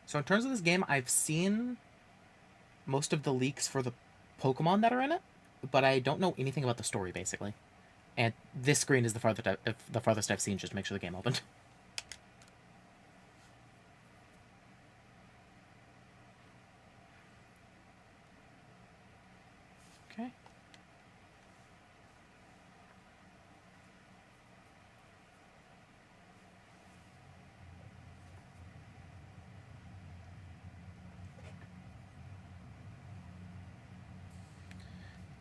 So in terms of this game, I've seen most of the leaks for the Pokemon that are in it, but I don't know anything about the story, basically. And this screen is the farthest I've seen just to make sure the game opened. Okay.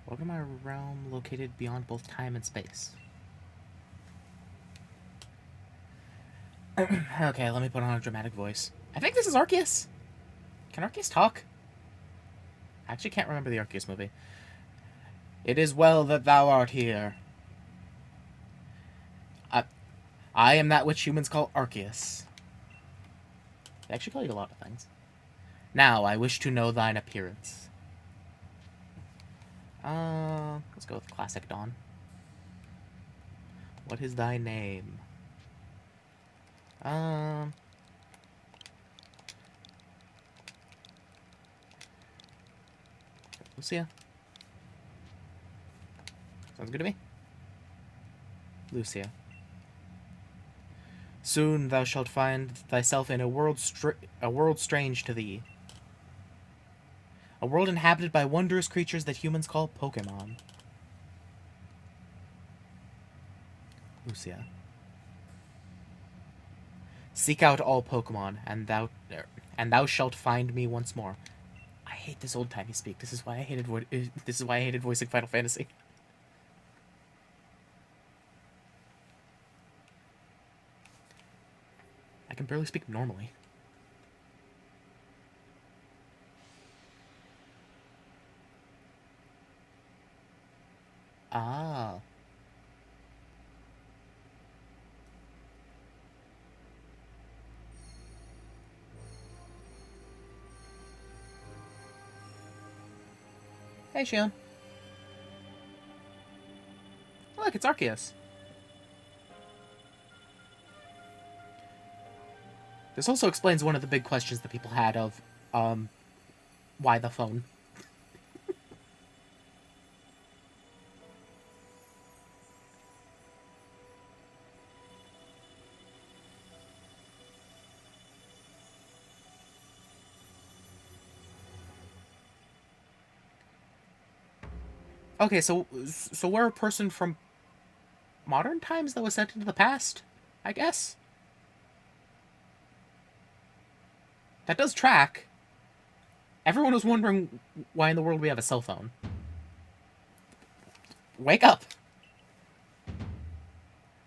Welcome to my realm located beyond both time and space. Okay, let me put on a dramatic voice. I think this is Arceus. Can Arceus talk? I actually can't remember the Arceus movie. It is well that thou art here. I am that which humans call Arceus. They actually call you a lot of things. Now, I wish to know thine appearance. Let's go with classic Dawn. What is thy name? Lucia. Sounds good to me. Lucia. Soon thou shalt find thyself in a world strange to thee. A world inhabited by wondrous creatures that humans call Pokemon. Lucia. Seek out all Pokemon, and thou shalt find me once more. I hate this old-timey speak. This is why I hated voicing Final Fantasy. I can barely speak normally. Ah. Hey, Shion. Look, it's Arceus. This also explains one of the big questions that people had of, why the phone? Okay, so we're a person from modern times that was sent into the past, I guess? That does track. Everyone was wondering why in the world we have a cell phone. Wake up!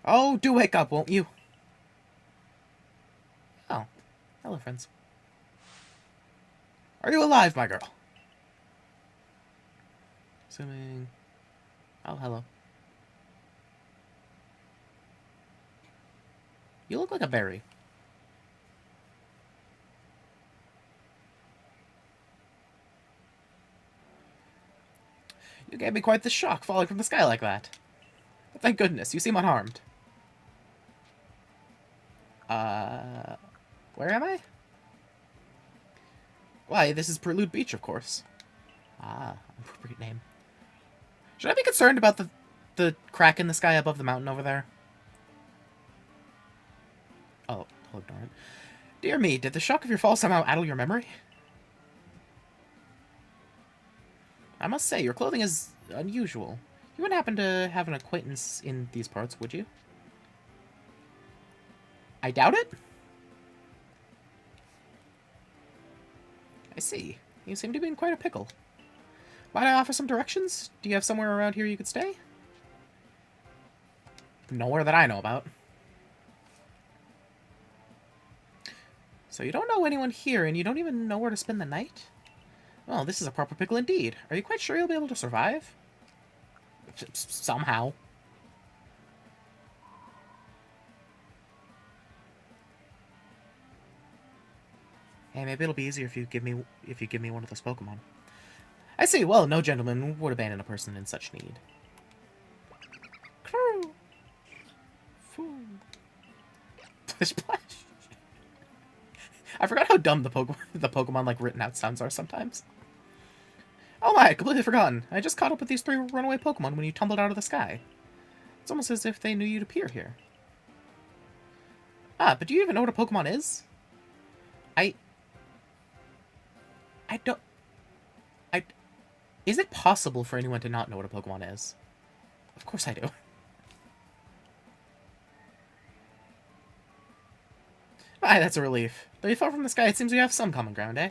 Oh, do wake up, won't you? Oh. Hello, friends. Are you alive, my girl? Assuming... Oh, hello. You look like a berry. You gave me quite the shock falling from the sky like that. But thank goodness, you seem unharmed. Where am I? Why, this is Prelude Beach, of course. Ah, appropriate name. Should I be concerned about the crack in the sky above the mountain over there? Oh, hold on. Dear me, did the shock of your fall somehow addle your memory? I must say, your clothing is unusual. You wouldn't happen to have an acquaintance in these parts, would you? I doubt it? I see. You seem to be in quite a pickle. Might I offer some directions? Do you have somewhere around here you could stay? Nowhere that I know about. So you don't know anyone here, and you don't even know where to spend the night? Well, this is a proper pickle indeed. Are you quite sure you'll be able to survive? Somehow. Hey, maybe it'll be easier if you give me one of those Pokemon. I see. Well, no gentleman would abandon a person in such need. Splash. I forgot how dumb the Pokemon like written out sounds are sometimes. Oh my, completely forgotten. I just caught up with these 3 runaway Pokemon when you tumbled out of the sky. It's almost as if they knew you'd appear here. Ah, but do you even know what a Pokemon is? I don't... Is it possible for anyone to not know what a Pokemon is? Of course I do. Aye, that's a relief. Though you fell from the sky, it seems we have some common ground, eh?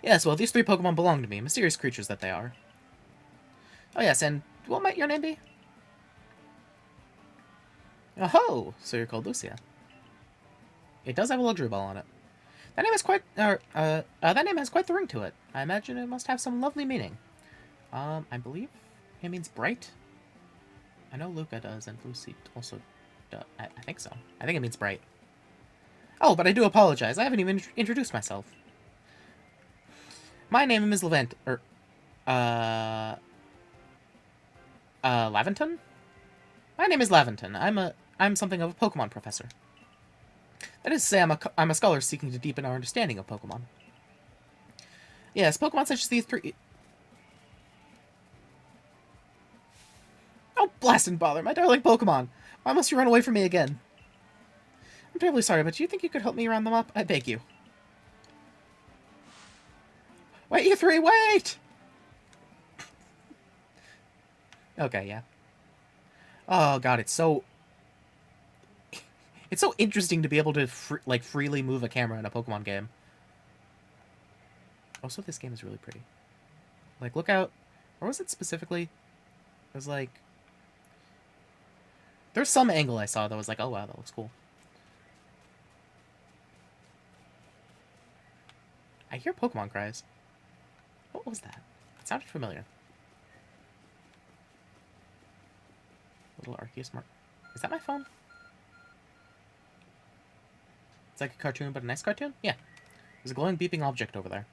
Yes, well, these 3 Pokemon belong to me, mysterious creatures that they are. Oh yes, and what might your name be? Oh-ho! So you're called Lucia. It does have a luxury ball on it. That name is quite, that name has quite the ring to it. I imagine it must have some lovely meaning. I believe it means bright. I know Luca does, and Lucy also does. I think so. I think it means bright. Oh, but I do apologize. I haven't even introduced myself. My name is Laventon? My name is Laventon. I'm something of a Pokemon professor. That is to say, I'm a scholar seeking to deepen our understanding of Pokemon. Yes, Pokemon such as these 3... Oh, blast and bother, my darling Pokemon! Why must you run away from me again? I'm terribly sorry, but do you think you could help me round them up? I beg you. Wait, you 3, wait! Okay, yeah. Oh god, it's so... It's so interesting to be able to, freely move a camera in a Pokemon game. Also, this game is really pretty. Like, look out... Or was it specifically? It was like... There's some angle I saw that was like, oh wow, that looks cool. I hear Pokemon cries. What was that? It sounded familiar. Little Arceus mark. Is that my phone? It's like a cartoon, but a nice cartoon? Yeah. There's a glowing, beeping object over there.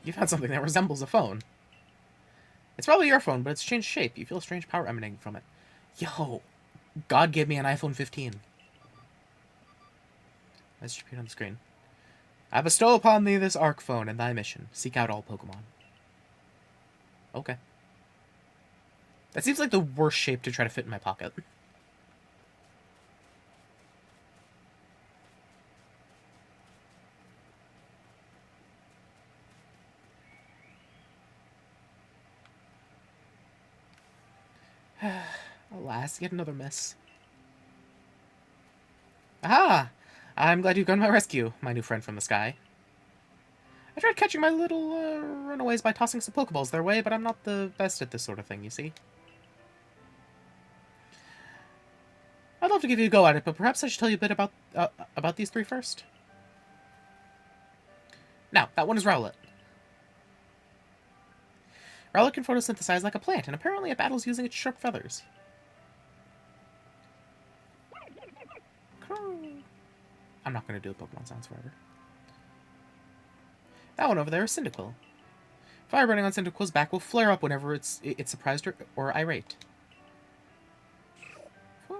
You found something that resembles a phone. It's probably your phone, but it's changed shape. You feel a strange power emanating from it. Yo! God gave me an iPhone 15. Let's repeat on the screen. I bestow upon thee this Arc phone and thy mission. Seek out all Pokemon. Okay. That seems like the worst shape to try to fit in my pocket. Alas, yet another miss. Aha! I'm glad you've gone to my rescue, my new friend from the sky. I tried catching my little runaways by tossing some Pokeballs their way, but I'm not the best at this sort of thing, you see. I'd love to give you a go at it, but perhaps I should tell you a bit about these 3 first. Now, that one is Rowlet. Rowlet can photosynthesize like a plant, and apparently it battles using its sharp feathers. I'm not going to do the Pokemon sounds forever. That one over there is Cyndaquil. Fire burning on Cyndaquil's back will flare up whenever it's surprised or irate. I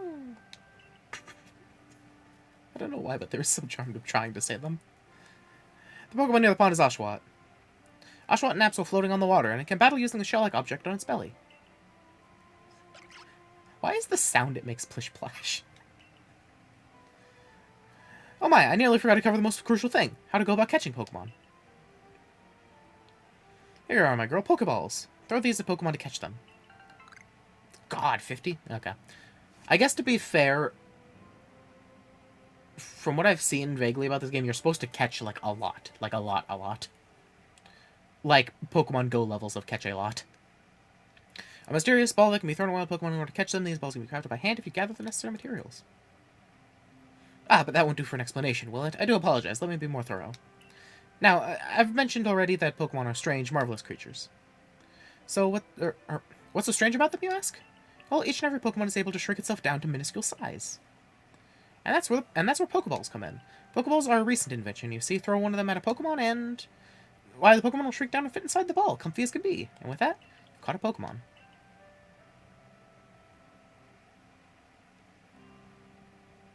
don't know why, but there's some charm to trying to say them. The Pokemon near the pond is Oshawott. Oshawott naps while floating on the water, and it can battle using the shell-like object on its belly. Why is the sound it makes plish-plash? Oh my, I nearly forgot to cover the most crucial thing. How to go about catching Pokemon. Here are my girl Pokeballs. Throw these at Pokemon to catch them. God, 50? Okay. I guess to be fair, from what I've seen vaguely about this game, you're supposed to catch, like, a lot. Like, a lot. Like, Pokemon Go levels of catch a lot. A mysterious ball that can be thrown at wild Pokemon in order to catch them. These balls can be crafted by hand if you gather the necessary materials. Ah, but that won't do for an explanation, will it? I do apologize. Let me be more thorough. Now, I've mentioned already that Pokemon are strange, marvelous creatures. So what's so strange about them, you ask? Well, each and every Pokemon is able to shrink itself down to minuscule size. And that's where Pokeballs come in. Pokeballs are a recent invention. You see, throw one of them at a Pokemon and... why the Pokemon will shrink down and fit inside the ball, comfy as can be. And with that, you've caught a Pokemon.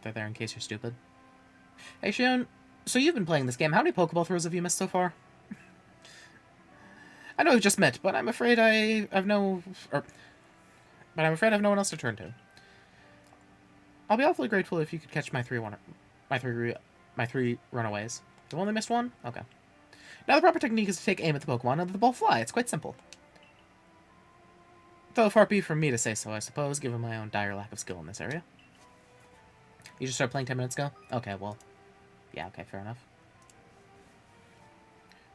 They're there in case you're stupid. Hey, Shion, so you've been playing this game. How many Pokeball throws have you missed so far? I know we've just met, but I'm afraid I've no one else to turn to. I'll be awfully grateful if you could catch my three runaways. You've only missed one? Okay. Now the proper technique is to take aim at the Pokemon and let the ball fly. It's quite simple. Though far be from me to say so, I suppose, given my own dire lack of skill in this area. You just started playing 10 minutes ago? Okay, well, yeah, okay, fair enough.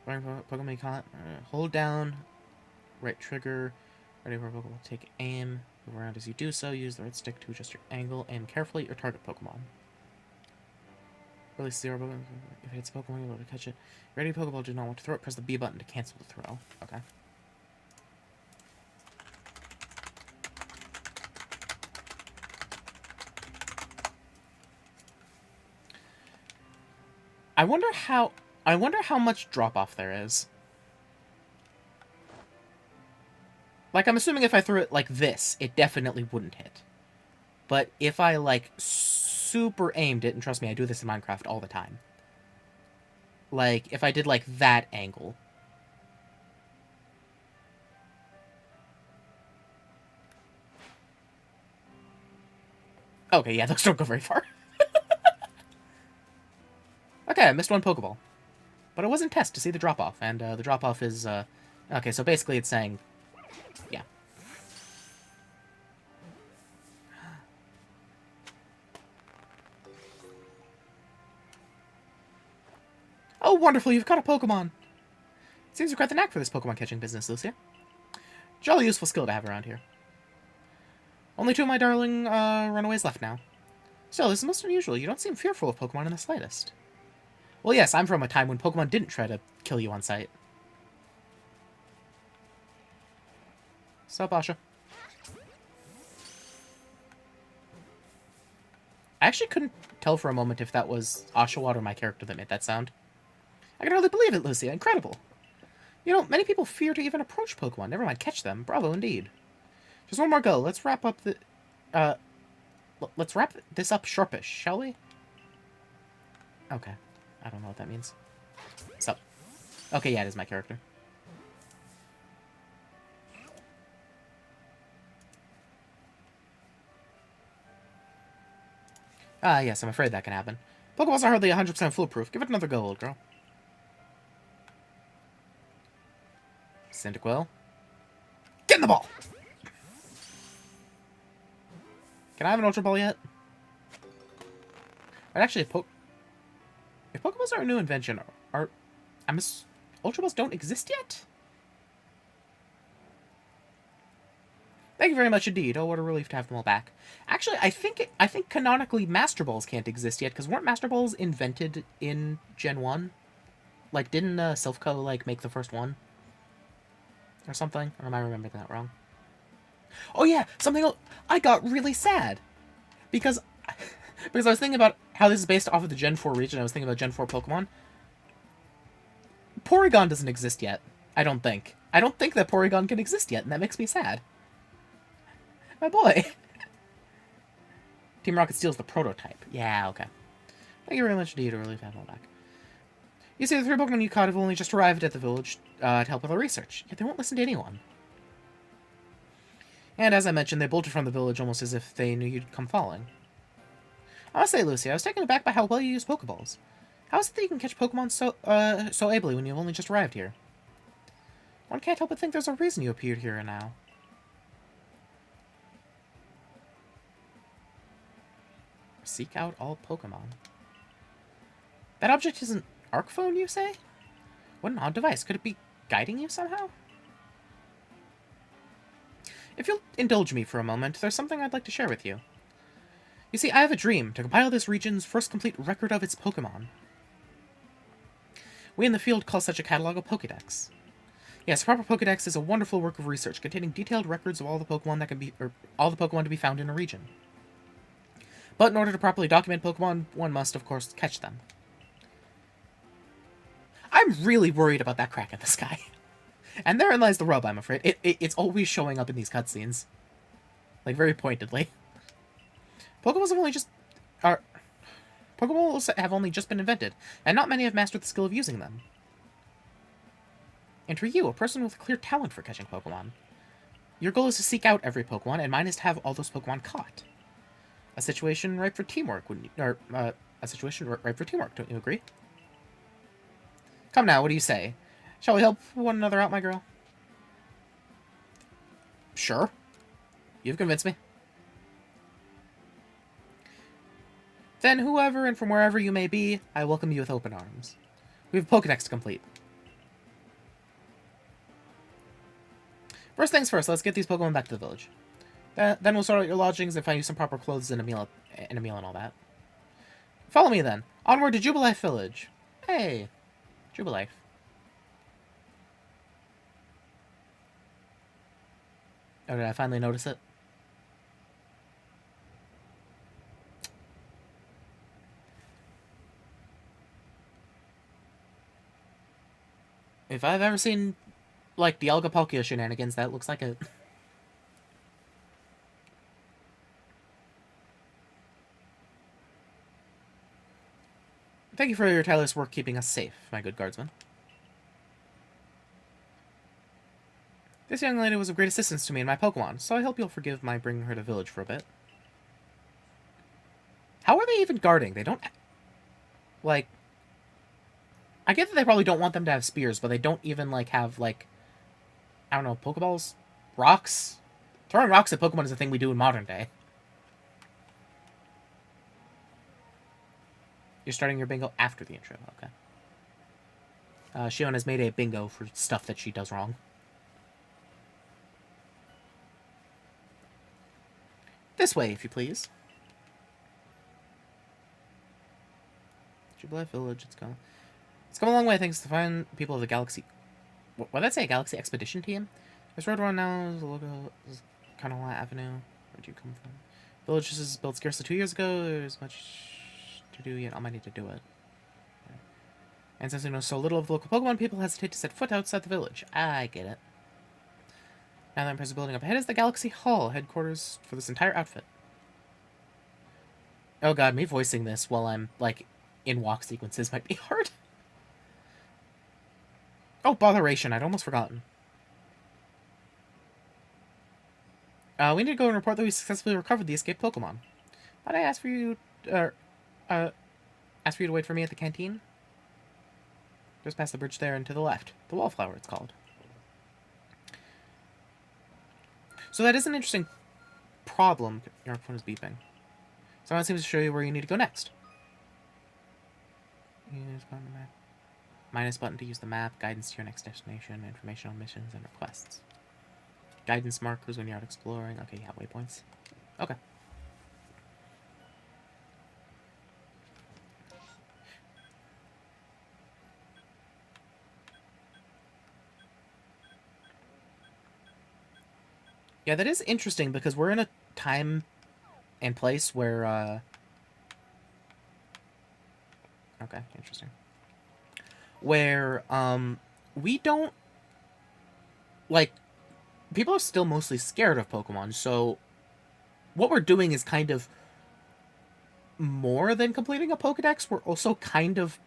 Pokemon Con, hold down, right trigger, ready for a Pokemon, take aim, move around as you do so, use the right stick to adjust your angle, aim carefully at your target Pokemon. Release zero Pokemon, if it hits a Pokemon, you're able to catch it. Ready Pokeball, do not want to throw it, press the B button to cancel the throw. Okay. I wonder how much drop-off there is. Like, I'm assuming if I threw it like this, it definitely wouldn't hit. But if I, like, super aimed it, and trust me, I do this in Minecraft all the time. Like, if I did, like, that angle. Okay, yeah, those don't go very far. Okay, I missed one Pokeball. But it was in test to see the drop-off, and the drop-off is, okay, so basically it's saying, yeah. Oh, wonderful, you've caught a Pokemon! Seems you're quite the knack for this Pokemon catching business, Lucia. Jolly useful skill to have around here. Only two of my darling, runaways left now. Still, this is most unusual. You don't seem fearful of Pokemon in the slightest. Well, yes, I'm from a time when Pokemon didn't try to kill you on sight. Sup, Asha? I actually couldn't tell for a moment if that was Oshawott or my character that made that sound. I can hardly believe it, Lucia. Incredible. You know, many people fear to even approach Pokemon. Never mind catch them. Bravo, indeed. Just one more go. Let's wrap up the... let's wrap this up sharpish, shall we? Okay. I don't know what that means. What's up? Okay, yeah, it is my character. Ah, yes, I'm afraid that can happen. Pokeballs are hardly 100% foolproof. Give it another go, old girl. Cyndaquil. Get in the ball! Can I have an Ultra Ball yet? But actually, if Pokeballs are a new invention, Ultra Balls don't exist yet? Thank you very much indeed. Oh, what a relief to have them all back. Actually, I think canonically Master Balls can't exist yet, because weren't Master Balls invented in Gen 1? Like, didn't Silphco, like, make the first one? Or something? Or am I remembering that wrong? Oh yeah, something else. I got really sad. Because I was thinking about how this is based off of the Gen 4 region. I was thinking about Gen 4 Pokemon. Porygon doesn't exist yet. I don't think. I don't think that Porygon can exist yet, and that makes me sad. My boy. Team Rocket steals the prototype. Yeah, okay. Thank you very much indeed, relief to have all back. You see, the three Pokemon you caught have only just arrived at the village to help with our research, yet they won't listen to anyone. And as I mentioned, they bolted from the village almost as if they knew you'd come following. I must say, Lucy, I was taken aback by how well you use Pokeballs. How is it that you can catch Pokemon so ably when you've only just arrived here? One can't help but think there's a reason you appeared here and now. Seek out all Pokemon. That object is an Arc Phone, you say? What an odd device. Could it be guiding you somehow? If you'll indulge me for a moment, there's something I'd like to share with you. You see, I have a dream to compile this region's first complete record of its Pokemon. We in the field call such a catalog a Pokédex. Yes, a proper Pokédex is a wonderful work of research containing detailed records of all the Pokemon that can be, or all the Pokemon to be found in a region. But in order to properly document Pokemon, one must, of course, catch them. I'm really worried about that crack in the sky. And therein lies the rub, I'm afraid. It's always showing up in these cutscenes. Like, very pointedly. Pokeballs have only just... Pokeballs have only just been invented, and not many have mastered the skill of using them. And for you, a person with a clear talent for catching Pokemon, your goal is to seek out every Pokemon, and mine is to have all those Pokemon caught. A situation ripe for teamwork, wouldn't you? Or, a situation ripe for teamwork, don't you agree? Come now, what do you say? Shall we help one another out, my girl? Sure. You've convinced me. Then, whoever and from wherever you may be, I welcome you with open arms. We have a Pokedex to complete. First things first, let's get these Pokemon back to the village. Then we'll sort out your lodgings and find you some proper clothes and a meal and all that. Follow me then. Onward to Jubilife Village. Hey, Jubilife. Oh, did I finally notice it? If I've ever seen, like, the Algapalkia shenanigans, that looks like it. Thank you for your tireless work keeping us safe, my good guardsman. This young lady was of great assistance to me and my Pokemon, so I hope you'll forgive my bringing her to the village for a bit. How are they even guarding? They don't... Like... I get that they probably don't want them to have spears, but they don't even, like, have, like... I don't know, Pokeballs? Rocks? Throwing rocks at Pokemon is a thing we do in modern day. You're starting your bingo after the intro, okay. Shion has made a bingo for stuff that she does wrong. This way, if you please. Jubilife Village, it's come a long way thanks to fine people of the Galaxy... What did I say? Galaxy Expedition Team? This road run now is a local... Kanola Avenue. Where'd you come from? Village was built scarcely 2 years ago. There's much to do yet. I might need to do it. Yeah. And since we know so little of the local Pokemon, people hesitate to set foot outside the village. I get it. Now the impressive building up ahead is the Galaxy Hall, headquarters for this entire outfit. Oh god, me voicing this while I'm, like, in walk sequences might be hard. Oh, botheration, I'd almost forgotten. We need to go and report that we successfully recovered the escaped Pokemon. Might I ask for you, ask for you to wait for me at the canteen? Just past the bridge there and to the left. The Wallflower, it's called. So that is an interesting problem. Your phone is beeping. Someone seems to show you where you need to go next. Use button map. Minus button to use the map. Guidance to your next destination. Information on missions and requests. Guidance markers when you're out exploring. Okay, yeah, waypoints. Okay. Yeah, that is interesting because we're in a time and place where, okay, interesting. Where, we don't, like, people are still mostly scared of Pokemon, so what we're doing is kind of more than completing a Pokedex. We're also kind of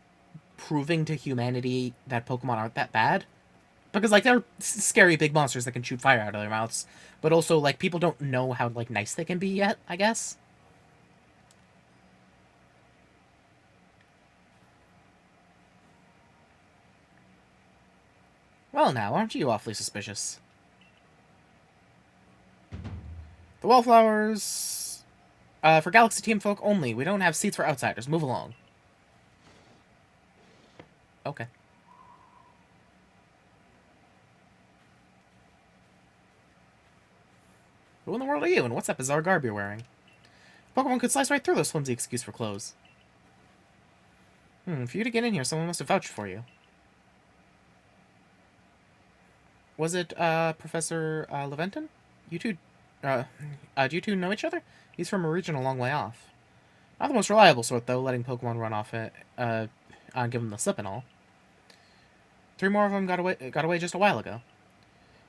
proving to humanity that Pokemon aren't that bad. Because, like, they're scary big monsters that can shoot fire out of their mouths. But also, like, people don't know how, like, nice they can be yet, I guess. Well, now, aren't you awfully suspicious? The Wallflowers... for Galaxy Team folk only. We don't have seats for outsiders. Move along. Okay. Who in the world are you, and what's that bizarre garb you're wearing? Pokemon could slice right through those flimsy excuse for clothes. For you to get in here, someone must have vouched for you. Was it, Professor, Leventon? You two, do you two know each other? He's from a region a long way off. Not the most reliable sort, though, letting Pokemon run off it, give him the slip and all. 3 more of them got away just a while ago.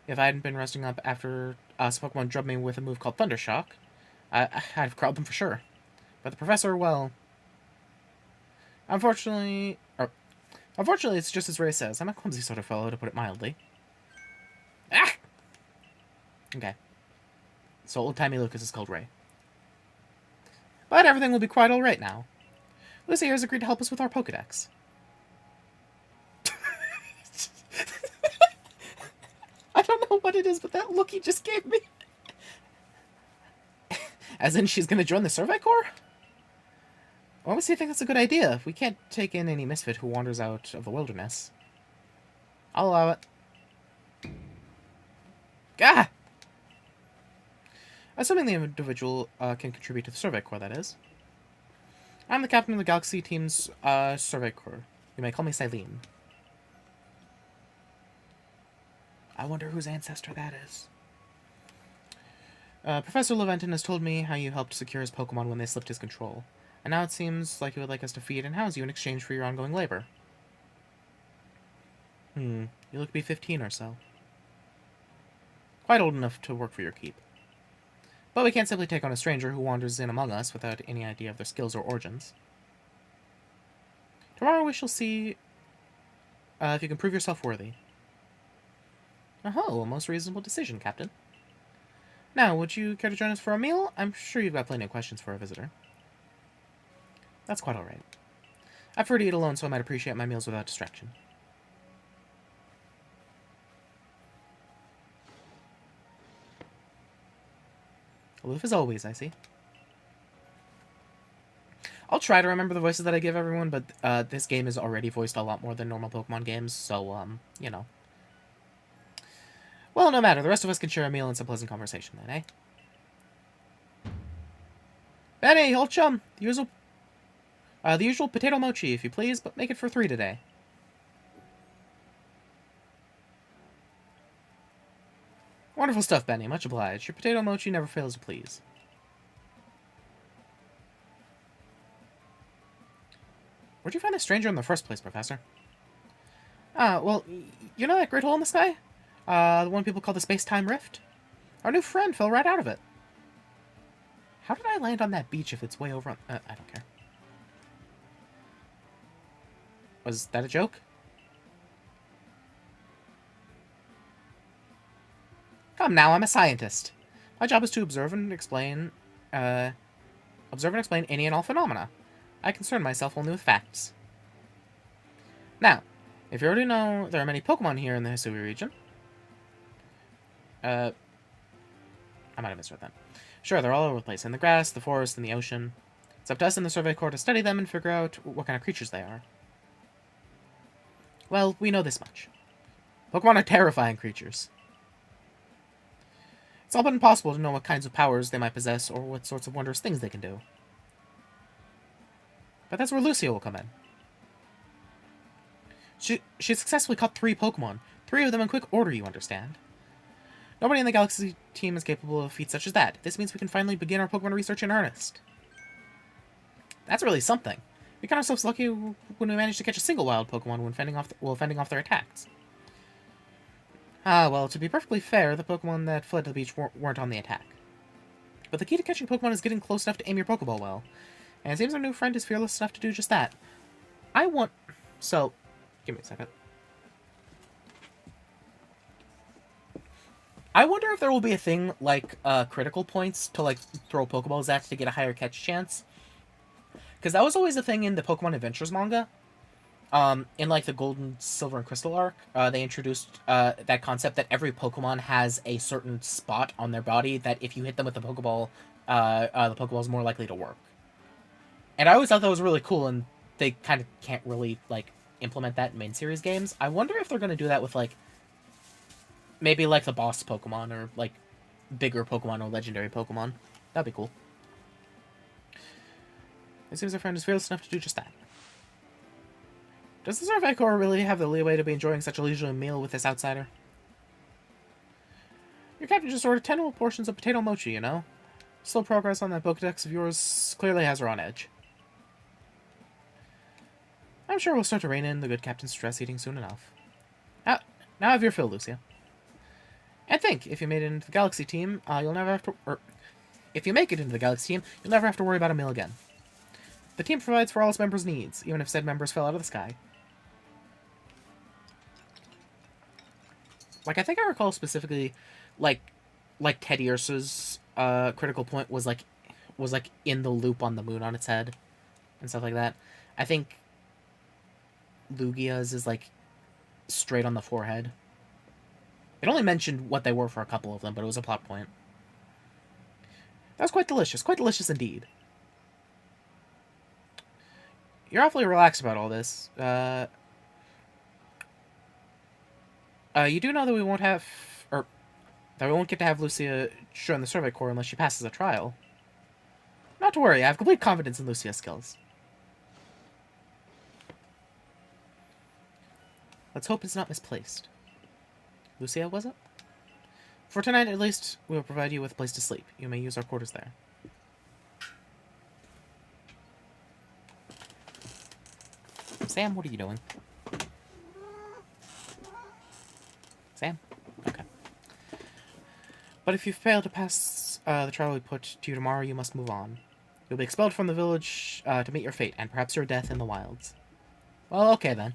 If I hadn't been resting up after some Pokemon drubbed me with a move called Thundershock, I'd have crowded them for sure. But the professor, well... Unfortunately, it's just as Ray says. I'm a clumsy sort of fellow, to put it mildly. Ah! Okay. So old-timey Lucas is called Ray. But everything will be quite alright now. Lucy here has agreed to help us with our Pokedex. I don't know what it is, but that look he just gave me. As in, she's gonna join the Survey Corps? Why would you think that's a good idea? We can't take in any misfit who wanders out of the wilderness. I'll allow it. Gah! Assuming the individual can contribute to the Survey Corps, that is. I'm the captain of the Galaxy Team's Survey Corps. You may call me Silene. I wonder whose ancestor that is. Professor Leventon has told me how you helped secure his Pokemon when they slipped his control. And now it seems like he would like us to feed and house you in exchange for your ongoing labor. You look to be 15 or so. Quite old enough to work for your keep. But we can't simply take on a stranger who wanders in among us without any idea of their skills or origins. Tomorrow we shall see if you can prove yourself worthy. Oh, a most reasonable decision, Captain. Now, would you care to join us for a meal? I'm sure you've got plenty of questions for a visitor. That's quite alright. I prefer to eat alone, so I might appreciate my meals without distraction. Aloof as always, I see. I'll try to remember the voices that I give everyone, but this game is already voiced a lot more than normal Pokemon games, so, you know. Well, no matter. The rest of us can share a meal and some pleasant conversation then, eh? Benny, old chum! The usual potato mochi, if you please, but make it for 3 today. Wonderful stuff, Benny. Much obliged. Your potato mochi never fails to please. Where'd you find this stranger in the first place, Professor? Well, you know that great hole in the sky? The one people call the space-time rift? Our new friend fell right out of it. How did I land on that beach if it's way over on... I don't care. Was that a joke? Come now, I'm a scientist. My job is to observe and explain any and all phenomena. I concern myself only with facts. Now, if you already know there are many Pokemon here in the Hisui region... I might have misread that. Sure, they're all over the place. In the grass, the forest, and the ocean. It's up to us in the Survey Corps to study them and figure out what kind of creatures they are. Well, we know this much. Pokemon are terrifying creatures. It's all but impossible to know what kinds of powers they might possess or what sorts of wondrous things they can do. But that's where Lucia will come in. She successfully caught 3 Pokemon. 3 of them in quick order, you understand. Nobody in the Galaxy team is capable of feats such as that. This means we can finally begin our Pokemon research in earnest. That's really something. We count ourselves lucky when we manage to catch a single wild Pokemon when fending off their attacks. Well, to be perfectly fair, the Pokemon that fled to the beach weren't on the attack. But the key to catching Pokemon is getting close enough to aim your Pokeball well. And it seems our new friend is fearless enough to do just that. So, give me a second. I wonder if there will be a thing like critical points to like throw Pokeballs at to get a higher catch chance. Because that was always a thing in the Pokemon Adventures manga. In like the Golden, Silver, and Crystal arc, they introduced that concept that every Pokemon has a certain spot on their body that if you hit them with the Pokeball, the Pokeball is more likely to work. And I always thought that was really cool, and they kind of can't really like implement that in main series games. I wonder if they're going to do that with like maybe like the boss Pokemon or like bigger Pokemon or legendary Pokemon. That'd be cool. It seems our friend is fearless enough to do just that. Does the Survey Corps really have the leeway to be enjoying such a leisurely meal with this outsider? Your captain just ordered 10 whole portions of potato mochi, you know? Slow progress on that Pokedex of yours clearly has her on edge. I'm sure we'll start to rein in the good captain's stress eating soon enough. Now have your fill, Lucia. And think, if you made it into the Galaxy team, you'll never have to... Or, if you make it into the Galaxy team, you'll never have to worry about a meal again. The team provides for all its members' needs, even if said members fell out of the sky. Like, I think I recall specifically, like Teddy Ursa's critical point was in the loop on the moon on its head and stuff like that. I think Lugia's is like straight on the forehead. It only mentioned what they were for a couple of them, but it was a plot point. That was quite delicious indeed. You're awfully relaxed about all this. You do know that we won't have, or that we won't get to have Lucia join the Survey Corps unless she passes a trial. Not to worry, I have complete confidence in Lucia's skills. Let's hope it's not misplaced. Lucia, was it? For tonight, at least, we will provide you with a place to sleep. You may use our quarters there. Sam, what are you doing? Sam? Okay. But if you fail to pass the trial we put to you tomorrow, you must move on. You'll be expelled from the village to meet your fate, and perhaps your death in the wilds. Well, okay then.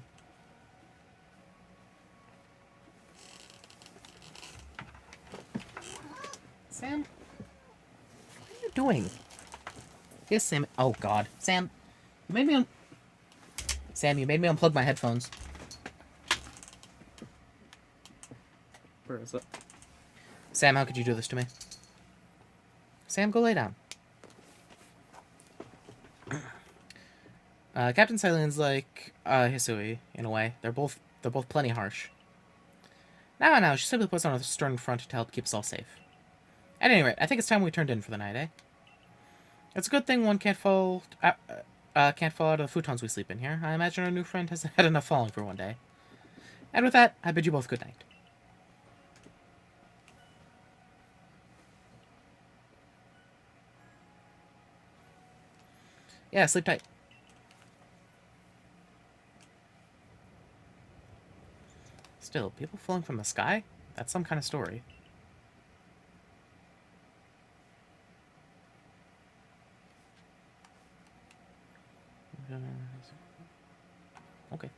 Sam? What are you doing? Yes, Sam. Oh, God. Sam, you made me Sam, you made me unplug my headphones. Where is it? Sam, how could you do this to me? Sam, go lay down. Captain Sylveon's like Hisui in a way. They're both plenty harsh. Now, she simply puts on a stern front to help keep us all safe. At any rate, I think it's time we turned in for the night, eh? It's a good thing one can't fall out of the futons we sleep in here. I imagine our new friend has had enough falling for one day. And with that, I bid you both good night. Yeah, sleep tight. Still, people falling from the sky? That's some kind of story. Okay.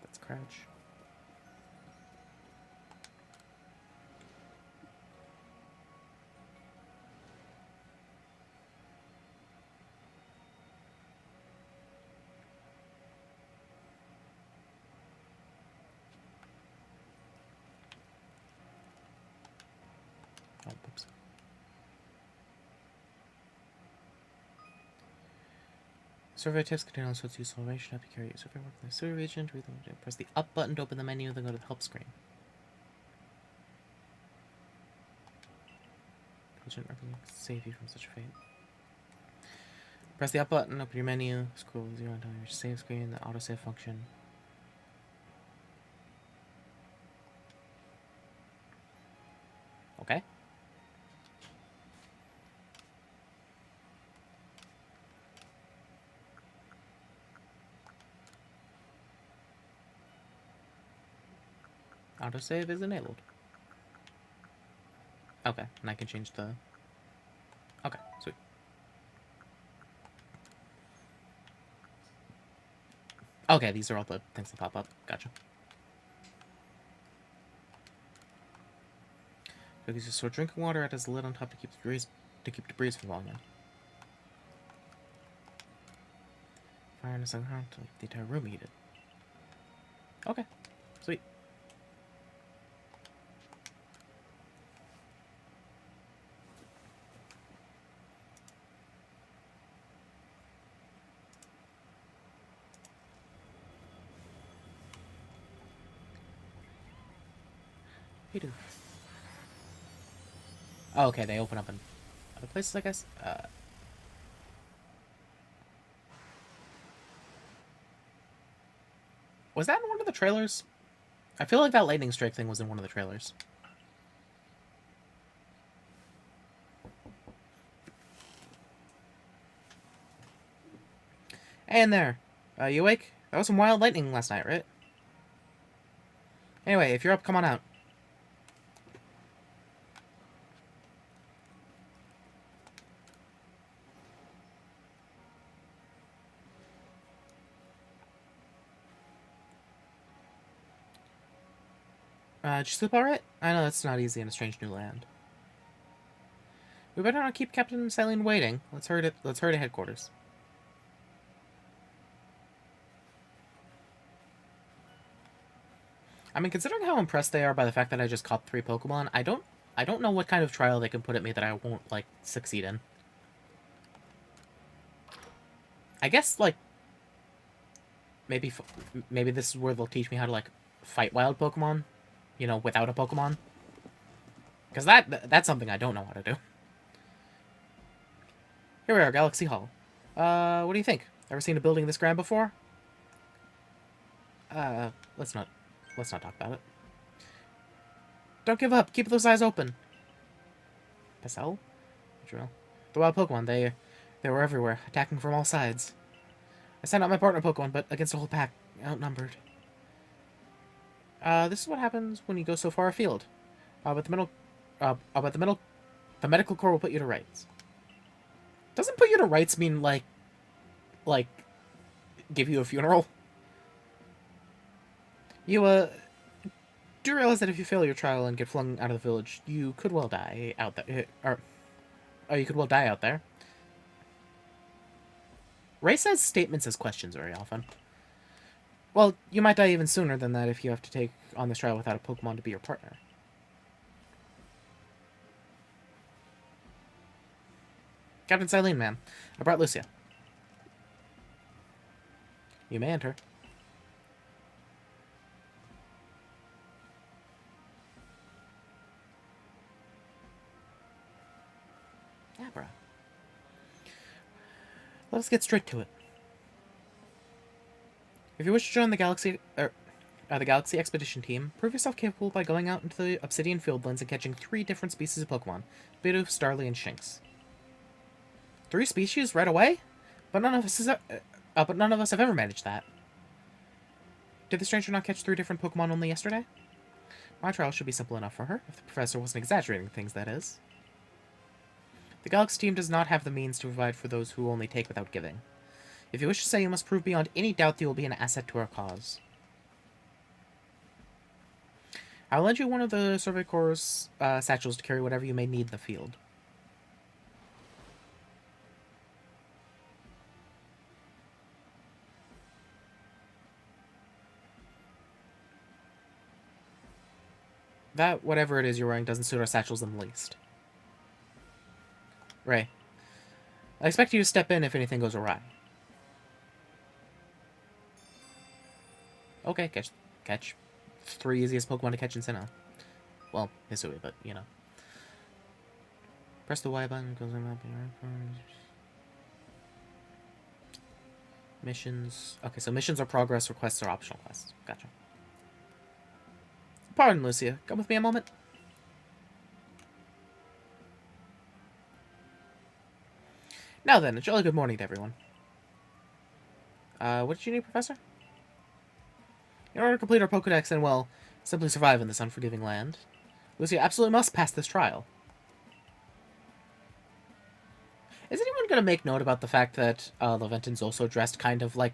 Let's crouch. Oh, oops. Survey tips contain all sorts of useful information. Help you carry your survey work in the survey region. Press the up button to open the menu, then go to the help screen. Save you from such a fate. Press the up button, open your menu, scroll 0 until your save screen, the autosave function. Okay. Autosave is enabled. Okay, and I can change the... Okay, sweet. Okay, these are all the things that pop up. Gotcha. So these are stored drinking water. It has a lid on top to keep debris from falling in. Fire in a second to keep the entire room heated. Okay, sweet. Oh, okay, they open up in other places, I guess. Was that in one of the trailers? I feel like that lightning strike thing was in one of the trailers. And there. You awake? That was some wild lightning last night, right? Anyway, if you're up, come on out. Did you sleep alright? I know that's not easy in a strange new land. We better not keep Captain Silene waiting. Let's hurry to headquarters. I mean, considering how impressed they are by the fact that I just caught 3 Pokemon, I don't know what kind of trial they can put at me that I won't, like, succeed in. I guess, like, maybe this is where they'll teach me how to, like, fight wild Pokemon, you know, without a Pokemon. Because that's something I don't know how to do. Here we are, Galaxy Hall. What do you think? Ever seen a building this grand before? Let's not talk about it. Don't give up. Keep those eyes open. Pessel? Drill. The wild Pokemon, they were everywhere, attacking from all sides. I sent out my partner Pokemon, but against a whole pack, outnumbered. This is what happens when you go so far afield. But the medical corps will put you to rights. Doesn't put you to rights mean, like, give you a funeral? You, do realize that if you fail your trial and get flung out of the village, you could well die out there. You could well die out there. Ray says statements as questions very often. Well, you might die even sooner than that if you have to take on this trial without a Pokemon to be your partner. Captain Silene, ma'am. I brought Lucia. You may enter. Abra. Let us get straight to it. If you wish to join the Galaxy Expedition Team, prove yourself capable by going out into the Obsidian Fieldlands and catching 3 different species of Pokemon: Bidoof, Starly, and Shinx. 3 species right away? But none of us have ever managed that. Did the stranger not catch 3 different Pokemon only yesterday? My trial should be simple enough for her, if the professor wasn't exaggerating things, that is. The Galaxy team does not have the means to provide for those who only take without giving. If you wish to say, you must prove beyond any doubt that you will be an asset to our cause. I'll lend you one of the Survey Corps' satchels to carry whatever you may need in the field. That, whatever it is you're wearing, doesn't suit our satchels in the least. Ray, I expect you to step in if anything goes awry. Okay, catch. 3 easiest Pokemon to catch in Sinnoh. Well, Hisui, but, you know. Press the Y button, goes in missions. Okay, so missions are progress, requests are optional quests. Gotcha. Pardon, Lucia. Come with me a moment. Now then, a jolly good morning to everyone. What did you need, Professor? In order to complete our Pokedex and, well, simply survive in this unforgiving land, Lucia absolutely must pass this trial. Is anyone going to make note about the fact that Leventon's also dressed kind of like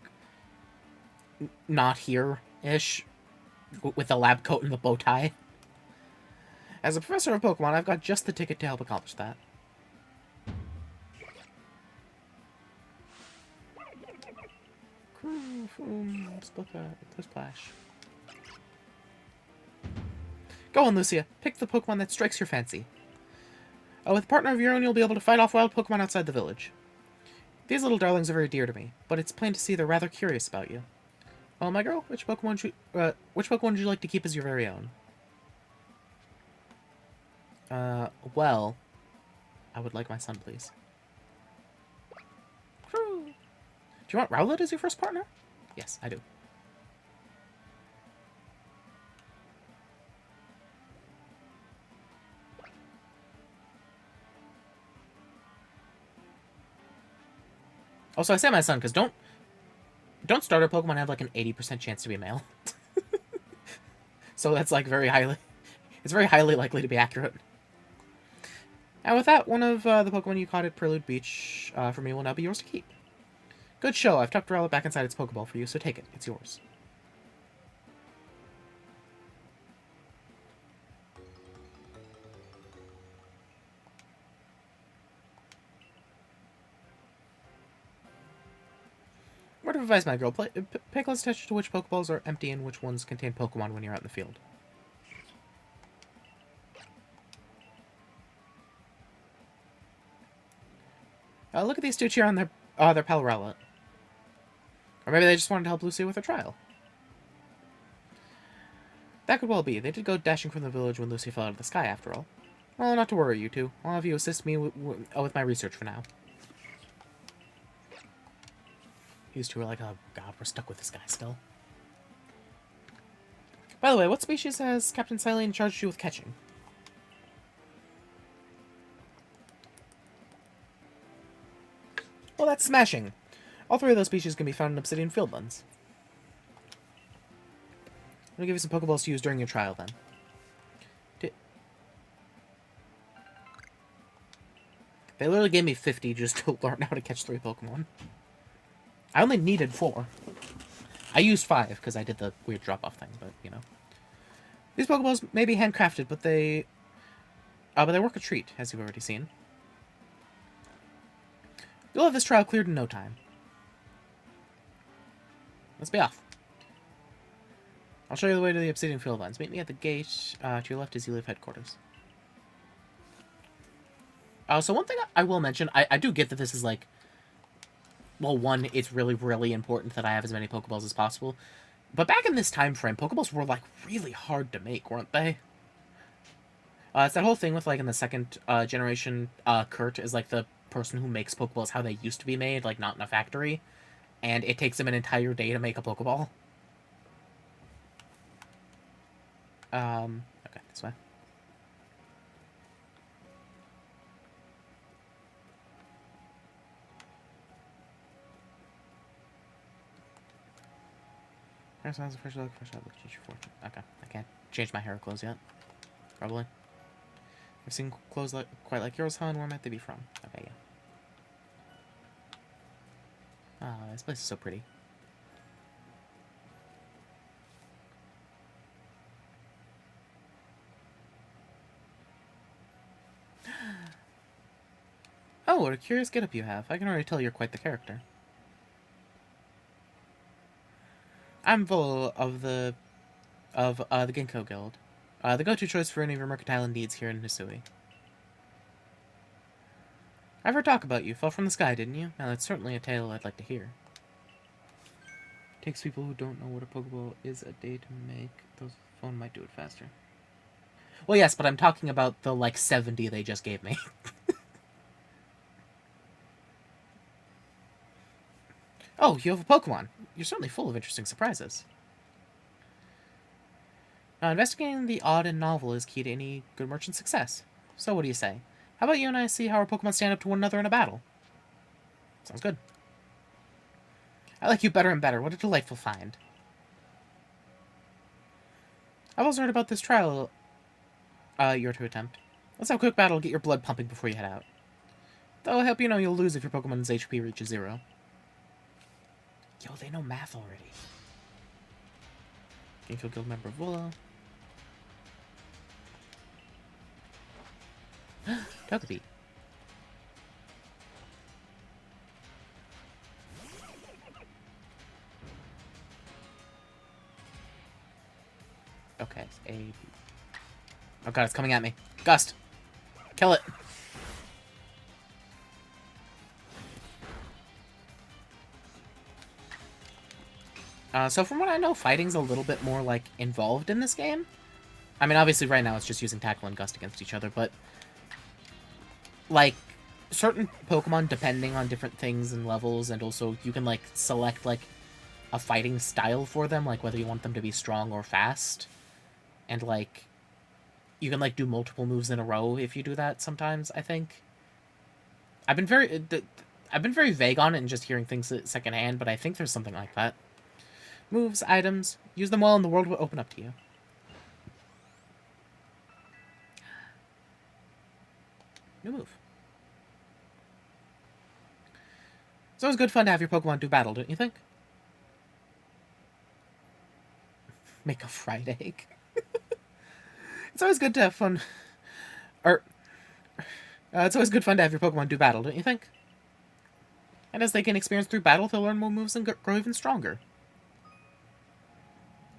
not here-ish, with the lab coat and the bow tie? As a professor of Pokemon, I've got just the ticket to help accomplish that. Splash. Go on, Lucia. Pick the Pokemon that strikes your fancy. With a partner of your own, you'll be able to fight off wild Pokemon outside the village. These little darlings are very dear to me, but it's plain to see they're rather curious about you. Well, my girl, which Pokemon would you like to keep as your very own? Well, I would like my son, please. Do you want Rowlet as your first partner? Yes, I do. Also, I say my son, because Don't starter Pokemon have like an 80% chance to be male? So that's like very highly... It's very highly likely to be accurate. And with that, one of the Pokemon you caught at Prelude Beach for me will now be yours to keep. Good show. I've tucked Rowlet back inside its Pokeball for you, so take it. It's yours. Word of advice, my girl. Pay close attention to which Pokeballs are empty and which ones contain Pokemon when you're out in the field. Look at these two cheer on their pal Rowlet. Or maybe they just wanted to help Lucy with her trial. That could well be. They did go dashing from the village when Lucy fell out of the sky, after all. Well, not to worry, you two. I'll have you assist me with my research for now. These two are like, oh god, we're stuck with this guy still. By the way, what species has Captain Silene charged you with catching? Well, that's smashing. All three of those species can be found in Obsidian Fieldlands. I'm gonna give you some Pokeballs to use during your trial, then. They literally gave me 50 just to learn how to catch 3 Pokemon. I only needed 4. I used 5 because I did the weird drop-off thing, but, you know. These Pokeballs may be handcrafted, but they work a treat, as you've already seen. You'll have this trial cleared in no time. Let's be off. I'll show you the way to the Obsidian Fieldlands. Meet me at the gate to your left as you leave headquarters. So one thing I will mention, I do get that this is like... Well, one, it's really, really important that I have as many Pokeballs as possible. But back in this time frame, Pokeballs were, like, really hard to make, weren't they? It's that whole thing with, like, in the second generation, Kurt is, like, the person who makes Pokeballs how they used to be made, like, not in a factory. And it takes him an entire day to make a Pokeball. Okay, this way. Fresh look, change your fortune. Okay, I can't change my hair clothes yet. Probably. I've seen clothes quite like yours, hon. Where might they be from? Okay, yeah. Ah, this place is so pretty. Oh, what a curious getup you have. I can already tell you're quite the character. I'm Volo of the Ginkgo Guild. The go-to choice for any of your mercantile needs here in Hisui. I've heard talk about you. Fell from the sky, didn't you? Now, that's certainly a tale I'd like to hear. Takes people who don't know what a Pokeball is a day to make. Those phone might do it faster. Well, yes, but I'm talking about the, like, 70 they just gave me. Oh, you have a Pokemon. You're certainly full of interesting surprises. Now, investigating the odd and novel is key to any good merchant's success. So what do you say? How about you and I see how our Pokemon stand up to one another in a battle? Sounds good. I like you better and better. What a delightful find. I've also heard about this trial you're to attempt. Let's have a quick battle to get your blood pumping before you head out. Though I hope you know you'll lose if your Pokemon's HP reaches 0. Yo, they know math already. Gamefield Guild member Volo. Togepi. Okay, it's A. Oh god, it's coming at me. Gust! Kill it! So from what I know, fighting's a little bit more, like, involved in this game. I mean, obviously right now it's just using Tackle and Gust against each other, but... Like, certain Pokemon, depending on different things and levels, and also you can, like, select, like, a fighting style for them, like, whether you want them to be strong or fast. And, like, you can, like, do multiple moves in a row if you do that sometimes, I think. I've been very... I've been very vague on it and just hearing things secondhand, but I think there's something like that. Moves, items, use them well and the world will open up to you. New move. It's always good fun to have your Pokemon do battle, don't you think? Make a fried egg. It's always good to have fun. It's always good fun to have your Pokemon do battle, don't you think? And as they gain experience through battle, they'll learn more moves and grow even stronger.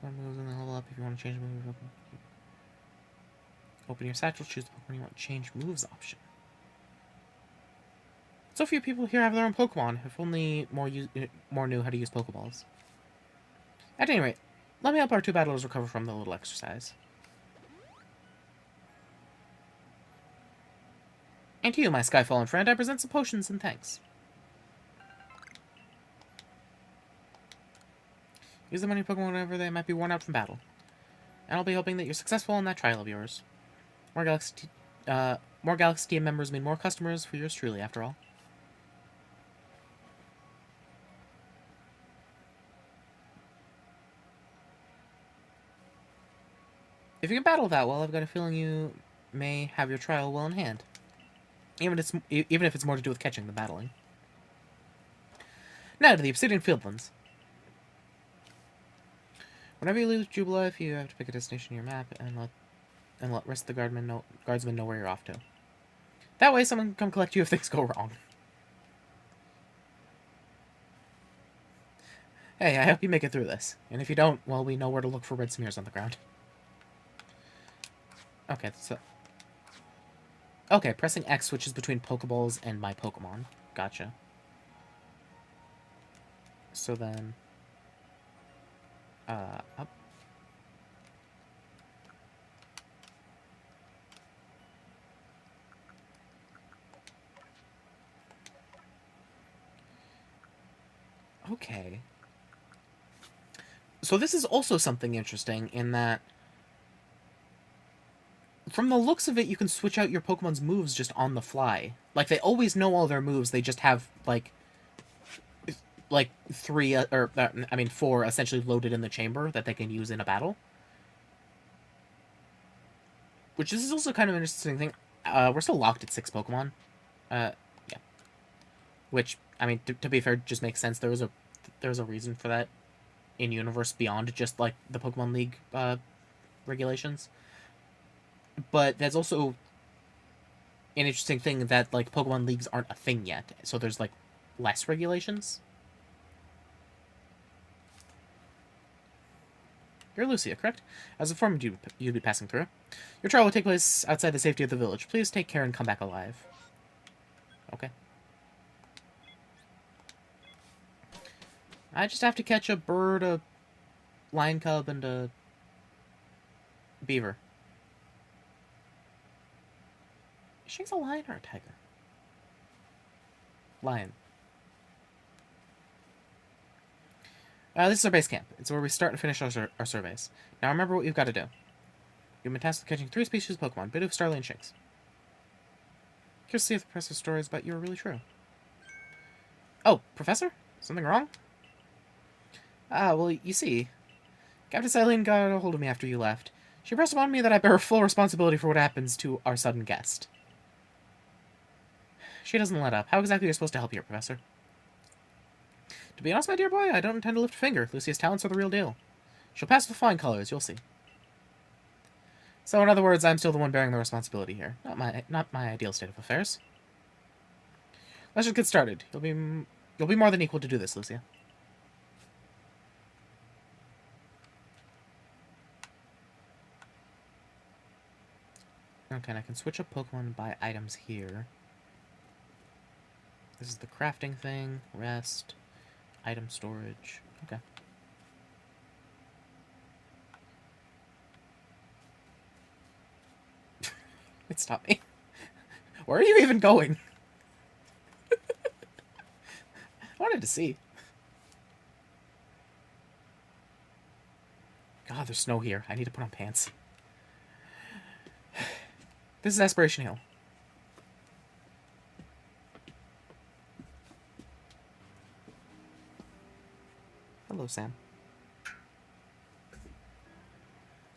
Learn moves and then level up if you want to change moves. Open your satchel, choose the Pokemon you want to change moves option. So few people here have their own Pokemon. If only more knew how to use Pokeballs. At any rate, let me help our two battlers recover from the little exercise. And to you, my Skyfallen friend, I present some potions and thanks. Use them on your Pokemon whenever they might be worn out from battle. And I'll be hoping that you're successful in that trial of yours. More Galaxy team members mean more customers for yours truly, after all. If you can battle that well, I've got a feeling you may have your trial well in hand. Even if it's more to do with catching than battling. Now to the Obsidian Fieldlands. Whenever you leave Jubilife, you have to pick a destination in your map and let rest of the guardsmen know where you're off to. That way someone can come collect you if things go wrong. Hey, I hope you make it through this. And if you don't, well, we know where to look for red smears on the ground. Okay, so... Okay, pressing X switches between Pokeballs and my Pokemon. Gotcha. So then... up. Okay. So this is also something interesting in that from the looks of it, you can switch out your Pokemon's moves just on the fly. Like, they always know all their moves, they just have, like 4 essentially loaded in the chamber that they can use in a battle. Which is also kind of an interesting thing. We're still locked at 6 Pokemon. Yeah. Which, I mean, to be fair, just makes sense. There was a reason for that in universe beyond just, like, the Pokemon League, regulations. But that's also an interesting thing that, like, Pokemon Leagues aren't a thing yet. So there's, like, less regulations. You're Lucia, correct? As informed, you'd be passing through. Your trial will take place outside the safety of the village. Please take care and come back alive. Okay. I just have to catch a bird, a lion cub, and a beaver. Is she a lion or a tiger? Lion. This is our base camp. It's where we start and finish our surveys. Now remember what you've got to do. You've been tasked with catching 3 species of Pokemon, Bidoof, Starly, and Shinx. Curious to see if the professor's stories about you are really true. Oh, Professor? Something wrong? Well, you see, Captain Silene got a hold of me after you left. She pressed upon me that I bear full responsibility for what happens to our sudden guest. She doesn't let up. How exactly are you supposed to help here, Professor? To be honest, my dear boy, I don't intend to lift a finger. Lucia's talents are the real deal. She'll pass with flying colors, you'll see. So, in other words, I'm still the one bearing the responsibility here. Not my ideal state of affairs. Let's just get started. You'll be more than equal to do this, Lucia. Okay, and I can switch up Pokemon and buy items here. This is the crafting thing, rest, item storage. Okay. It stopped me. Where are you even going? I wanted to see. God, there's snow here. I need to put on pants. This is Aspiration Hill. Sam.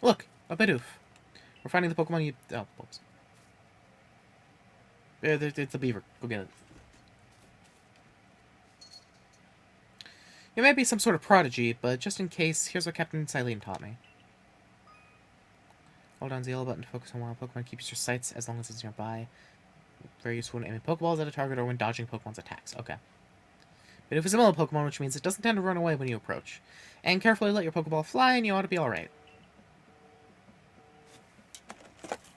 Look, a Bidoof. We're finding the Pokemon you... Oh, whoops. Yeah, it's a beaver. Go get it. It may be some sort of prodigy, but just in case, here's what Captain Silene taught me. Hold down the yellow button to focus on wild Pokemon. Keeps your sights as long as it's nearby. Very useful when aiming Pokeballs at a target or when dodging Pokemon's attacks. Okay. But if it's a mellow Pokemon, which means it doesn't tend to run away when you approach. And carefully let your Pokeball fly, and you ought to be alright.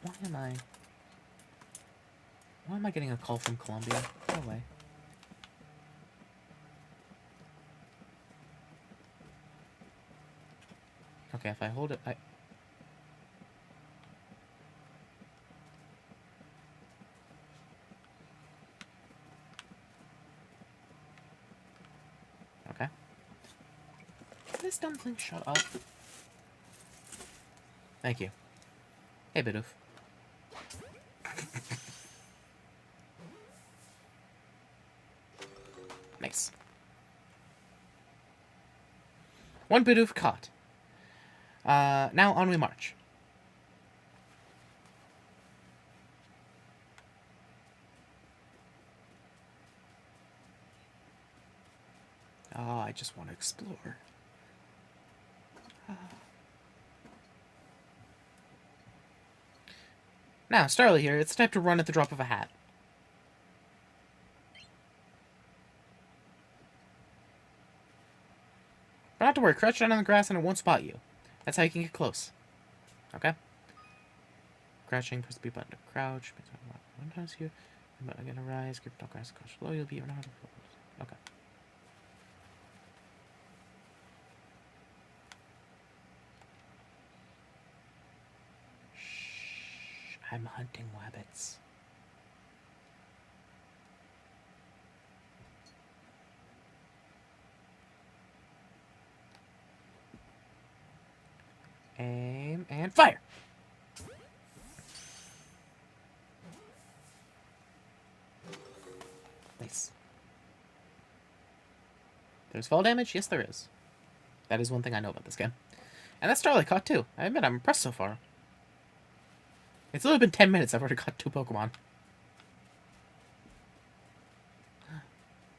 Why am I getting a call from Colombia? Go away. Okay, if I hold it, Okay. This dumpling, shut up. Thank you. Hey, Bidoof. Nice. One Bidoof caught. Now on we march. Oh, I just want to explore. Now, Starly here, it's the type to run at the drop of a hat. But not to worry, crouch down on the grass and it won't spot you. That's how you can get close. Okay? Crouching, press the B button to crouch. One times you. Again, rise, grip the grass, crouch low, you'll be around. Okay. Shh. I'm hunting rabbits. Aim and fire! Nice. There's fall damage? Yes, there is. That is one thing I know about this game. And that's Starly caught too. I admit, I'm impressed so far. It's only been 10 minutes, I've already caught 2 Pokemon.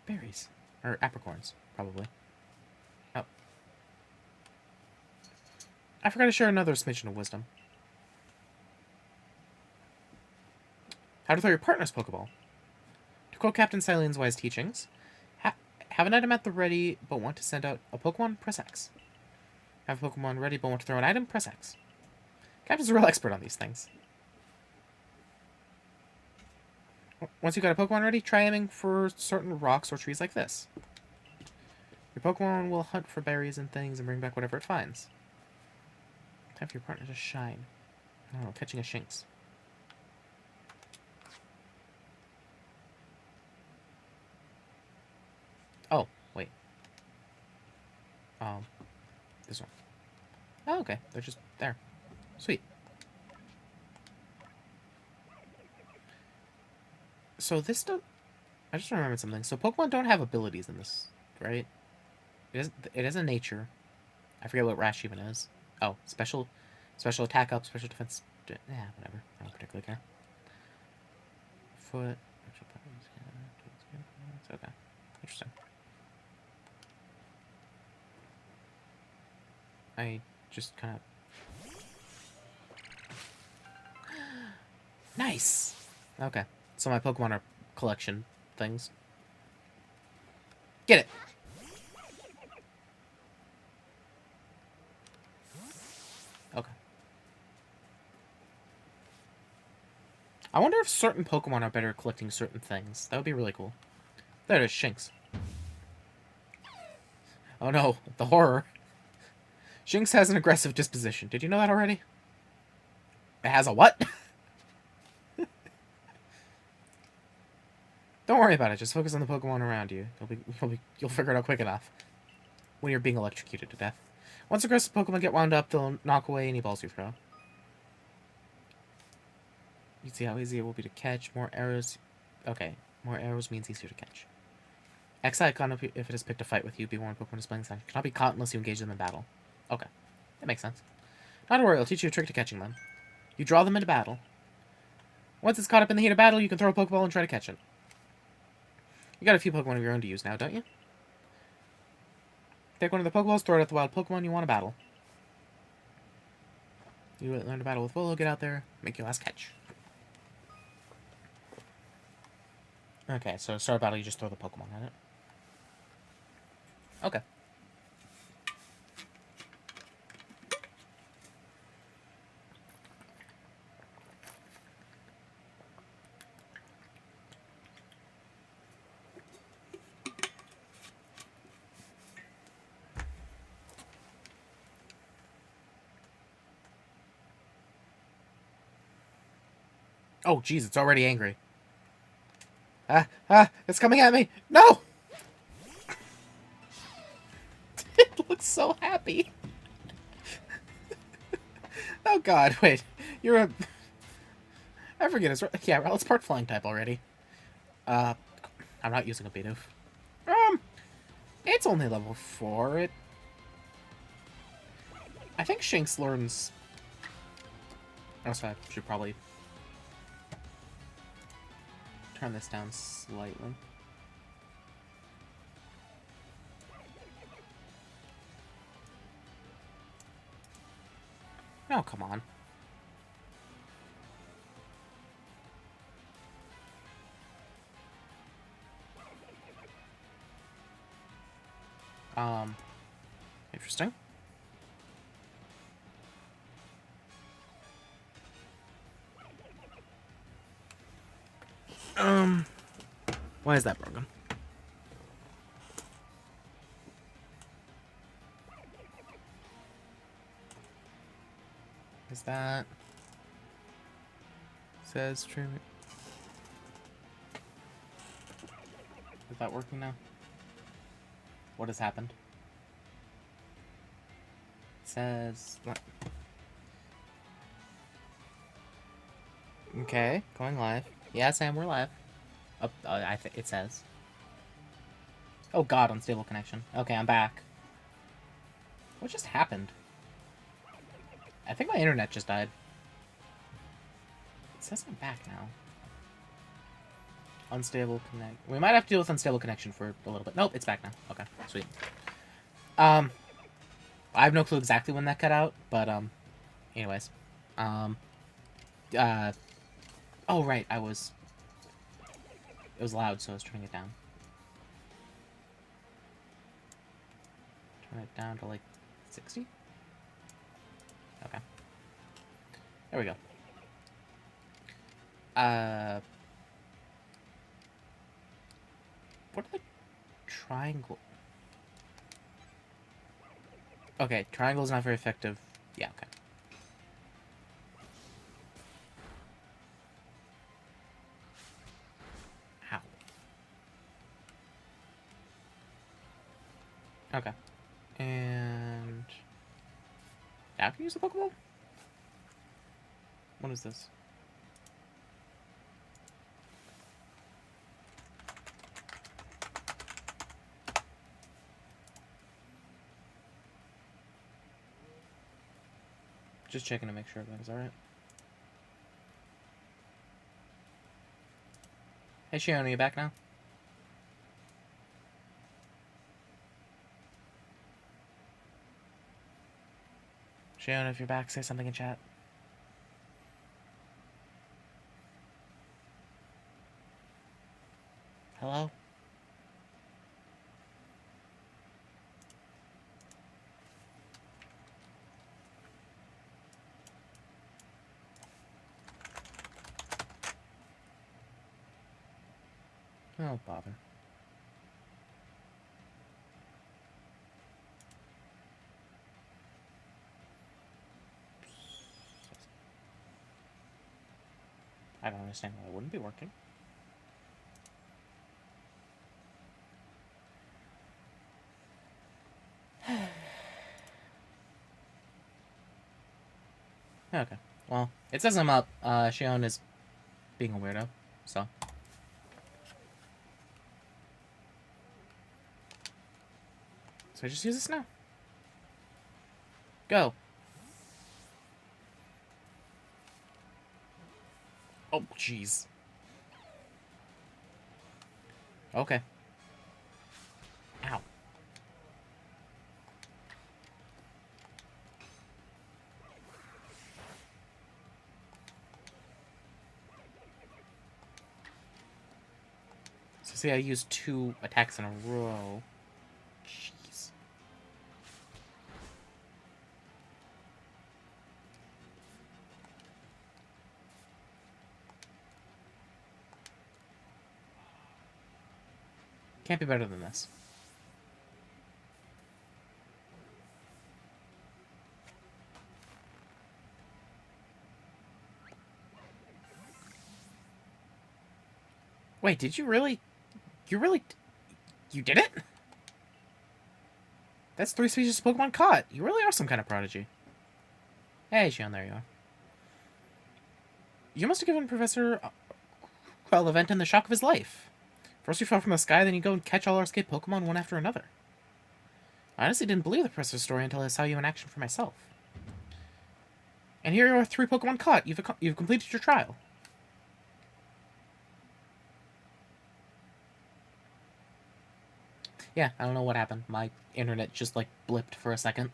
Berries. Or apricorns, probably. Oh. I forgot to share another smidgen of wisdom. How to throw your partner's Pokeball. To quote Captain Silene's wise teachings, have an item at the ready but want to send out a Pokemon, press X. Have a Pokemon ready but want to throw an item, press X. Captain's a real expert on these things. Once you've got a Pokemon ready, try aiming for certain rocks or trees like this. Your Pokemon will hunt for berries and things and bring back whatever it finds. Time for your partner to shine. I don't know, catching a Shinx. Oh, wait. This one. Oh, okay. They're just there. Sweet. So this don't... I just remembered something. So Pokemon don't have abilities in this, right? It is a nature. I forget what Rash even is. Oh, special attack up, special defense... Yeah, whatever. I don't particularly care. Foot... Okay. Interesting. I just kind of... Nice! Okay. So my Pokemon are collection things. Get it! Okay. I wonder if certain Pokemon are better at collecting certain things. That would be really cool. There it is, Shinx. Oh no, the horror. Shinx has an aggressive disposition. Did you know that already? It has a what? Don't worry about it. Just focus on the Pokemon around you. You'll figure it out quick enough. When you're being electrocuted to death. Once aggressive Pokemon get wound up, they'll knock away any balls you throw. You see how easy it will be to catch. More arrows. Okay, more arrows means easier to catch. X icon if it has picked a fight with you. Be warned, Pokemon displaying sign cannot be caught unless you engage them in battle. Okay, that makes sense. Not to worry, I'll teach you a trick to catching them. You draw them into battle. Once it's caught up in the heat of battle, you can throw a Pokeball and try to catch it. You got a few Pokemon of your own to use now, don't you? Take one of the Pokeballs, throw it at the wild Pokemon you want to battle. You learn to battle with Willow, get out there, make your last catch. Okay, so start a battle, you just throw the Pokemon at it. Okay. Oh, jeez, it's already angry. It's coming at me. No! It looks so happy. Oh, God, wait. You're a... I forget it's... Yeah, well, it's part flying type already. I'm not using a Bidoof. It's only level 4. I think Shinx learns... Oh, so I should probably... turn this down slightly. Oh, come on. Interesting. Why is that broken? Is that... Says trim... Is that working now? What has happened? It says... Okay, going live. Yeah, Sam, we're live. It says. Oh God, unstable connection. Okay, I'm back. What just happened? I think my internet just died. It says I'm back now. Unstable connect. We might have to deal with unstable connection for a little bit. Nope, it's back now. Okay, sweet. I have no clue exactly when that cut out, but anyways, oh right, it was loud, so I was turning it down. Turn it down to like 60. Okay. There we go. What are the triangle? Okay, triangle is not very effective. Yeah, okay. How? Okay. And... now I can use the Pokeball? What is this? Just checking to make sure everything's alright. Hey Shiona, you back now? Shiona, if you're back, say something in chat. Hello? Oh, bother. I don't understand why it wouldn't be working. Okay. Well, it says I'm up. Shion is being a weirdo, so. So I just use this now. Go. Oh, jeez. Okay. Ow. So see, I used 2 attacks in a row. Jeez. Can't be better than this. Wait, did you really... You did it? That's 3 species of Pokemon caught. You really are some kind of prodigy. Hey, Shion, there you are. You must have given Professor Leventon the shock of his life. First you fell from the sky, then you go and catch all our escaped Pokemon one after another. I honestly didn't believe the professor's story until I saw you in action for myself. And here are 3 Pokemon caught. You've completed your trial. Yeah, I don't know what happened. My internet just, like, blipped for a second.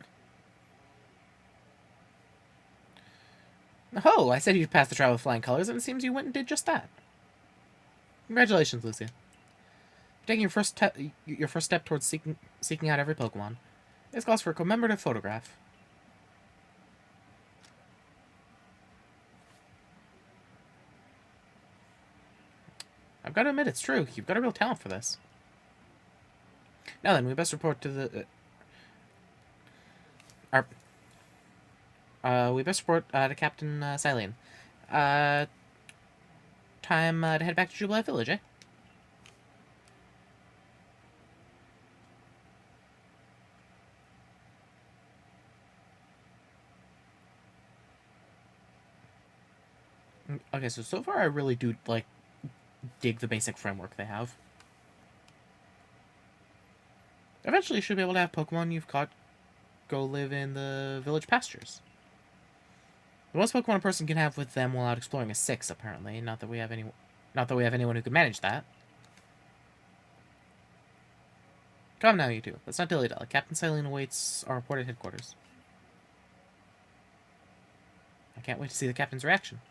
Oh, I said you'd pass the trial with flying colors, and it seems you went and did just that. Congratulations, Lucia. You're taking your first step towards seeking out every Pokemon. This calls for a commemorative photograph. I've got to admit, it's true. You've got a real talent for this. Now then, we best report to the... we best report to Captain Sylveon. Time to head back to Jubilee Village, eh? Okay, so far I really do, like, dig the basic framework they have. Eventually you should be able to have Pokemon you've caught go live in the village pastures. The most Pokemon a person can have with them while out exploring is 6, apparently. Not that we have anyone who could manage that. Come now, you two. Let's not dilly-dally. Captain Sylveon awaits our report at headquarters. I can't wait to see the captain's reaction.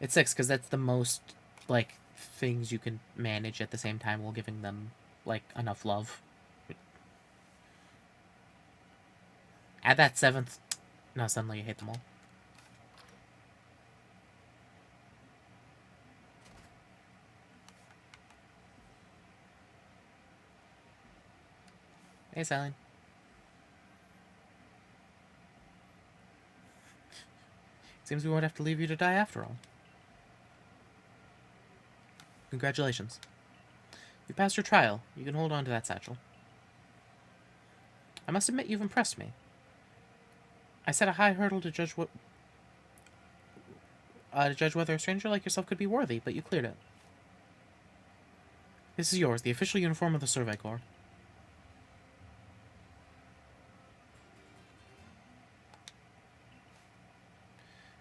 It's 6, because that's the most, like, things you can manage at the same time while giving them, like, enough love. Add that 7th. Now suddenly you hate them all. Hey, Sylveon. Seems we won't have to leave you to die after all. Congratulations. You passed your trial. You can hold on to that satchel. I must admit you've impressed me. I set a high hurdle to judge whether a stranger like yourself could be worthy, but you cleared it. This is yours, the official uniform of the Survey Corps.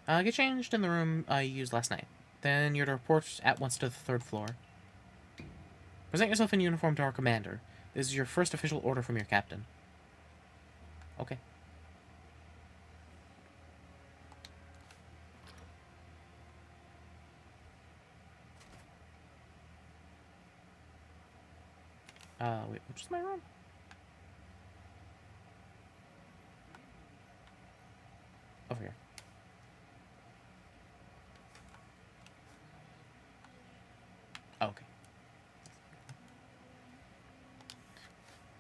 Get changed in the room you used last night. Then you're to report at once to the 3rd floor. Present yourself in uniform to our commander. This is your first official order from your captain. Okay. Wait, which is my room? Over here. Oh, okay.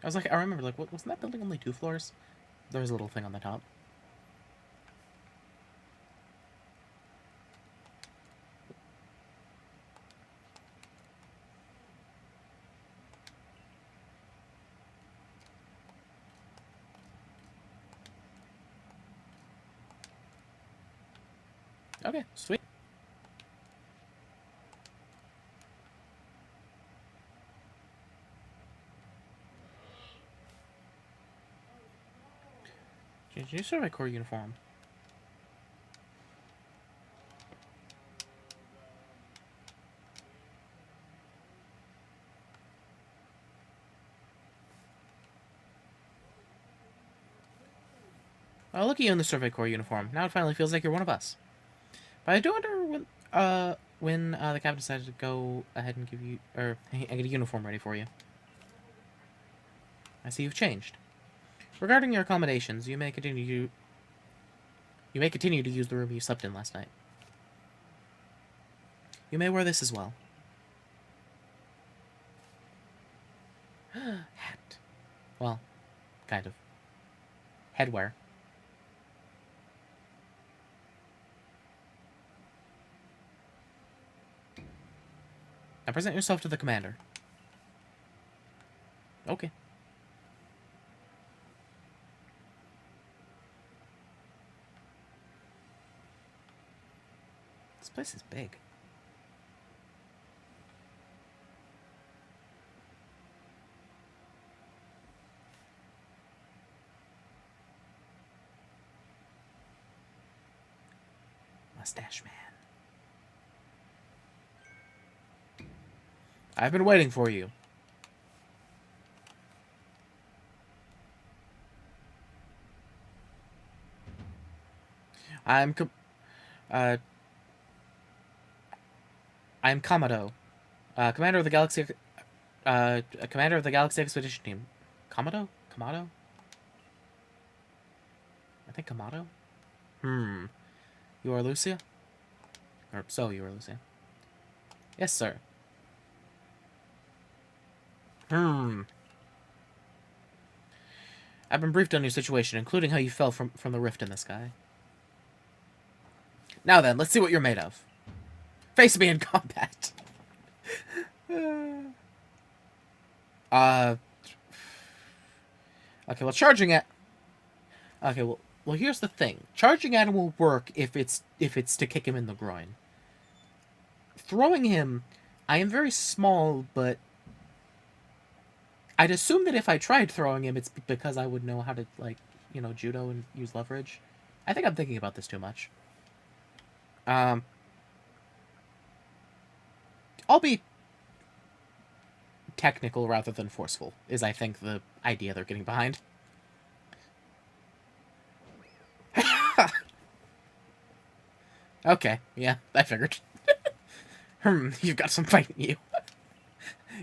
I was like, I remember, like, wasn't that building only 2 floors? There was a little thing on the top. Okay, sweet. New Survey Corps uniform. Oh, look at you in the Survey Corps uniform. Now it finally feels like you're one of us. But I do wonder when the captain decided to go ahead and give you, or get a uniform ready for you. I see you've changed. Regarding your accommodations, you may continue to use the room you slept in last night. You may wear this as well. Hat. Well, kind of. Headwear. Now present yourself to the commander. Okay. This place is big. Mustache man. I've been waiting for you. I'm Kamado, commander of the Galaxy Expedition Team. Kamado? Kamado? I think Kamado? You are Lucia? Or so you are Lucia. Yes, sir. I've been briefed on your situation, including how you fell from the rift in the sky. Now then, let's see what you're made of. Face me in combat. Okay, well, charging at... Okay, well, here's the thing. Charging at him will work if it's to kick him in the groin. Throwing him, I am very small, but I'd assume that if I tried throwing him, it's because I would know how to, like, you know, judo and use leverage. I think I'm thinking about this too much. I'll be technical rather than forceful, is I think the idea they're getting behind. Okay, yeah, I figured. You've got some fight in you.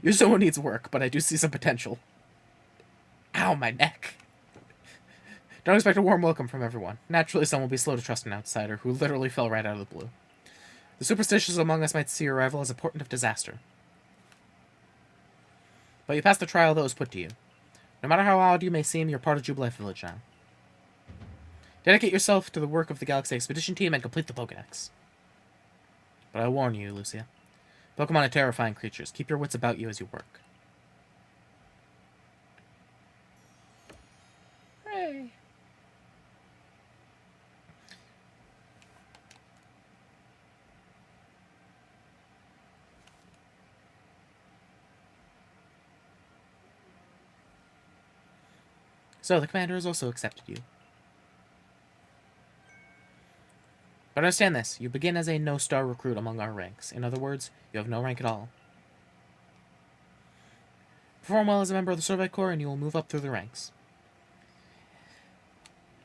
Your Zoa needs work, but I do see some potential. Ow, my neck. Don't expect a warm welcome from everyone. Naturally, some will be slow to trust an outsider who literally fell right out of the blue. The superstitious among us might see your arrival as a portent of disaster. But you passed the trial that was put to you. No matter how odd you may seem, you're part of Jubilife Village now. Dedicate yourself to the work of the Galaxy Expedition Team and complete the Pokédex. But I warn you, Lucia. Pokemon are terrifying creatures. Keep your wits about you as you work. Hooray! So, the commander has also accepted you. But understand this, you begin as a no-star recruit among our ranks. In other words, you have no rank at all. Perform well as a member of the Survey Corps, and you will move up through the ranks.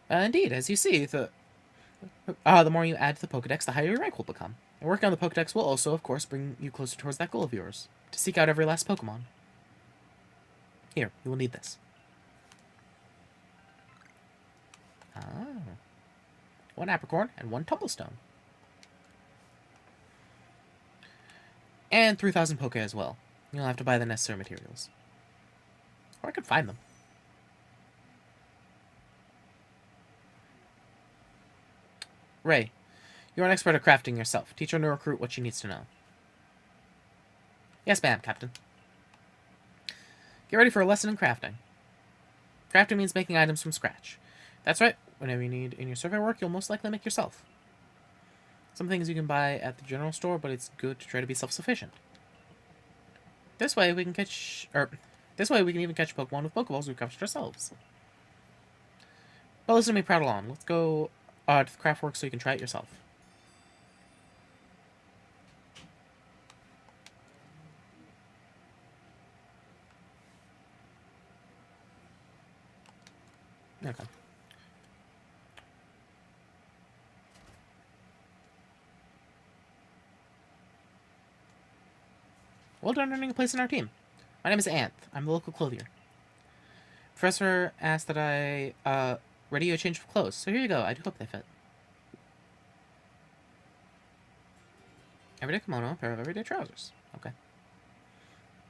Indeed, as you see, the more you add to the Pokédex, the higher your rank will become. And working on the Pokédex will also, of course, bring you closer towards that goal of yours, to seek out every last Pokemon. Here, you will need this. One apricorn and one tumblestone. And 3,000 Poké as well. You'll have to buy the necessary materials. Or I could find them. Ray, you're an expert at crafting yourself. Teach your new recruit what she needs to know. Yes, ma'am, Captain. Get ready for a lesson in crafting. Crafting means making items from scratch. That's right. Whatever you need in your survey work, you'll most likely make yourself. Some things you can buy at the general store, but it's good to try to be self-sufficient. This way we can even catch Pokemon with Pokeballs we've captured ourselves. Well, listen to me prattle on. Let's go to the Craftworks so you can try it yourself. Okay. Well done earning a place in our team. My name is Anth. I'm the local clothier. Professor asked that I ready you a change of clothes, so here you go. I do hope they fit. Everyday kimono, a pair of everyday trousers. Okay.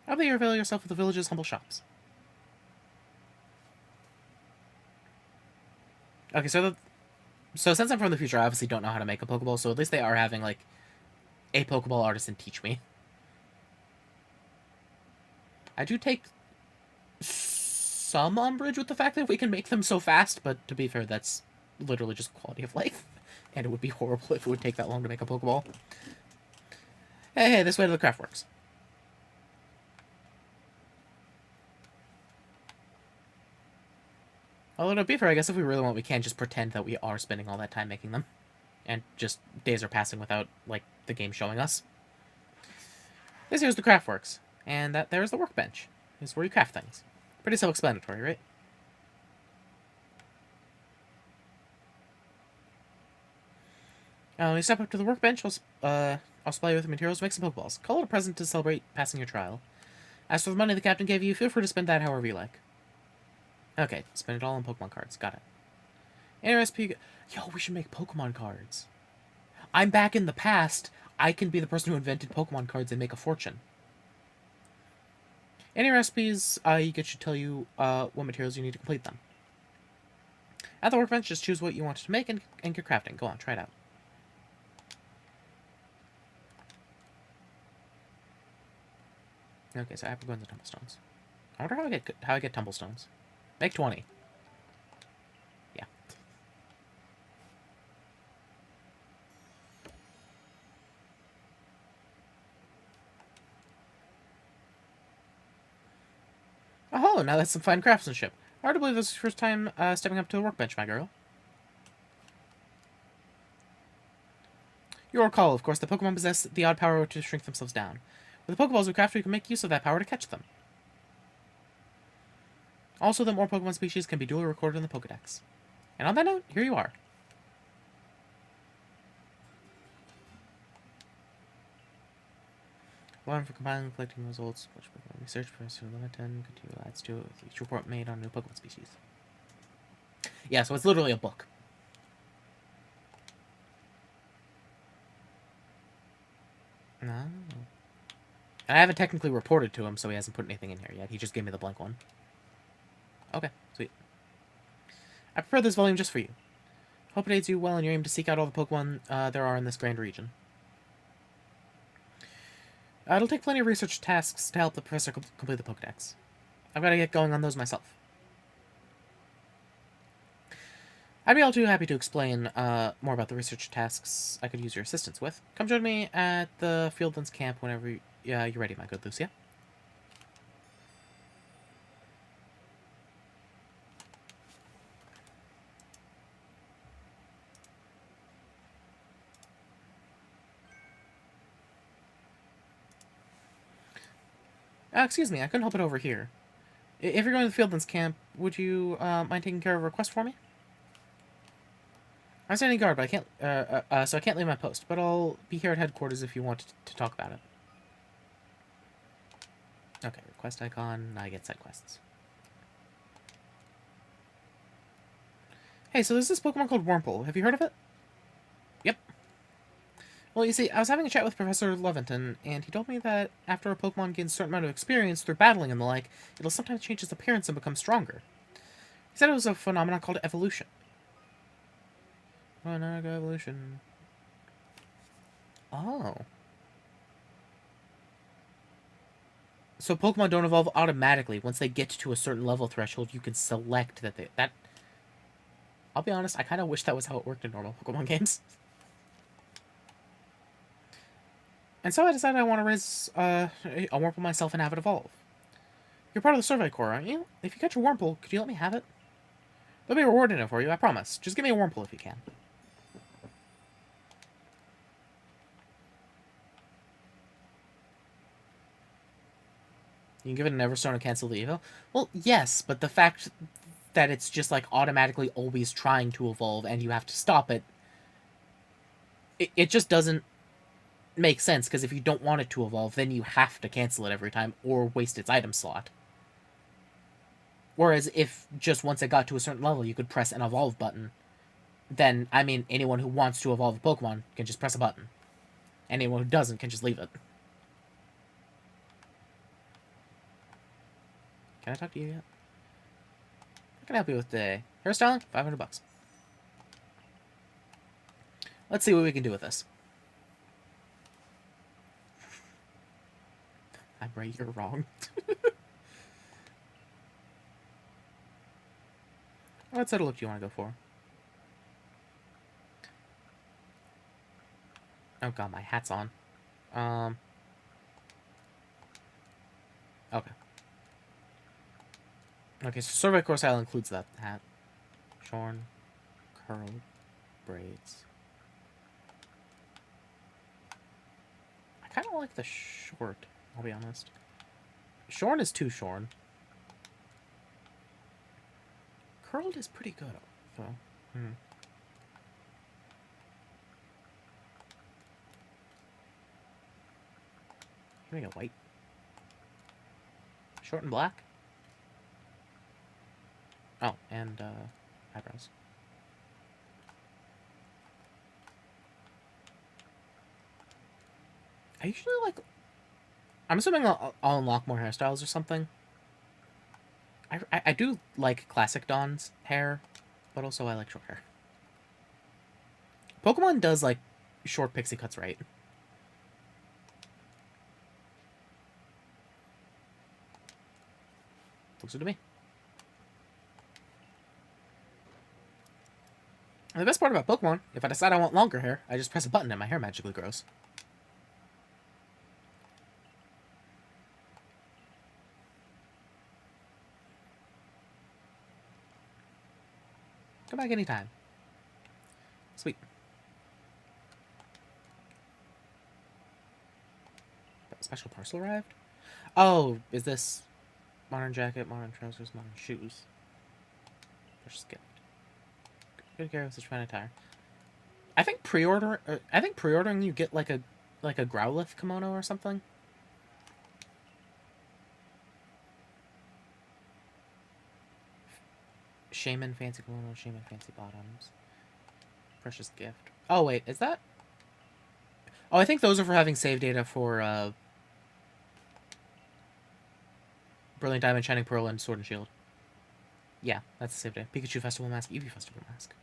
How about you avail yourself of the village's humble shops? Okay, so since I'm from the future, I obviously don't know how to make a Pokeball, so at least they are having, like, a Pokeball artisan teach me. I do take some umbrage with the fact that we can make them so fast, but to be fair, that's literally just quality of life. And it would be horrible if it would take that long to make a Pokeball. Hey, this way to the Craftworks. Although, to be fair, I guess if we really want, we can just pretend that we are spending all that time making them. And just days are passing without, like, the game showing us. This here's the Craftworks. And that there is the workbench. This is where you craft things. Pretty self-explanatory, right? When you step up to the workbench, I'll supply you with the materials to make some Pokeballs. Call it a present to celebrate passing your trial. As for the money the captain gave you, feel free to spend that however you like. Okay, spend it all on Pokemon cards. Got it. NRSP... Yo, we should make Pokemon cards. I'm back in the past. I can be the person who invented Pokemon cards and make a fortune. Any recipes, should tell you what materials you need to complete them. At the workbench, just choose what you want to make and get crafting. Go on, try it out. Okay, so Apricorns and Tumblestones. I wonder how I get Tumblestones. Make 20. Yeah. Oh, now that's some fine craftsmanship. Hard to believe this is your first time stepping up to the workbench, my girl. You'll recall, of course, that Pokemon possess the odd power to shrink themselves down. With the Pokeballs we craft, we can make use of that power to catch them. Also, that more Pokemon species can be duly recorded in the Pokedex. And on that note, here you are. One for compiling and collecting results, which Pokemon research, Professor Limit 10, continue adds to with each report made on new Pokemon species. Yeah, so it's literally a book. No. And I haven't technically reported to him, so he hasn't put anything in here yet. He just gave me the blank one. Okay, sweet. I prepared this volume just for you. Hope it aids you well in your aim to seek out all the Pokemon there are in this grand region. It'll take plenty of research tasks to help the professor complete the Pokedex. I've got to get going on those myself. I'd be all too happy to explain more about the research tasks I could use your assistance with. Come join me at the Fieldlands camp whenever you're ready, my good Lucia. Excuse me, I couldn't help it over here. If you're going to the Fieldlands camp, would you mind taking care of a request for me? I'm standing guard, but I can't, so I can't leave my post, but I'll be here at headquarters if you want to talk about it. Okay, request icon, I get side quests. Hey, so there's this Pokemon called Wurmple. Have you heard of it? Yep. Well, you see, I was having a chat with Professor Leventon, and he told me that after a Pokemon gains a certain amount of experience through battling and the like, it'll sometimes change its appearance and become stronger. He said it was a phenomenon called evolution. Evolution. Oh. So Pokemon don't evolve automatically. Once they get to a certain level threshold, you can select that I'll be honest, I kind of wish that was how it worked in normal Pokemon games. And so I decided I want to raise a Wurmple myself and have it evolve. You're part of the Survey Corps, aren't you? If you catch a Wurmple, could you let me have it? There'll be a reward in it for you, I promise. Just give me a Wurmple if you can. You can give it an Everstone and cancel the evo? Well, yes, but the fact that it's just, like, automatically always trying to evolve and you have to stop it, it just doesn't make sense, because if you don't want it to evolve, then you have to cancel it every time or waste its item slot. Whereas if just once it got to a certain level, you could press an evolve button, then, I mean, anyone who wants to evolve a Pokemon can just press a button. Anyone who doesn't can just leave it. Can I talk to you yet? I can help you with the hairstyling. $500. Let's see what we can do with this. I'm right, you're wrong. What sort of look do you want to go for? Oh god, my hat's on. Okay. Okay, so Survey Course Style includes that hat. Shorn, curled, braids. I kind of like the short, I'll be honest. Shorn is too shorn. Curled is pretty good, though. Give me a white. Short and black? Oh, and, eyebrows. I usually like... I'm assuming I'll unlock more hairstyles or something. I do like classic Dawn's hair, but also I like short hair. Pokemon does, like, short pixie cuts right. Looks good to me. And the best part about Pokemon, if I decide I want longer hair, I just press a button and my hair magically grows. Come back anytime. Sweet. Special parcel arrived? Oh, is this modern jacket, modern trousers, modern shoes? Precious gift. Good care of such fine attire. I think pre-ordering you get like a Growlithe kimono or something. Shaman fancy kimono, Shaman fancy bottoms. Precious gift. Oh wait, is that? Oh, I think those are for having save data for Brilliant Diamond, Shining Pearl, and Sword and Shield. Yeah, that's the save data. Pikachu Festival Mask, Eevee Festival Mask.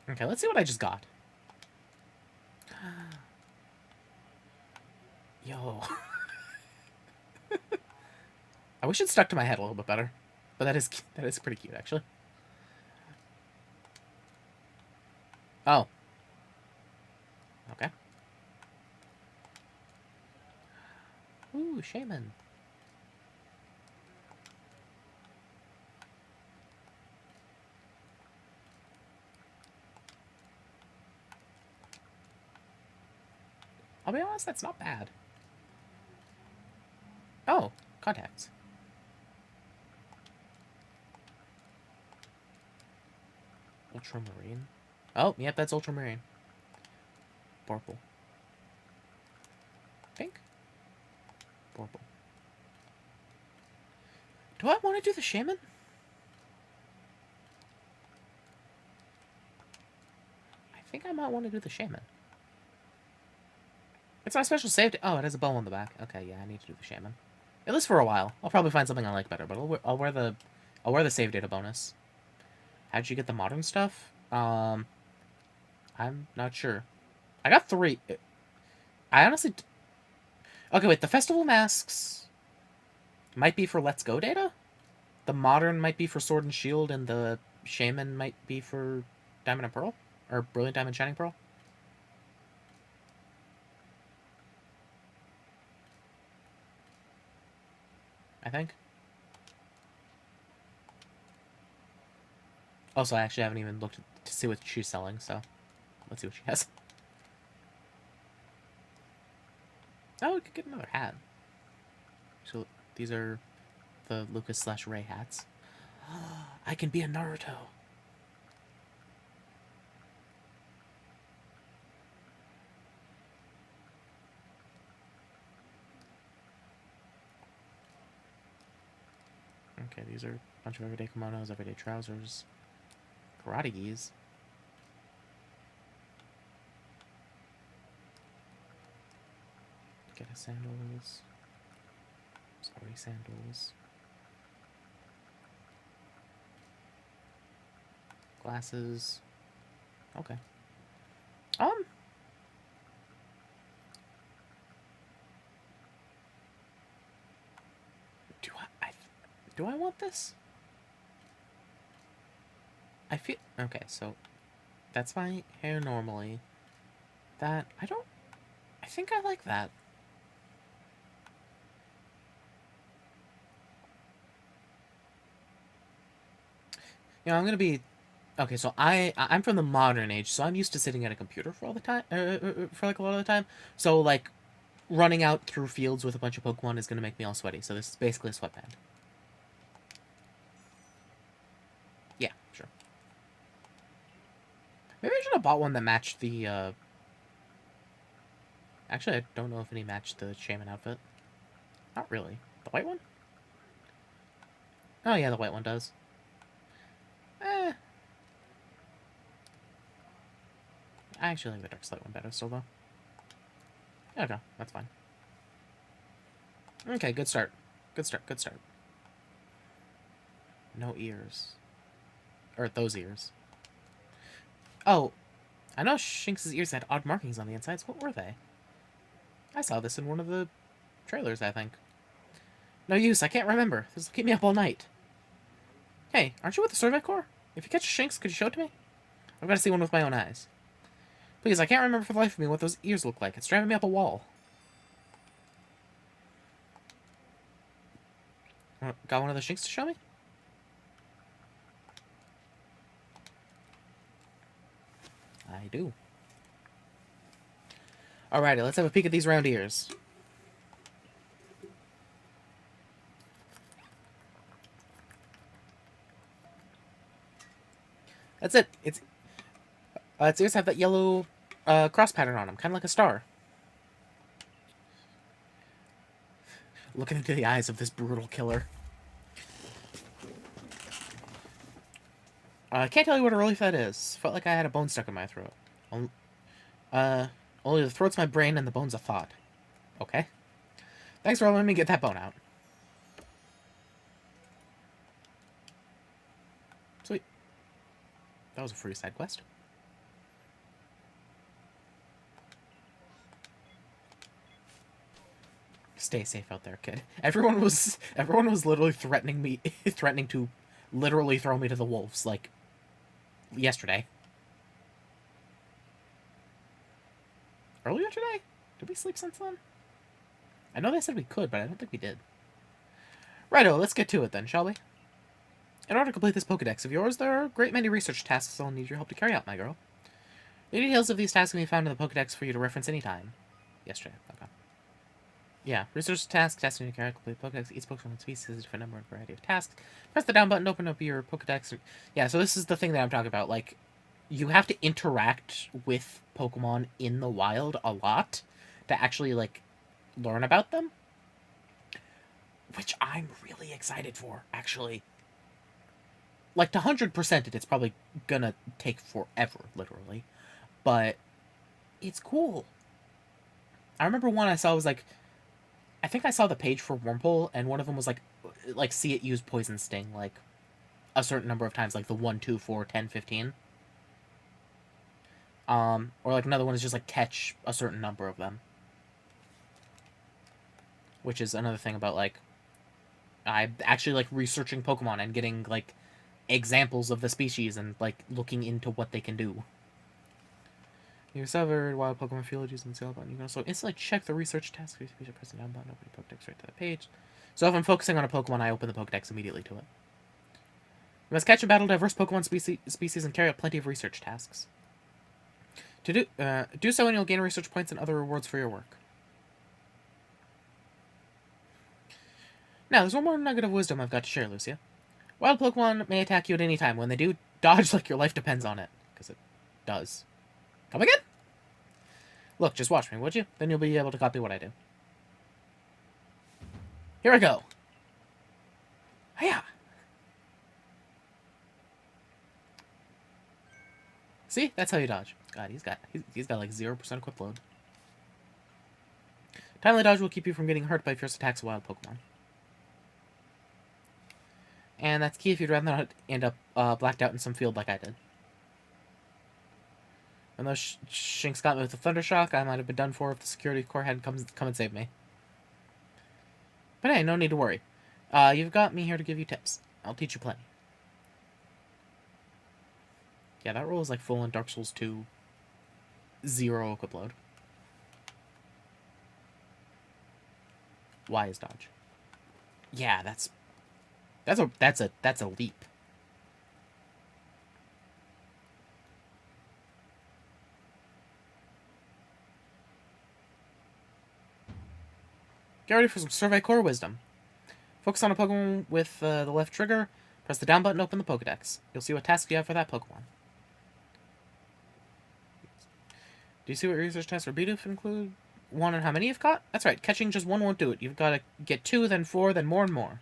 Okay, let's see what I just got. Yo. I wish it stuck to my head a little bit better. But that is pretty cute, actually. Oh. Okay. Ooh, Shaman. I'll be honest, that's not bad. Oh, contacts. Ultramarine. Oh, yep, that's Ultramarine. Purple. Pink? Purple. Do I want to do the Shaman? I think I might want to do the Shaman. It's my special save. Oh, it has a bow on the back. Okay, yeah, I need to do the Shaman. At least for a while. I'll probably find something I like better, but I'll wear the save data bonus. How'd you get the modern stuff? I'm not sure. I got 3. I honestly... Okay, wait, the festival masks might be for Let's Go data? The modern might be for Sword and Shield, and the Shaman might be for Diamond and Pearl? Or Brilliant Diamond, Shining Pearl? think. Also, I actually haven't even looked to see what she's selling, so let's see what she has. Oh, we could get another hat. So these are the Lucas/Ray hats. I can be a Naruto. Okay, these are a bunch of everyday kimonos, everyday trousers, karate gis. Get a sandals. Sorry, sandals. Glasses. Okay. Do I want this? I feel okay. So that's my hair normally. That I don't. I think I like that. You know, I'm gonna be okay. So I'm from the modern age, so I'm used to sitting at a computer for all the time, for like a lot of the time. So like, running out through fields with a bunch of Pokemon is gonna make me all sweaty. So this is basically a sweatband. Yeah, sure. Maybe I should have bought one that matched the. Actually, I don't know if any matched the shaman outfit. Not really. The white one? Oh yeah, the white one does. I actually like the dark slate one better still, though. Okay, that's fine. Okay, good start. Good start, good start. No ears. Or those ears. Oh, I know Shinx's ears had odd markings on the insides. What were they? I saw this in one of the trailers, I think. No use, I can't remember. This will keep me up all night. Hey, aren't you with the Survey Corps? If you catch a Shinx, could you show it to me? I've got to see one with my own eyes. Please, I can't remember for the life of me what those ears look like. It's driving me up a wall. Got one of the Shinx to show me? I do. Alrighty, let's have a peek at these round ears. That's it. Its ears have that yellow cross pattern on them, kind of like a star. Looking into the eyes of this brutal killer. I can't tell you what a relief that is. Felt like I had a bone stuck in my throat. Only the throat's my brain and the bone's a thought. Okay. Thanks for letting me get that bone out. Sweet. That was a free side quest. Stay safe out there, kid. Everyone was literally threatening to literally throw me to the wolves, like, yesterday. Earlier today? Did we sleep since then? I know they said we could, but I don't think we did. Righto, let's get to it then, shall we? In order to complete this Pokedex of yours, there are a great many research tasks I'll need your help to carry out, my girl. The details of these tasks can be found in the Pokedex for you to reference anytime. Yesterday, okay. Yeah, research task, testing to carry out complete Pokedex. Each Pokemon species has a different number and variety of tasks. Press the down button to open up your Pokedex. Yeah, so this is the thing that I'm talking about. Like, you have to interact with Pokemon in the wild a lot to actually, like, learn about them. Which I'm really excited for, actually. Like, to 100% it, it's probably gonna take forever, literally. But it's cool. I remember one I saw was, like, I think I saw the page for Wurmple, and one of them was, like see it use Poison Sting, like, a certain number of times, like the 1, 2, 4, 10, 15. Or, like, another one is just, like, catch a certain number of them. Which is another thing about, like, I actually like researching Pokemon and getting, like, examples of the species and, like, looking into what they can do. You discovered wild Pokemon field using the sale button. You can also instantly check the research task. Press the down button, open your Pokedex right to the page. So if I'm focusing on a Pokemon, I open the Pokedex immediately to it. You must catch and battle diverse Pokemon species and carry out plenty of research tasks. To do so, and you'll gain research points and other rewards for your work. Now, there's one more nugget of wisdom I've got to share, Lucia. Wild Pokemon may attack you at any time. When they do, dodge like your life depends on it. Because it does. Come again? Look, just watch me, would you? Then you'll be able to copy what I do. Here I go. Hiya! See? That's how you dodge. God, he's got like 0% equip load. Timely dodge will keep you from getting hurt by fierce attacks of wild Pokemon. And that's key if you'd rather not end up blacked out in some field like I did. When those Shinx got me with the Thunder Shock, I might have been done for if the security corps hadn't come and saved me. But hey, no need to worry. You've got me here to give you tips. I'll teach you plenty. Yeah, that roll is like full on Dark Souls 2. 0 equip load. Y is dodge. Yeah, that's a leap. Get ready for some Survey Core Wisdom. Focus on a Pokemon with the left trigger. Press the down button to open the Pokedex. You'll see what tasks you have for that Pokemon. Do you see what research tasks for Bidoof include? 1 and how many you've caught? That's right, catching just 1 won't do it. You've got to get 2, then 4, then more and more.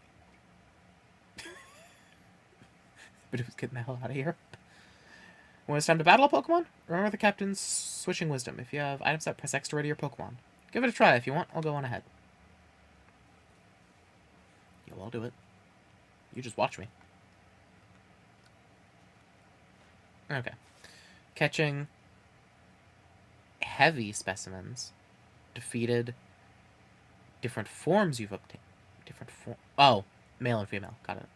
Bidoof's getting the hell out of here. When it's time to battle a Pokemon, remember the captain's switching wisdom. If you have items set, press X to ready your Pokemon. Give it a try. If you want, I'll go on ahead. Yeah, well, I'll do it. You just watch me. Okay. Catching heavy specimens. Defeated different forms you've obtained. Different form. Oh, male and female. Got it.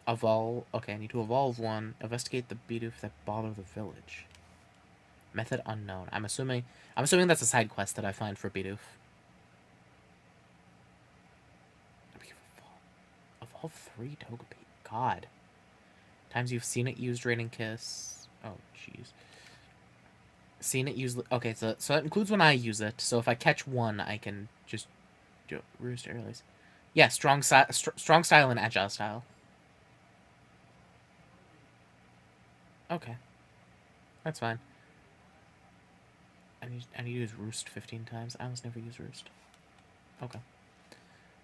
Evolve. Okay, I need to evolve one. Investigate the Bidoof that bother the village. Method unknown. I'm assuming that's a side quest that I find for Bidoof. Evolve 3 Togepi. God. Times you've seen it used Raining Kiss. Oh, jeez. Seen it used... Okay, so that includes when I use it. So if I catch one, I can just do it. Roost earlies. Yeah, strong style and agile style. Okay. That's fine. I need to use Roost 15 times. I almost never use Roost. Okay.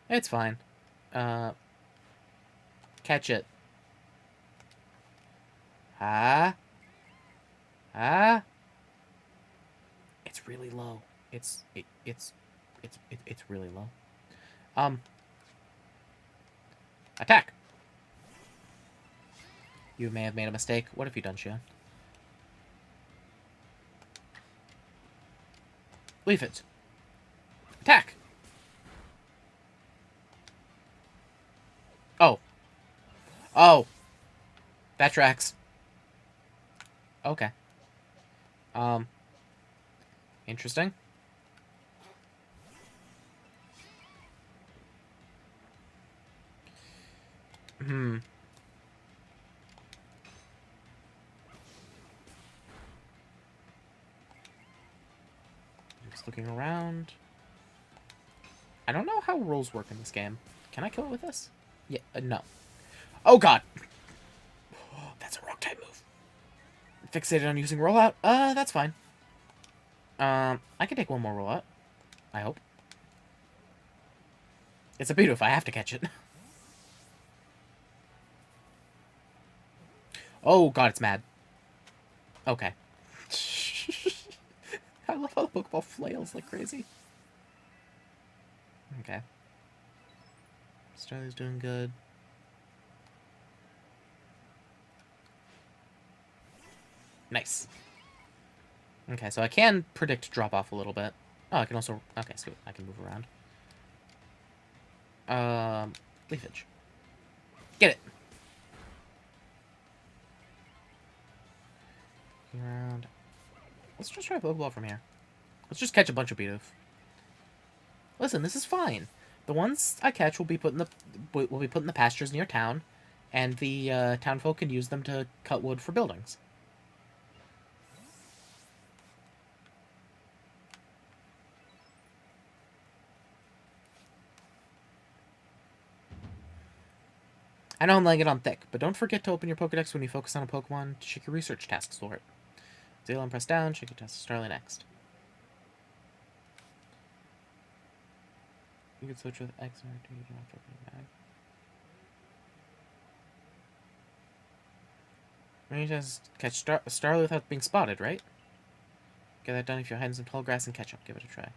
It's fine. Catch it. Ah. It's really low. It's really low. Attack. You may have made a mistake. What have you done, Shion? Leave it. Attack. Oh. Oh. That tracks. Okay. Interesting. Just looking around. I don't know how rolls work in this game. Can I kill it with this? Yeah, no. Oh, God. That's a rock type move. Fixated on using rollout? That's fine. I can take one more rollout. I hope. It's a Bidoof. I have to catch it. Oh, God, it's mad. Okay. I love how the Pokeball flails like crazy. Okay. Starly's doing good. Nice. Okay, so I can predict drop-off a little bit. Oh, I can also... Okay, sweet. I can move around. Leafage. Get it! Around. Let's just try a Pokeball from here. Let's just catch a bunch of Bidoof. Listen, this is fine. The ones I catch will be put in the pastures near town, and the townfolk can use them to cut wood for buildings. I know I'm laying it on thick, but don't forget to open your Pokedex when you focus on a Pokemon to check your research tasks for it. Zero and press down, check your tasks Starly next. You can switch with X or do you don't have to open your bag. You just catch Starly without being spotted, right? Get that done if you're hiding some tall grass and catch up. Give it a try.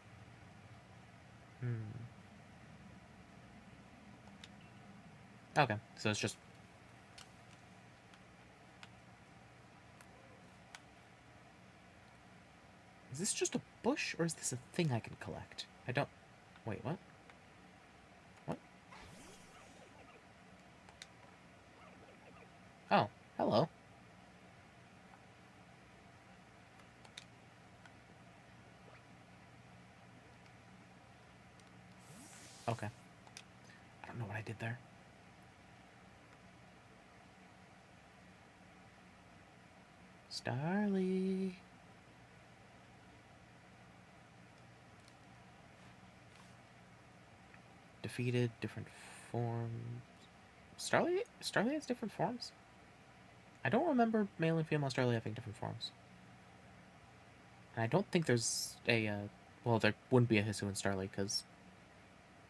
Okay, so it's just... Is this just a bush, or is this a thing I can collect? I don't... Wait, what? What? Oh, hello. Okay. I don't know what I did there. Starly. Defeated, different forms. Starly has different forms? I don't remember male and female Starly having different forms. And I don't think there's a, well, there wouldn't be a Hisuian Starly, because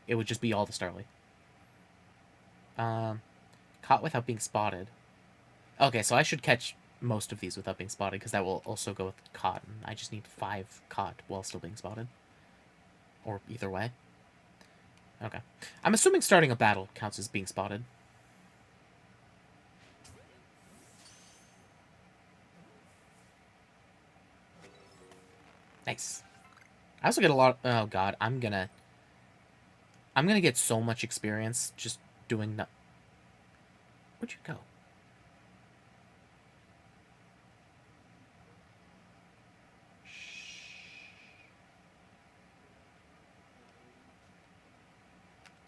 it would just be all the Starly. Caught without being spotted. Okay, so I should catch most of these without being spotted, because that will also go with caught. And I just need 5 caught while still being spotted. Or either way. Okay. I'm assuming starting a battle counts as being spotted. Nice. I also get a lot... Oh, God. I'm gonna get so much experience just doing that. Where'd you go?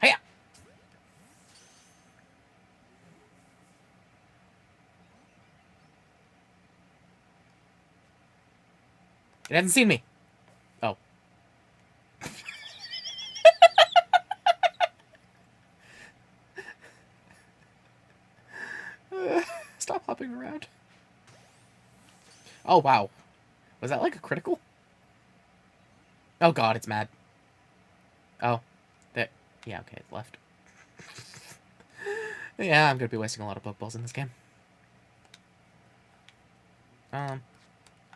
Hiya! It hasn't seen me. Oh. Stop hopping around. Oh, wow. Was that like a critical? Oh, God, it's mad. Oh. There. Yeah, okay, it left. Yeah, I'm gonna be wasting a lot of Pokeballs in this game.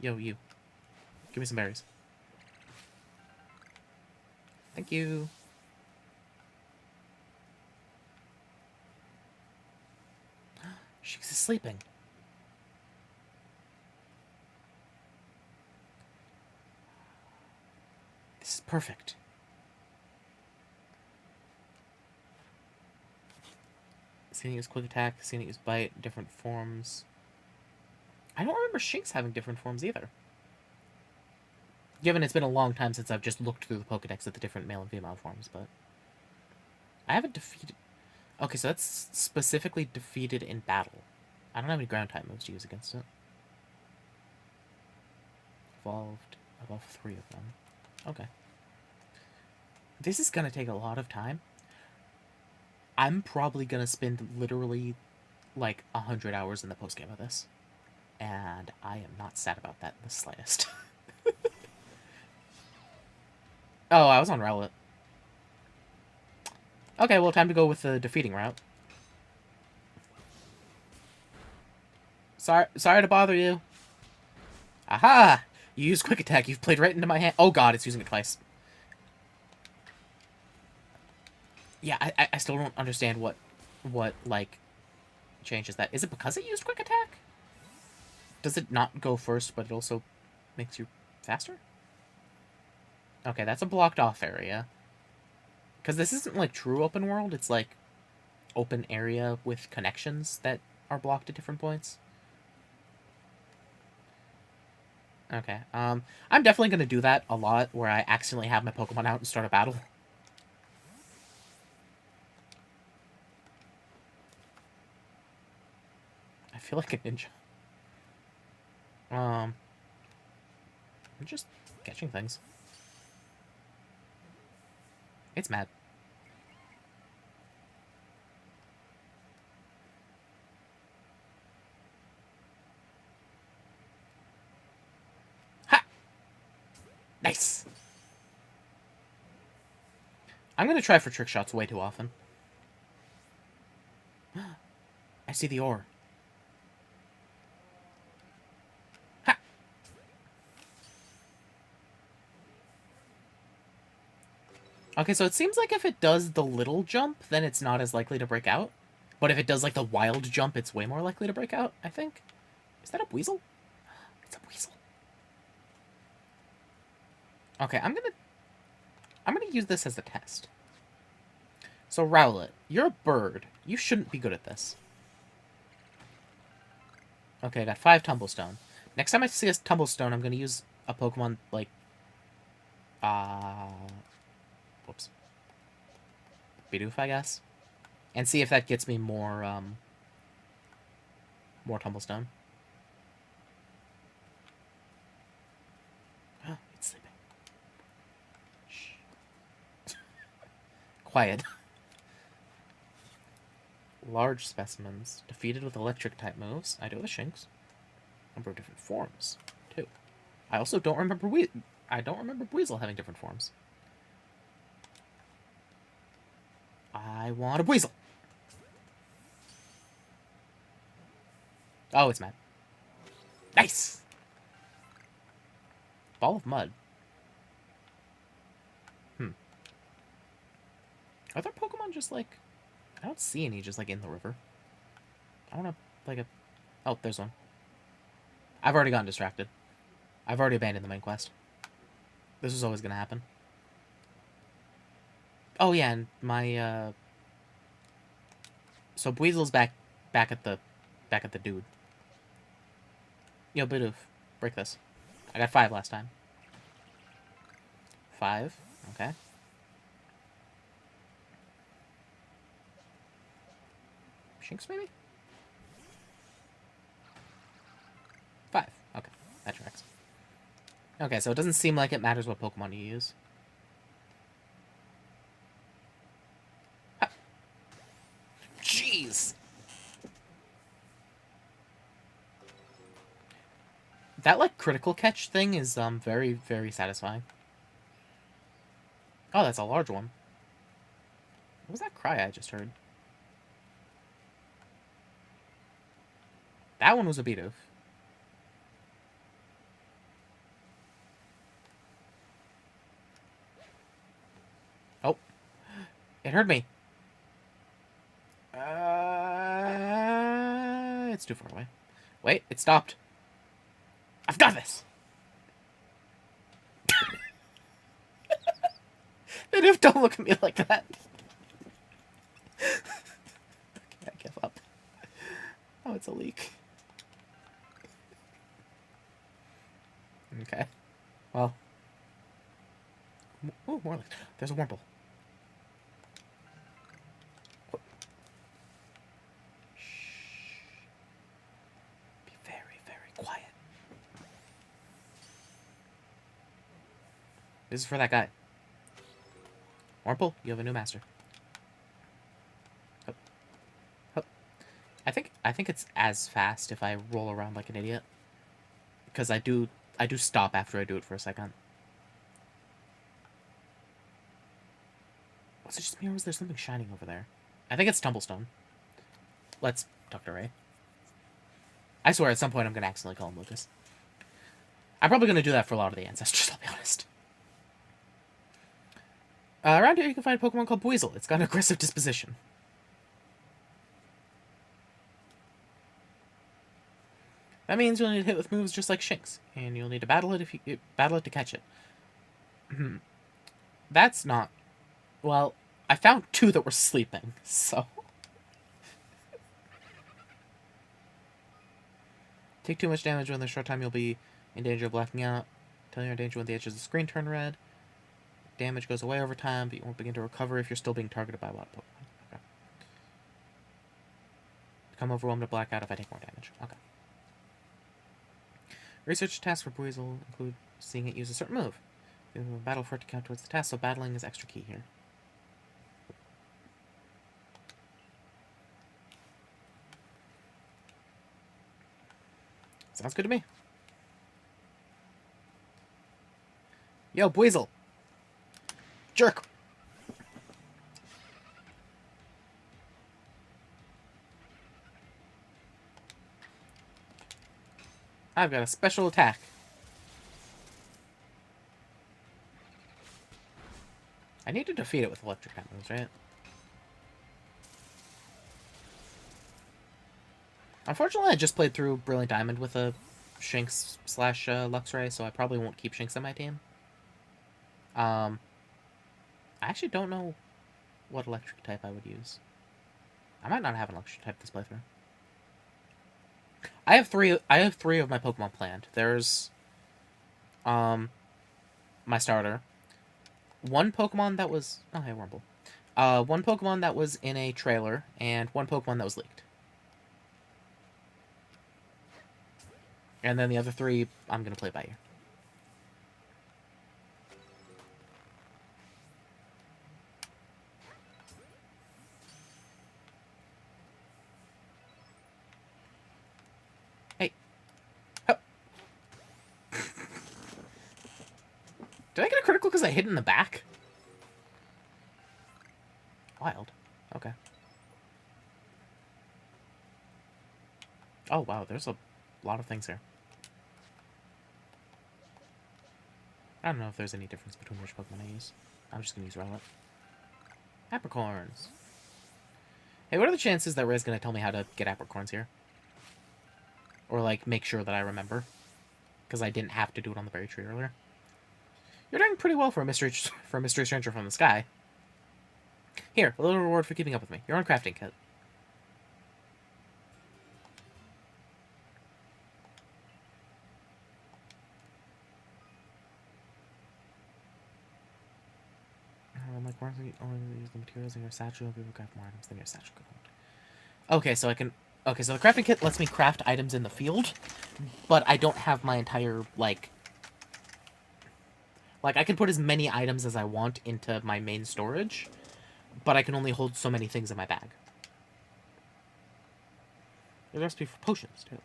Yo, you. Give me some berries. Thank you. She's sleeping. This is perfect. Seen it use Quick Attack, seen it use Bite, different forms. I don't remember Shinx having different forms either. Given it's been a long time since I've just looked through the Pokedex at the different male and female forms, but... I haven't defeated... Okay, so that's specifically defeated in battle. I don't have any ground type moves to use against it. Evolved 3 of them. Okay. This is gonna take a lot of time. I'm probably gonna spend literally like 100 hours in the postgame of this. And I am not sad about that in the slightest. Oh, I was on Rowlet. Okay, well, time to go with the defeating route. Sorry to bother you. Aha! You used Quick Attack. You've played right into my hand. Oh, God, it's using it twice. Yeah, I still don't understand what, like, changes that. Is it because it used Quick Attack? Does it not go first, but it also makes you faster? Okay, that's a blocked off area. Because this isn't, like, true open world. It's, like, open area with connections that are blocked at different points. Okay, I'm definitely going to do that a lot, where I accidentally have my Pokemon out and start a battle. feel like a ninja. I'm just catching things. It's mad. Ha! Nice! I'm gonna try for trick shots way too often. I see the ore. Ha! Okay, so it seems like if it does the little jump, then it's not as likely to break out. But if it does, like, the wild jump, it's way more likely to break out, I think. Is that a weasel? It's a weasel. Okay, I'm gonna use this as a test. So, Rowlet, you're a bird. You shouldn't be good at this. Okay, I got 5 Tumblestone. Next time I see a Tumblestone, I'm gonna use a Pokemon, like... Whoops. Bidoof, I guess. And see if that gets me more, more Tumblestone. It's sleeping. Shh. Quiet. Large specimens. Defeated with electric-type moves. I do have a Shinx. Number of different forms, too. I also don't remember I don't remember Weasel having different forms. I want a Weasel. Oh, it's mad. Nice! Ball of mud. Are there Pokemon just, like... I don't see any just, like, in the river. I want to, like, a... Oh, there's one. I've already gotten distracted. I've already abandoned the main quest. This was always going to happen. Oh, yeah, and my, So, Buizel's back at the dude. Yo, Bidoof, break this. I got 5 last time. 5, okay. Shinx, maybe? 5, okay, that tracks. Okay, so it doesn't seem like it matters what Pokemon you use. Ha. Jeez! That, like, critical catch thing is, very, very satisfying. Oh, that's a large one. What was that cry I just heard? That one was a Bidoof. Oh. It heard me. It's too far away. Wait, it stopped. I've got this! Bidoof, don't look at me like that. Okay, I give up. Oh, it's a leak. Okay. Well. Ooh, more leaks. There's a Wurmple. Oh. Shh. Be very, very quiet. This is for that guy. Wurmple, you have a new master. Oh. Oh. I think it's as fast if I roll around like an idiot. Because I do stop after I do it for a second. Was it just me or was there something shining over there? I think it's Tumblestone. Let's talk to Ray. I swear at some point I'm going to accidentally call him Lucas. I'm probably going to do that for a lot of the ancestors, I'll be honest. Around here you can find a Pokemon called Buizel. It's got an aggressive disposition. That means you'll need to hit with moves just like Shinx, and you'll need to battle it to catch it. That's not... Well, I found 2 that were sleeping, so... Take too much damage when in a short time you'll be in danger of blacking out. Tell you're in danger when the edges of the screen turn red. Damage goes away over time, but you won't begin to recover if you're still being targeted by a lot of Pokemon. Okay. Become overwhelmed or blackout if I take more damage. Okay. Research tasks for Buizel include seeing it use a certain move. You have a battle for it to count towards the task, so battling is extra key here. Sounds good to me. Yo, Buizel! Jerk! I've got a special attack. I need to defeat it with electric type moves, right? Unfortunately, I just played through Brilliant Diamond with a Shinx / Luxray, so I probably won't keep Shinx on my team. I actually don't know what electric type I would use. I might not have an electric type this playthrough. I have three of my Pokemon planned. There's my starter. One Pokemon that was hey Wurmple. One Pokemon that was in a trailer, and one Pokemon that was leaked. And then the other three I'm gonna play by ear. Hey. Oh. Did I get a critical because I hit in the back? Wild. Okay. Oh, wow. There's a lot of things here. I don't know if there's any difference between which Pokemon I use. I'm just going to use Rowlet. Apricorns. Hey, what are the chances that Ray's going to tell me how to get Apricorns here? Or, like, make sure that I remember? Because I didn't have to do it on the berry tree earlier. You're doing pretty well for a mystery stranger from the sky. Here, a little reward for keeping up with me. Your own crafting kit. Like, why don't you only use the materials in your satchel? People craft more items than your satchel could hold. Okay, so I can... Okay, so the crafting kit lets me craft items in the field, but I don't have my entire, like... Like, I can put as many items as I want into my main storage, but I can only hold so many things in my bag. There's a recipe for potions, too.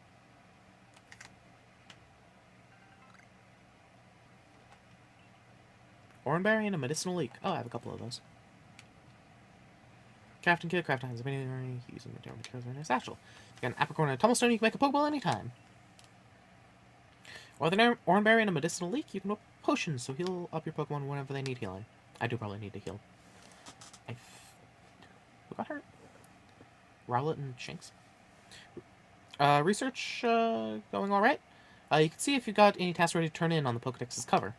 Oranberry and a medicinal leek. Oh, I have a couple of those. Crafting kit, craft items immediately, using materials in your satchel. You got an apricorn and a tumblestone, you can make a Pokeball anytime. Or the Oranberry and a medicinal leek, you can make potions, so heal up your Pokemon whenever they need healing. I do probably need to heal. Who got hurt? Rowlet and Shinx. Research going alright. You can see if you've got any tasks ready to turn in on the Pokedex's cover.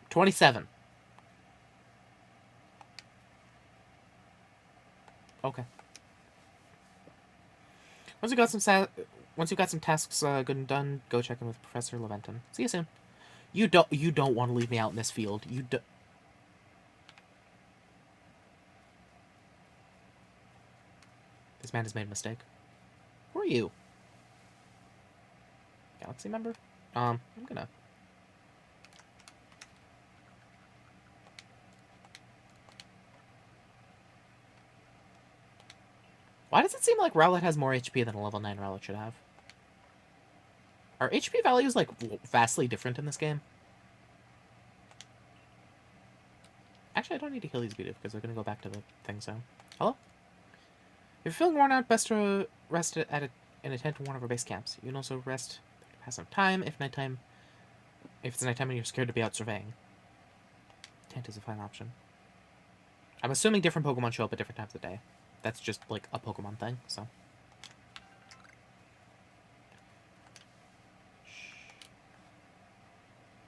27. Okay. Once you've got some tasks good and done, go check in with Professor Leventon. See you soon. You don't want to leave me out in this field. This man has made a mistake. Who are you? Galaxy member? I'm gonna... Why does it seem like Rowlet has more HP than a level 9 Rowlet should have? Are HP values, like, vastly different in this game? Actually, I don't need to heal these Bidoof, because they're going to go back to the thing, so... Hello? If you're feeling worn out, best to rest in a tent in one of our base camps. You can also rest to pass some time if it's nighttime and you're scared to be out surveying. Tent is a fine option. I'm assuming different Pokemon show up at different times of day. That's just, like, a Pokemon thing, so...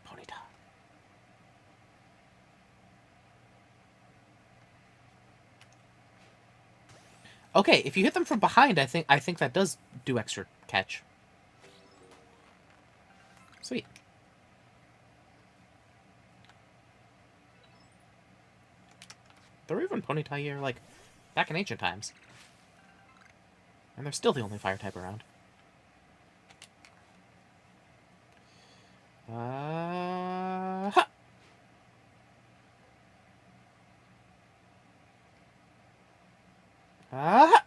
Ponyta. Okay, if you hit them from behind, I think that does do extra catch. Sweet. The Reeve and Ponyta here, like, Back in ancient times. And they're still the only fire type around. Ha! Ha!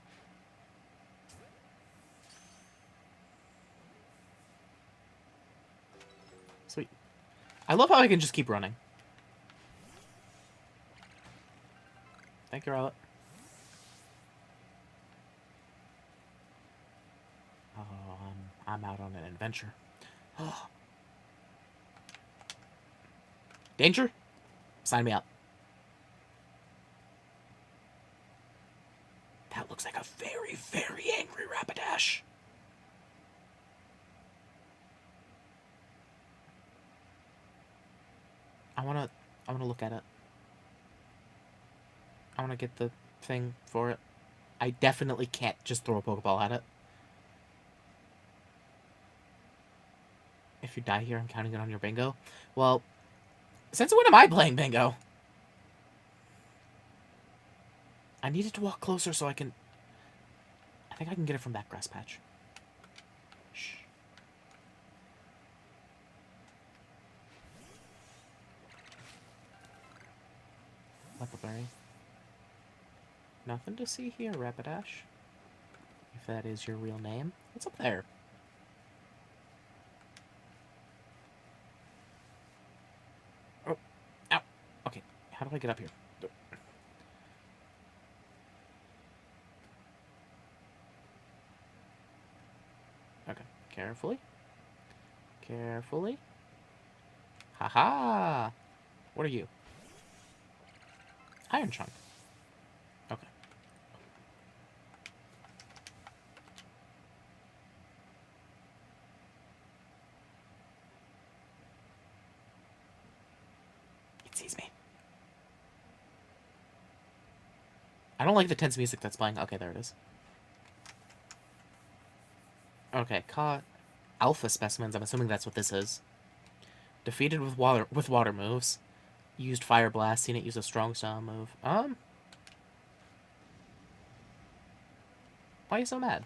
Sweet. I love how I can just keep running. Thank you, Rowlet. Oh, I'm out on an adventure. Danger? Sign me up. That looks like a very, very angry Rapidash. I wanna look at it. I wanna get the thing for it. I definitely can't just throw a Pokeball at it. If you die here, I'm counting it on your bingo. Well, since when am I playing bingo? I needed to walk closer so I can... I think I can get it from that grass patch. Shh. Leperberry. Nothing to see here, Rapidash. If that is your real name. What's up there? Oh. Ow. Okay. How do I get up here? Okay. Carefully. Carefully. Haha! What are you? Iron Chunk. Okay. It sees me. I don't like the tense music that's playing. Okay, there it is. Okay, caught alpha specimens. I'm assuming that's what this is. Defeated with water moves. Used Fire Blast. Seen it use a strong style move. Why are you so mad?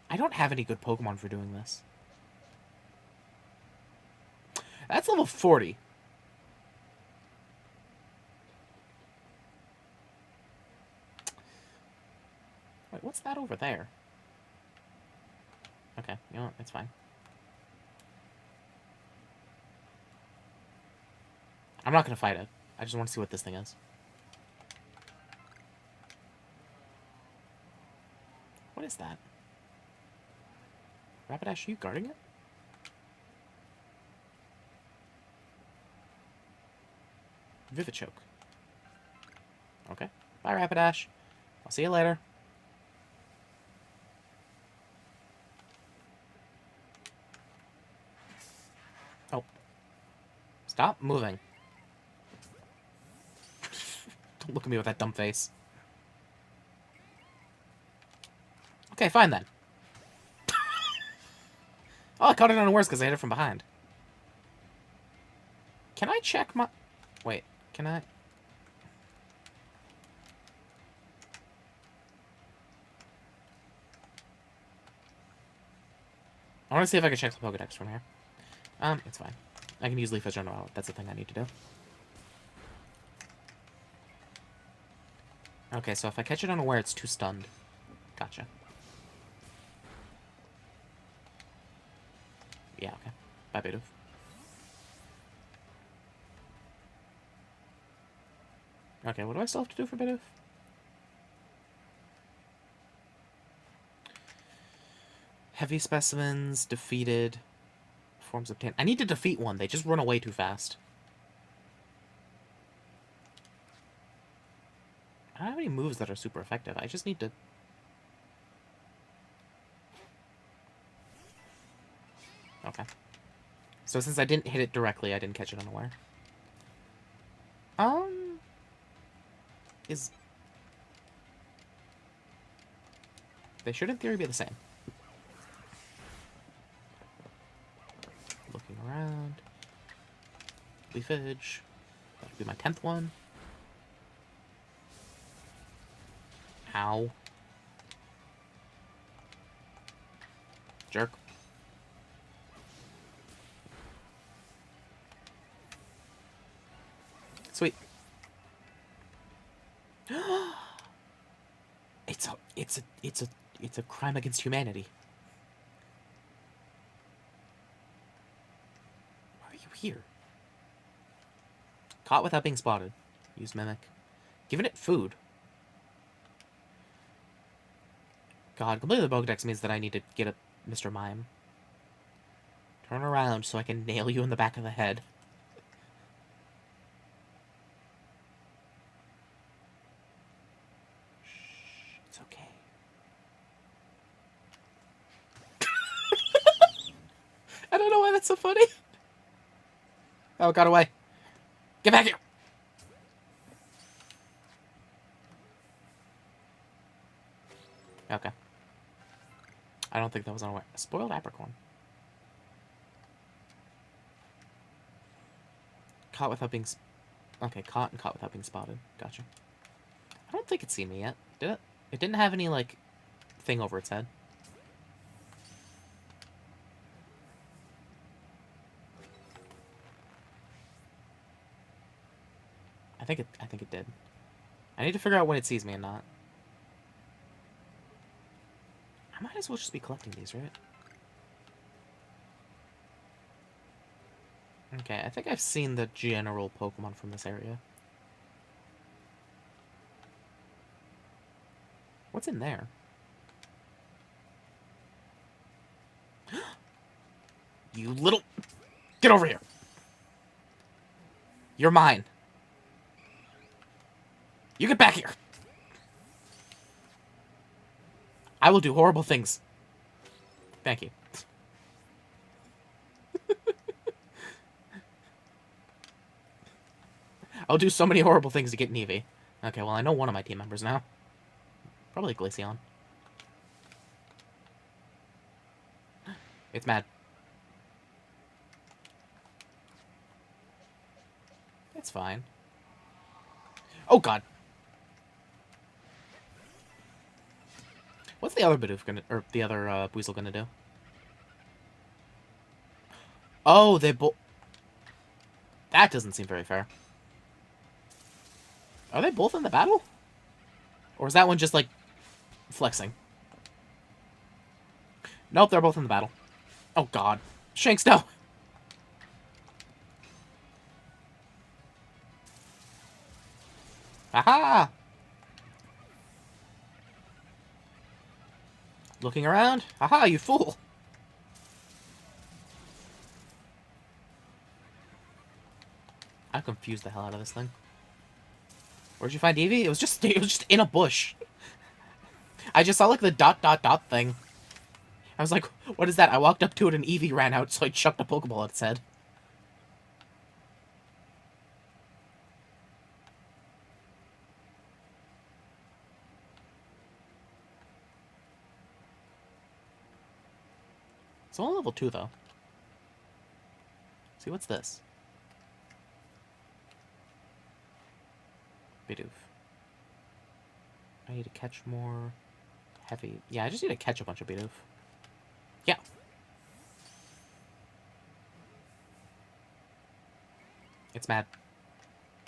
I don't have any good Pokemon for doing this. That's level 40. Wait, what's that over there? Okay, you know what? It's fine. I'm not gonna fight it. I just want to see what this thing is. What is that? Rapidash, are you guarding it? Vivichoke. Okay. Bye, Rapidash. I'll see you later. Oh. Stop moving. Don't look at me with that dumb face. Okay, fine then. Oh, I caught it unawares because I hit it from behind. Can I check my... Wait, can I... I want to see if I can check the Pokedex from here. It's fine. I can use Leaf Edge on Rowlet. That's the thing I need to do. Okay, so if I catch it unaware, it's too stunned. Gotcha. Yeah, okay. Bye, Bidoof. Okay, what do I still have to do for Bidoof? Heavy specimens, defeated, forms obtained. I need to defeat one. They just run away too fast. I don't have any moves that are super effective. I just need to... Okay. So since I didn't hit it directly, I didn't catch it unaware. They should in theory be the same. Looking around. Leaf Edge. That'll be my 10th one. Ow. Jerk. Sweet. It's a crime against humanity. Why are you here? Caught without being spotted. Use mimic. Giving it food. God, completely the Pokedex means that I need to get a Mr. Mime. Turn around so I can nail you in the back of the head. Shh, it's okay. I don't know why that's so funny. Oh, it got away. Get back here! Okay. I don't think that was unaware. A spoiled apricorn. Caught without being... Okay, caught and caught without being spotted. Gotcha. I don't think it's seen me yet. Did it? It didn't have any, like, thing over its head. I think it did. I need to figure out when it sees me and not. I might as well just be collecting these, right? Okay, I think I've seen the general Pokemon from this area. What's in there? You little... Get over here! You're mine. You get back here! I will do horrible things. Thank you. I'll do so many horrible things to get an Eevee. Okay, well, I know one of my team members now. Probably Glaceon. It's mad. It's fine. Oh, God. What's the other Bidoof gonna... Or the other Weasel gonna do? Oh, they both... That doesn't seem very fair. Are they both in the battle? Or is that one just, like, flexing? Nope, they're both in the battle. Oh, God. Shanks, no! Aha! Looking around? Aha, you fool! I confused the hell out of this thing. Where'd you find Eevee? It was just in a bush. I just saw like the ... thing. I was like, what is that? I walked up to it and Eevee ran out, so I chucked a Pokeball at its head. It's only level 2 though. See, what's this? Bidoof. I need to catch more heavy... Yeah, I just need to catch a bunch of Bidoof. Yeah. It's mad.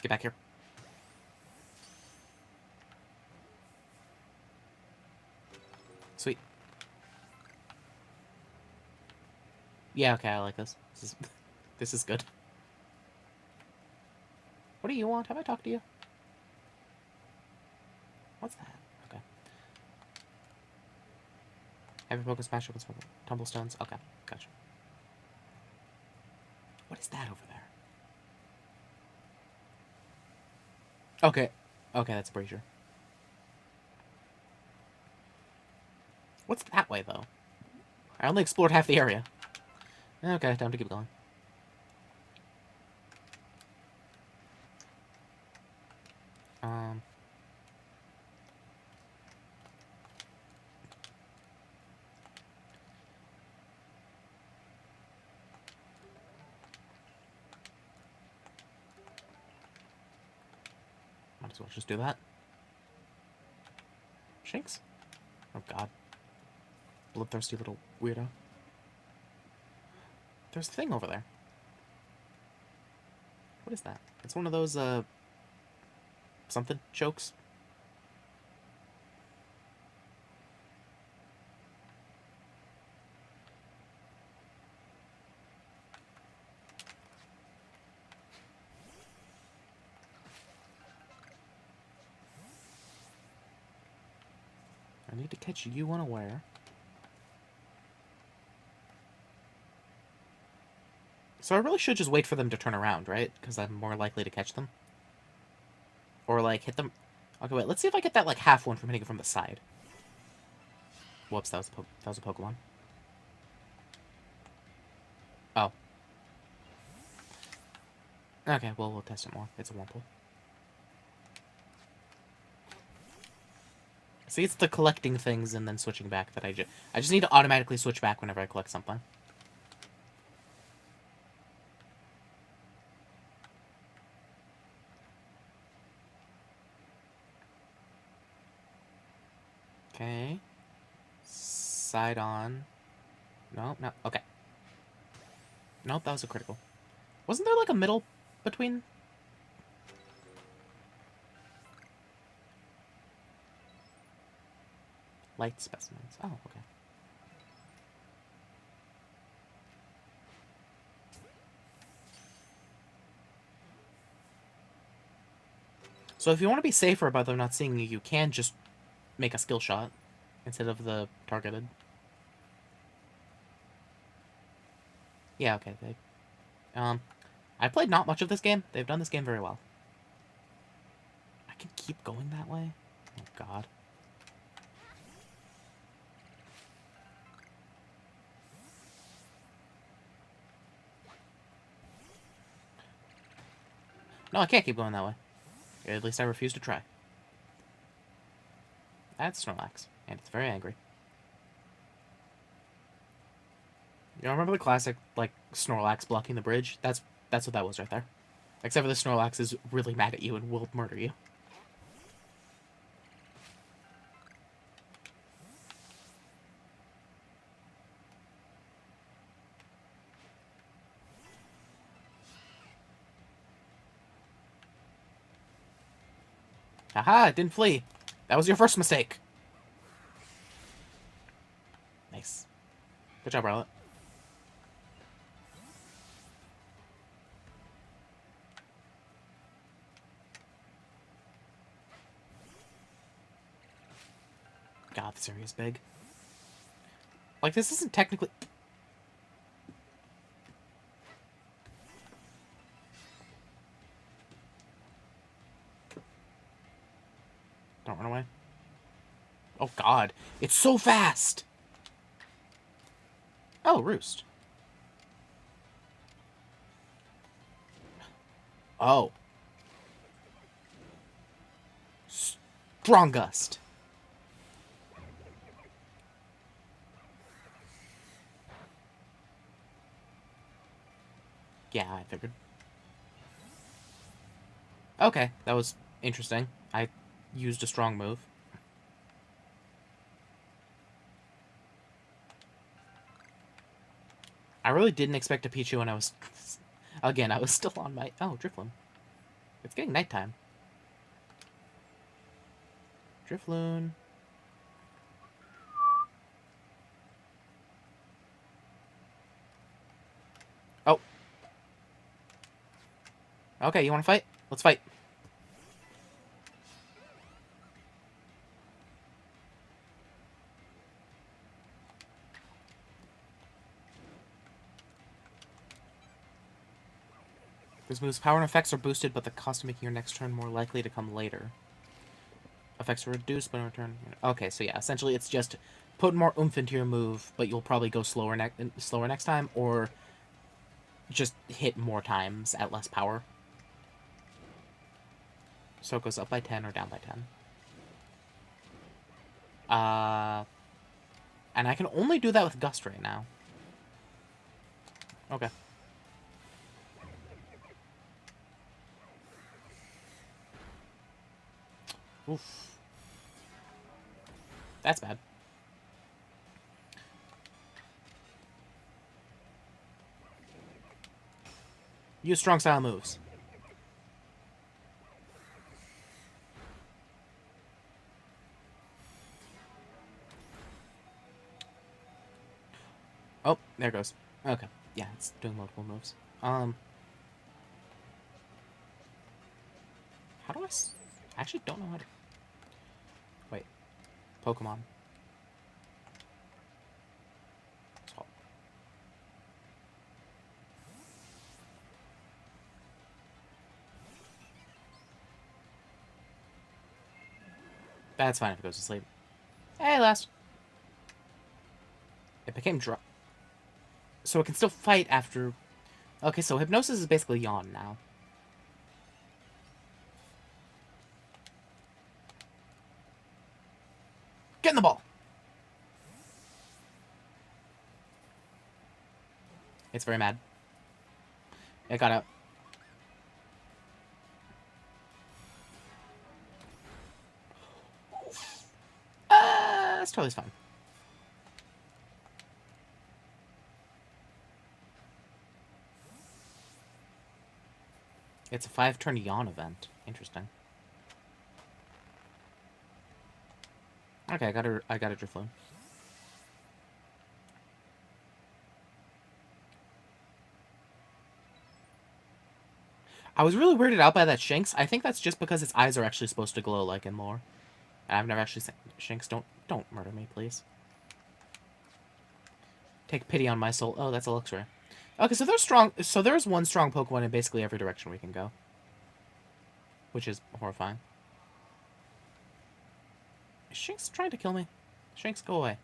Get back here. Sweet. Yeah, okay, I like this. This is good. What do you want? Have I talked to you? What's that? Okay. Heavy Pokemon Smash opens Tumblestones. Okay, gotcha. What is that over there? Okay. Okay, that's a Brazier. What's that way, though? I only explored half the area. Okay, time to keep going. Might as well just do that. Shinx? Oh god. Bloodthirsty little weirdo. There's a thing over there. What is that? It's one of those, something chokes. I need to catch you unaware. So I really should just wait for them to turn around, right? Because I'm more likely to catch them. Or, like, hit them... Okay, wait, let's see if I get that, like, half one from hitting it from the side. Whoops, that was a Pokemon. Oh. Okay, well, we'll test it more. It's a Wurmple. See, it's the collecting things and then switching back that I just need to automatically switch back whenever I collect something. Okay. Side on. No, no. Okay. Nope, that was a critical. Wasn't there, like, a middle between? Light specimens. Oh, okay. So if you want to be safer about them not seeing you, you can just make a skill shot instead of the targeted. Yeah, okay. I played not much of this game. They've done this game very well. I can keep going that way? Oh, God. No, I can't keep going that way. At least I refuse to try. That's Snorlax, and it's very angry. You know, remember the classic, like, Snorlax blocking the bridge? That's what that was right there. Except for the Snorlax is really mad at you and will murder you. Haha, it didn't flee. That was your first mistake. Nice. Good job, Rowlet. God, this area is big. Like, this isn't technically... Don't run away. Oh, God. It's so fast! Oh, Roost. Oh. Strongest. Yeah, I figured. Okay, that was interesting. I used a strong move. I really didn't expect a Pichu when I was... Again, I was still on my... Oh, Drifloon. It's getting nighttime. Drifloon. Oh. Okay, you want to fight? Let's fight. This move's power and effects are boosted, but the cost of making your next turn more likely to come later. Effects are reduced, but in return... Okay, so yeah, essentially it's just put more oomph into your move, but you'll probably go slower next time, or just hit more times at less power. So it goes up by 10 or down by 10. And I can only do that with Gust right now. Okay. Oof. That's bad. Use strong style moves. Oh, there it goes. Okay. Yeah, it's doing multiple moves. How do I... I actually don't know how to... Wait. Pokemon. So... That's fine if it goes to sleep. Hey, last. It became dry. So it can still fight after... Okay, so Hypnosis is basically Yawn now. Get in the ball! It's very mad. It got out. That's totally fine. It's a 5-turn Yawn event. Interesting. Okay, I got a Drifloon. I was really weirded out by that Shinx. I think that's just because its eyes are actually supposed to glow like in lore. I've never actually seen Shinx. Don't murder me, please. Take pity on my soul. Oh, that's a Luxray. Okay, so there's strong. So there's one strong Pokemon in basically every direction we can go, which is horrifying. Is Shinx trying to kill me? Shinx, go away.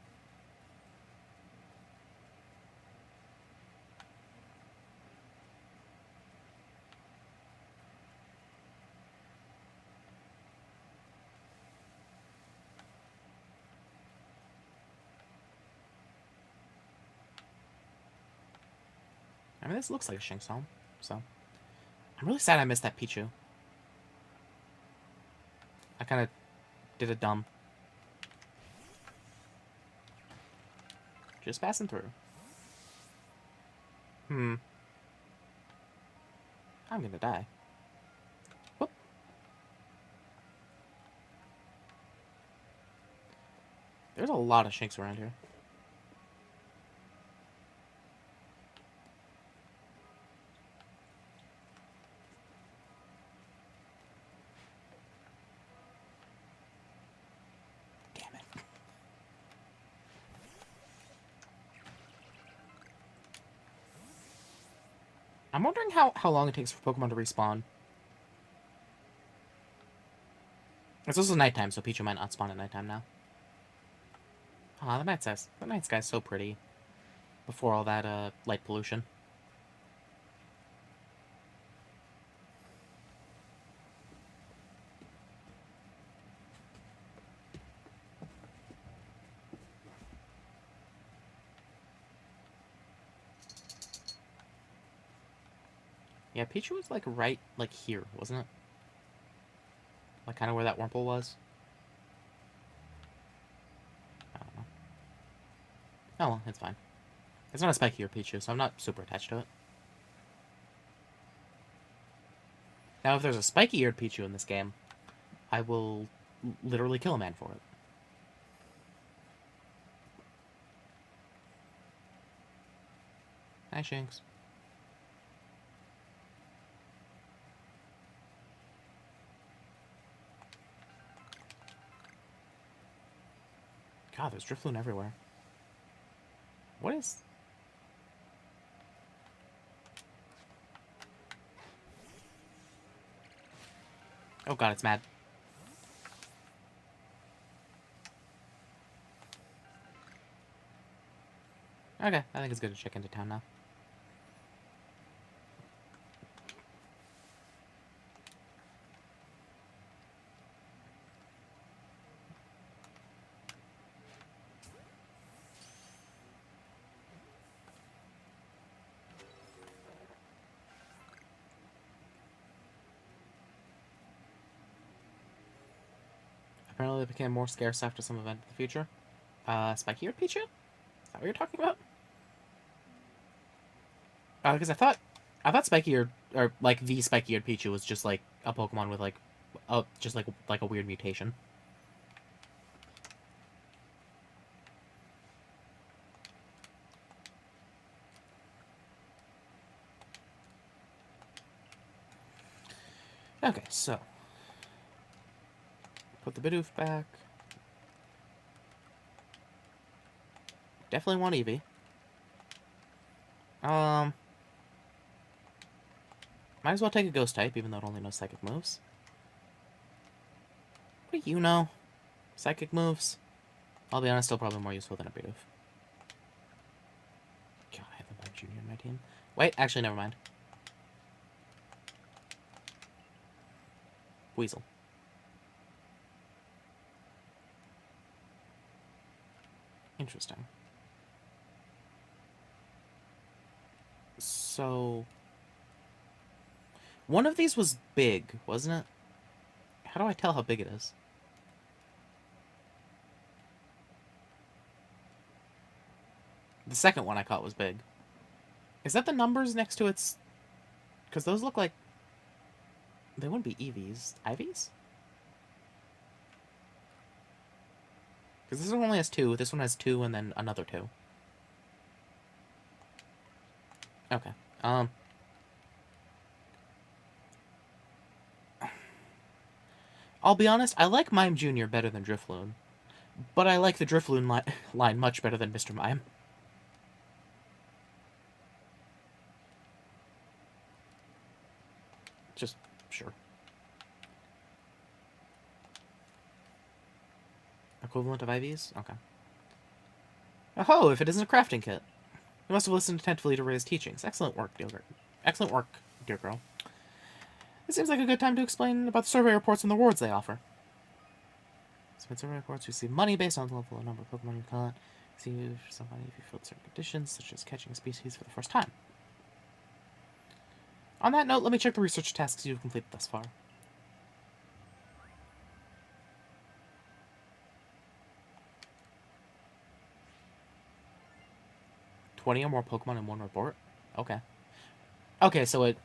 I mean, this looks like a Shinx home, so... I'm really sad I missed that Pichu. I kind of did a dumb. Just passing through. I'm gonna die. Whoop. There's a lot of Shinx around here. I'm wondering how long it takes for Pokemon to respawn. It's also nighttime, so Pichu might not spawn at nighttime now. Aw, the night sky's so pretty. Before all that, light pollution. Yeah, Pichu was, like, right, like, here, wasn't it? Like, kind of where that Wurmple was? I don't know. Oh, well, it's fine. It's not a spiky or Pichu, so I'm not super attached to it. Now, if there's a spiky-eared Pichu in this game, I will literally kill a man for it. Hi, Shinx. God, there's Drifloon everywhere. What is... Oh god, it's mad. Okay, I think it's good to check into town now. Apparently they became more scarce after some event in the future. Spiky-eared Pichu? Is that what you're talking about? Because I thought Spiky-eared, or like the Spiky-eared Pichu was just like a Pokemon with like, just like a weird mutation. Okay, so put the Bidoof back. Definitely want Eevee. Might as well take a Ghost type, even though it only knows Psychic moves. What do you know? Psychic moves? I'll be honest, still probably more useful than a Bidoof. God, I have a Mime Junior in my team. Wait, actually, never mind. Weasel. Interesting. So... one of these was big, wasn't it? How do I tell how big it is? The second one I caught was big. Is that the numbers next to its... because those look like... they wouldn't be EVs. Ivies? Because this one only has 2. This one has 2 and then another 2. Okay. I'll be honest, I like Mime Jr. better than Drifloon. But I like the Drifloon line much better than Mr. Mime. Just, sure. Equivalent of IVs? Okay. Oh, if it isn't a crafting kit. You must have listened attentively to Ray's teachings. Excellent work, dear girl. Excellent work, dear girl. It seems like a good time to explain about the survey reports and the rewards they offer. Submit survey reports, receive money based on the level and number of Pokemon you caught. Receive some money if you filled certain conditions, such as catching a species for the first time. On that note, let me check the research tasks you've completed thus far. $20 or more Pokemon in one report? Okay. Okay, so it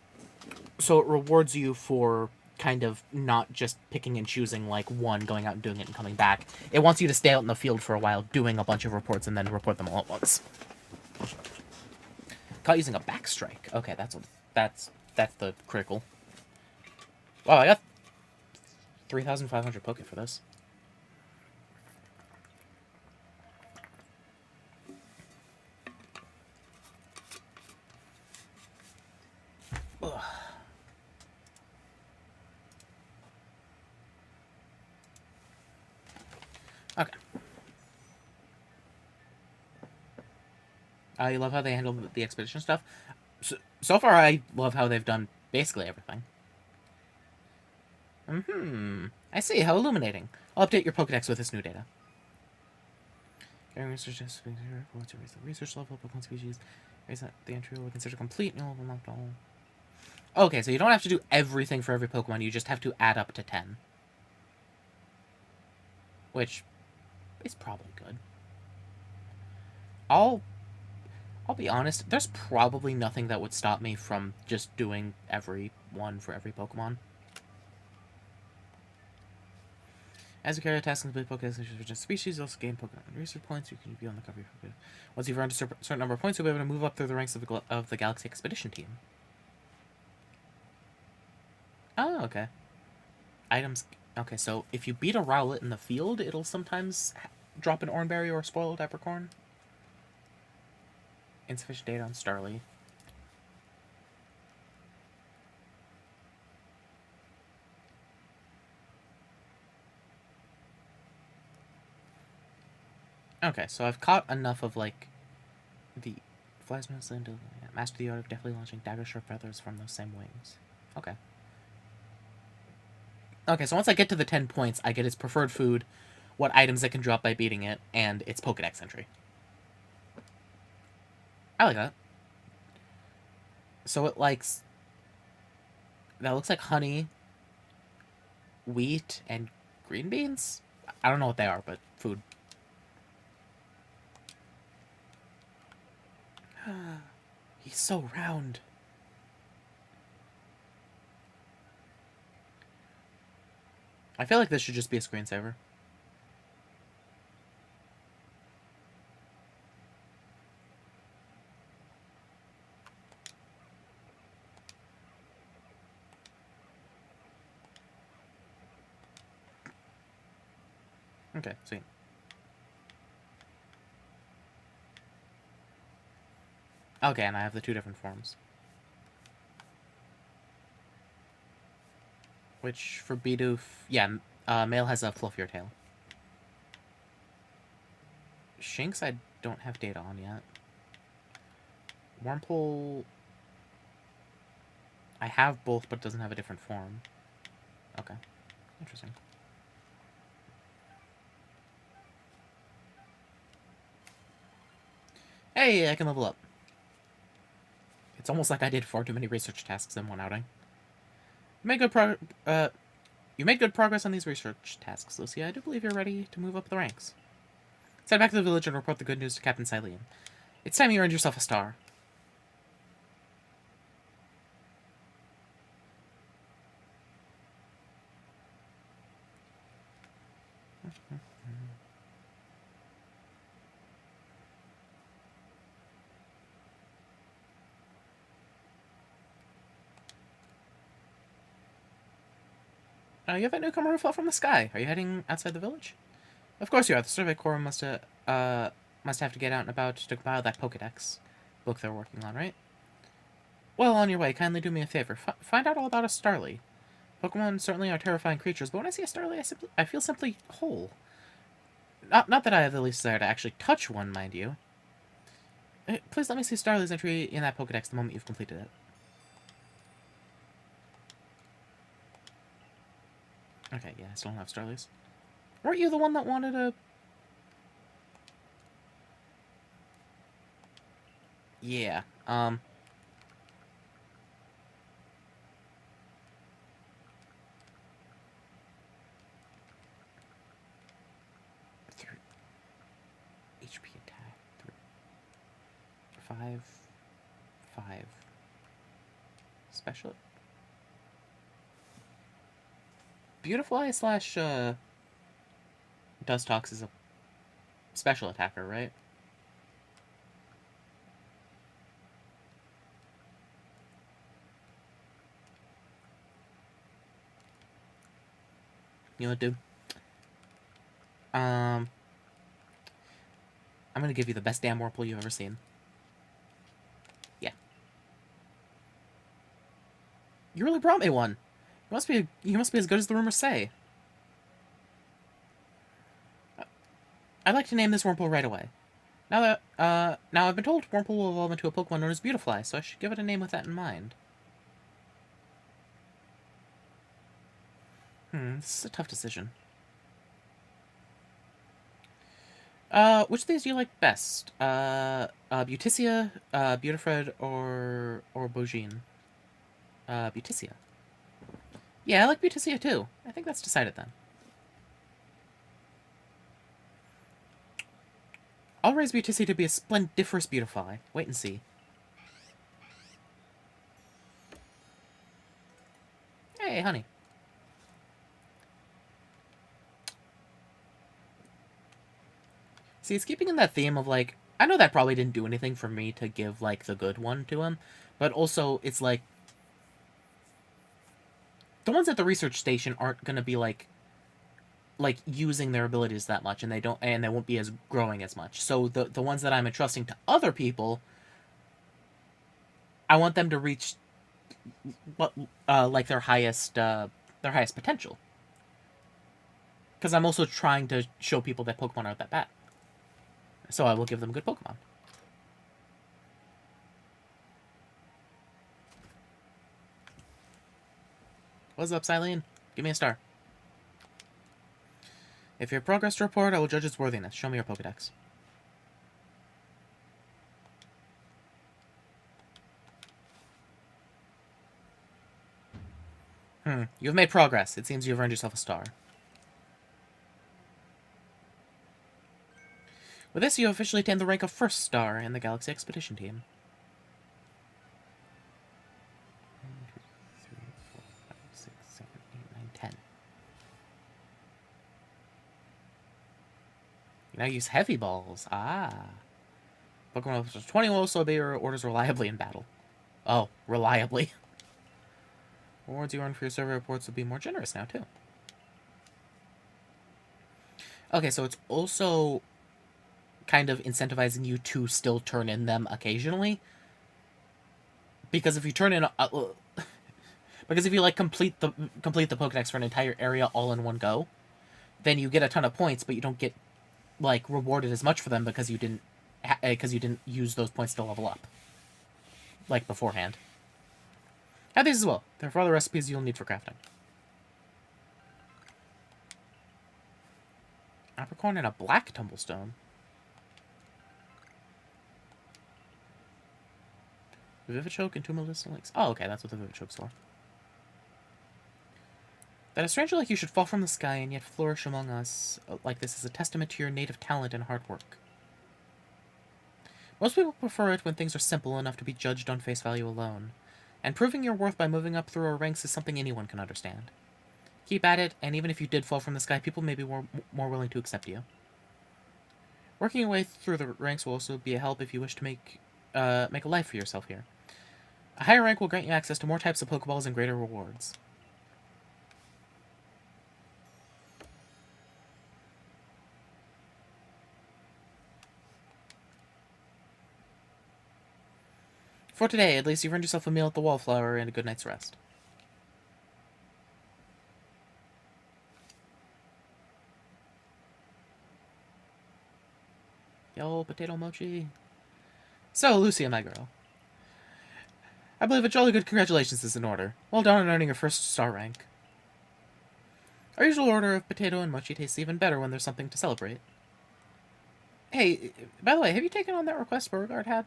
rewards you for kind of not just picking and choosing like one, going out and doing it and coming back. It wants you to stay out in the field for a while, doing a bunch of reports, and then report them all at once. Caught using a backstrike. Okay, that's the critical. Wow, I got 3,500 Poké for this. Ugh. Okay. I love how they handle the expedition stuff. So far, I love how they've done basically everything. I see. How illuminating. I'll update your Pokedex with this new data. Carrying research tests to raise the research level of Pokemon species. Raise the entry will be considered complete. No, not all. Okay, so you don't have to do everything for every Pokemon. You just have to add up to 10. Which is probably good. I'll be honest, there's probably nothing that would stop me from just doing every one for every Pokemon. As you carry a task and complete Pokédex for just species, you also gain Pokemon research points. You can be on the cover. Once you've earned a certain number of points, you'll be able to move up through the ranks of the Galaxy Expedition team. Oh, okay. Items. Okay, so if you beat a Rowlet in the field, it'll sometimes drop an Oranberry or a spoiled Apricorn. Insufficient data on Starly. Okay, so I've caught enough of, like, the flies mostly into master the art of deftly launching dagger sharp feathers from those same wings. Okay. Okay, so once I get to the 10 points, I get its preferred food, what items it can drop by beating it, and its Pokedex entry. I like that. So it likes... that looks like honey, wheat, and green beans? I don't know what they are, but food. He's so round. I feel like this should just be a screensaver. Okay, sweet. Okay, and I have the 2 different forms. Which, for Bidoof... Yeah, male has a fluffier tail. Shinx I don't have data on yet. Wurmple... I have both, but it doesn't have a different form. Okay. Interesting. Hey, I can level up. It's almost like I did far too many research tasks in one outing. You made good progress on these research tasks, Lucy. I do believe you're ready to move up the ranks. Head back to the village and report the good news to Captain Sylveon. It's time you earned yourself a star. You have a newcomer who fell from the sky. Are you heading outside the village? Of course you are. The Survey Corps must have to get out and about to compile that Pokedex book they're working on, right? Well, on your way, kindly do me a favor. Find out all about a Starly. Pokemon certainly are terrifying creatures, but when I see a Starly, I feel simply whole. Not that I have the least desire to actually touch one, mind you. Please let me see Starly's entry in that Pokedex the moment you've completed it. Okay, yeah, I still don't have Starlies. Weren't you the one that wanted a... Yeah, HP attack. 5. Special. Beautifly slash Dustox is a special attacker, right? You know what, dude? I'm gonna give you the best damn Wurmple you've ever seen. Yeah. You really brought me one. You must be as good as the rumors say. I'd like to name this Wurmple right away. Now I've been told Wurmple will evolve into a Pokemon known as Beautifly, so I should give it a name with that in mind. This is a tough decision. Which of these do you like best? Beauticia, Beautifred, or Bojine? Beauticia. Yeah, I like Beauticia too. I think that's decided then. I'll raise Beauticia to be a splendiferous Beautifly. Wait and see. Hey, honey. See, it's keeping in that theme of, like, I know that probably didn't do anything for me to give, like, the good one to him, but also, it's like, the ones at the research station aren't gonna be, like, using their abilities that much, and they won't be as growing as much. So the ones that I'm entrusting to other people, I want them to reach what like their highest potential. Because I'm also trying to show people that Pokemon aren't that bad. So I will give them good Pokemon. What's up, Silene? Give me a star. If you have progress to report, I will judge its worthiness. Show me your Pokedex. You have made progress. It seems you have earned yourself a star. With this, you officially attained the rank of first star in the Galaxy Expedition Team. 1, 2, 3, 4, 5, 6, 7, 8, 9, 10. You now use heavy balls. Ah. Pokemon level 20 will also obey your orders reliably in battle. Oh, reliably. Rewards you earn for your survey reports will be more generous now, too. Okay, so it's also kind of incentivizing you to still turn in them occasionally. Because if you turn in... because if you, like, complete the Pokedex for an entire area all in one go, then you get a ton of points, but you don't get, like, rewarded as much for them because you didn't use those points to level up. Like, beforehand. Have these as well. They're for other recipes you'll need for crafting. Apricorn and a black Tumblestone. Vivichoke and two medicinal links. Oh, okay, that's what the Vivichoke's for. That a stranger like you should fall from the sky and yet flourish among us like this is a testament to your native talent and hard work. Most people prefer it when things are simple enough to be judged on face value alone, and proving your worth by moving up through our ranks is something anyone can understand. Keep at it, and even if you did fall from the sky, people may be more willing to accept you. Working your way through the ranks will also be a help if you wish to make a life for yourself here. A higher rank will grant you access to more types of Pokeballs and greater rewards. For today, at least you've earned yourself a meal at the Wallflower and a good night's rest. Yo, potato mochi. So, Lucia, my girl. I believe a jolly good congratulations is in order. Well done on earning your first star rank. Our usual order of potato and mochi tastes even better when there's something to celebrate. Hey, by the way, have you taken on that request Beauregard had?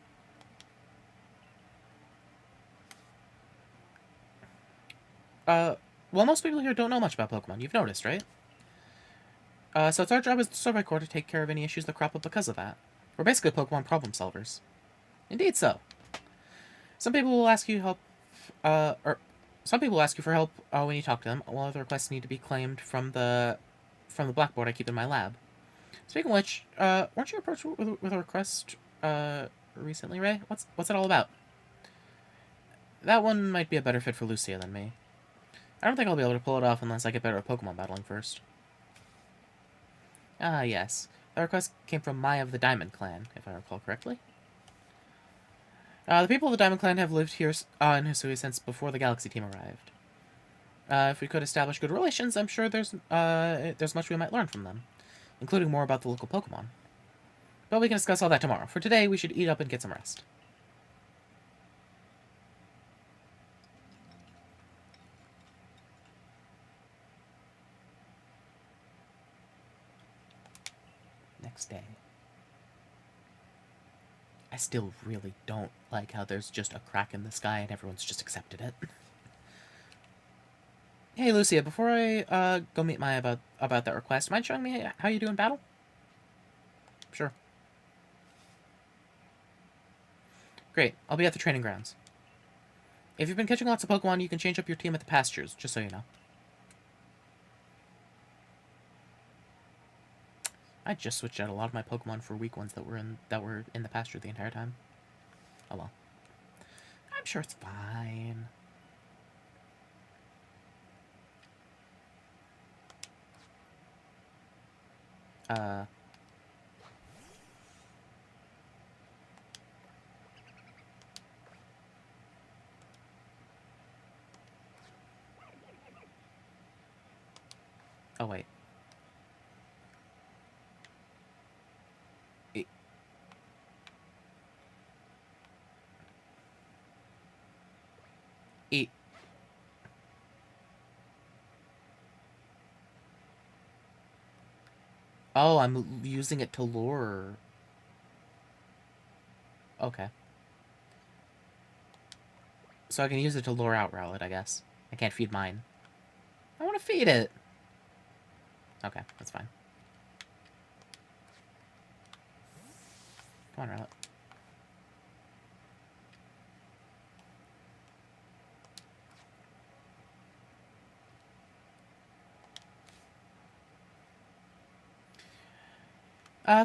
Well, most people here don't know much about Pokemon. You've noticed, right? So it's our job as the Survey Corps to take care of any issues that crop up because of that. We're basically Pokemon problem solvers. Indeed so. Some people will ask you help, some people ask you for help when you talk to them, while other requests need to be claimed from the blackboard I keep in my lab. Speaking of which, weren't you approached with a request recently, Ray? What's it all about? That one might be a better fit for Lucia than me. I don't think I'll be able to pull it off unless I get better at Pokemon battling first. Ah, yes. The request came from Maya of the Diamond Clan, if I recall correctly. The people of the Diamond Clan have lived here in Hisui since before the Galaxy team arrived. If we could establish good relations, I'm sure there's much we might learn from them, including more about the local Pokemon. But we can discuss all that tomorrow. For today, we should eat up and get some rest. Next day. I still really don't like how there's just a crack in the sky and everyone's just accepted it. Hey, Lucia, before I go meet Maya about that request, mind showing me how you do in battle? Sure. Great. I'll be at the training grounds. If you've been catching lots of Pokemon, you can change up your team at the pastures, just so you know. I just switched out a lot of my Pokemon for weak ones that were in the pasture the entire time. Oh well. I'm sure it's fine. Oh wait. Oh, I'm using it to lure. Okay. So I can use it to lure out Rowlet, I guess. I can't feed mine. I want to feed it! Okay, that's fine. Come on, Rowlet.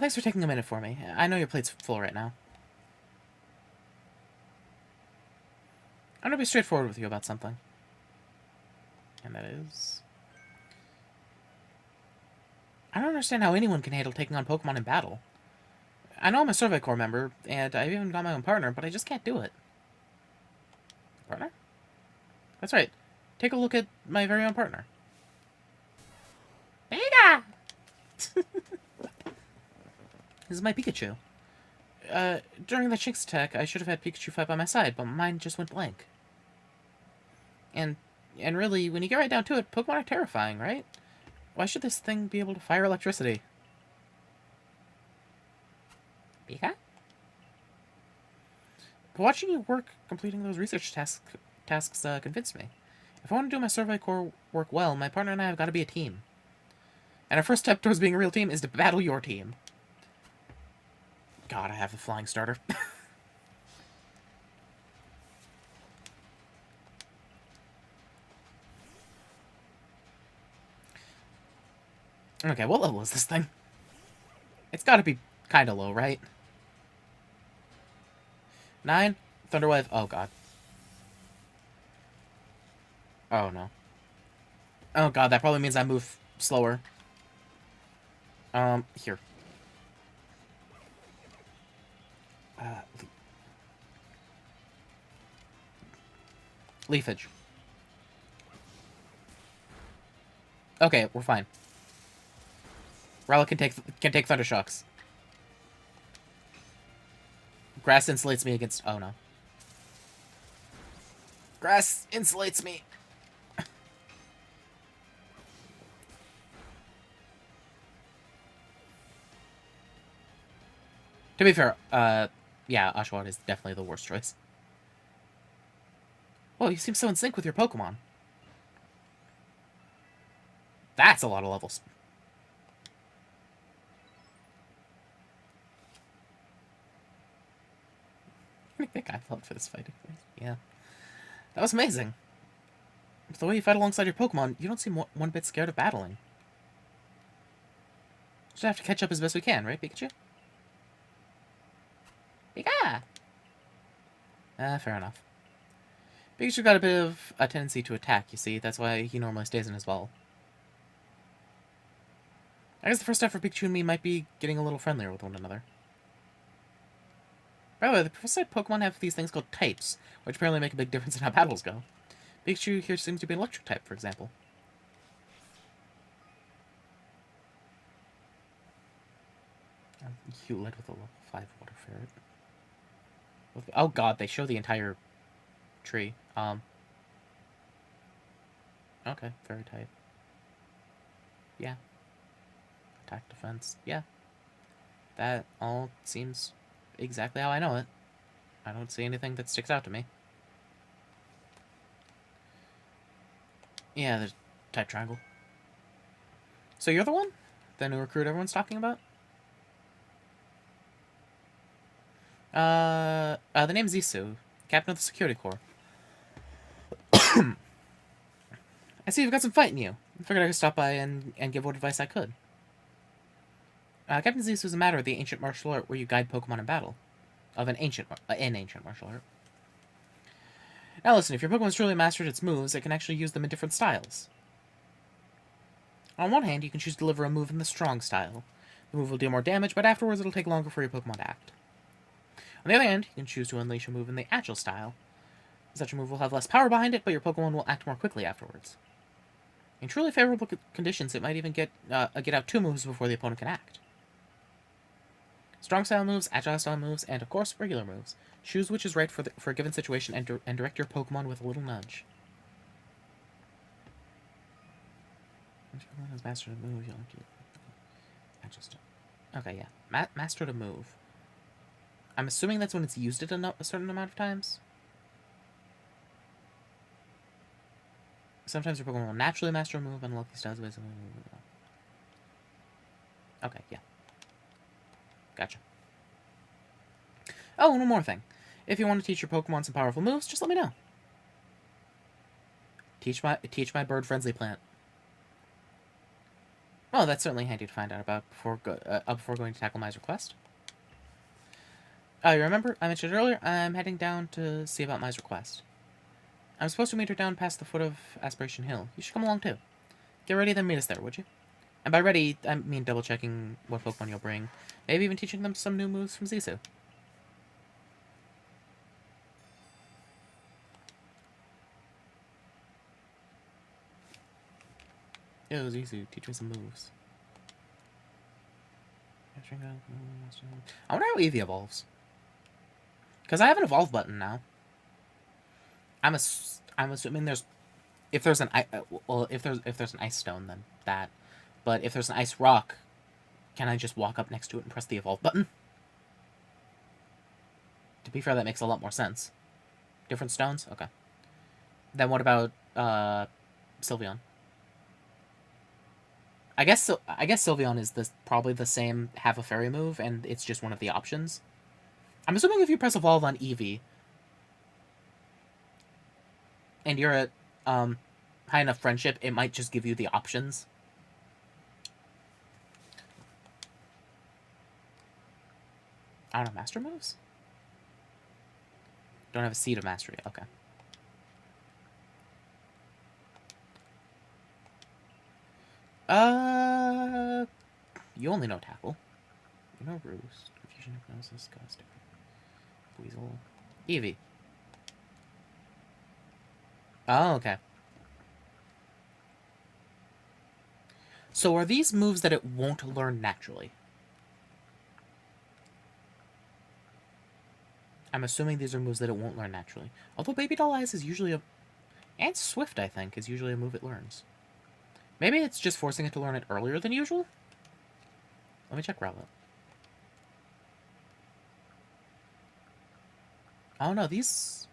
Thanks for taking a minute for me. I know your plate's full right now. I'm gonna be straightforward with you about something. And that is... I don't understand how anyone can handle taking on Pokemon in battle. I know I'm a Survey Corps member, and I've even got my own partner, but I just can't do it. Partner? That's right. Take a look at my very own partner. Beta! This is my Pikachu. During the Shinx attack, I should have had Pikachu fight by my side, but mine just went blank. And really, when you get right down to it, Pokemon are terrifying, right? Why should this thing be able to fire electricity? Pika? But watching you work completing those research tasks convinced me. If I want to do my Survey Corps work well, my partner and I have got to be a team. And our first step towards being a real team is to battle your team. God, I have the flying starter. Okay, what level is this thing? It's gotta be kinda low, right? 9? Thunderwave? Oh, God. Oh, no. Oh, God, that probably means I move slower. Here. Leafage. Okay, we're fine. Rowlet can take Thunder Shocks. Grass insulates me against... Oh, no. Grass insulates me. To be fair, yeah, Oshawott is definitely the worst choice. Well, you seem so in sync with your Pokemon. That's a lot of levels. I think I felt for this fight. Yeah. That was amazing. With the way you fight alongside your Pokemon, you don't seem one bit scared of battling. Just have to catch up as best we can, right, Pikachu? Pika! Fair enough. Pikachu got a bit of a tendency to attack, you see. That's why he normally stays in his ball. I guess the first step for Pikachu and me might be getting a little friendlier with one another. By the way, the professor said Pokemon have these things called types, which apparently make a big difference in how battles go. Pikachu here seems to be an electric type, for example. You led with a level 5 water ferret. Oh god, they show the entire tree. Okay, fairy type. Yeah. Attack, defense. Yeah. That all seems exactly how I know it. I don't see anything that sticks out to me. Yeah, there's type triangle. So you're the one? The new recruit everyone's talking about? The name's Zisu, captain of the security corps. I see you've got some fight in you. I figured I could stop by and give what advice I could. Captain Zisu is a matter of the ancient martial art where you guide Pokemon in battle. Of an ancient martial art. Now listen, if your Pokemon's truly mastered its moves, it can actually use them in different styles. On one hand, you can choose to deliver a move in the strong style. The move will deal more damage, but afterwards it'll take longer for your Pokemon to act. On the other hand, you can choose to unleash a move in the agile style. Such a move will have less power behind it, but your Pokemon will act more quickly afterwards. In truly favorable conditions, it might even get out 2 moves before the opponent can act. Strong style moves, agile style moves, and of course, regular moves. Choose which is right for a given situation and direct your Pokemon with a little nudge. Once your Pokemon has mastered a move, you'll okay, yeah. Mastered a move. I'm assuming that's when it's used it a certain amount of times. Sometimes your Pokemon will naturally master a move, and lucky styles basically. Okay, yeah. Gotcha. Oh, and one more thing. If you want to teach your Pokemon some powerful moves, just let me know. Teach my bird-friendly plant. Oh, that's certainly handy to find out about before going to tackle Mai's request. You remember, I mentioned earlier, I'm heading down to see about Mai's request. I'm supposed to meet her down past the foot of Aspiration Hill. You should come along too. Get ready, then meet us there, would you? And by ready, I mean double-checking what Pokemon you'll bring. Maybe even teaching them some new moves from Zisu. Yo, Zisu, teach me some moves. I wonder how Eevee evolves. Because I have an evolve button now. I'm assuming there's, if there's an ice stone, then that. But if there's an ice rock, can I just walk up next to it and press the evolve button? To be fair, that makes a lot more sense. Different stones? Okay. Then what about Sylveon? I guess Sylveon is probably the same half a fairy move, and it's just one of the options. I'm assuming if you press evolve on Eevee, and you're at high enough friendship, it might just give you the options. I don't know, master moves? Don't have a seed of mastery, okay. You only know tackle. You know roost, confusion, hypnosis, ghost, weasel, Eevee. Oh, okay. So are these moves that it won't learn naturally? I'm assuming these are moves that it won't learn naturally. Although Baby Doll Eyes is usually a... And Swift, I think, is usually a move it learns. Maybe it's just forcing it to learn it earlier than usual? Let me check Rowlet. Oh no, these...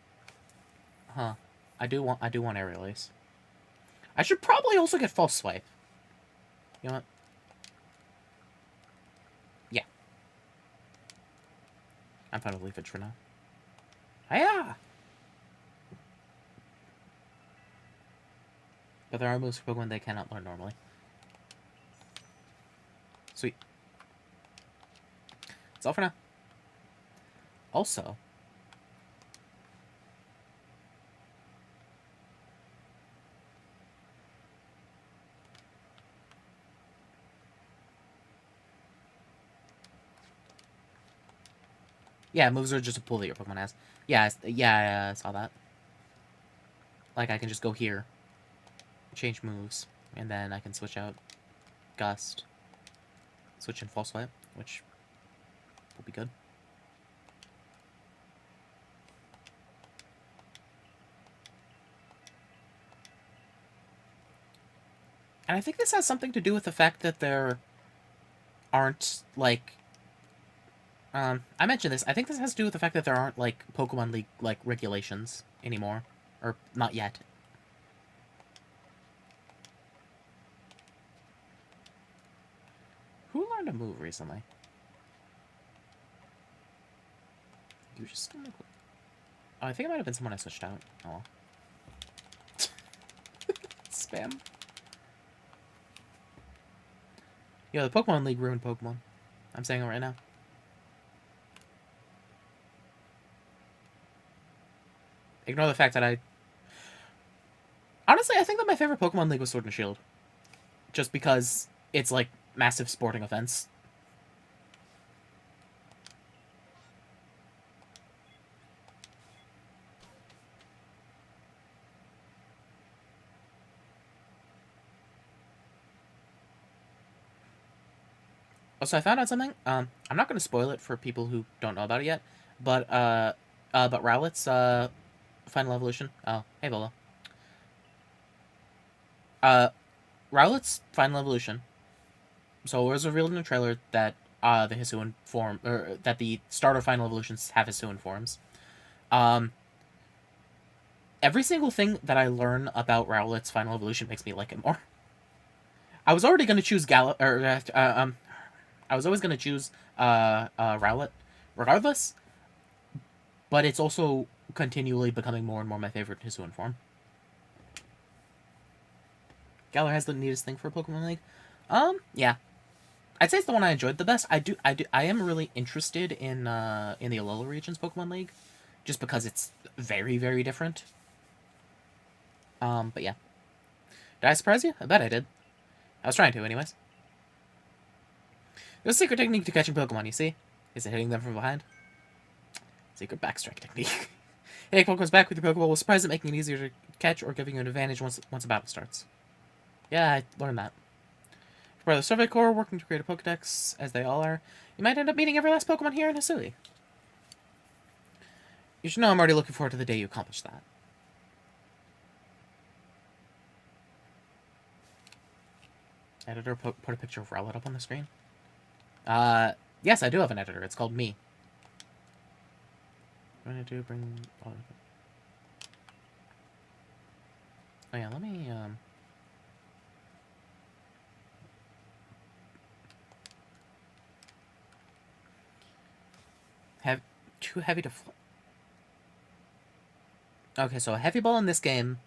Huh. I do want Aerial Ace. I should probably also get False Swipe. You know what? Yeah. I'm fine with Leafage for now. Hiya! But there are moves for Pokemon they cannot learn normally. Sweet. That's all for now. Also... Yeah, moves are just a pull that your Pokemon has. Yeah, I saw that. Like, I can just go here, change moves, and then I can switch out Gust, switch in False Swipe, which will be good. And I think this has something to do with the fact that there aren't, like... I mentioned this. I think this has to do with the fact that there aren't, like, Pokemon League, like, regulations anymore. Or, not yet. Who learned a move recently? You just... Oh, I think it might have been someone I switched out. Oh, well. Spam. Yo, the Pokemon League ruined Pokemon. I'm saying it right now. Ignore the fact that I... Honestly, I think that my favorite Pokemon League was Sword and Shield. Just because it's, like, massive sporting events. Also, I found out something. I'm not going to spoil it for people who don't know about it yet. But Rowlet's, Final Evolution. Oh, hey, Volo. Rowlet's Final Evolution. So it was revealed in the trailer that the Hisuian form, or that the starter Final Evolutions have Hisuian forms. Every single thing that I learn about Rowlet's Final Evolution makes me like it more. I was already going to choose I was always going to choose Rowlet, regardless. but it's also continually becoming more and more my favorite Hisuian form. Galar has the neatest thing for a Pokemon League. Yeah. I'd say it's the one I enjoyed the best. I am really interested in the Alola region's Pokemon League, just because it's very, very different. But yeah. Did I surprise you? I bet I did. I was trying to, anyways. There's a secret technique to catching Pokemon, you see? Is it hitting them from behind? Secret backstrike technique. Hitting Pokemon's back with your Pokeball will surprise it, making it easier to catch or giving you an advantage once a battle starts. Yeah, I learned that. For the Survey Corps working to create a Pokedex, as they all are, you might end up meeting every last Pokemon here in Hisui. You should know I'm already looking forward to the day you accomplish that. Editor, put a picture of Rowlet up on the screen. Yes, I do have an editor. It's called Me. What do I do? Bring... Oh yeah, let me, have too heavy to fly. Okay, so a heavy ball in this game,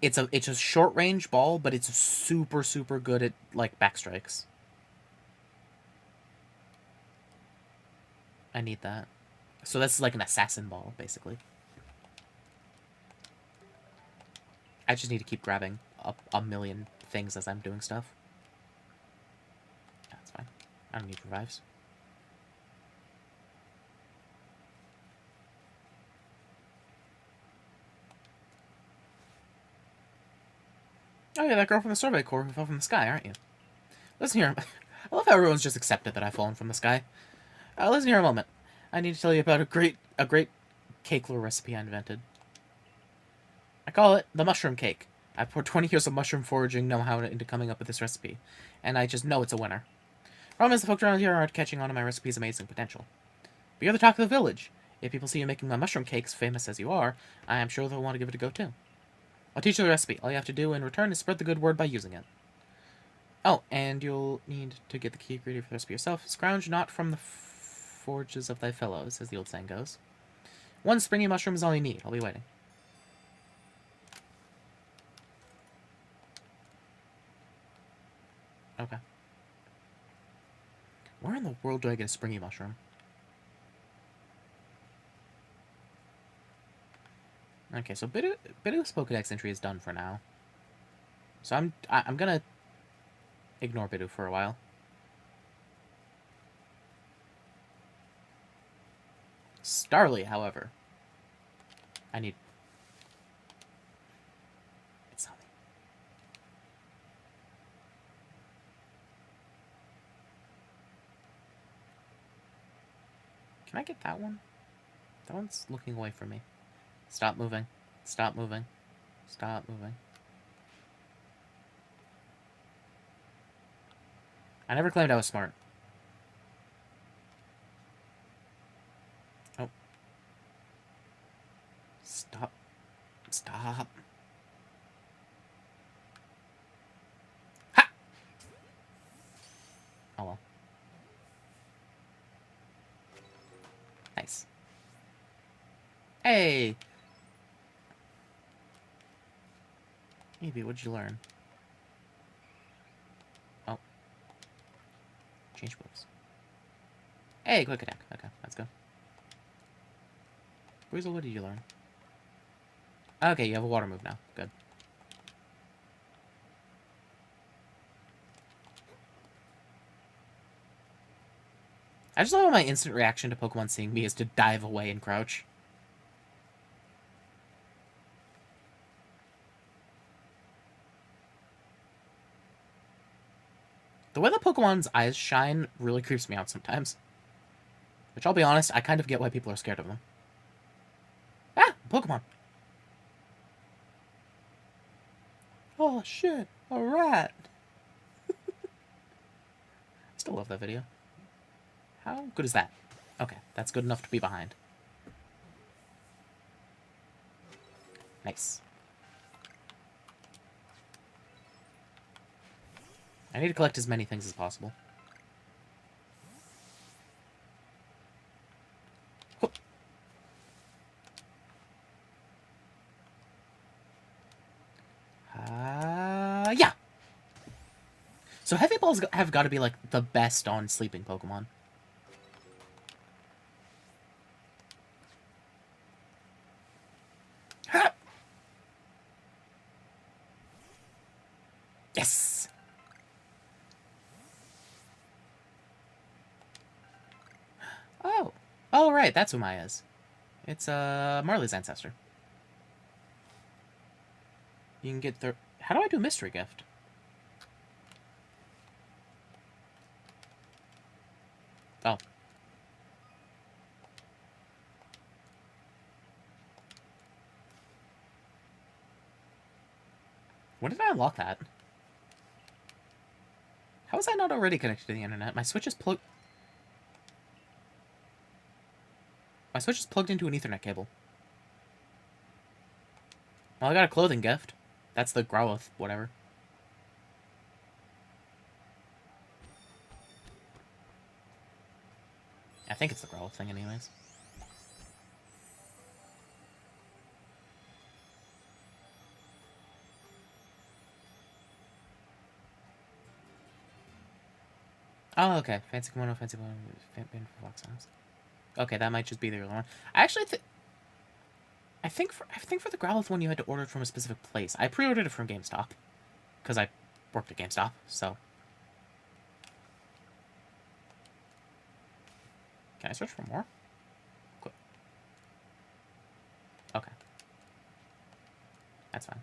it's a short range ball, but it's super, super good at, like, backstrikes. I need that. So that's like an assassin ball, basically. I just need to keep grabbing up a million things as I'm doing stuff. Yeah, that's fine. I don't need revives. Oh yeah, that girl from the Survey Corps who fell from the sky, aren't you? Listen here. I love how everyone's just accepted that I've fallen from the sky. Listen here a moment. I need to tell you about a great cake lure recipe I invented. I call it the mushroom cake. I've poured 20 years of mushroom foraging know-how into coming up with this recipe, and I just know it's a winner. Problem is, the folks around here aren't catching on to my recipe's amazing potential. But you're the talk of the village. If people see you making my mushroom cakes, famous as you are, I am sure they'll want to give it a go too. I'll teach you the recipe. All you have to do in return is spread the good word by using it. Oh, and you'll need to get the key ingredient for the recipe yourself. Scrounge not from the forges of thy fellows, as the old saying goes. One springy mushroom is all you need. I'll be waiting. Okay. Where in the world do I get a springy mushroom? Okay, so Bidoo's Pokedex entry is done for now. So I'm gonna ignore Bidoo for a while. Starly, however, I need... It's something. Can I get that one? That one's looking away from me. Stop moving. Stop moving. Stop moving. I never claimed I was smart. Oh. Stop. Stop. Ha! Oh well. Nice. Hey! Maybe, what'd you learn? Oh. Change moves. Hey, quick attack. Okay, let's go. Weasel, what did you learn? Okay, you have a water move now. Good. I just love how my instant reaction to Pokemon seeing me is to dive away and crouch. The way that Pokemon's eyes shine really creeps me out sometimes. Which, I'll be honest, I kind of get why people are scared of them. Ah! Pokemon! Oh, shit! A rat! I still love that video. How good is that? Okay, that's good enough to be behind. Nice. I need to collect as many things as possible. So Heavy Balls have got to be, like, the best on sleeping Pokemon. Ha! Yes! Oh. Oh, right, that's who Maya is. It's, Marley's ancestor. You can get the... How do I do Mystery Gift? Oh. When did I unlock that? How was I not already connected to the internet? My Switch is plugged... My Switch is plugged into an Ethernet cable. Well, I got a clothing gift. That's the Growlithe, whatever. I think it's the Growlithe thing anyways. Oh, okay. Fancy kimono, Fox Sounds. Okay, that might just be the other one. I actually I think for the Growlithe one you had to order it from a specific place. I pre-ordered it from GameStop because I worked at GameStop, so. Can I search for more? Quick. Okay. That's fine.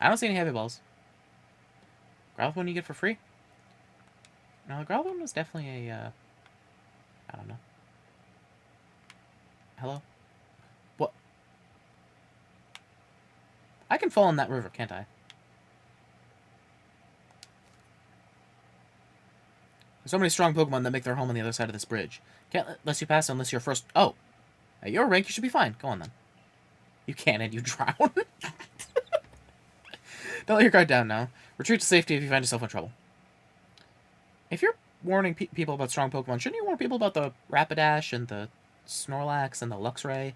I don't see any Heavy Balls. Growlithe one you get for free? No, the Growlithe one was definitely a, I don't know. Hello? What? I can fall in that river, can't I? There's so many strong Pokemon that make their home on the other side of this bridge. Can't let you pass unless you're first... Oh! At your rank, you should be fine. Go on, then. You can't, and you drown. Don't let your guard down now. Retreat to safety if you find yourself in trouble. If you're warning people about strong Pokemon, shouldn't you warn people about the Rapidash and the Snorlax and the Luxray?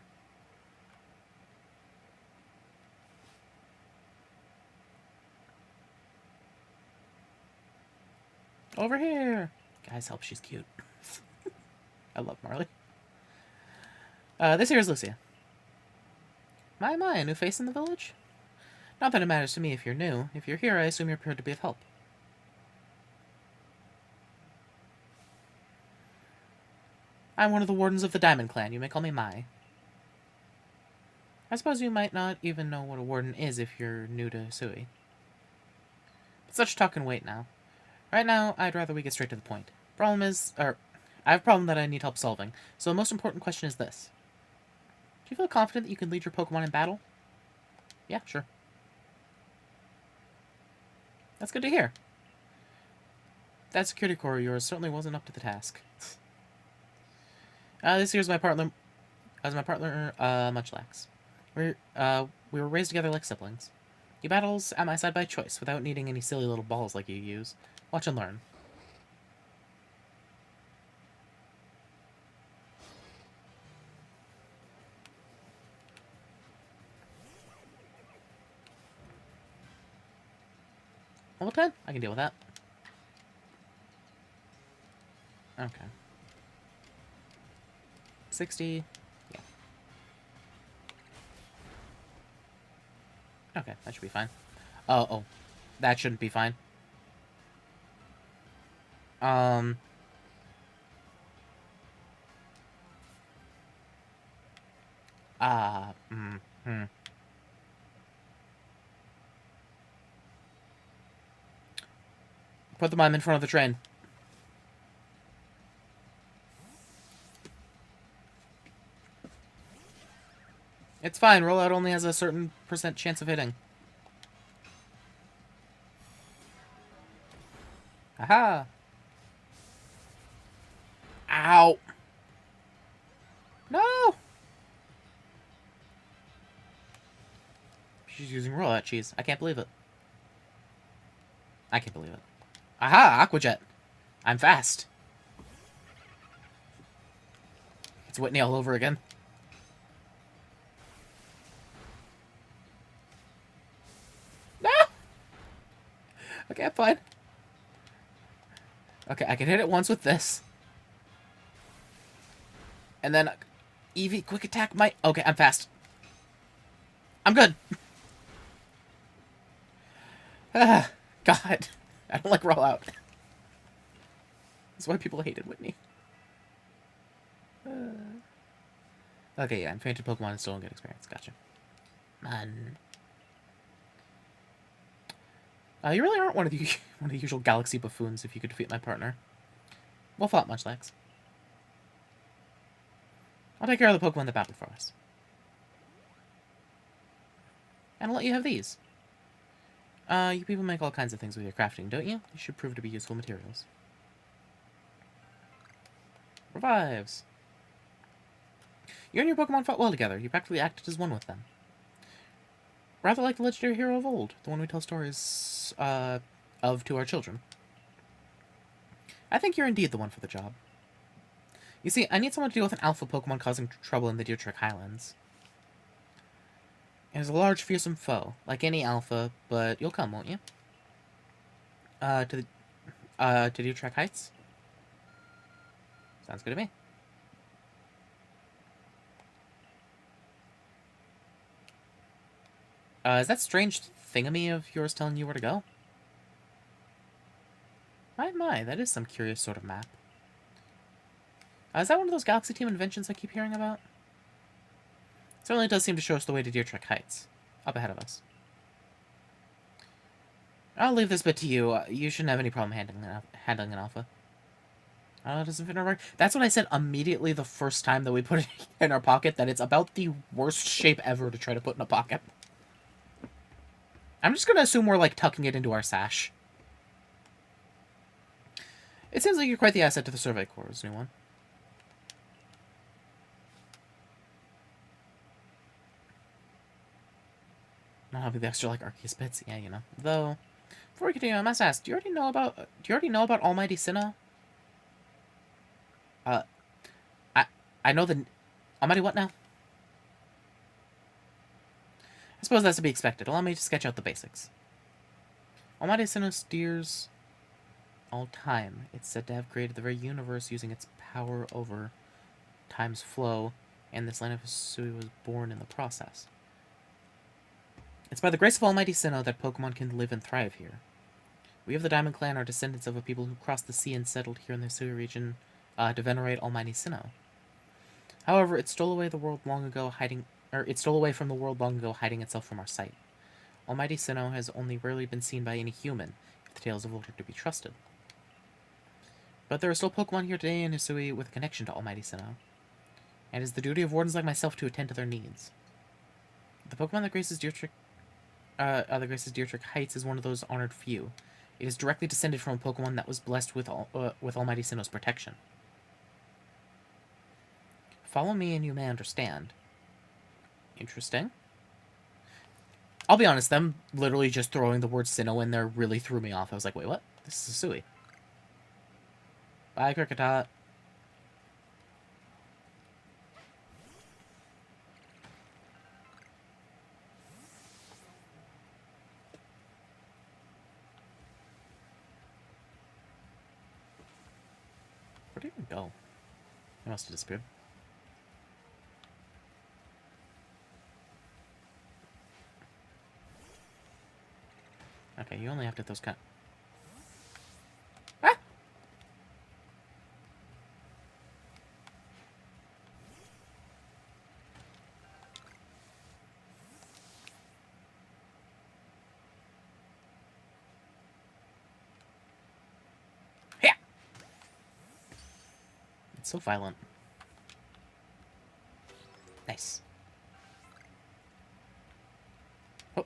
Over here! Guys, help, she's cute. I love Marley. This here is Lucia. My, a new face in the village? Not that it matters to me if you're new. If you're here, I assume you're prepared to be of help. I'm one of the wardens of the Diamond Clan. You may call me Mai. I suppose you might not even know what a warden is if you're new to Hisui. But such talk can wait now. Right now, I'd rather we get straight to the point. Problem is, I have a problem that I need help solving. So the most important question is this. Do you feel confident that you can lead your Pokemon in battle? Yeah, sure. That's good to hear. That security core of yours certainly wasn't up to the task. This here's my partner, Munchlax. We were raised together like siblings. He battles at my side by choice, without needing any silly little balls like you use. Watch and learn. Level 10? I can deal with that. Okay. 60. Yeah. Okay, that should be fine. Oh. That shouldn't be fine. Put the mime in front of the train. It's fine. Rollout only has a certain % chance of hitting. Aha! Ow! No! She's using rollout cheese. I can't believe it. I can't believe it. Aha! Aqua Jet. I'm fast. It's Whitney all over again. No! Okay, I'm fine. Okay, I can hit it once with this. And then Eevee quick attack might... Okay, I'm fast. I'm good. Ah, God. I don't like rollout. That's why people hated Whitney. Okay, yeah, Enchanted Pokemon is still a good experience. Gotcha. Man. You really aren't one of the one of the usual galaxy buffoons if you could defeat my partner. Well fought, Munchlax. I'll take care of the Pokemon that battled for us. And I'll let you have these. You people make all kinds of things with your crafting, don't you? You should prove to be useful materials. Revives. You and your Pokemon fought well together. You practically acted as one with them. Rather like the legendary hero of old, the one we tell stories of to our children. I think you're indeed the one for the job. You see, I need someone to deal with an alpha Pokemon causing trouble in the Deertrick Highlands. It is a large, fearsome foe, like any alpha, but you'll come, won't you? To Deertrack Heights? Sounds good to me. Is that strange thingamy of yours telling you where to go? My, that is some curious sort of map. Is that one of those Galaxy Team inventions I keep hearing about? Certainly does seem to show us the way to Deertrack Heights. Up ahead of us. I'll leave this bit to you. You shouldn't have any problem handling an alpha. Doesn't fit in our bag. That's what I said immediately the first time that we put it in our pocket, that it's about the worst shape ever to try to put in a pocket. I'm just going to assume we're, like, tucking it into our sash. It seems like you're quite the asset to the Survey Corps, new one. Not having the extra, like, Arceus bits, yeah, you know. Though, before we continue, I must ask, do you already know about Almighty Sinnoh? I know the... Almighty what now? I suppose that's to be expected. Allow me to sketch out the basics. Almighty Sinnoh steers all time. It's said to have created the very universe using its power over time's flow, and this land of Hisui was born in the process. It's by the grace of Almighty Sinnoh that Pokemon can live and thrive here. We of the Diamond Clan are descendants of a people who crossed the sea and settled here in the Hisui region to venerate Almighty Sinnoh. However, it stole away from the world long ago, hiding itself from our sight. Almighty Sinnoh has only rarely been seen by any human, if the tales of old are to be trusted. But there are still Pokemon here today in Hisui with a connection to Almighty Sinnoh, and it is the duty of wardens like myself to attend to their needs. The Pokemon that graces Deertrick Heights is one of those honored few. It is directly descended from a Pokemon that was blessed with Almighty Sinnoh's protection. Follow me and you may understand. Interesting. I'll be honest, them literally just throwing the word Sinnoh in there really threw me off. I was like, wait, what? This is Hisui. Bye, Kricketot. Where'd he even go? He must have disappeared. Okay, you only have to hit those Ah! Yeah! It's so violent. Nice. Oh.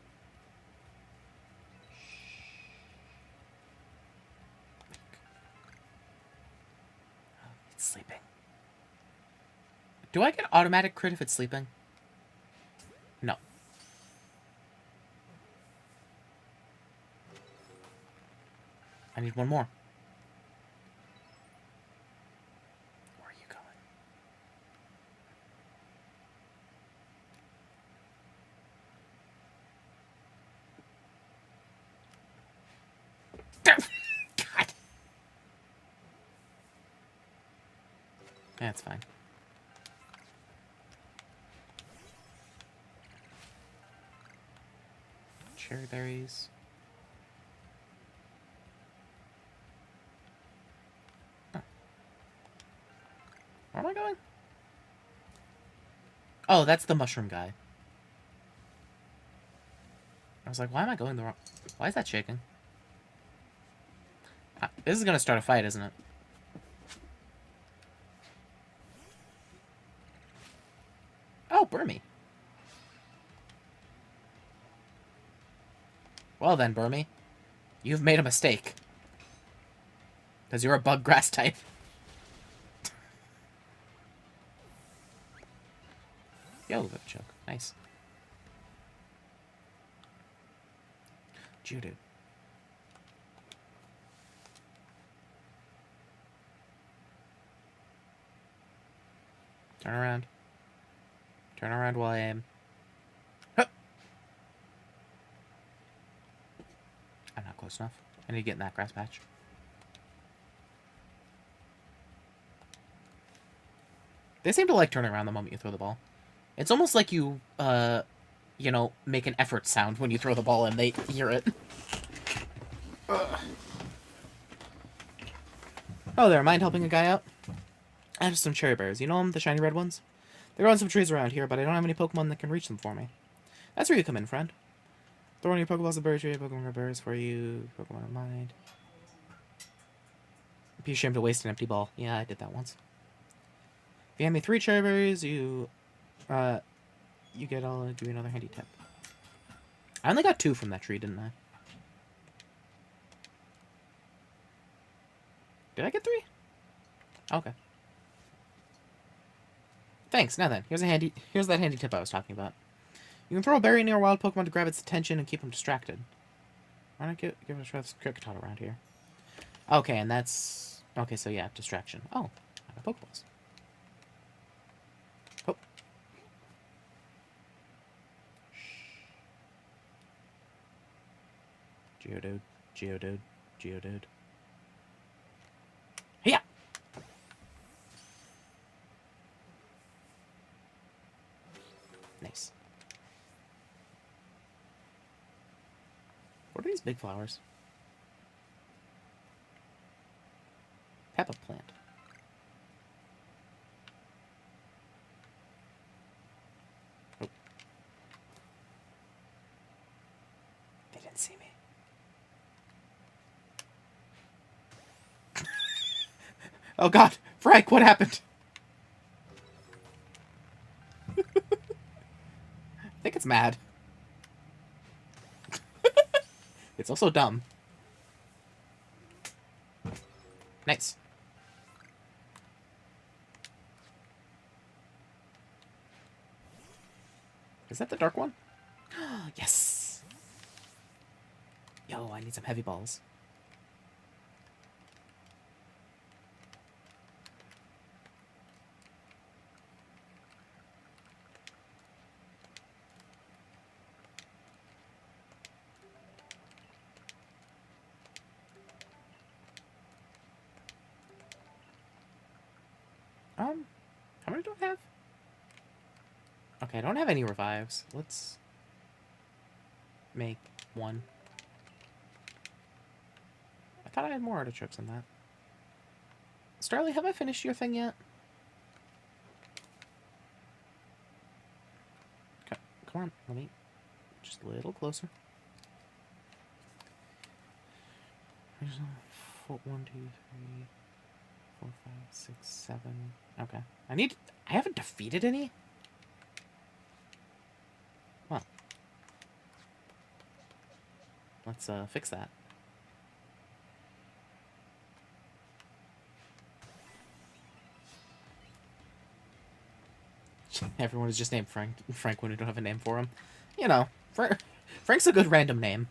It's sleeping. Do I get automatic crit if it's sleeping? No. I need one more. Where are you going? God. That's fine. Cherry berries. Huh. Where am I going? Oh, that's the mushroom guy. I was like, why am I going the wrong... Why is that shaking? This is gonna start a fight, isn't it? Oh, Burmy. Well then, Burmy. You've made a mistake. Because you're a bug grass type. Yo, choke. Nice. Geodude. Turn around. Turn around while I aim. Hup. I'm not close enough. I need to get in that grass patch. They seem to like turning around the moment you throw the ball. It's almost like you, you know, make an effort sound when you throw the ball and they hear it. Ugh. Oh there, mind helping a guy out? I have some cherry berries. You know them, the shiny red ones? They're on some trees around here, but I don't have any Pokemon that can reach them for me. That's where you come in, friend. Throw one of your Pokeballs at berry tree, Pokemon got berries for you. Pokemon of mind. It'd be a shame to waste an empty ball. Yeah, I did that once. If you hand me 3 cherry berries, you get, I'll give you another handy tip. I only got 2 from that tree, didn't I? Did I get 3? Okay. Thanks. Now then, here's that handy tip I was talking about. You can throw a berry near a wild Pokemon to grab its attention and keep them distracted. Why not give it a try with Kricketot around here? Okay, and that's... Okay, so yeah, distraction. Oh, I got Pokeballs. Oh. Geodude, Geodude, Geodude. Yeah. Nice. What are these big flowers? Peppa plant. Oh. They didn't see me. Oh god, Frank, what happened? I think it's mad. It's also dumb. Nice. Is that the dark one? Yes! Yo, I need some heavy balls. How many do I have? Okay, I don't have any revives. Let's make 1. I thought I had more artichokes than that. Starly, have I finished your thing yet? Okay, come on, let me just a little closer. 1, 2, 3, 4, 5, 6, 7. Okay. I haven't defeated any? Well. Let's fix that. Everyone is just named Frank when we don't have a name for him. You know, Frank's a good random name.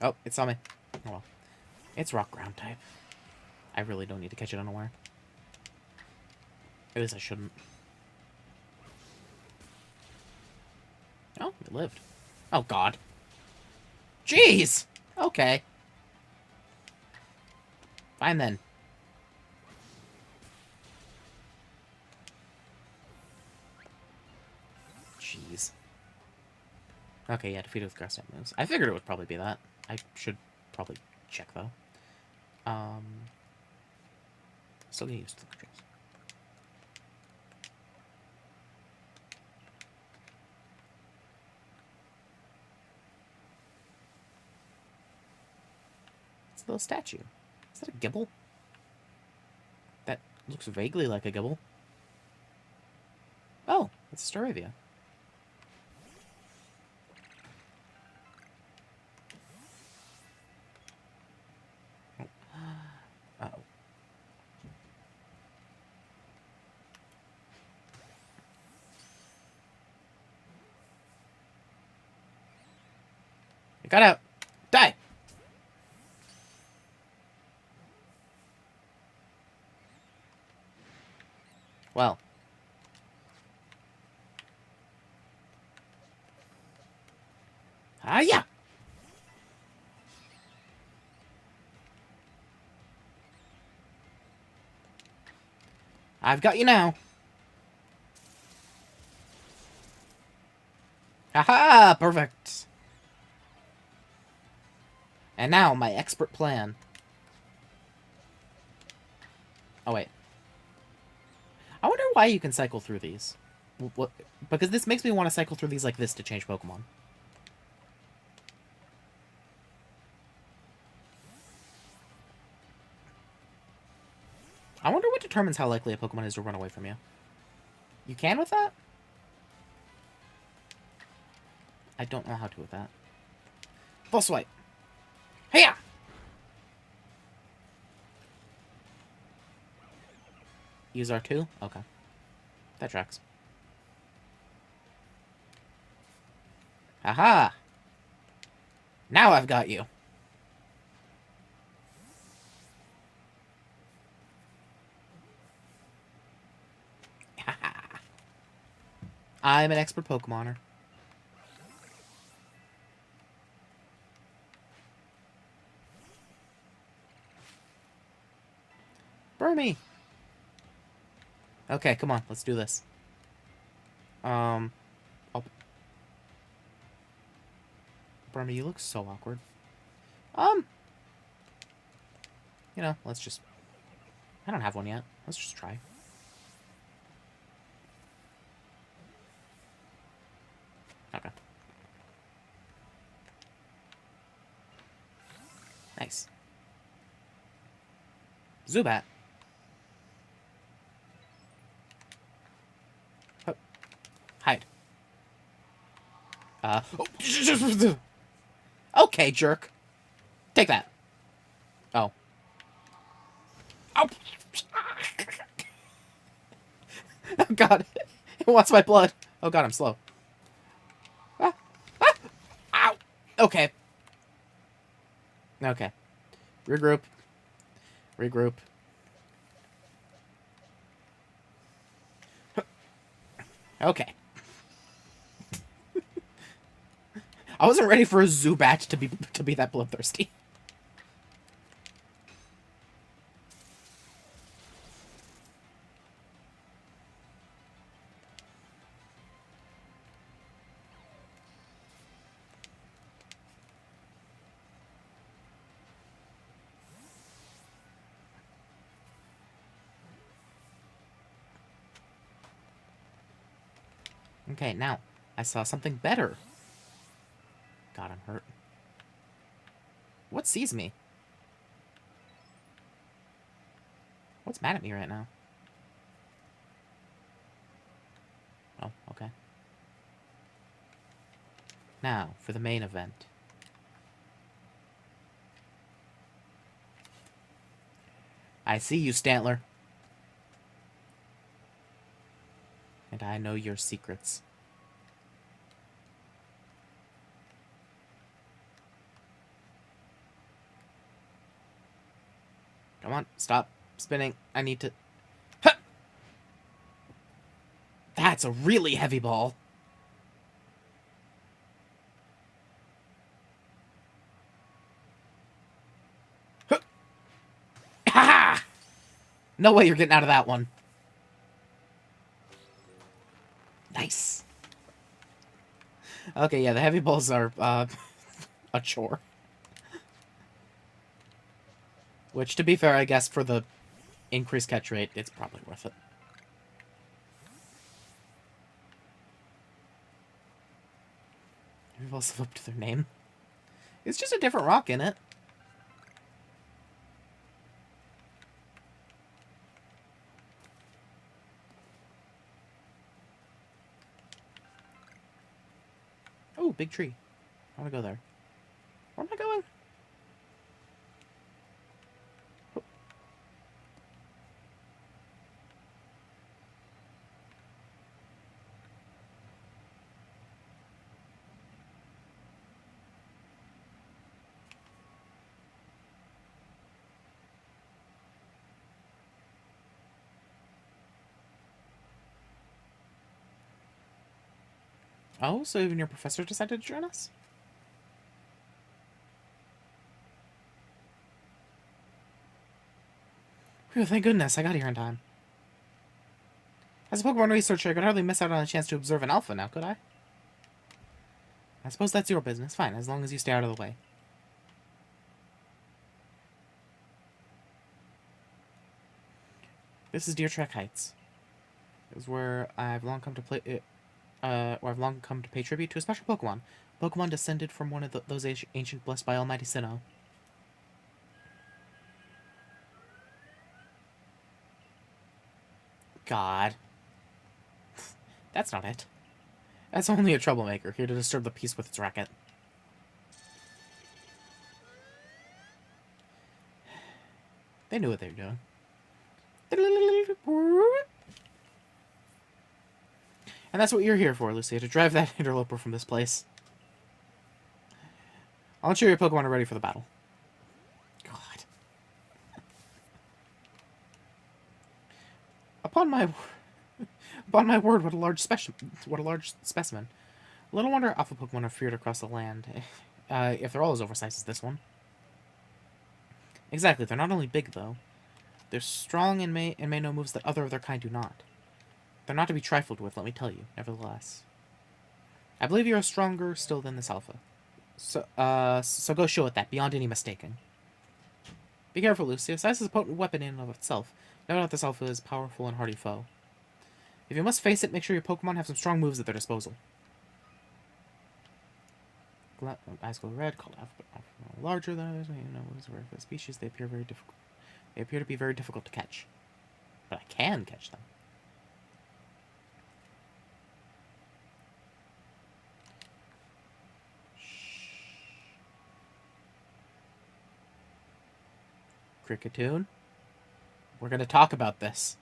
Oh, it saw me. Oh well. It's rock ground type. I really don't need to catch it unaware. At least I shouldn't. Oh, it lived. Oh, God. Jeez! Okay. Fine, then. Jeez. Okay, yeah, defeated with grass type moves. I figured it would probably be that. I should probably check, though. Still get used to the controls. It's a little statue. Is that a Gibble? That looks vaguely like a Gibble. Oh, it's Staravia. Uh-oh. It got out. Die! Well. Ah, yeah! I've got you now. Haha! Perfect. And now, my expert plan. Oh, wait. I wonder why you can cycle through these. What? Because this makes me want to cycle through these like this to change Pokemon. I wonder what determines how likely a Pokemon is to run away from you. You can with that? I don't know how to with that. Full swipe. Hey-ya! Use R2? Okay. That tracks. Aha! Now I've got you. I'm an expert Pokemoner. Burmy! Okay, come on, let's do this. Oh. Burmy, you look so awkward. You know, let's just... I don't have one yet. Let's just try. Okay. Nice. Zubat. Oh. Hide. Oh. Okay, jerk. Take that. Oh. Oh. Oh, God. It wants my blood. Oh, God, I'm slow. Ah. Ah. Ow. Okay. Okay. Regroup. Regroup. Okay. I wasn't ready for a Zubat to be that bloodthirsty. Okay, now, I saw something better. God, I'm hurt. What sees me? What's mad at me right now? Oh, okay. Now, for the main event. I see you, Stantler. And I know your secrets. Come on, stop spinning. I need to... Huh! That's a really heavy ball. Huh! Ha! No way you're getting out of that one. Nice. Okay, yeah, the heavy balls are a chore. Which, to be fair, I guess for the increased catch rate, it's probably worth it. Heavy balls live up to their name. It's just a different rock in it. Oh, big tree. I want to go there. Where am I going? Oh, so even your professor decided to join us? Phew, thank goodness, I got here in time. As a Pokemon researcher, I could hardly miss out on a chance to observe an alpha now, could I? I suppose that's your business. Fine, as long as you stay out of the way. This is Deer Track Heights. It is where I've long come to pay tribute to a special Pokemon. Pokemon descended from one of those ancient blessed by Almighty Sinnoh. God. That's not it. That's only a troublemaker, here to disturb the peace with its racket. They knew what they were doing. And that's what you're here for, Lucia, to drive that interloper from this place. I'll ensure your Pokemon are ready for the battle. God. Upon my word, what a large specimen. Little wonder alpha Pokemon are feared across the land. If they're all as oversized as this one. Exactly, they're not only big, though. They're strong and may know moves that other of their kind do not. They're not to be trifled with, let me tell you, nevertheless. I believe you are stronger still than this alpha. So go show it that, beyond any mistaking. Be careful, Lucia. Size is a potent weapon in and of itself. No doubt this alpha is a powerful and hardy foe. If you must face it, make sure your Pokemon have some strong moves at their disposal. Eyes glow red, called alpha larger than others. You know, as rare for the species, they appear very difficult. They appear to be very difficult to catch, but I can catch them. Cricketoon, we're going to talk about this.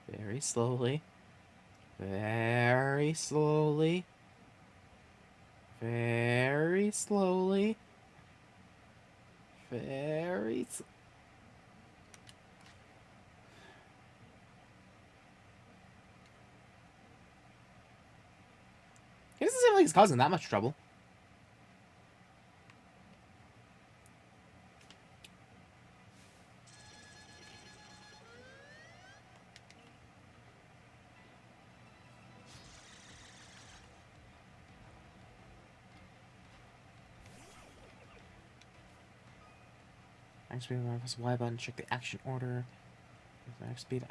Very slowly. Very slowly. Very slowly. Very slowly. He doesn't seem like he's causing that much trouble. Press Y button, check the action order. Speed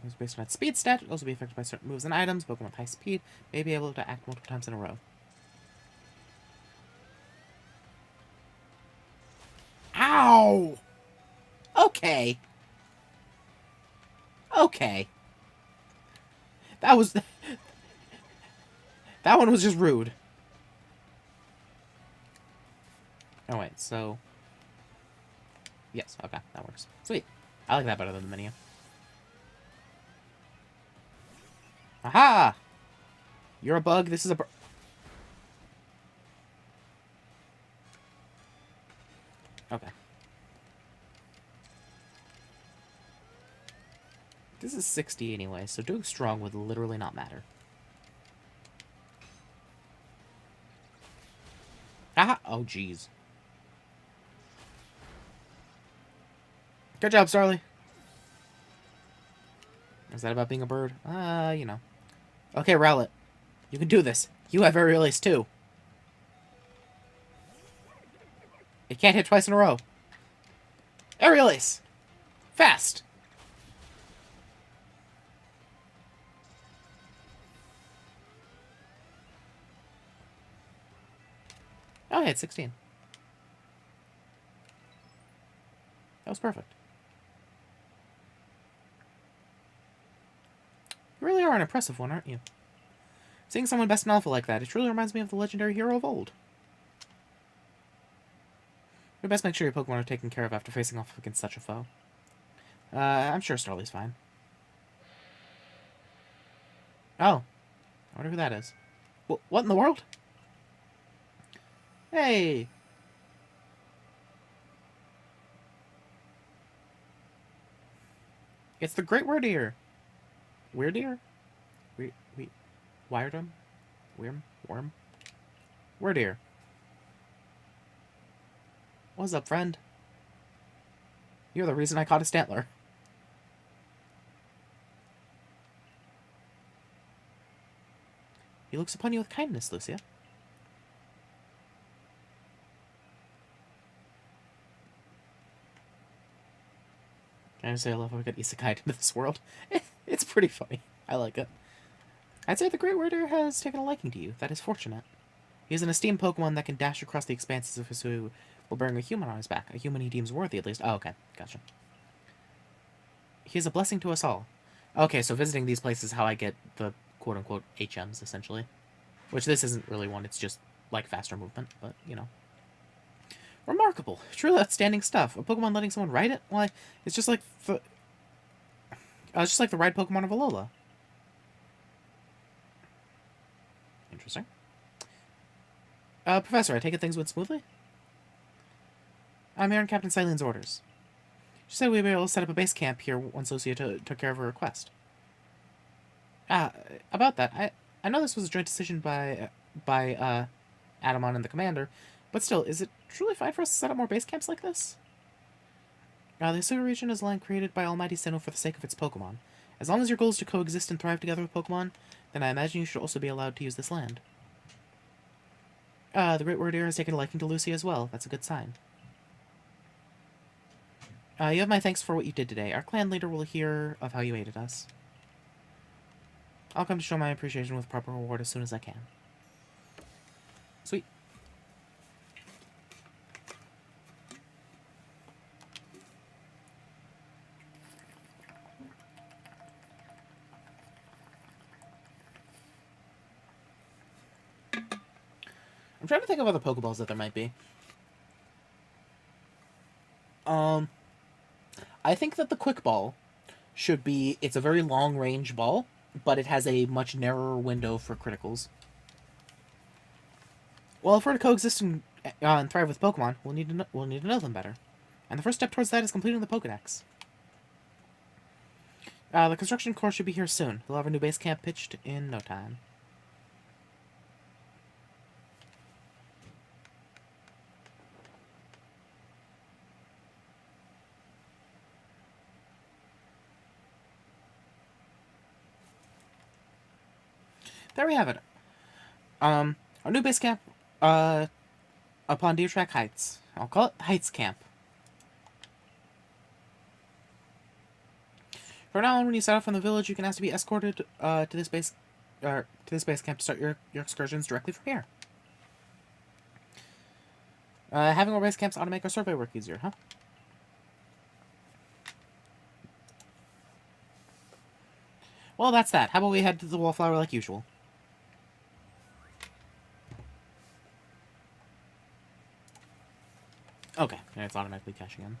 is based on its speed stat. It also be affected by certain moves and items. Pokemon with high speed may be able to act multiple times in a row. Ow! Okay. Okay. That was... that one was just rude. Oh, wait, so... Yes, okay, that works. Sweet. I like that better than the menu. Aha! You're a bug, this is a... Okay. This is 60 anyway, so doing strong would literally not matter. Ah! Oh, jeez. Good job, Starly. Is that about being a bird? You know. Okay, Rowlet. You can do this. You have aerial ace, too. It can't hit twice in a row. Aerial ace! Fast! Oh, I hit 16. That was perfect. You really are an impressive one, aren't you? Seeing someone best in alpha like that, it truly reminds me of the legendary hero of old. You best make sure your Pokemon are taken care of after facing off against such a foe. I'm sure Starly's fine. Oh. I wonder who that is. What in the world? Hey! It's the Great Weirdeer. Weirdeer? Wiredum? Worm? Weirdeer. What's up, friend? You're the reason I caught a Stantler. He looks upon you with kindness, Lucia. Can I say I love how we got isekai into this world? It's pretty funny. I like it. I'd say the Great Weirder has taken a liking to you. That is fortunate. He is an esteemed Pokemon that can dash across the expanses of Hisui while bearing a human on his back. A human he deems worthy, at least. Oh, okay. Gotcha. He is a blessing to us all. Okay, so visiting these places is how I get the quote-unquote HMs, essentially. Which this isn't really one. It's just, like, faster movement, but, you know. Remarkable. Truly outstanding stuff. A Pokemon letting someone ride it? Why, it's just like the... it's just like the ride Pokemon of Alola. Interesting. Professor, I take it things went smoothly? I'm here on Captain Silen's orders. She said we'd be able to set up a base camp here once Lucia took care of her request. About that, I know this was a joint decision by Adamon and the commander, but still, is it truly fine for us to set up more base camps like this? The Hisui region is a land created by Almighty Sinnoh for the sake of its Pokemon. As long as your goal is to coexist and thrive together with Pokemon, then I imagine you should also be allowed to use this land. The Great Weirdeer has taken a liking to Lucy as well. That's a good sign. You have my thanks for what you did today. Our clan leader will hear of how you aided us. I'll come to show my appreciation with proper reward as soon as I can. Sweet. I'm trying to think of other Pokeballs that there might be. I think that the Quick Ball should be... It's a very long-range ball, but it has a much narrower window for criticals. Well, if we're to coexist and thrive with Pokemon, we'll need to know them better. And the first step towards that is completing the Pokedex. The construction core should be here soon. We'll have a new base camp pitched in no time. There we have it. Our new base camp, upon Deer Track Heights. I'll call it Heights Camp. From now on, when you set out from the village, you can ask to be escorted to this base camp to start your excursions directly from here. Having more base camps ought to make our survey work easier, huh? Well, that's that. How about we head to the Wallflower like usual? Okay, and it's automatically caching in.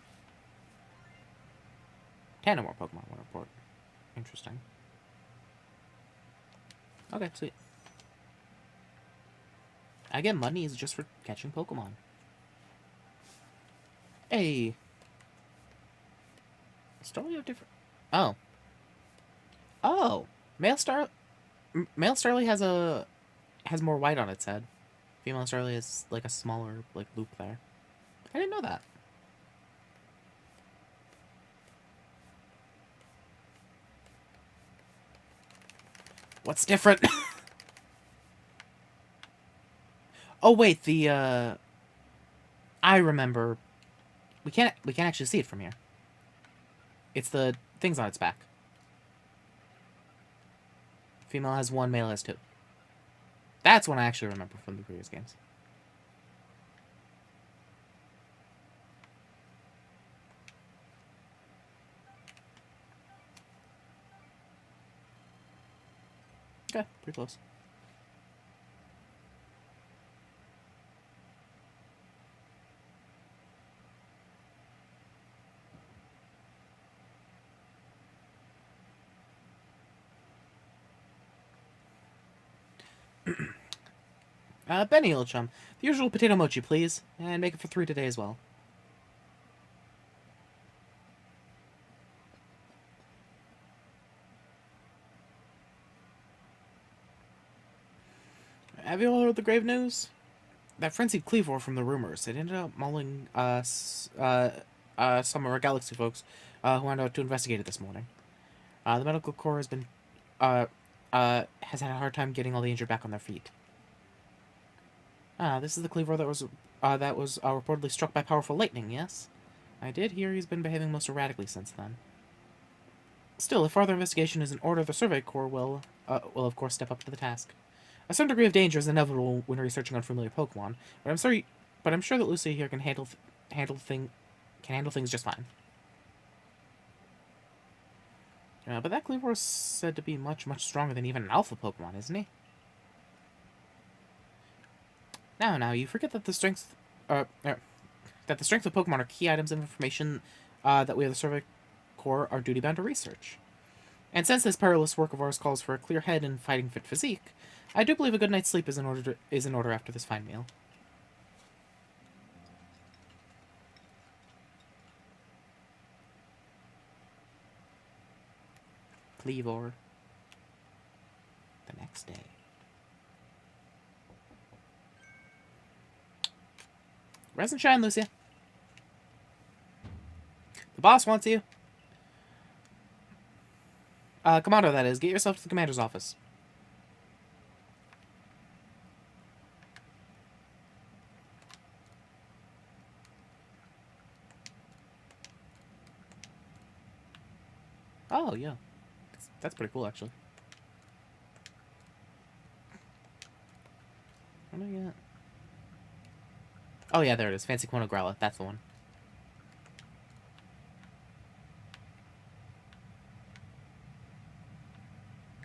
10 or more Pokemon will report. Interesting. Okay, sweet. Again, money is just for catching Pokemon. Hey! Still we have different... Oh. Oh, male star, male Starly has more white on its head. Female Starly is like a smaller like loop there. I didn't know that. What's different? Oh wait, I remember. We can't actually see it from here. It's the things on its back. Female has 1, male has 2. That's one I actually remember from the previous games. Okay, pretty close. Benny, old chum. The usual potato mochi, please. And make it for 3 today as well. Have you all heard the grave news? That frenzied Cleavor from the rumors. It ended up mauling some of our Galaxy folks who went out to investigate it this morning. The medical corps has been has had a hard time getting all the injured back on their feet. This is the Cleavor that was reportedly struck by powerful lightning, yes? I did hear he's been behaving most erratically since then. Still, if further investigation is in order, the Survey Corps will of course step up to the task. A certain degree of danger is inevitable when researching unfamiliar Pokemon, but I'm sure that Lucy here can handle things just fine. But that Cleavor is said to be much stronger than even an Alpha Pokemon, isn't he? Now, you forget that the strength of Pokemon are key items of information that we of the Survey Corps are duty-bound to research. And since this perilous work of ours calls for a clear head and fighting-fit physique, I do believe a good night's sleep is in order after this fine meal. Cleavor. The next day. Rise and shine, Lucia. The boss wants you. Commander, that is. Get yourself to the commander's office. Oh, yeah. That's pretty cool, actually. What do I get? Oh, yeah, there it is. Fancy Quino Growlithe. That's the one.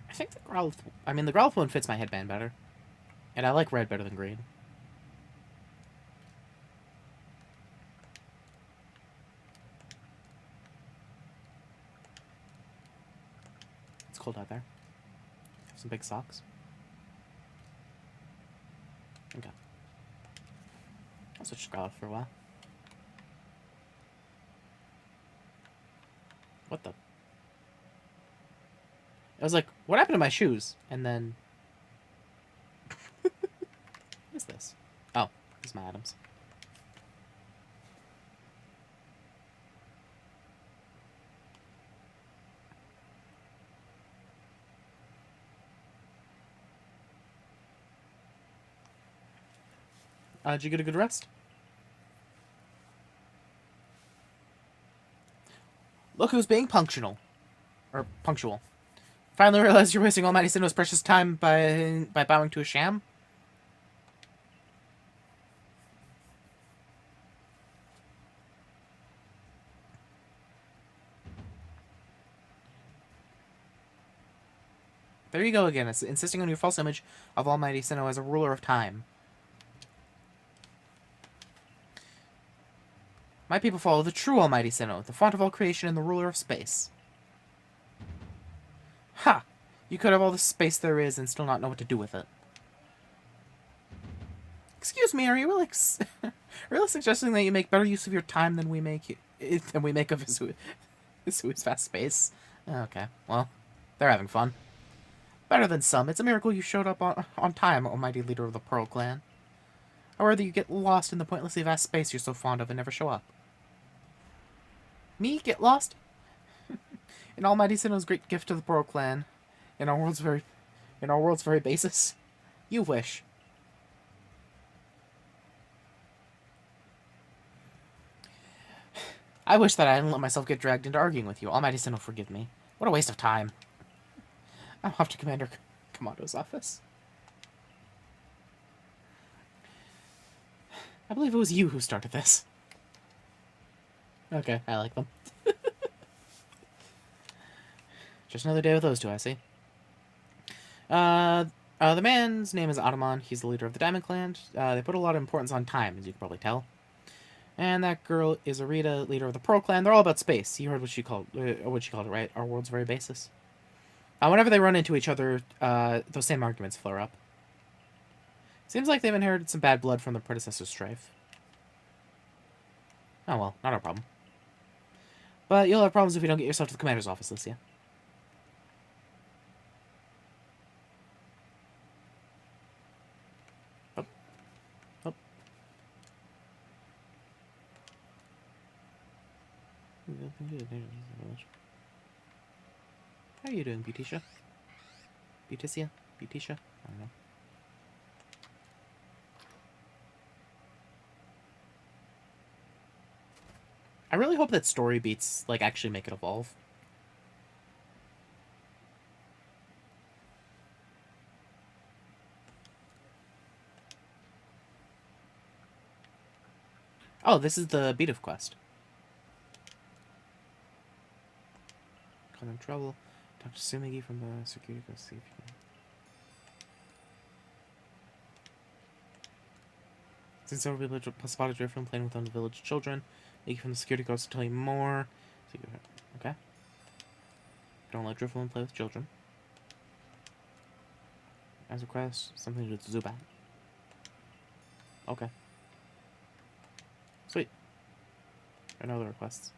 I think the Growlithe one fits my headband better. And I like red better than green. It's cold out there. Have some big socks. Okay. I'll switch to Growlithe for a while. What the? I was like, what happened to my shoes? And then... what is this? Oh, this is my items. Did you get a good rest? Look who's being punctual. Or punctual. Finally realized you're wasting Almighty Sinnoh's precious time by bowing to a sham? There you go again, it's insisting on your false image of Almighty Sinnoh as a ruler of time. My people follow the true Almighty Sinnoh, the font of all creation and the ruler of space. Ha! You could have all the space there is and still not know what to do with it. Excuse me, are you really, really suggesting that you make better use of your time than we make of Hisui's vast space? Okay, well, They're having fun. Better than some. It's a miracle you showed up on time, almighty leader of the Pearl Clan. Or whether you get lost in the pointlessly vast space you're so fond of and never show up. Me? Get lost? In Almighty Sinnoh's great gift to the Pearl Clan. In our world's very basis. You wish. I wish that I hadn't let myself get dragged into arguing with you. Almighty Sinnoh, forgive me. What a waste of time. I'm off to Commander Commando's office. I believe it was you who started this. Okay, I like them. Just another day with those two, I see. The man's name is Ottomon. He's the leader of the Diamond Clan. They put a lot of importance on time, as you can probably tell. And that girl is Arita, leader of the Pearl Clan. They're all about space. You heard what she called it, right? Our world's very basis. Whenever they run into each other, those same arguments flare up. Seems like they've inherited some bad blood from their predecessor's strife. Oh well, not our problem. But you'll have problems if you don't get yourself to the commander's office, Lucia. Oh. Oh. How are you doing, Beauticia? Beauticia? Beauticia? I don't know. I really hope that story beats, like, actually make it evolve. Oh, this is the beat of quest. Caught in trouble. Talk to Sumigi from the security guard, see if you can. Since several people spotted Drifloon playing with the village children, Iggy from the security guards to tell you more. Okay. Don't let Drifloon play with children. As request, something to do with Zubat. Okay. Sweet. I know the requests.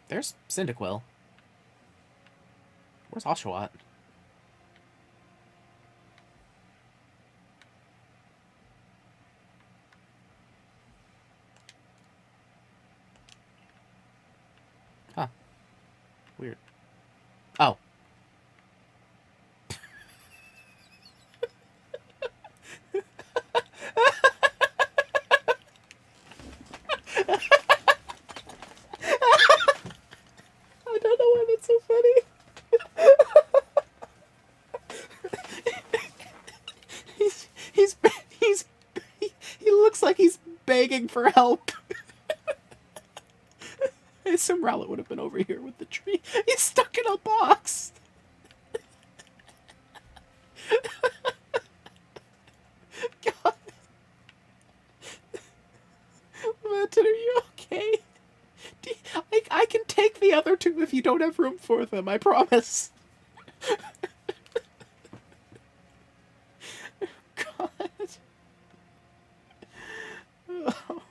There's Cyndaquil. Where's Oshawott? Huh. Weird. Oh. I don't know why that's so funny. He looks like he's begging for help. I assume Rowlet would have been over here with the tree. He's stuck in a box. God. Manton, are you okay? I can take the other two if you don't have room for them, I promise. God. Oh.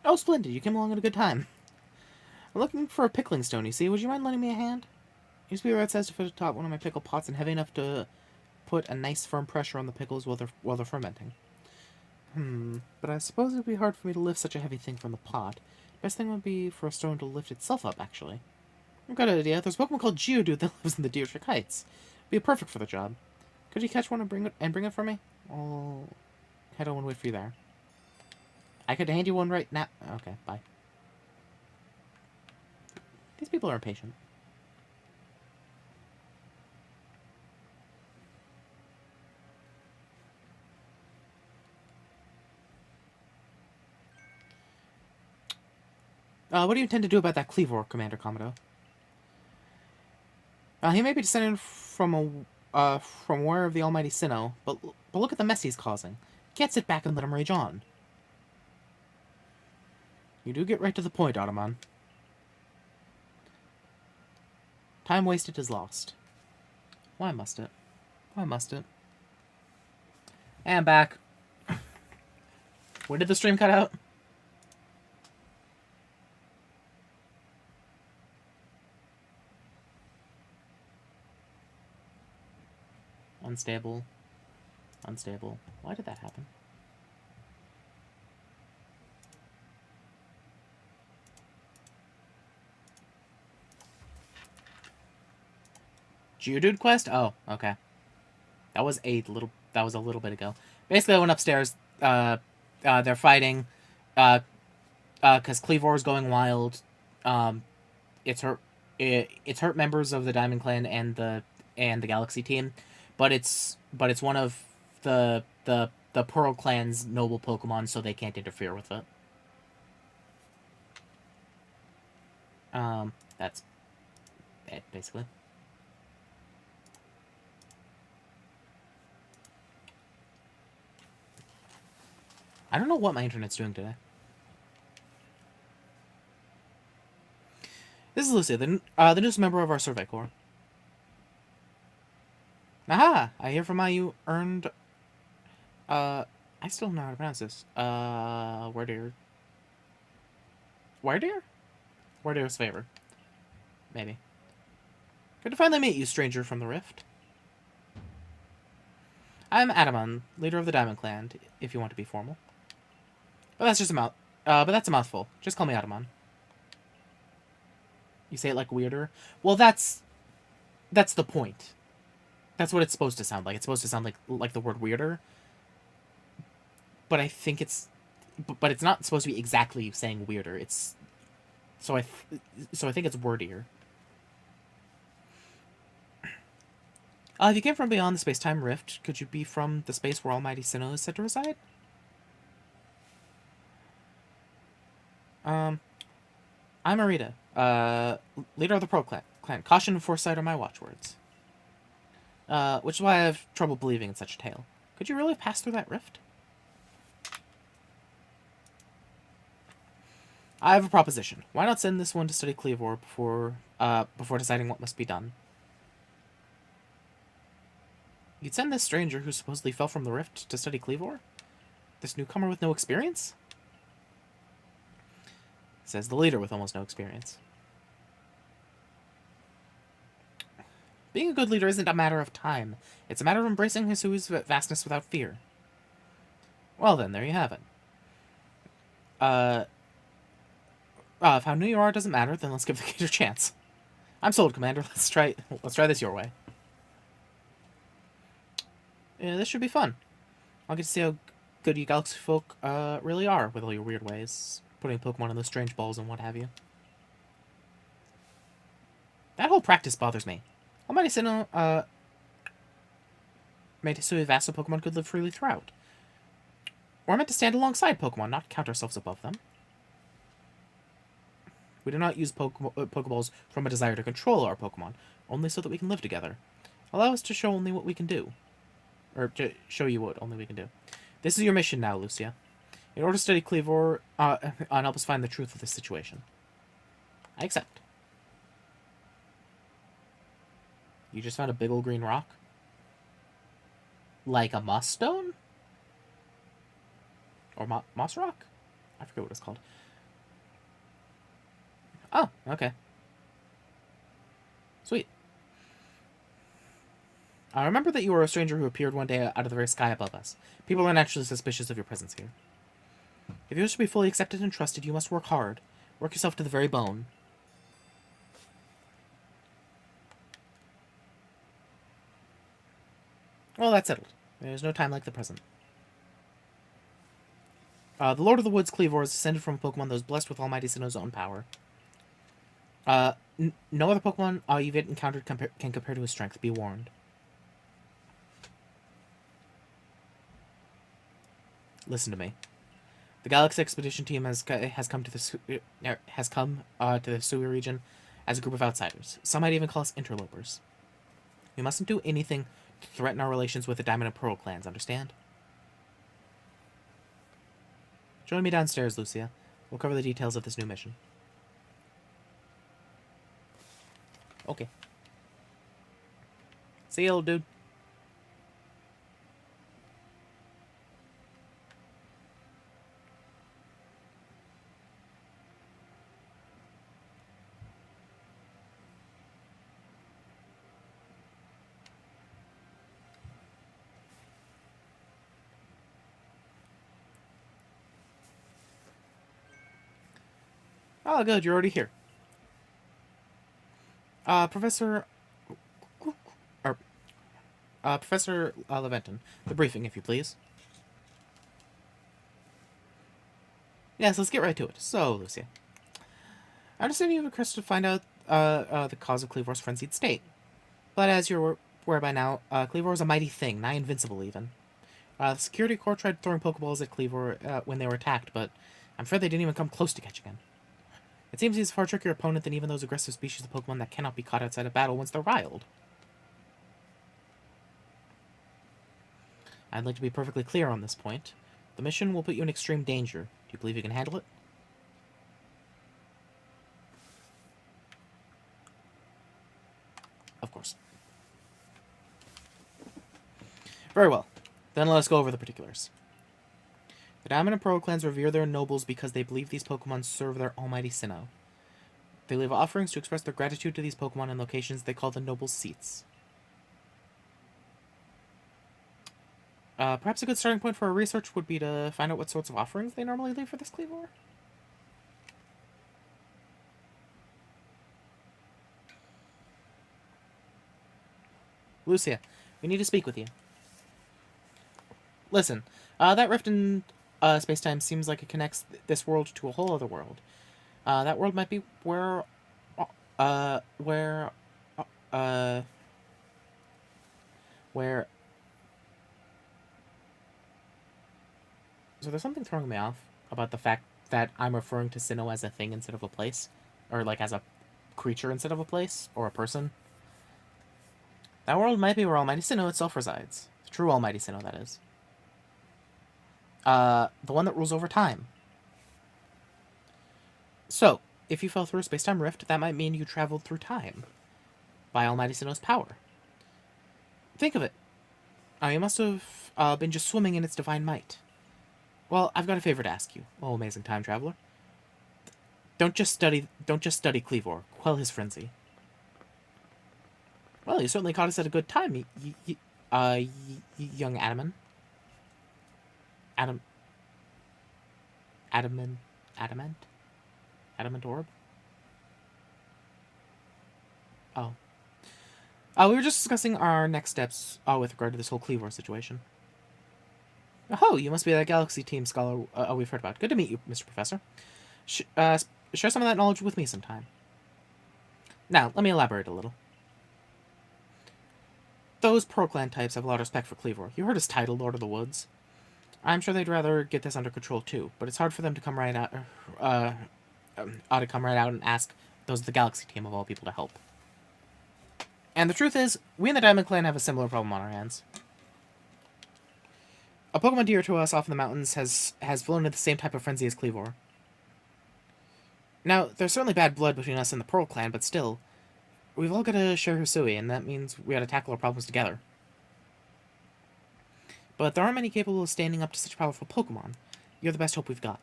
Oh, splendid. You came along at a good time. I'm looking for a pickling stone, you see. Would you mind lending me a hand? Used to be where it says to put atop one of my pickle pots and heavy enough to put a nice firm pressure on the pickles while they're fermenting. But I suppose it would be hard for me to lift such a heavy thing from the pot. Best thing would be for a stone to lift itself up, actually. I've got an idea. There's a Pokemon called Geodude that lives in the Deertrick Heights. Be perfect for the job. Could you catch one and bring it for me? I'll head on and wait for you there. I could hand you one right now. Okay, bye. These people are impatient. What do you intend to do about that Cleavor, Commander Commodore? He may be descended from where the Almighty Sinnoh, but look at the mess he's causing. Can't sit back and let him rage on. You do get right to the point, Ottoman. Time wasted is lost. Why must it? Why must it? And back. Where did the stream cut out? Unstable. Unstable. Why did that happen? Geodude quest? Oh, okay. That was a little bit ago. Basically, I went upstairs. They're fighting. Because Cleavor's going wild. It's hurt members of the Diamond Clan and the Galaxy team, but it's one of the Pearl Clan's noble Pokemon, so they can't interfere with it. That's it, basically. I don't know what my internet's doing today. This is Lucia, the newest member of our Survey Corps. Aha! I hear from how you earned... I still don't know how to pronounce this. Wardeer? Wardeer's favor. Maybe. Good to finally meet you, stranger from the Rift. I'm Adamon, leader of the Diamond Clan, if you want to be formal. But that's just that's a mouthful. Just call me Adamon. You say it like weirder? Well, that's the point. That's what it's supposed to sound like. It's supposed to sound like the word weirder. But I think it's not supposed to be exactly saying weirder. It's so I think it's wordier. If you came from beyond the space-time rift, could you be from the space where Almighty Sinnoh is said to reside? I'm Arita, leader of the Pro Clan. Caution and foresight are my watchwords. Which is why I have trouble believing in such a tale. Could you really have passed through that rift? I have a proposition. Why not send this one to study Cleavor before deciding what must be done? You'd send this stranger who supposedly fell from the rift to study Cleavor? This newcomer with no experience? Says the leader with almost no experience. Being a good leader isn't a matter of time. It's a matter of embracing Hisui's vastness without fear. Well then, there you have it. If how new you are doesn't matter, then let's give the kid a chance. I'm sold, Commander. Let's try this your way. Yeah, this should be fun. I'll get to see how good you Galaxy folk really are with all your weird ways. Putting Pokemon in those strange balls and what have you. That whole practice bothers me. Almighty Sinnoh, made Hisui vast so Pokemon could live freely throughout. We're meant to stand alongside Pokemon, not count ourselves above them. We do not use Pokeballs from a desire to control our Pokemon, only so that we can live together. Allow us to show only what we can do. Or to show you what only we can do. This is your mission now, Lucia. In order to study Cleavor, and help us find the truth of this situation. I accept. You just found a big old green rock? Like a moss stone? Or moss rock? I forget what it's called. Oh, okay. Sweet. I remember that you were a stranger who appeared one day out of the very sky above us. People are naturally suspicious of your presence here. If you wish to be fully accepted and trusted, you must work hard. Work yourself to the very bone. Well, that's settled. There's no time like the present. The Lord of the Woods, Cleavor, is descended from a Pokemon that was blessed with Almighty Sinnoh's own power. No other Pokemon you've yet encountered can compare to his strength. Be warned. Listen to me. The Galaxy Expedition Team has come to the Sui region as a group of outsiders. Some might even call us interlopers. We mustn't do anything to threaten our relations with the Diamond and Pearl clans, understand? Join me downstairs, Lucia. We'll cover the details of this new mission. Okay. See you, old dude. Oh, good, you're already here. Professor... Professor Leventon, the briefing, if you please. Yes, let's get right to it. So, Lucia, I understand you have requested to find out the cause of Cleavor's frenzied state. But as you're aware by now, Cleavor is a mighty thing, nigh invincible even. The security corps tried throwing Pokeballs at Cleavor when they were attacked, but I'm afraid they didn't even come close to catching him. It seems he's a far trickier opponent than even those aggressive species of Pokemon that cannot be caught outside of battle once they're riled. I'd like to be perfectly clear on this point. The mission will put you in extreme danger. Do you believe you can handle it? Of course. Very well. Then let us go over the particulars. The Diamond and Pearl clans revere their nobles because they believe these Pokemon serve their almighty Sinnoh. They leave offerings to express their gratitude to these Pokemon in locations they call the nobles' seats. Perhaps a good starting point for our research would be to find out what sorts of offerings they normally leave for this Cleavor. Lucia, we need to speak with you. Listen, that rift in space-time seems like it connects this world to a whole other world. That world might be where So there's something throwing me off about the fact that I'm referring to Sinnoh as a thing instead of a place. Or, like, as a creature instead of a place, or a person. That world might be where Almighty Sinnoh itself resides. The true Almighty Sinnoh, that is. The one that rules over time. So, if you fell through a space-time rift, that might mean you traveled through time. By Almighty Sinnoh's power. Think of it. You must have been just swimming in its divine might. Well, I've got a favor to ask you, oh amazing time traveler. Don't just study Cleavor. Quell his frenzy. Well, you certainly caught us at a good time, young Adamant. Adamant orb? Oh. We were just discussing our next steps with regard to this whole Cleavor situation. Oh, you must be that Galaxy Team scholar we've heard about. Good to meet you, Mr. Professor. Share some of that knowledge with me sometime. Now, let me elaborate a little. Those Pearl Clan types have a lot of respect for Cleavor. You heard his title, Lord of the Woods. I'm sure they'd rather get this under control too, but it's hard for them to come right out, and ask those of the Galaxy Team of all people to help. And the truth is, we in the Diamond Clan have a similar problem on our hands. A Pokemon dear to us off in the mountains has flown into the same type of frenzy as Cleavor. Now, there's certainly bad blood between us and the Pearl Clan, but still, we've all got to share Hisui, and that means we got to tackle our problems together. But there aren't many capable of standing up to such powerful Pokemon. You're the best hope we've got.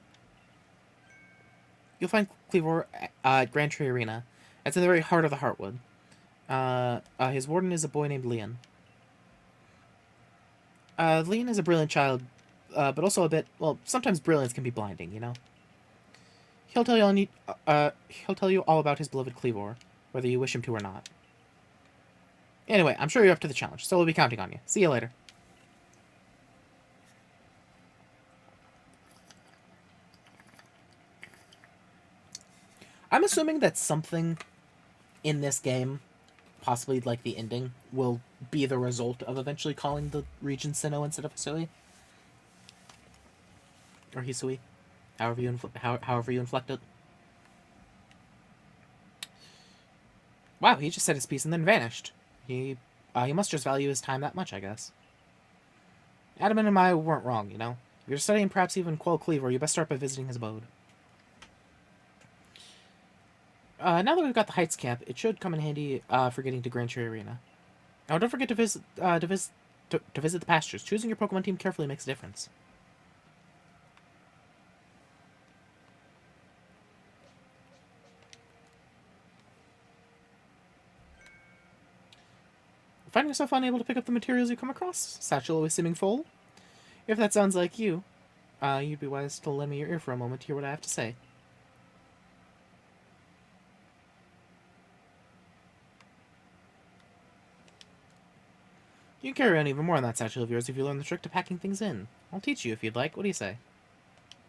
You'll find Cleavor at Grand Tree Arena. It's in the very heart of the Heartwood. His warden is a boy named Leon. Leon is a brilliant child, but also a bit, well, sometimes brilliance can be blinding, you know? He'll tell you all about his beloved Cleavor, whether you wish him to or not. Anyway, I'm sure you're up to the challenge, so we'll be counting on you. See you later. I'm assuming that something in this game, possibly like the ending, will be the result of eventually calling the region Sinnoh instead of Hisui. Or Hisui. However you inflect it. Wow, he just said his piece and then vanished. He must just value his time that much, I guess. Adamant and I weren't wrong, you know. If you're studying perhaps even Quell Cleavor, you best start by visiting his abode. Now that we've got the Heights camp, it should come in handy for getting to Grand Cherry Arena. Now, don't forget to visit the pastures. Choosing your Pokemon team carefully makes a difference. Find yourself unable to pick up the materials you come across? Satchel always seeming full? If that sounds like you, you'd be wise to lend me your ear for a moment to hear what I have to say. You can carry on even more on that satchel of yours if you learn the trick to packing things in. I'll teach you if you'd like. What do you say?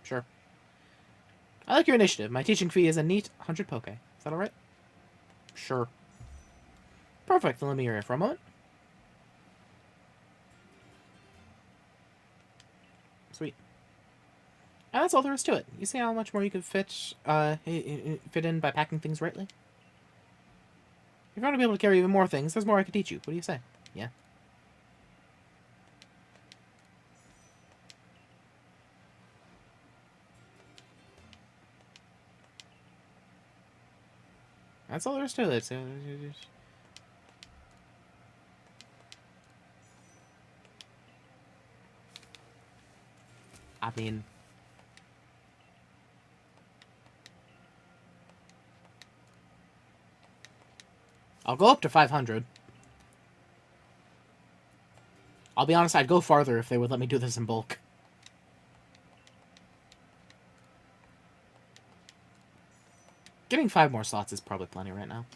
Sure. I like your initiative. My teaching fee is a neat 100 poke. Is that alright? Sure. Perfect. Then lend me your ear for a moment. Sweet. And that's all there is to it. You see how much more you could fit in by packing things rightly? If you want to be able to carry even more things, there's more I could teach you. What do you say? Yeah. That's all there is to it. So, I mean, I'll go up to 500. I'll be honest, I'd go farther if they would let me do this in bulk. Getting 5 more slots is probably plenty right now.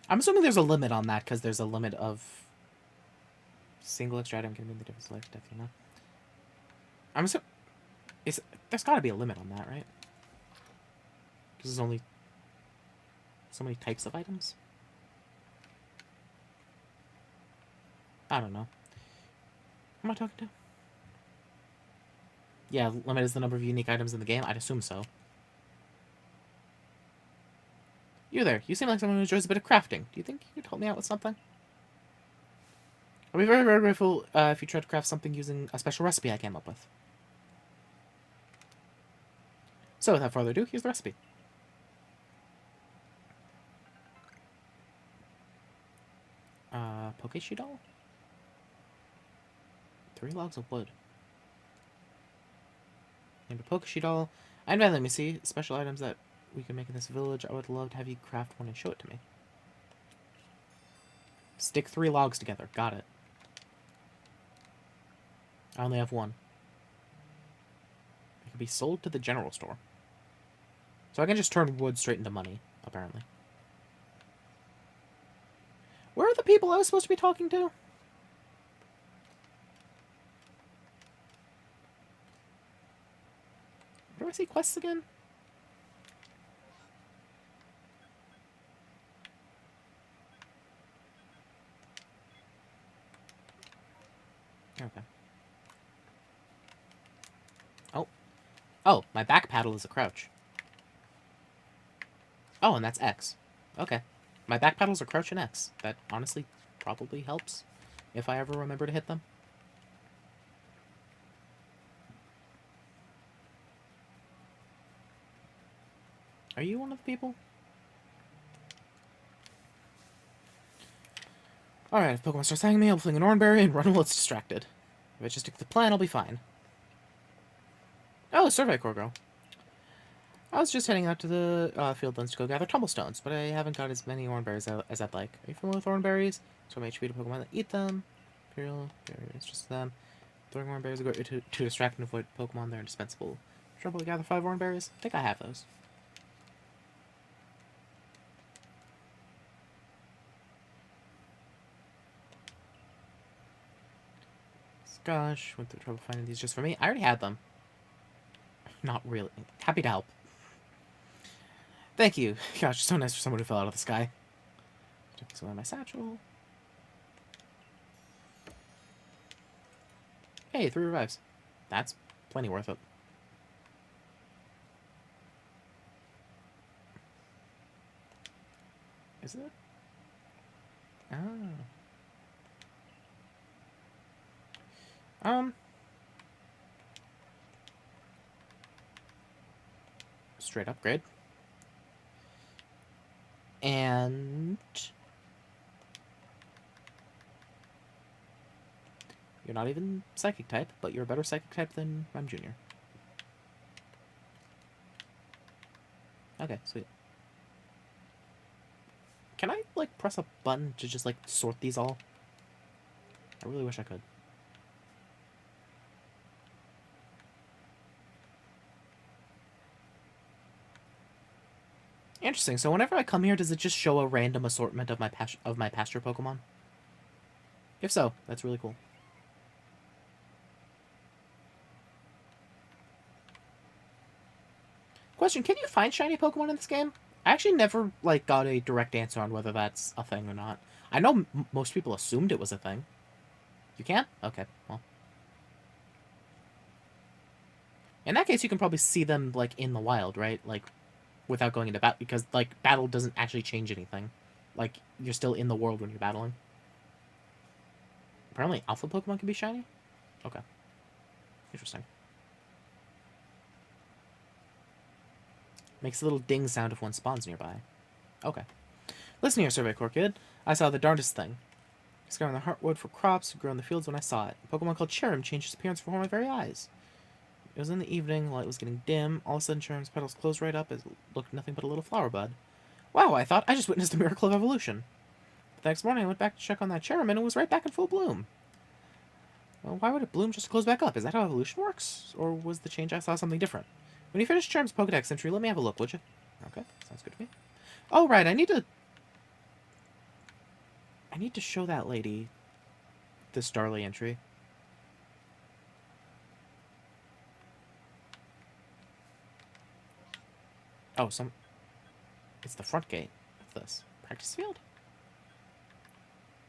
I'm assuming there's a limit on that, because there's a limit of single extra item can mean the difference life death, you know? I'm assuming... There's gotta be a limit on that, right? Because there's only so many types of items. I don't know. Who am I talking to? Yeah, limit is the number of unique items in the game? I'd assume so. You there. You seem like someone who enjoys a bit of crafting. Do you think you could help me out with something? I'll be very, very grateful if you try to craft something using a special recipe I came up with. So, without further ado, here's the recipe. Pokeshi doll? 3 logs of wood. Named a Pokeshi doll. And let me see. Special items that we can make in this village. I would love to have you craft one and show it to me. Stick 3 logs together. Got it. I only have 1. It can be sold to the general store. So I can just turn wood straight into money, apparently. Where are the people I was supposed to be talking to? Where do I see quests again? Okay. Oh. Oh, my back paddle is a crouch. Oh, and that's X. Okay. My back paddles are crouch and X. That honestly probably helps if I ever remember to hit them. Are you one of the people? Alright, if Pokemon starts hanging me, I'll fling an Oranberry and run while it's distracted. If I just stick to the plan, I'll be fine. Oh, Survey Corps girl. I was just heading out to the Fieldlands to go gather Tumblestones, but I haven't got as many Oranberries as I'd like. Are you familiar with Oranberries? So I'm HP to Pokemon that eat them. Imperial, it's just them. Throwing Oranberries to distract and avoid Pokemon, they're indispensable. Trouble to gather 5 Oranberries? I think I have those. Gosh, went through trouble finding these just for me. I already had them. Not really. Happy to help. Thank you. Gosh, so nice for someone who fell out of the sky. Took this one out of my satchel. Hey, 3 revives. That's plenty worth it. Is it? Oh. straight upgrade. And you're not even psychic type, but you're a better psychic type than Rem Jr. Okay, sweet. Can I, like, press a button to just, like, sort these all? I really wish I could. Interesting. So whenever I come here, does it just show a random assortment of my pasture Pokemon? If so, that's really cool. Question, can you find shiny Pokemon in this game? I actually never, like, got a direct answer on whether that's a thing or not. I know most people assumed it was a thing. You can't? Okay, well. In that case, you can probably see them, like, in the wild, right? Like, without going into battle, because, like, battle doesn't actually change anything. Like, you're still in the world when you're battling. Apparently, alpha Pokemon can be shiny? Okay. Interesting. Makes a little ding sound if one spawns nearby. Okay. Listen here, Survey Corps kid. I saw the darndest thing. Discovering the heartwood for crops grew in the fields when I saw it. A Pokemon called Cherim changed its appearance before my very eyes. It was in the evening, light was getting dim. All of a sudden, Cherim's petals closed right up as it looked nothing but a little flower bud. Wow, I thought I just witnessed the miracle of evolution. But the next morning, I went back to check on that Cherim, and it was right back in full bloom. Well, why would it bloom just to close back up? Is that how evolution works? Or was the change I saw something different? When you finish Cherim's Pokedex entry, let me have a look, would you? Okay, sounds good to me. Oh, right, I need to show that lady the Starly entry. Oh, it's the front gate of this. Practice field?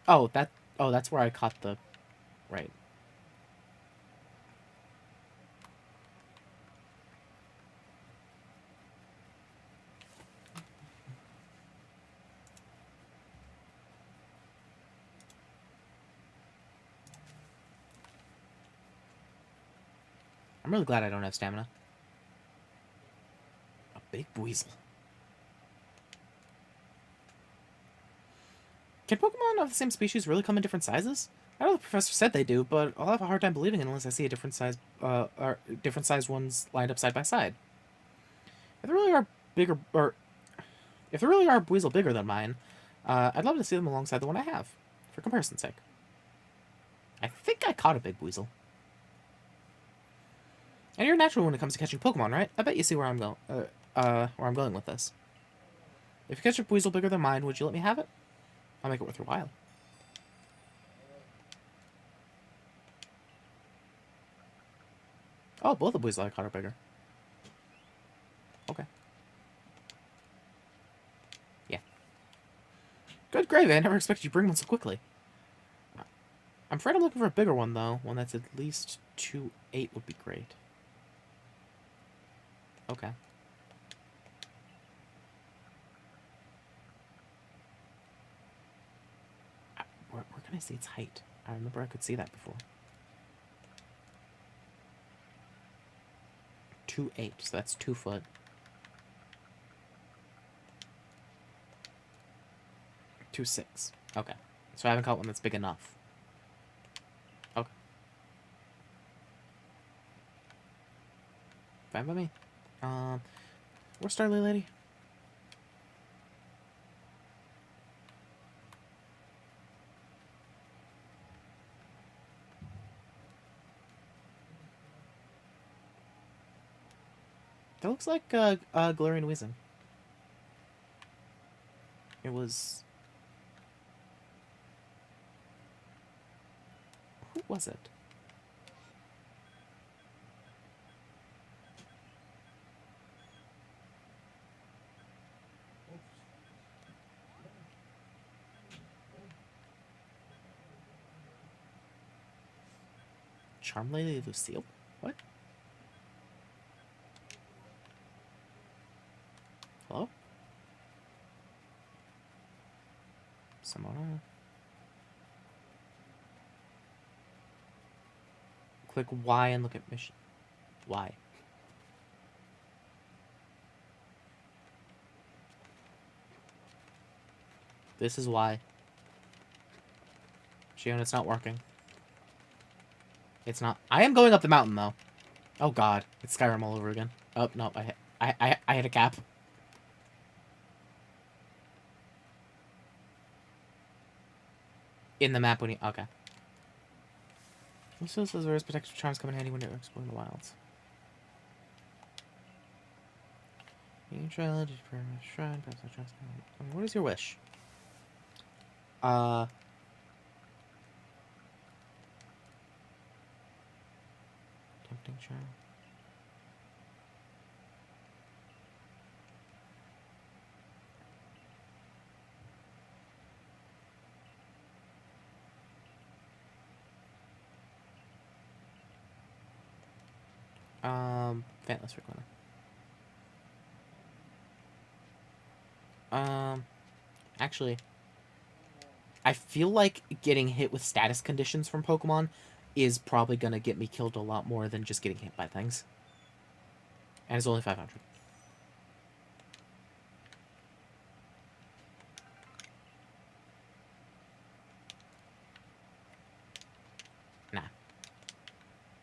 Oh, that's where I caught the... Right. I'm really glad I don't have stamina. A big weasel. Can Pokemon of the same species really come in different sizes? I know the professor said they do, but I'll have a hard time believing it unless I see a different size, or different size ones lined up side by side. If there really are bigger, or if there really are Weasel bigger than mine, I'd love to see them alongside the one I have, for comparison's sake. I think I caught a big Weasel. And you're natural when it comes to catching Pokemon, right? I bet you see where I'm going with this. If you catch a Weasel bigger than mine, would you let me have it? I'll make it worth your while. Oh, both the Weasel I caught are bigger. Okay. Yeah. Good gravy, I never expected you to bring one so quickly. I'm afraid I'm looking for a bigger one, though. One that's at least 2.8 would be great. Okay. Where can I see its height? I remember I could see that before. 2.8, so that's 2 foot. 2.6. Okay. So I haven't caught one that's big enough. Okay. Fine by me. Where's Starly Lady? That looks like Galarian Weezing. It was... Who was it? Charmlady Lucille? What? Hello? Simona? Click Y and look at mission. Y. This is why. Shion, it's not working. It's not. I am going up the mountain, though. Oh, God. It's Skyrim all over again. Oh, no. I hit a cap. In the map when you... Okay. Also says various protective charms come in handy when you're exploring the wilds. Shrine, what is your wish? Tempting charm. Fantless Recliner. Actually, I feel like getting hit with status conditions from Pokemon is probably gonna get me killed a lot more than just getting hit by things. And it's only 500. Nah.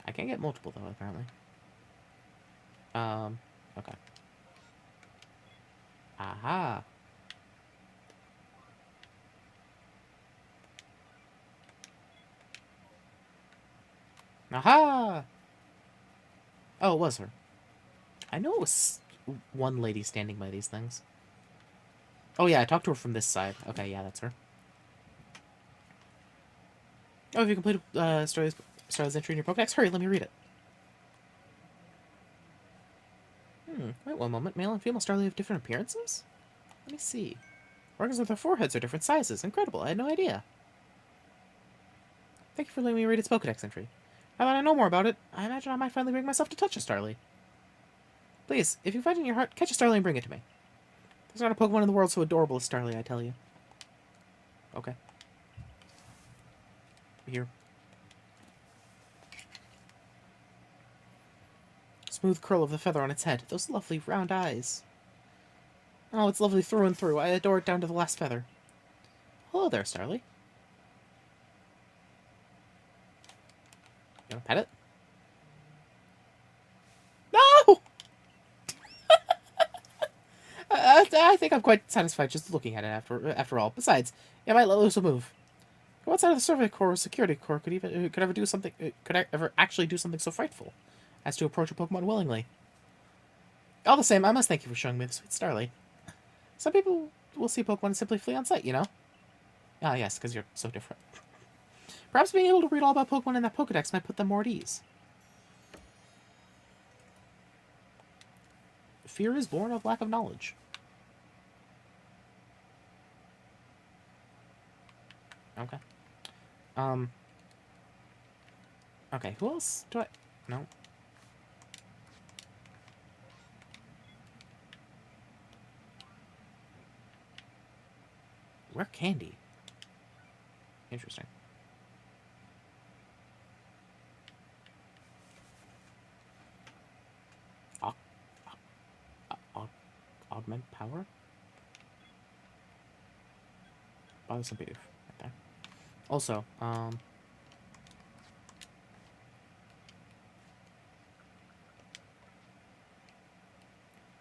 I can't get multiple, though, apparently. Okay. Aha. Aha! Oh, it was her. I know it was one lady standing by these things. Oh, yeah, I talked to her from this side. Okay, yeah, that's her. Oh, if you completed Starly's entry in your Pokedex, hurry, let me read it. Wait one moment. Male and female Starly have different appearances? Let me see. Organs of their foreheads are different sizes. Incredible, I had no idea. Thank you for letting me read its Pokedex entry. Now that I know more about it, I imagine I might finally bring myself to touch a Starly. Please, if you find it in your heart, catch a Starly and bring it to me. There's not a Pokemon in the world so adorable as Starly, I tell you. Okay. Here. Smooth curl of the feather on its head. Those lovely round eyes. Oh, it's lovely through and through. I adore it down to the last feather. Hello there, Starly. You wanna pet it? No! I think I'm quite satisfied just looking at it after all. Besides, it might let loose a move. What side of the survey corps or security corps could ever do something? Could I ever actually do something so frightful as to approach a Pokemon willingly? All the same, I must thank you for showing me the sweet Starly. Some people will see Pokemon and simply flee on sight, you know? Ah, yes, because you're so different. Perhaps being able to read all about Pokemon in that Pokedex might put them more at ease. Fear is born of lack of knowledge. Okay. Okay, who else do I... No. Rare candy. Interesting. Augment power? Oh, that's a boof right there. Also,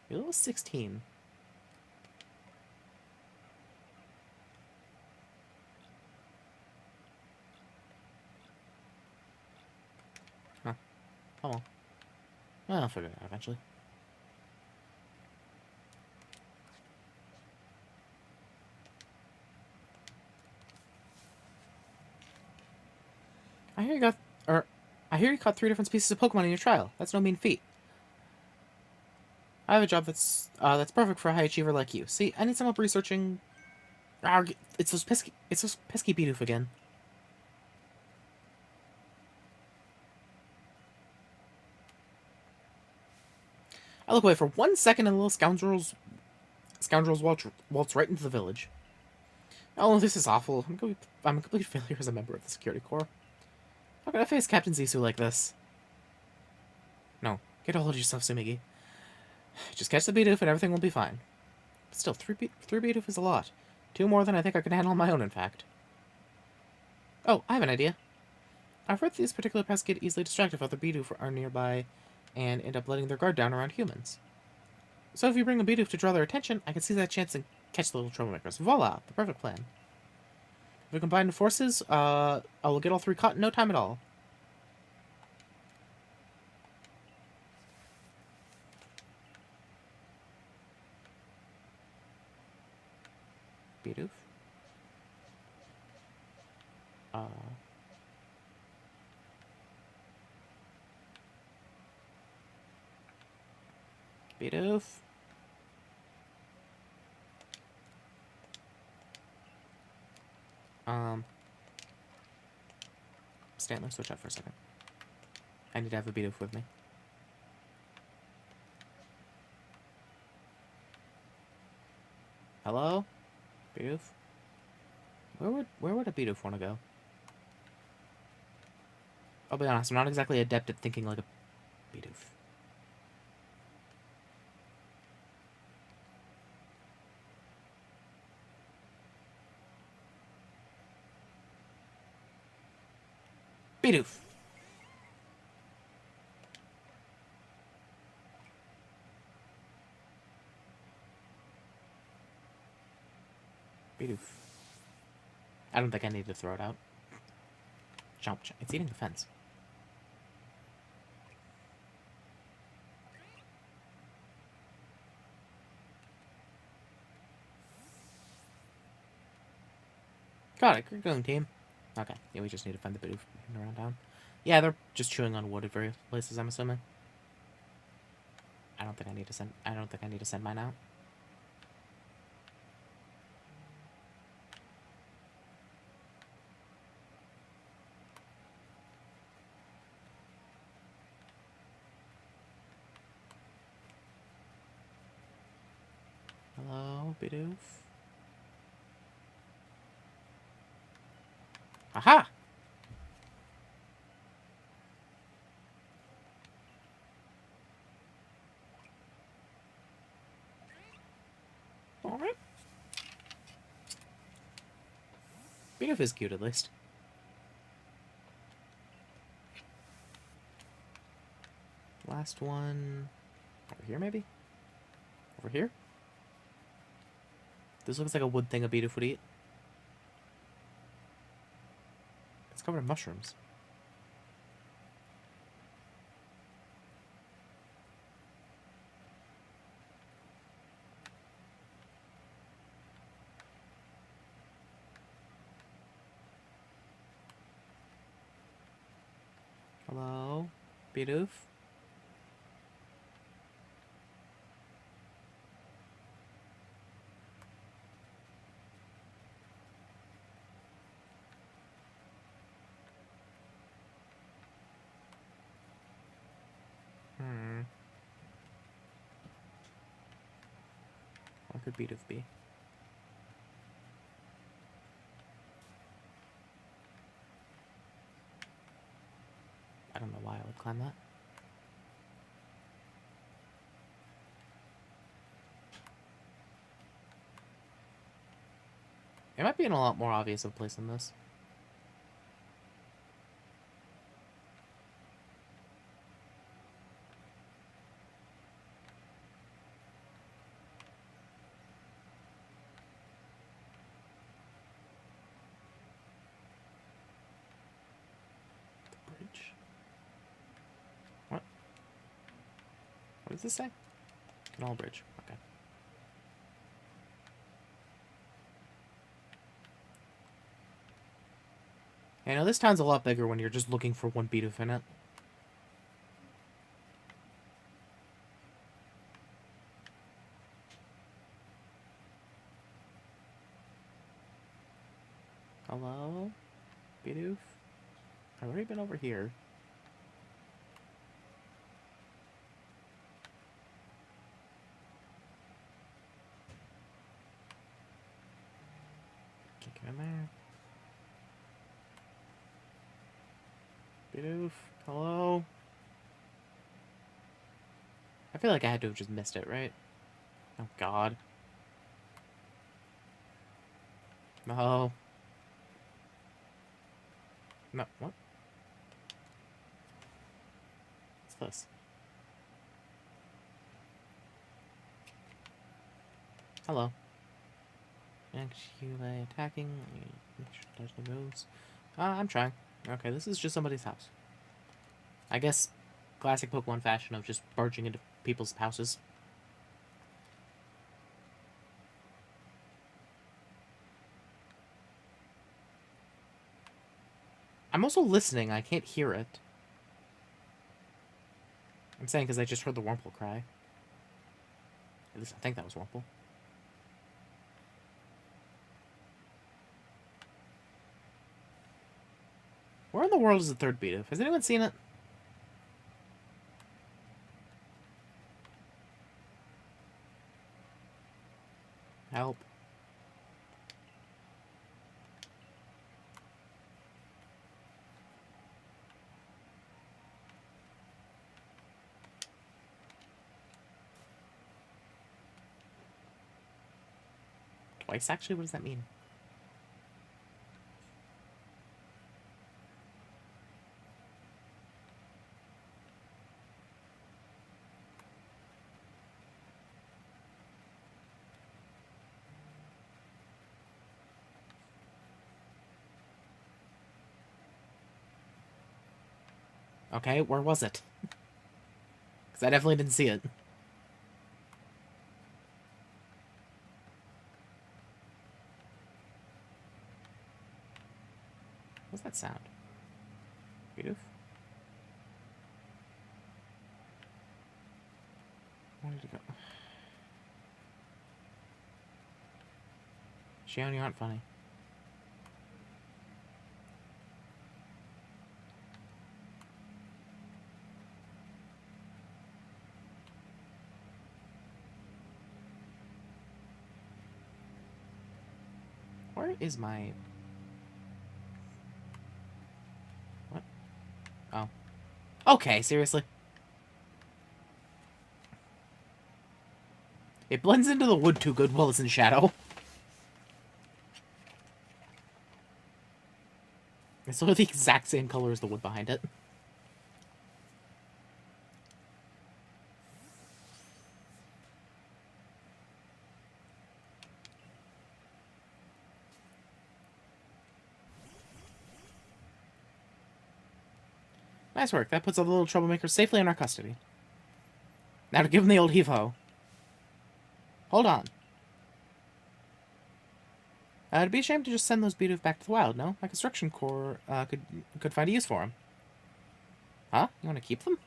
you're level 16. Huh. Oh well. I'll figure it out eventually. I hear you caught 3 different species of Pokemon in your trial. That's no mean feat. I have a job that's perfect for a high achiever like you. See, I need some help researching... It's those pesky Bidoof again. I look away for 1 second and the little scoundrels waltz right into the village. Oh, this is awful. I'm a complete failure as a member of the security corps. How can I face Captain Zisu like this? No, get a hold of yourself, Sumigi. Just catch the Bidoof and everything will be fine. But still, 3 Bidoof is a lot. 2 more than I think I can handle on my own, in fact. Oh, I have an idea. I've heard these particular pests get easily distracted if other Bidoof are nearby and end up letting their guard down around humans. So if you bring a Bidoof to draw their attention, I can seize that chance and catch the little troublemakers. Voila! The perfect plan. If we combine the forces, I will get all 3 caught in no time at all. Bidoof. Bidoof. Stanley, switch out for a second. I need to have a Bidoof with me. Hello? Bidoof? Where would a Bidoof want to go? I'll be honest, I'm not exactly adept at thinking like a Bidoof. Bidoof! Bidoof. I don't think I need to throw it out. Chomp, chomp. It's eating the fence. Got it. Good going, team. Okay. Yeah, we just need to find the Bidoof around town. Yeah, they're just chewing on wood at various places, I'm assuming. I don't think I need to send mine out. Hello, Bidoof. Aha! Alright. Bidoof is cute, at least. Last one... Over here, maybe? Over here? This looks like a wood thing a Bidoof would eat. It's covered in mushrooms. Hello? Bidoof? What could Bidoof be? I don't know why I would climb that. It might be in a lot more obvious of a place than this. The bridge? What? What does this say? Canal Bridge. Okay. I know this town's a lot bigger when you're just looking for one Bidoof in it. Hello? Bidoof? I've already been over here. Can't get in there. Bidoof, hello? I feel like I had to have just missed it, right? Oh, God. No. No, what? What's this? Hello. Actually attacking. Make sure there's no moves. I'm trying. Okay, this is just somebody's house. I guess classic Pokemon fashion of just barging into people's houses. I'm also listening. I can't hear it. I'm saying because I just heard the Wurmple cry. At least I think that was Wurmple. Where in the world is the third Beedrill? Has anyone seen it? Help. Twice, actually? What does that mean? Okay, where was it? Because I definitely didn't see it. What's that sound? Beedrill? Where did it go? Shion, you aren't funny. Where is my... What? Oh. Okay, seriously? It blends into the wood too good while it's in shadow. It's sort of the exact same color as the wood behind it. Nice work. That puts all the little troublemakers safely in our custody. Now to give them the old heave-ho. Hold on. It'd be a shame to just send those Beedrill back to the wild, no? My construction corps could find a use for them. Huh? You want to keep them?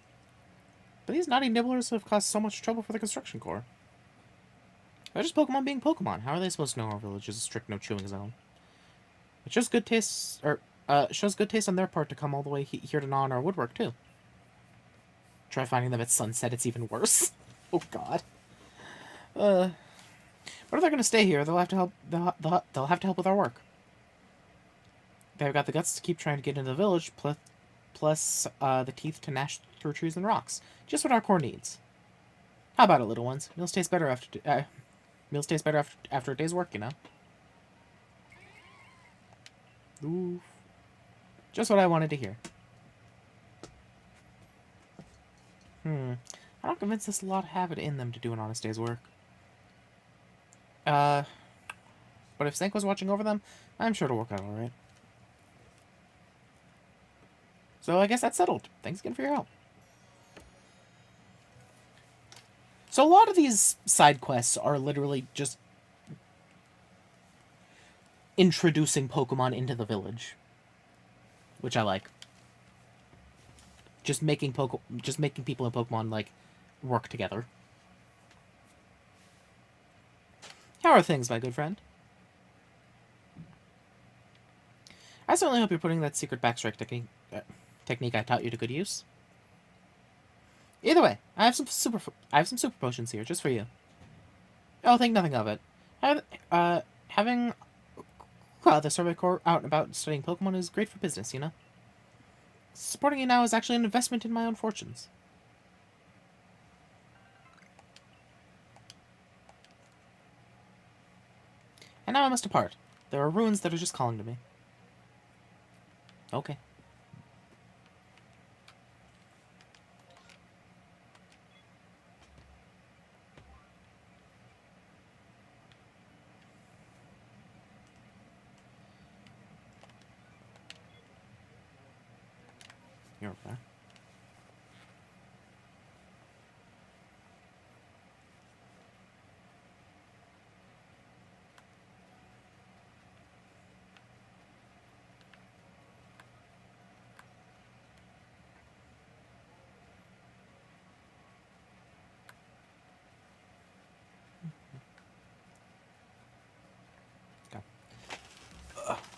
But these naughty nibblers have caused so much trouble for the construction corps. They're just Pokemon being Pokemon. How are they supposed to know our village is a strict no chewing zone? It shows good taste, shows good taste on their part to come all the way here to gnaw on our woodwork too. Try finding them at sunset. It's even worse. Oh God. But if they're gonna stay here, they'll have to help. They'll have to help with our work. They've got the guts to keep trying to get into the village, plus the teeth to gnash through trees and rocks. Just what our core needs. How about it, little ones? Meals taste better after a day's work, you know. Ooh. Just what I wanted to hear. I'm not convinced this lot have it in them to do an honest day's work. But if Snake was watching over them, I'm sure it'll work out alright. So I guess that's settled. Thanks again for your help. So a lot of these side quests are literally just introducing Pokemon into the village, which I like. Just making people in Pokemon like work together. How are things, my good friend? I certainly hope you're putting that secret backstrike technique I taught you to good use. Either way, I have some super potions here just for you. Oh, think nothing of it. Having the Survey Corps out and about studying Pokemon is great for business, you know? Supporting you now is actually an investment in my own fortunes. And now I must depart. There are ruins that are just calling to me. Okay. You're over there.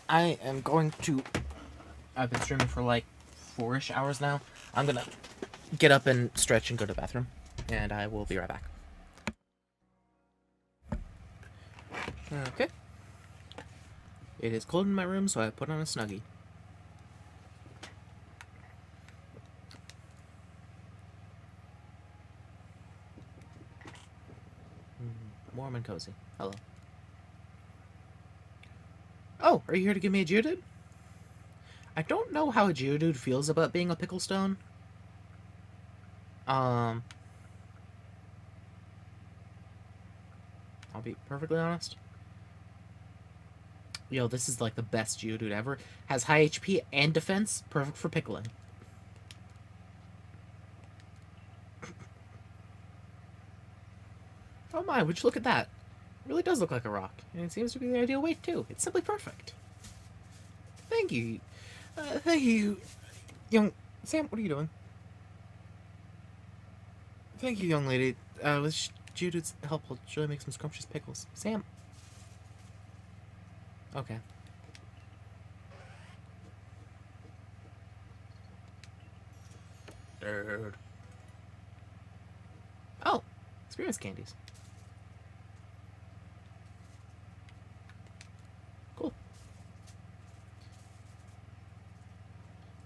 I am going to... I've been streaming for like 4-ish hours now. I'm gonna get up and stretch and go to the bathroom. And I will be right back. Okay. It is cold in my room, so I put on a Snuggie. Warm and cozy. Hello. Oh, are you here to give me a Geodude? I don't know how a Geodude feels about being a Pickle Stone. I'll be perfectly honest. Yo, this is like the best Geodude ever. Has high HP and defense. Perfect for pickling. Oh my, would you look at that? It really does look like a rock. And it seems to be the ideal weight, too. It's simply perfect. Thank you. Thank you, young... Sam, what are you doing? Thank you, young lady. With Geodude's help, I'll surely make some scrumptious pickles. Sam. Okay. Dude. Oh, experience candies. Cool.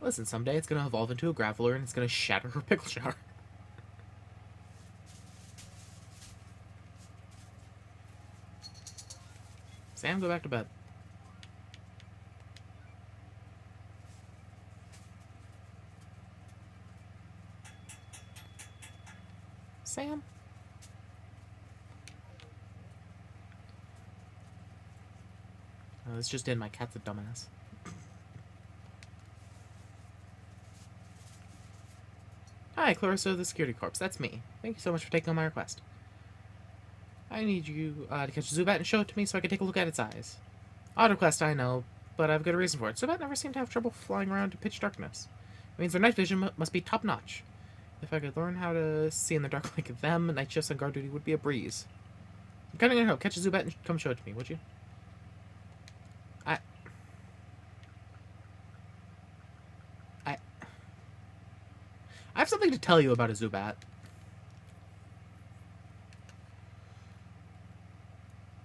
Listen, someday it's gonna evolve into a Graveler and it's gonna shatter her pickle shower. Sam, go back to bed. Sam? Oh, it's just in. My cat's a dumbass. Hi, Clarissa of the Security Corps. That's me. Thank you so much for taking on my request. I need you to catch a Zubat and show it to me so I can take a look at its eyes. Odd request, I know, but I have a good reason for it. Zubat never seemed to have trouble flying around in pitch darkness. It means their night vision must be top-notch. If I could learn how to see in the dark like them, night shifts on guard duty would be a breeze. I'm counting on your help. Catch a Zubat and come show it to me, would you? I have something to tell you about a Zubat.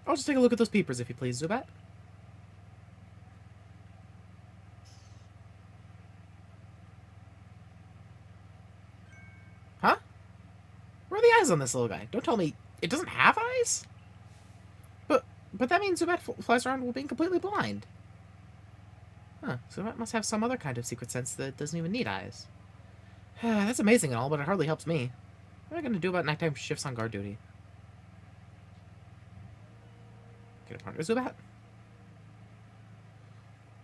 I'll just take a look at those peepers, if you please, Zubat. Huh? Where are the eyes on this little guy? Don't tell me it doesn't have eyes? But that means Zubat flies around while being completely blind. Huh, Zubat must have some other kind of secret sense that doesn't even need eyes. That's amazing and all, but it hardly helps me. What am I going to do about nighttime shifts on guard duty? Get a partner, Zubat?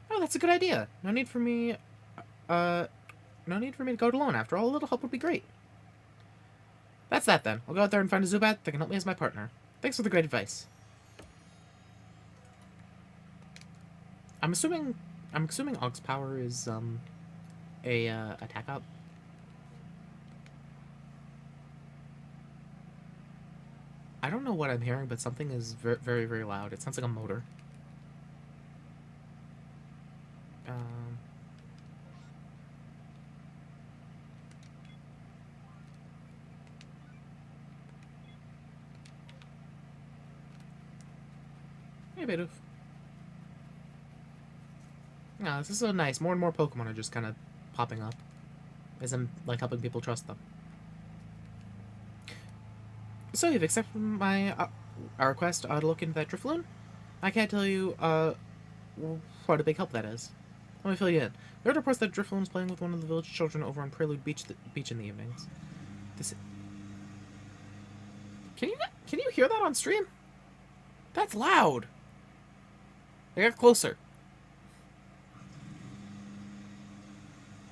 Oh, that's a good idea. No need for me to go it alone. After all, a little help would be great. That's that, then. I'll go out there and find a Zubat that can help me as my partner. Thanks for the great advice. I'm assuming Og's power is, a, attack up. I don't know what I'm hearing, but something is very, very, very loud. It sounds like a motor. Hey, Bidoof. Yeah, this is so nice. More and more Pokemon are just kind of popping up. As I'm, like, helping people trust them. So, you've accepted my our request to look into that Drifloon? I can't tell you what a big help that is. Let me fill you in. We heard reports that Drifloon is playing with one of the village children over on Prelude Beach in the evenings. This. Can you hear that on stream? That's loud. I got closer.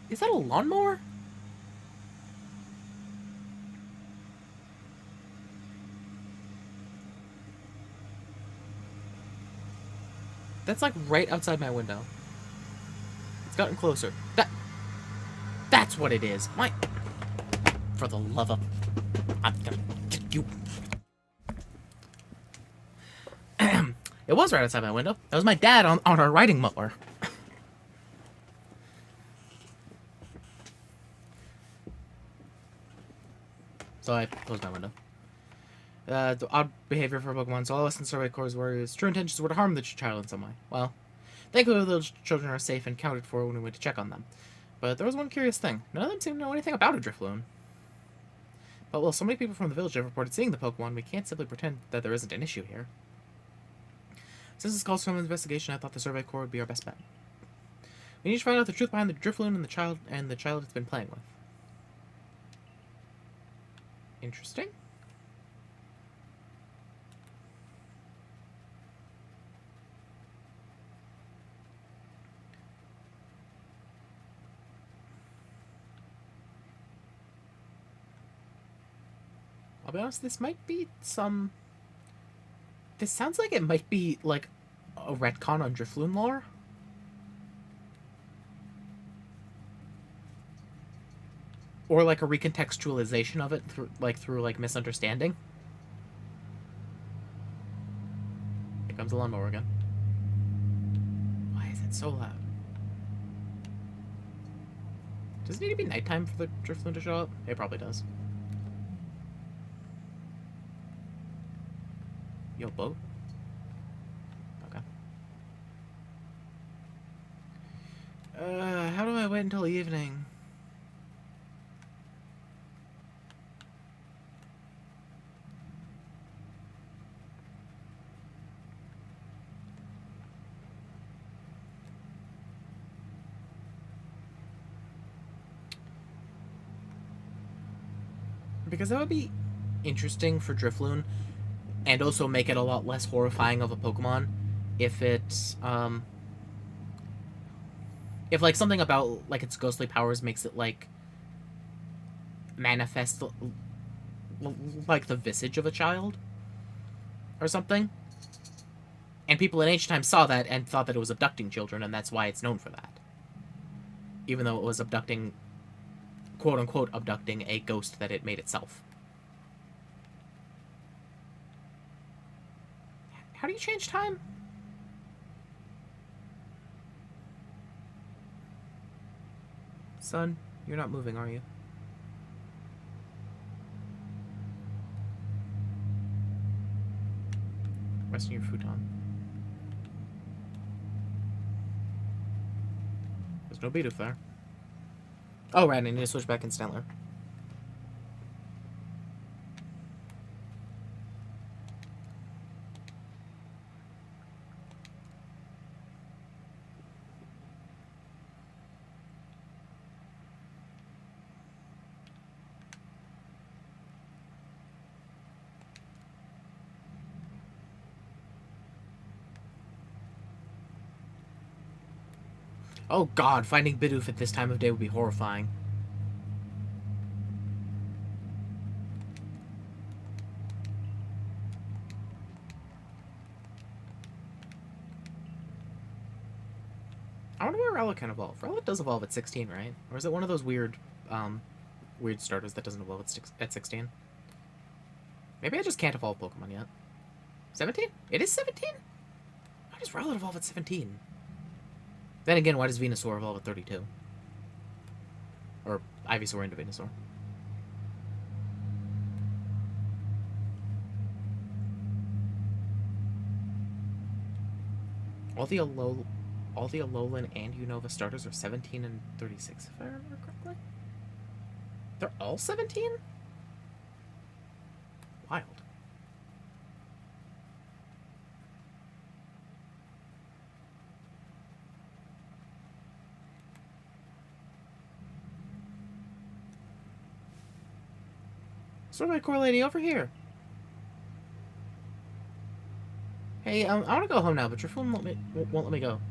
Is that a lawnmower? That's like right outside my window. It's gotten closer. That's what it is. For the love of... I'm gonna get you. It was right outside my window. That was my dad on our riding mower. So I closed my window. The odd behavior for Pokemon. So all us in Survey Corps' warriors' true intentions were to harm the child in some way. Well, thankfully the children are safe and counted for when we went to check on them. But there was one curious thing. None of them seemed to know anything about a Drifloon. But while so many people from the village have reported seeing the Pokemon, we can't simply pretend that there isn't an issue here. Since this calls for an investigation, I thought the Survey Corps would be our best bet. We need to find out the truth behind the Drifloon and the child it's been playing with. Interesting. I'll be honest, this might be some... This sounds like it might be, like, a retcon on Drifloon lore. Or, like, a recontextualization of it through misunderstanding. Here comes the lawnmower again. Why is it so loud? Does it need to be nighttime for the Drifloon to show up? It probably does. Yo, boat? Okay. How do I wait until evening? Because that would be interesting for Drifloon, and also make it a lot less horrifying of a Pokemon if it's, if, like, something about, like, its ghostly powers makes it, like, manifest, like, the visage of a child, or something. And people in ancient times saw that and thought that it was abducting children, and that's why it's known for that. Even though it was abducting, quote-unquote abducting, a ghost that it made itself. How do you change time? Son, you're not moving, are you? Resting your futon. There's no Bidoof there. Oh, right, I need to switch back in Stantler. Oh god, finding Bidoof at this time of day would be horrifying. I wonder where Rowlet can evolve. Rowlet does evolve at 16, right? Or is it one of those weird starters that doesn't evolve at 16? Maybe I just can't evolve Pokemon yet. 17? It is 17? Why does Rowlet evolve at 17? Then again, why does Venusaur evolve at 32? Or Ivysaur into Venusaur. All the Alolan and Unova starters are 17 and 36, if I remember correctly. They're all 17? Wild. Survey core lady, over here. Hey, I want to go home now, but your phone won't let me go.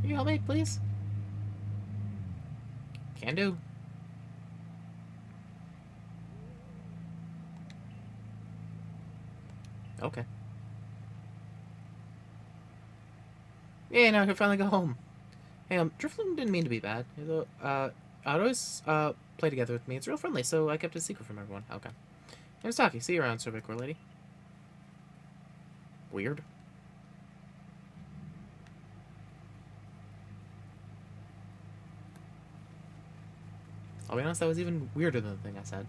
Can you help me, please? Can do. Okay. Yeah, now I can finally go home. Hey, Drifloon didn't mean to be bad. I'd always play together with me. It's real friendly, so I kept it a secret from everyone. Okay. Nice talking. See you around, Survey Core Lady. Weird. I'll be honest, that was even weirder than the thing I said.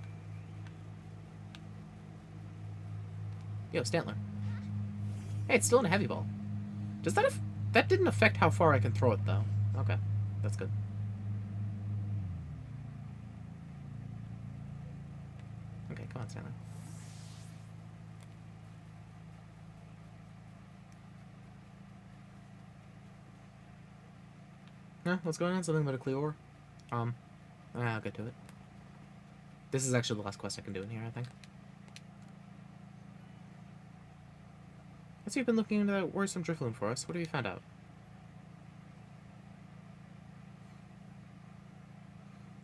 Yo, Stantler. Hey, it's still in a heavy ball. Does that that didn't affect how far I can throw it, though. Okay, that's good. Okay, come on, Stantler. Yeah, what's going on? Something about a Cleor? I'll get to it. This is actually the last quest I can do in here, I think. I see you've been looking into that worrisome Drifloon for us. What have you found out?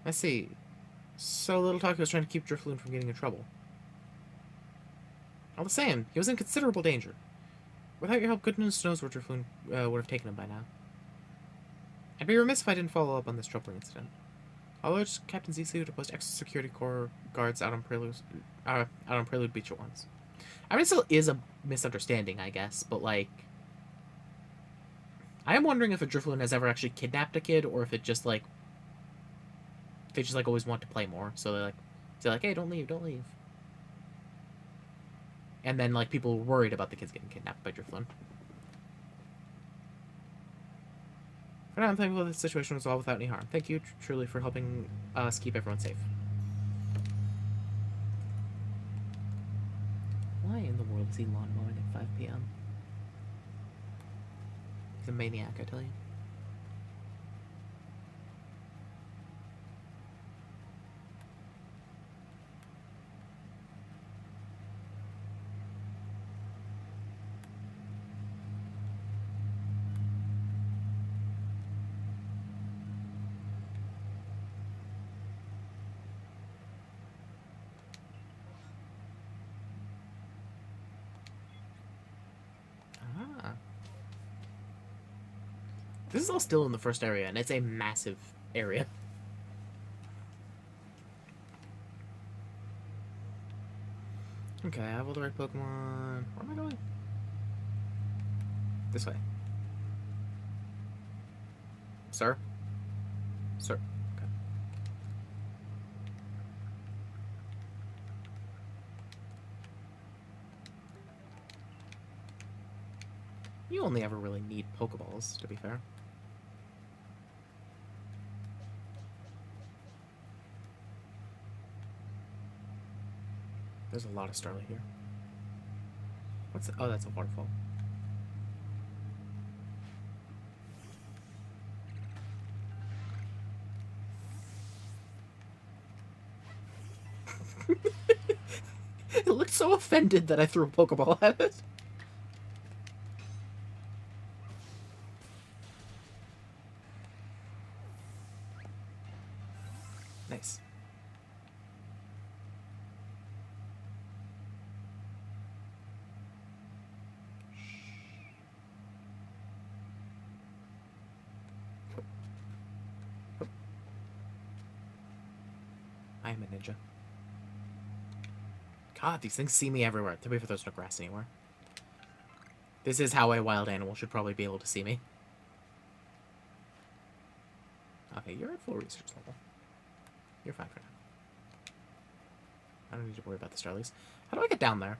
I see. So Little Taki was trying to keep Drifloon from getting in trouble. All the same, he was in considerable danger. Without your help, goodness knows where Drifloon would have taken him by now. I'd be remiss if I didn't follow up on this troubling incident. I'll urge Captain Zixu to post extra security corps guards out on Prelude Beach at once. I mean, it still is a misunderstanding, I guess, but, like... I am wondering if a Drifloon has ever actually kidnapped a kid, or if it just, like... They just, like, always want to play more, so they're like, hey, don't leave, don't leave. And then, like, people were worried about the kids getting kidnapped by Drifloon. For now, I'm thankful that the situation was resolved without any harm. Thank you, truly, for helping us keep everyone safe. Why in the world is he lawn mowing at 5 p.m.? He's a maniac, I tell you. This is all still in the first area, and it's a massive area. Okay, I have all the right Pokemon. Where am I going? This way. Sir? Sir. Okay. You only ever really need Pokeballs, to be fair. There's a lot of Starlight here. What's the, oh, that's a waterfall. It looked so offended that I threw a Pokeball at it. Nice. I am a ninja. God, these things see me everywhere. To be fair, there's no grass anywhere. This is how a wild animal should probably be able to see me. Okay, you're at full research level. You're fine for now. I don't need to worry about the Starlies. How do I get down there?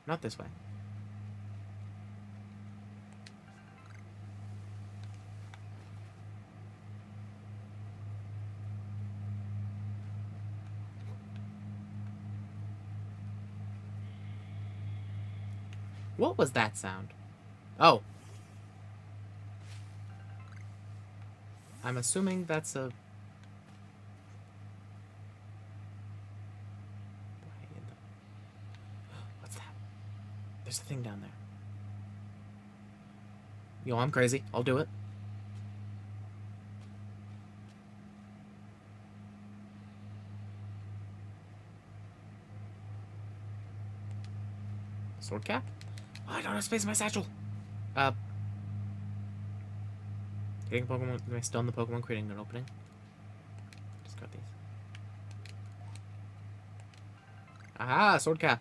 Not this way. What was that sound? Oh. I'm assuming that's a There's a thing down there. Yo, I'm crazy. I'll do it. Sword cap? Oh, I don't have space in my satchel. Creating Pokemon. Am I still in the Pokemon creating an opening? Just got these. Aha, sword cap.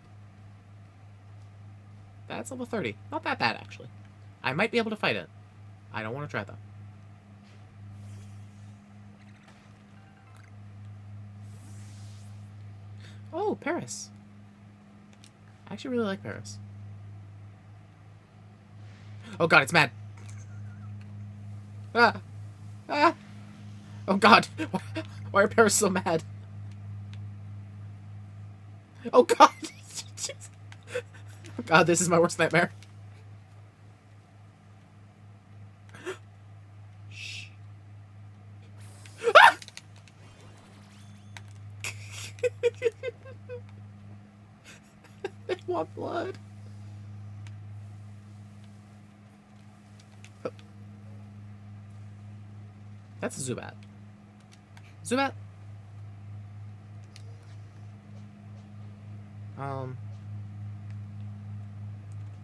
That's level 30. Not that bad, actually. I might be able to fight it. I don't want to try, though. Oh, Paris. I actually really like Paris. Oh god, it's mad. Ah! Ah! Oh god! Why are Paris so mad? Oh god! Oh god, this is my worst nightmare. Shh. Ah! They want blood. That's a Zubat. Zubat.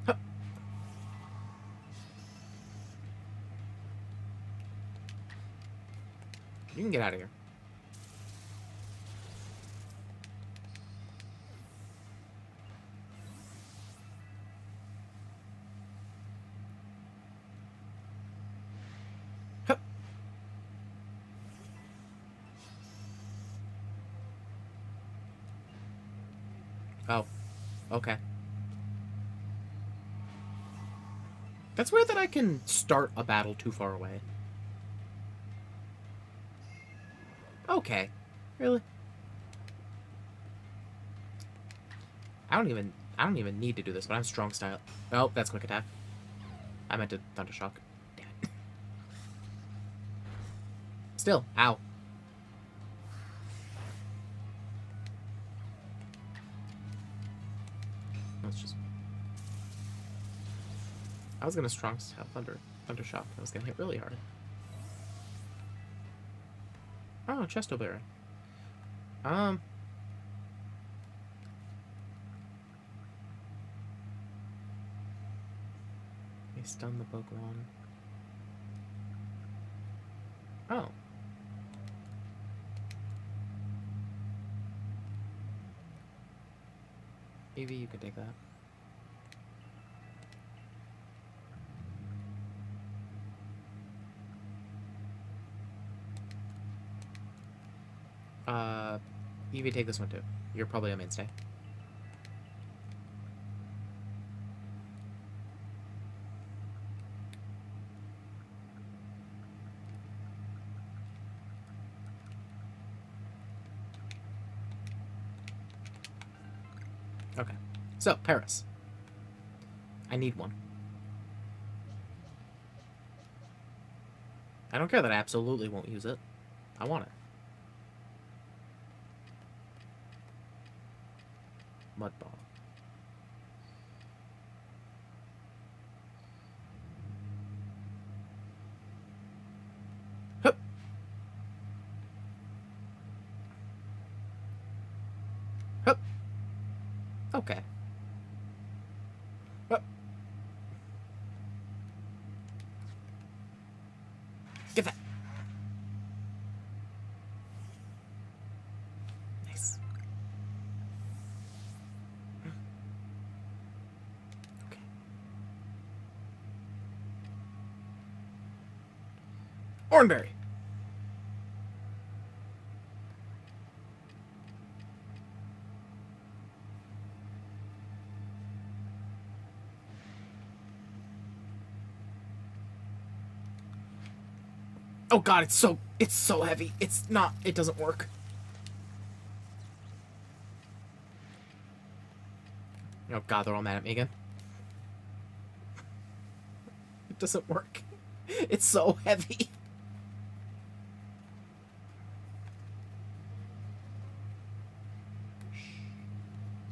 Huh. You can get out of here. Huh. Oh. Okay. That's weird that I can start a battle too far away. Okay. Really? I don't even need to do this, but I'm strong style. Oh, that's quick attack. I meant to Thunder Shock. Damn it. Still, ow. Let's just. I was gonna strong style Thunder Shock. I was gonna hit really hard. Oh, Chesto Berry. They stun the Pokemon. Oh. Maybe you can take that. Evie, take this one too. You're probably a mainstay. Okay. So, Paris. I need one. I don't care that I absolutely won't use it. I want it. Mud Ball. Hup. Hup. Okay. Hup. Get that. Nice. Okay. Oranberry. Oh god, it's so heavy. It's not, it doesn't work. Oh god, they're all mad at me again. It doesn't work. It's so heavy.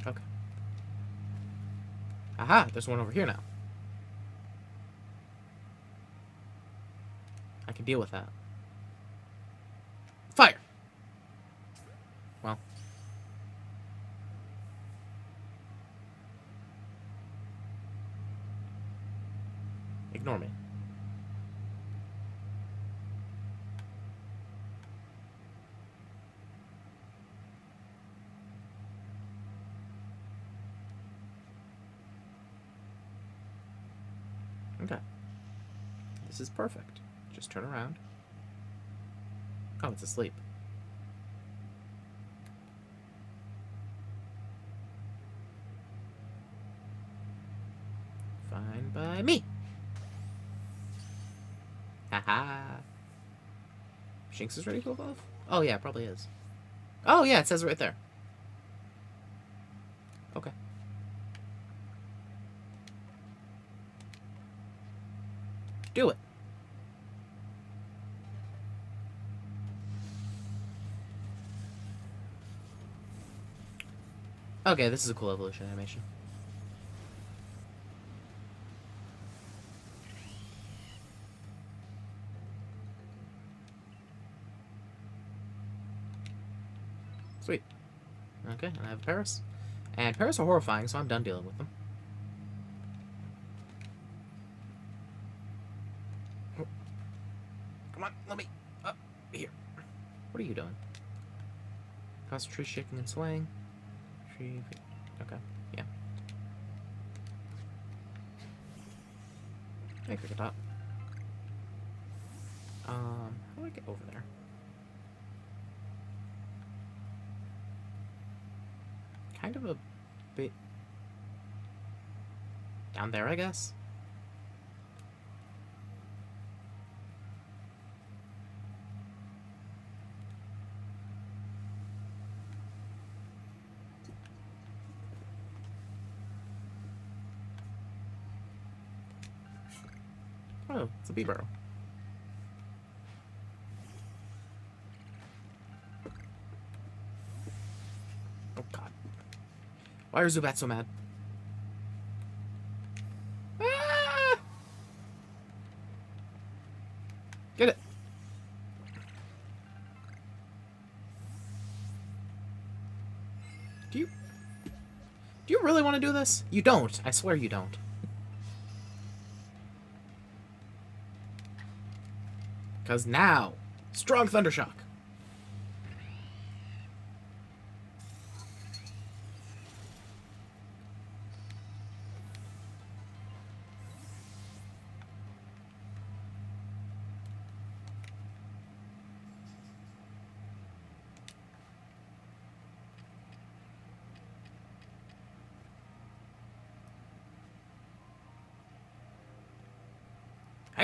Okay. Aha. Aha, there's one over here now. I can deal with that. Fire! Well. Ignore me. Okay. This is perfect. Just turn around. Oh, it's asleep. Fine by me. Haha. Shinx is ready to evolve? Oh, yeah, it probably is. Oh, yeah, it says it right there. Okay. Do it. Okay, this is a cool evolution animation. Sweet. Okay, and I have Paris. And Paris are horrifying, so I'm done dealing with them. Come on, let me up here. What are you doing? Cause tree shaking and swaying. Tree. Okay, yeah. Hey, Cricket Top. How do I get over there? Kind of a bit down there, I guess. Oh, it's a bee burrow. Oh god. Why are Zubat so mad? Ah! Get it. Do you really want to do this? You don't. I swear you don't. Because now, strong Thundershock.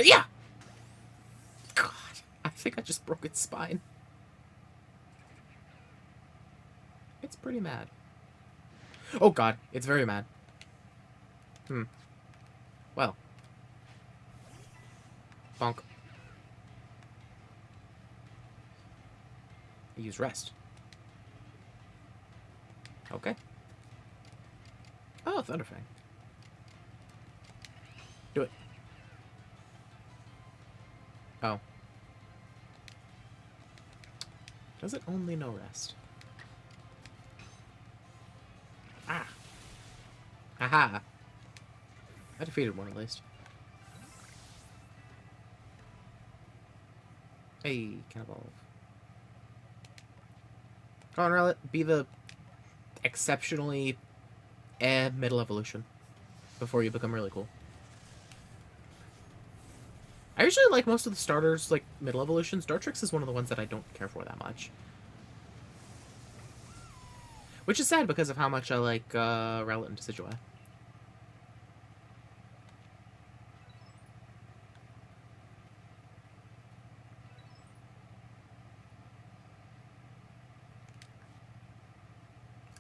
Yeah! God, I think I just broke its spine. It's pretty mad. Oh god, it's very mad. Well. Bonk. Use rest. Okay. Oh, Thunderfang. Do it. Oh. Does it only know rest? Ah. Aha. I defeated one at least. Hey, can evolve. Come on, Rowlet. Be the exceptionally middle evolution before you become really cool. I usually like most of the starters, like, middle evolutions. Dartrix is one of the ones that I don't care for that much. Which is sad because of how much I like Rowlet and Decidueye.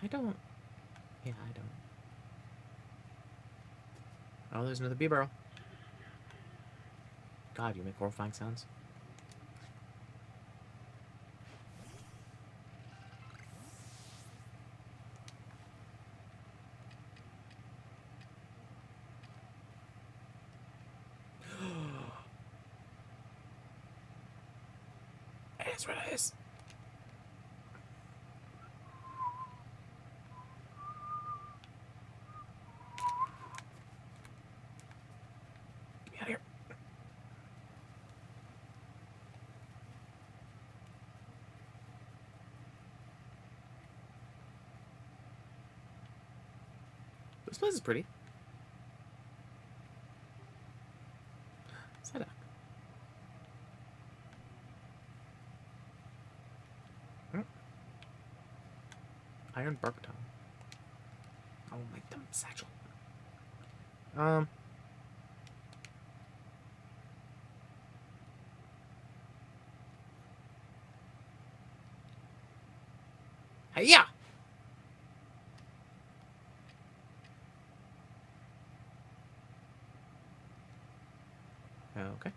I don't... Yeah, I don't. Oh, there's another bee barrel. God, you make horrifying sounds. is, red eyes. Get me out of here. This place is pretty. Psyduck. Iron Barkaton. Oh, my dumb satchel. Hey-ya! Okay.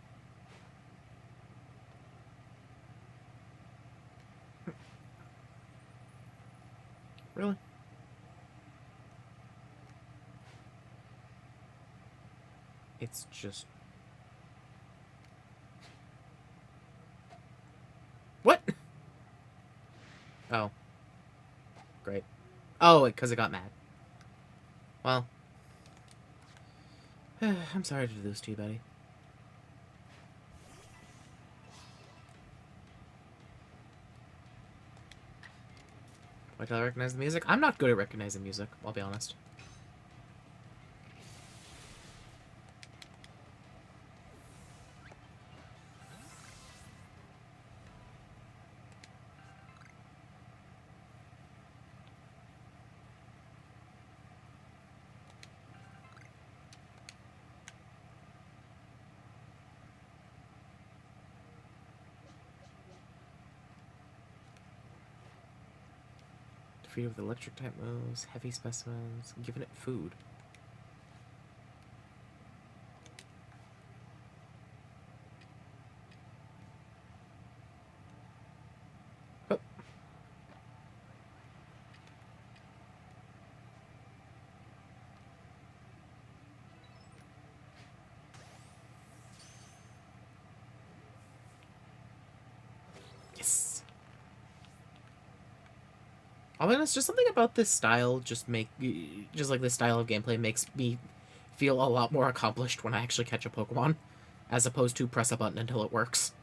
Really? It's just... What? Oh. Great. Oh, because it got mad. Well. I'm sorry to do this to you, buddy. Why do I recognize the music? I'm not good at recognizing music, I'll be honest. Defeated with electric type moves, heavy specimens, giving it food. Oh. Yes. I'll be honest, just something about this style just like this style of gameplay makes me feel a lot more accomplished when I actually catch a Pokemon, as opposed to press a button until it works.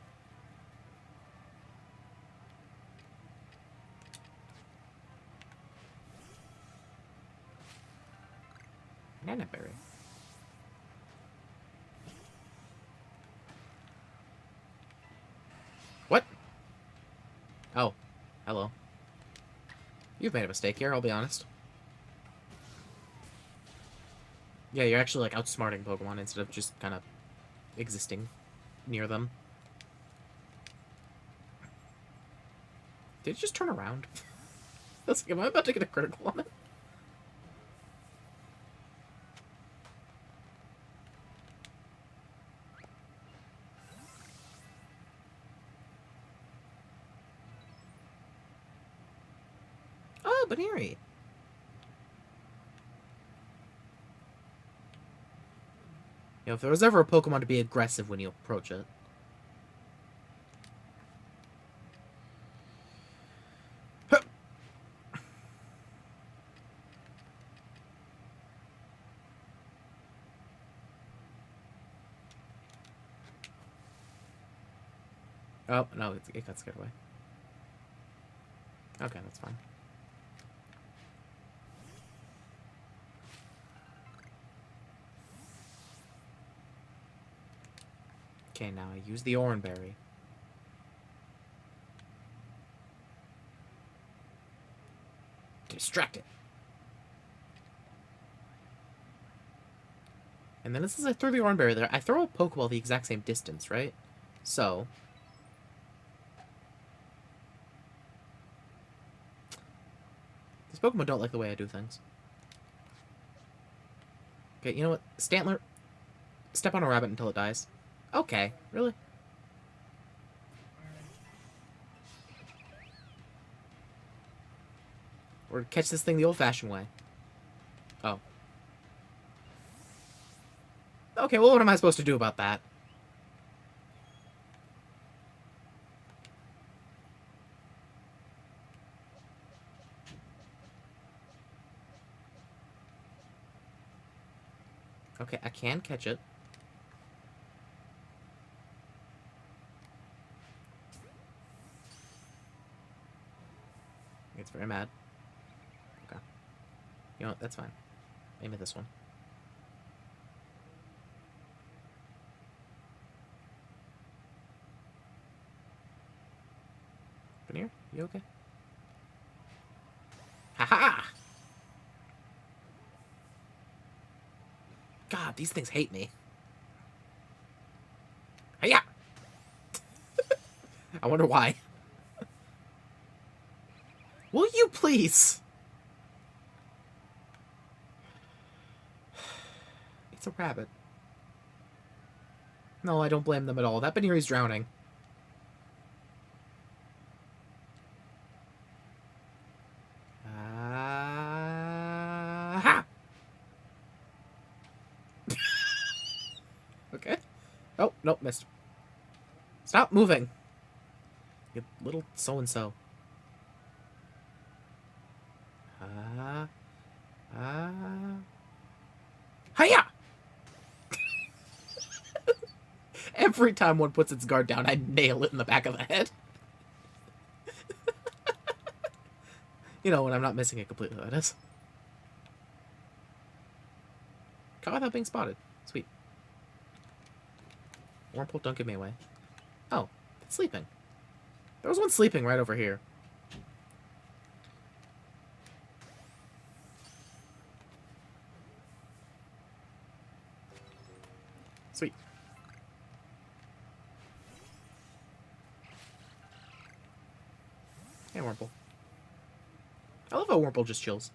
Banana berry. What? Oh, hello. You've made a mistake here, I'll be honest. Yeah, you're actually, like, outsmarting Pokemon instead of just kind of existing near them. Did it just turn around? I was like, am I about to get a critical on it? Oh, Baneri. You know, if there was ever a Pokemon to be aggressive when you approach it. Oh, no, it got scared away. Okay, that's fine. Okay, now I use the Oranberry. Distract it. And then as I throw the Oranberry there, I throw a Pokeball the exact same distance, right? So... these Pokemon don't like the way I do things. Okay, you know what? Stantler, step on a rabbit until it dies. Okay, really? Or catch this thing the old-fashioned way. Oh. Okay, well, what am I supposed to do about that? Okay, I can catch it. It's very mad. Okay. You know what? That's fine. Aim at this one. Veneer, you okay? Haha! God, these things hate me. Hiya! I wonder why. Will you please? It's a rabbit. No, I don't blame them at all. That Veneer is drowning. Ha! Okay. Oh, nope, missed. Stop moving. You little so-and-so. Hiya! Every time one puts its guard down, I nail it in the back of the head. You know, when I'm not missing it completely, that is. Caught without being spotted. Sweet. Wurmple, don't give me away. Oh, it's sleeping. There was one sleeping right over here. Sweet. Hey, Wurmple. I love how Wurmple just chills.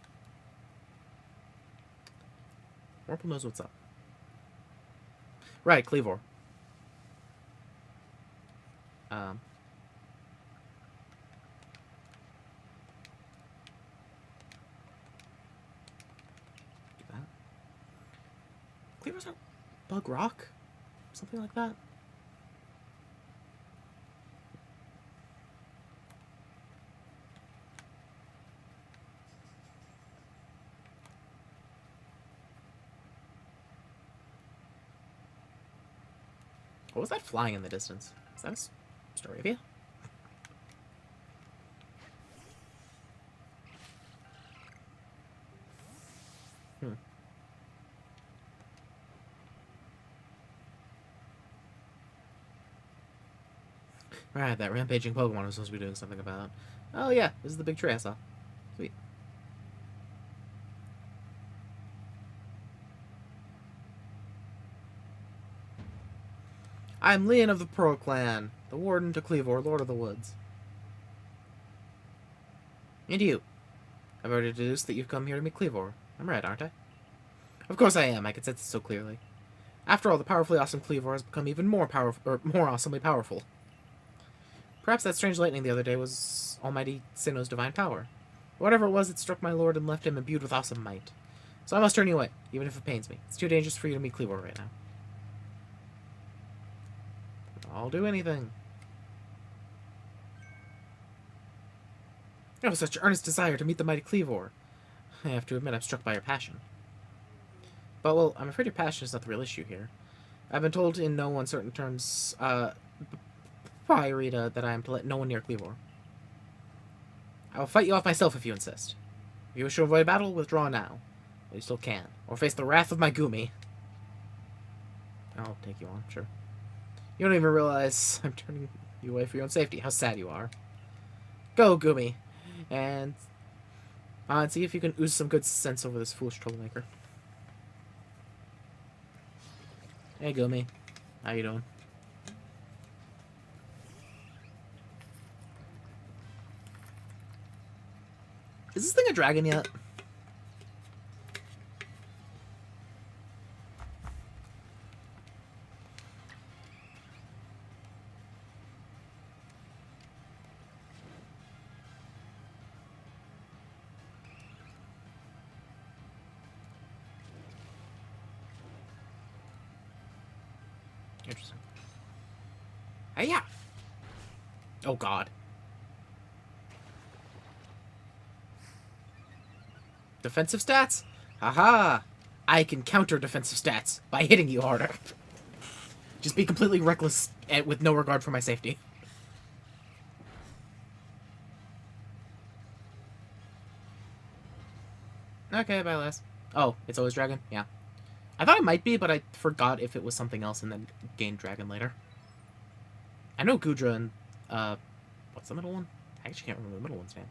Wurmple knows what's up. Right, Cleavor. Cleavor's a bug rock? Something like that? What was that flying in the distance? Is that a Staravia? Right, that rampaging Pokemon was supposed to be doing something about. Oh yeah, this is the big tree I saw. Sweet. I'm Leon of the Pearl Clan, the Warden to Cleavor, Lord of the Woods. And you. I've already deduced that you've come here to meet Cleavor. I'm right, aren't I? Of course I am, I can sense it so clearly. After all, the powerfully awesome Cleavor has become even more more awesomely powerful. Perhaps that strange lightning the other day was Almighty Sinnoh's divine power. Whatever it was, it struck my lord and left him imbued with awesome might. So I must turn you away, even if it pains me. It's too dangerous for you to meet Cleavor right now. I'll do anything. I have such earnest desire to meet the mighty Cleavor. I have to admit I'm struck by your passion. But, well, I'm afraid your passion is not the real issue here. I've been told in no uncertain terms, by Rita, that I am to let no one near Cleavor. I will fight you off myself if you insist. If you wish to avoid battle, withdraw now. Well, you still can. Or face the wrath of my Gumi. I'll take you on, sure. You don't even realize I'm turning you away for your own safety. How sad you are. Go, Gumi. And see if you can ooze some good sense over this foolish troublemaker. Hey, Gumi. How you doing? Is this thing a dragon yet? Interesting. Hey, yeah. Oh, God. Defensive stats? Haha! I can counter defensive stats by hitting you harder. Just be completely reckless and with no regard for my safety. Okay, bye, Les. Oh, it's always dragon? Yeah. I thought it might be, but I forgot if it was something else and then gained dragon later. I know Gudra and, what's the middle one? I actually can't remember the middle one's name.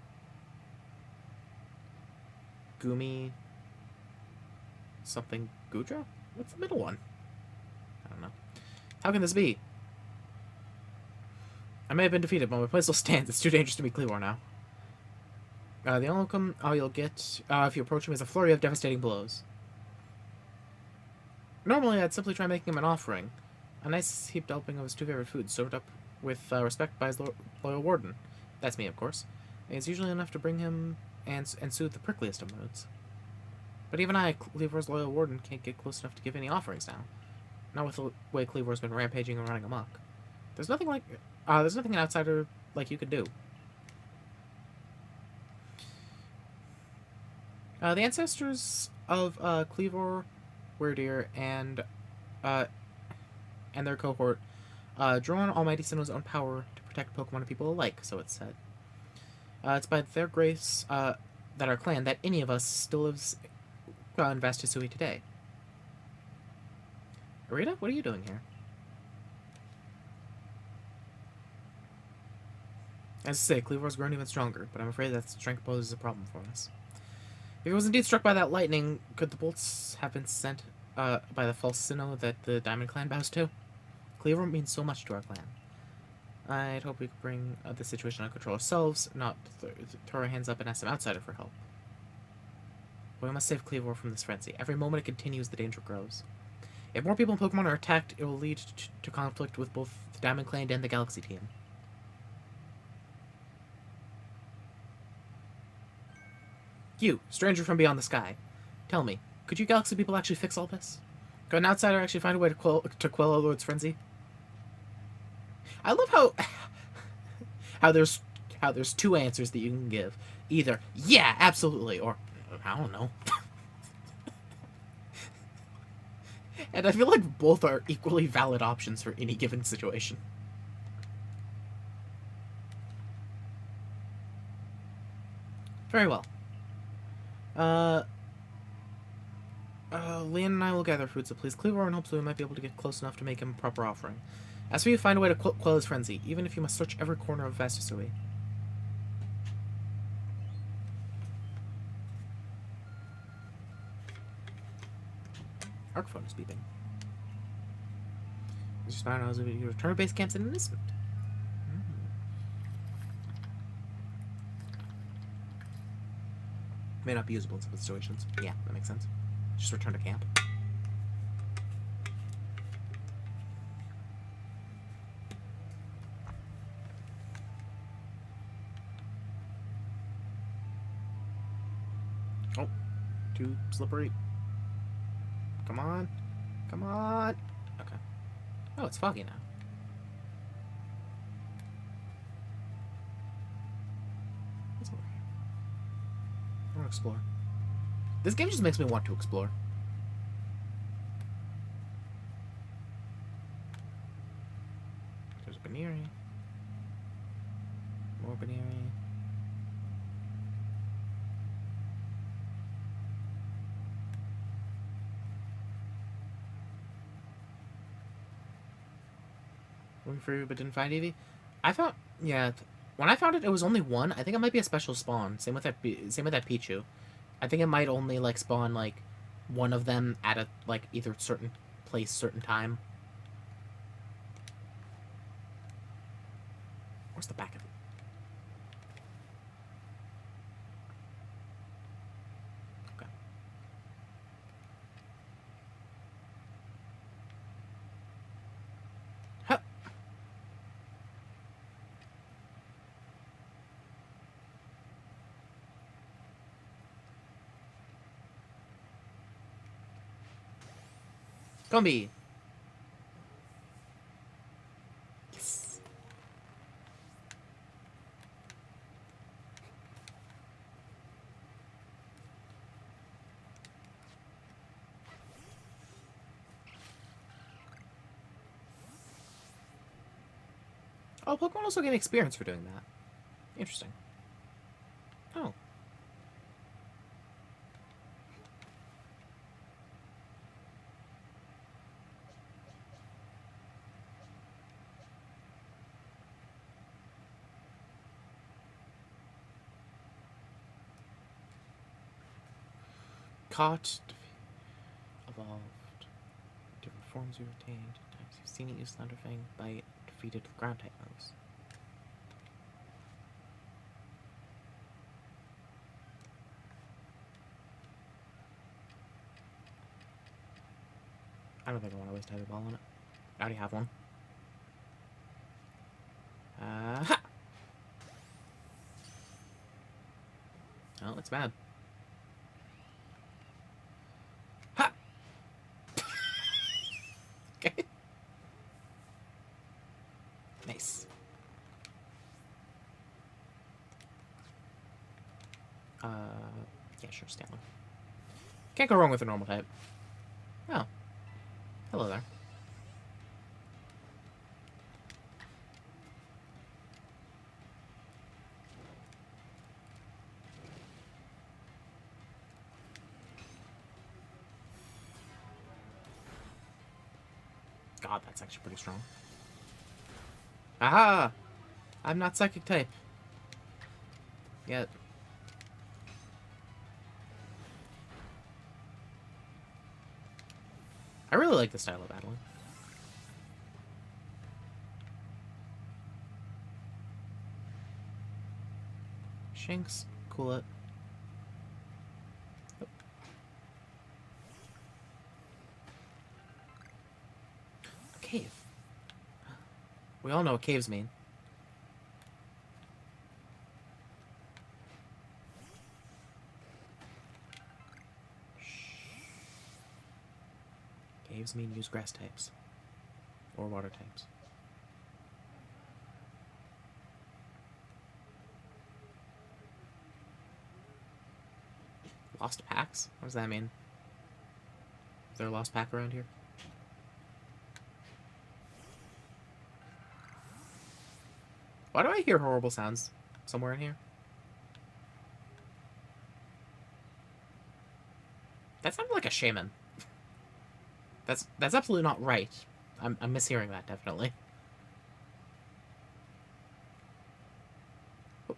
Gumi... something Gudra? What's the middle one? I don't know. How can this be? I may have been defeated, but my place still stands. It's too dangerous to meet Cleavor now. The only outcome you'll get if you approach him is a flurry of devastating blows. Normally, I'd simply try making him an offering. A nice heaped helping of his two favorite foods, served up with respect by his loyal warden. That's me, of course. And it's usually enough to bring him and soothe the prickliest of moods. But even I, Cleavor's loyal warden, can't get close enough to give any offerings now. Not with the way Cleavor's been rampaging and running amok. There's nothing an outsider like you could do. The ancestors of Cleavor, Weirdeer, and their cohort drew on Almighty Sinnoh's own power to protect Pokemon and people alike, so it's said. It's by their grace that our clan, that any of us, still lives in Vast Hisui today. Arita, what are you doing here? As I say, Cleavor's grown even stronger, but I'm afraid that strength poses a problem for us. If he was indeed struck by that lightning, could the bolts have been sent by the false Sinnoh that the Diamond Clan bows to? Cleavor means so much to our clan. I'd hope we could bring the situation under control ourselves, not throw our hands up and ask some outsider for help. But we must save Cleavor from this frenzy. Every moment it continues, the danger grows. If more people in Pokemon are attacked, it will lead to conflict with both the Diamond Clan and the Galaxy team. You, stranger from beyond the sky. Tell me, could you Galaxy people actually fix all this? Could an outsider actually find a way to quell our Lord's frenzy? I love how there's two answers that you can give. Either, yeah, absolutely, or, I don't know. And I feel like both are equally valid options for any given situation. Very well. Leon and I will gather food supplies. Cleavor and hopes we might be able to get close enough to make him a proper offering. As for you, find a way to quell his frenzy, even if you must search every corner of Vast Hisui. Arc phone is beeping. Just found out you return to base camps in an instant. May not be usable in some situations. Yeah, that makes sense. Just return to camp. Oh, too slippery. Come on. Come on. Okay. Oh, it's foggy now. What's over here? I want to explore. This game just makes me want to explore. There's a Baneri. More Baneri. Looking for you, but didn't find Eevee. I found, yeah. When I found it, it was only one. I think it might be a special spawn. Same with that Pichu. I think it might only like spawn like one of them at a like either certain place, certain time. Where's the back of it? Okay. Huh. Gumby. Yes. Oh, Pokemon also gain experience for doing that. Interesting. Oh. Caught. Evolved. Different forms you retained. Times you've seen it use Thunderfang. Bite. Defeated ground type moves. I don't think I want to waste Heavy Ball on it. I already have one. Ha! Oh, it's bad. Ha! Okay. Nice. Yeah, sure, Stanley. Can't go wrong with a normal type. Oh. Hello there. God, that's actually pretty strong. Aha! I'm not psychic type. Yet. I really like this style of battling. Shanks, cool it. Oh. A cave. We all know what caves mean. Caves mean use grass types. Or water types. Lost packs? What does that mean? Is there a lost pack around here? Why do I hear horrible sounds somewhere in here? That sounded like a shaman. That's absolutely not right. I'm mishearing that, definitely. Oh.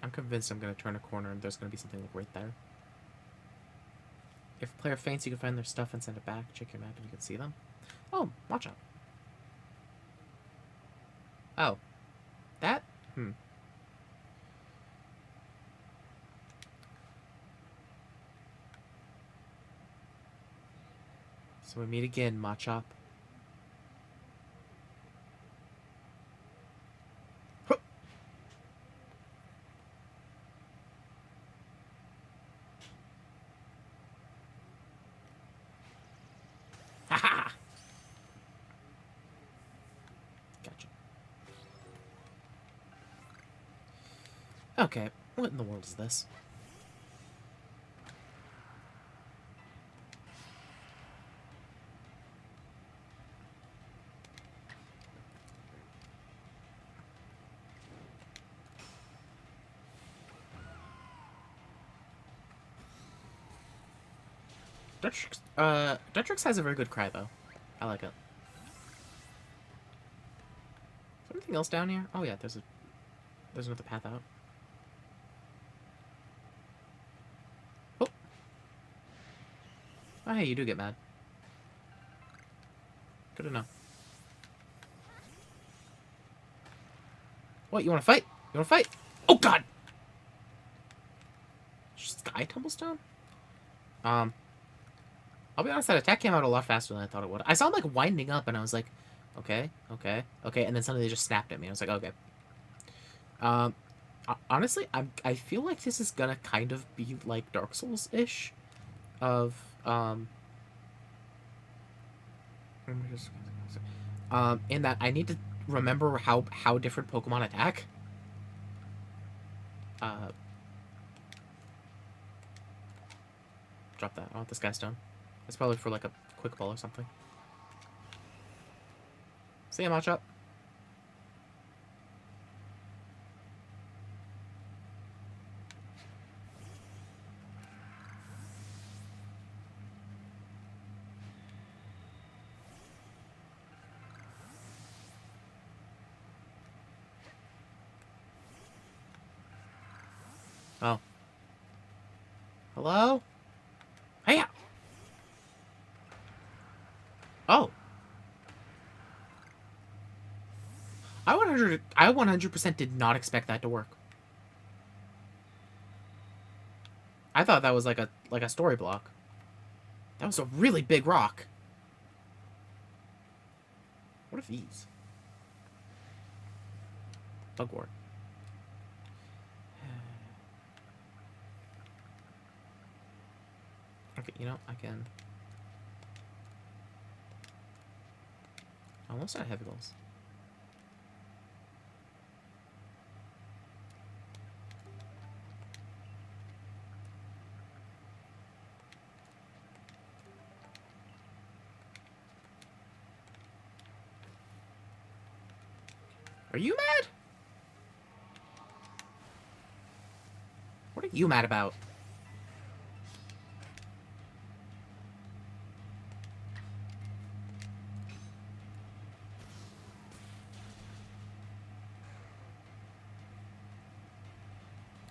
I'm convinced I'm going to turn a corner and there's going to be something like right there. If a player faints, you can find their stuff and send it back. Check your map and you can see them. Oh, watch out. Oh. That? So we meet again, Machop. Haha! Gotcha. Okay, what in the world is this? Detrix has a very good cry, though. I like it. Is there anything else down here? Oh yeah, there's another path out. Oh. Oh hey, you do get mad. Good to know. What, you wanna fight? You wanna fight? Oh god! Sky Tumblestone? I'll be honest, that attack came out a lot faster than I thought it would. I saw him, like, winding up, and I was like, okay, and then suddenly they just snapped at me. I was like, okay. Honestly, I feel like this is gonna kind of be, like, Dark Souls-ish of, in that I need to remember how different Pokemon attack. Drop that. I want this guy stone. It's probably for, like, a quick ball or something. See ya, Machop. Oh. Hello? Hey! Oh. I 100% did not expect that to work. I thought that was like a story block. That was a really big rock. What are these? Bugwort. Okay, you know, I can... Almost not heavy balls. Are you mad? What are you mad about?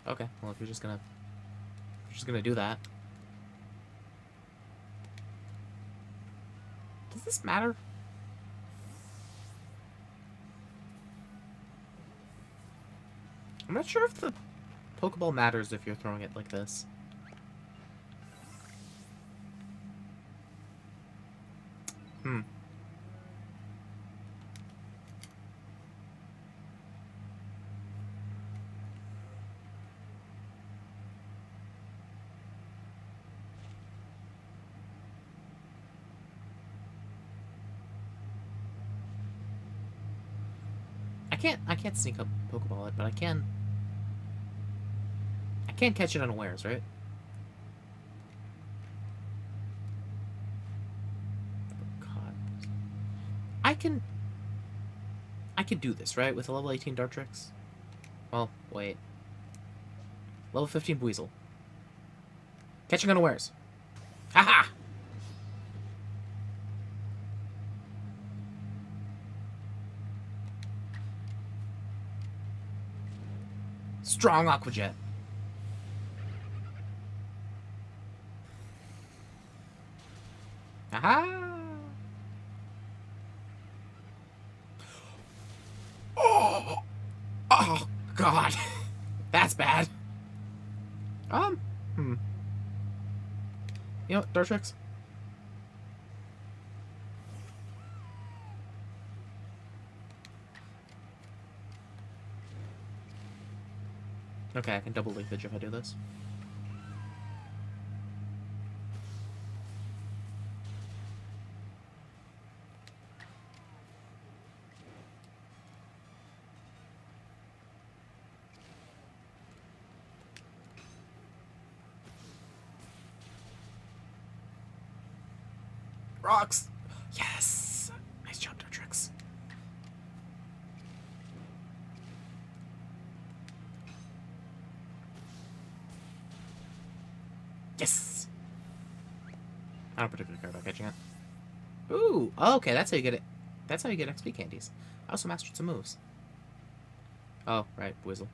Okay, well, if you're just gonna do that. Does this matter? I'm not sure if the Pokeball matters if you're throwing it like this. Hmm. I can't sneak up Pokeball it, but I can catch it unawares, right? God. I can do this, right? With a level 18 Dartrix? Well, wait. Level 15 Weasel. Catching unawares. Haha! Strong Aqua Jet. Aha! Oh! Oh, God. That's bad. You know, Dartrix? Okay, I can double leakage if I do this. Rocks! Yes! Nice job, Dartrix. Yes! I don't particularly care about catching it. Ooh! Okay, that's how you get it. That's how you get XP candies. I also mastered some moves. Oh, right, Whizzle.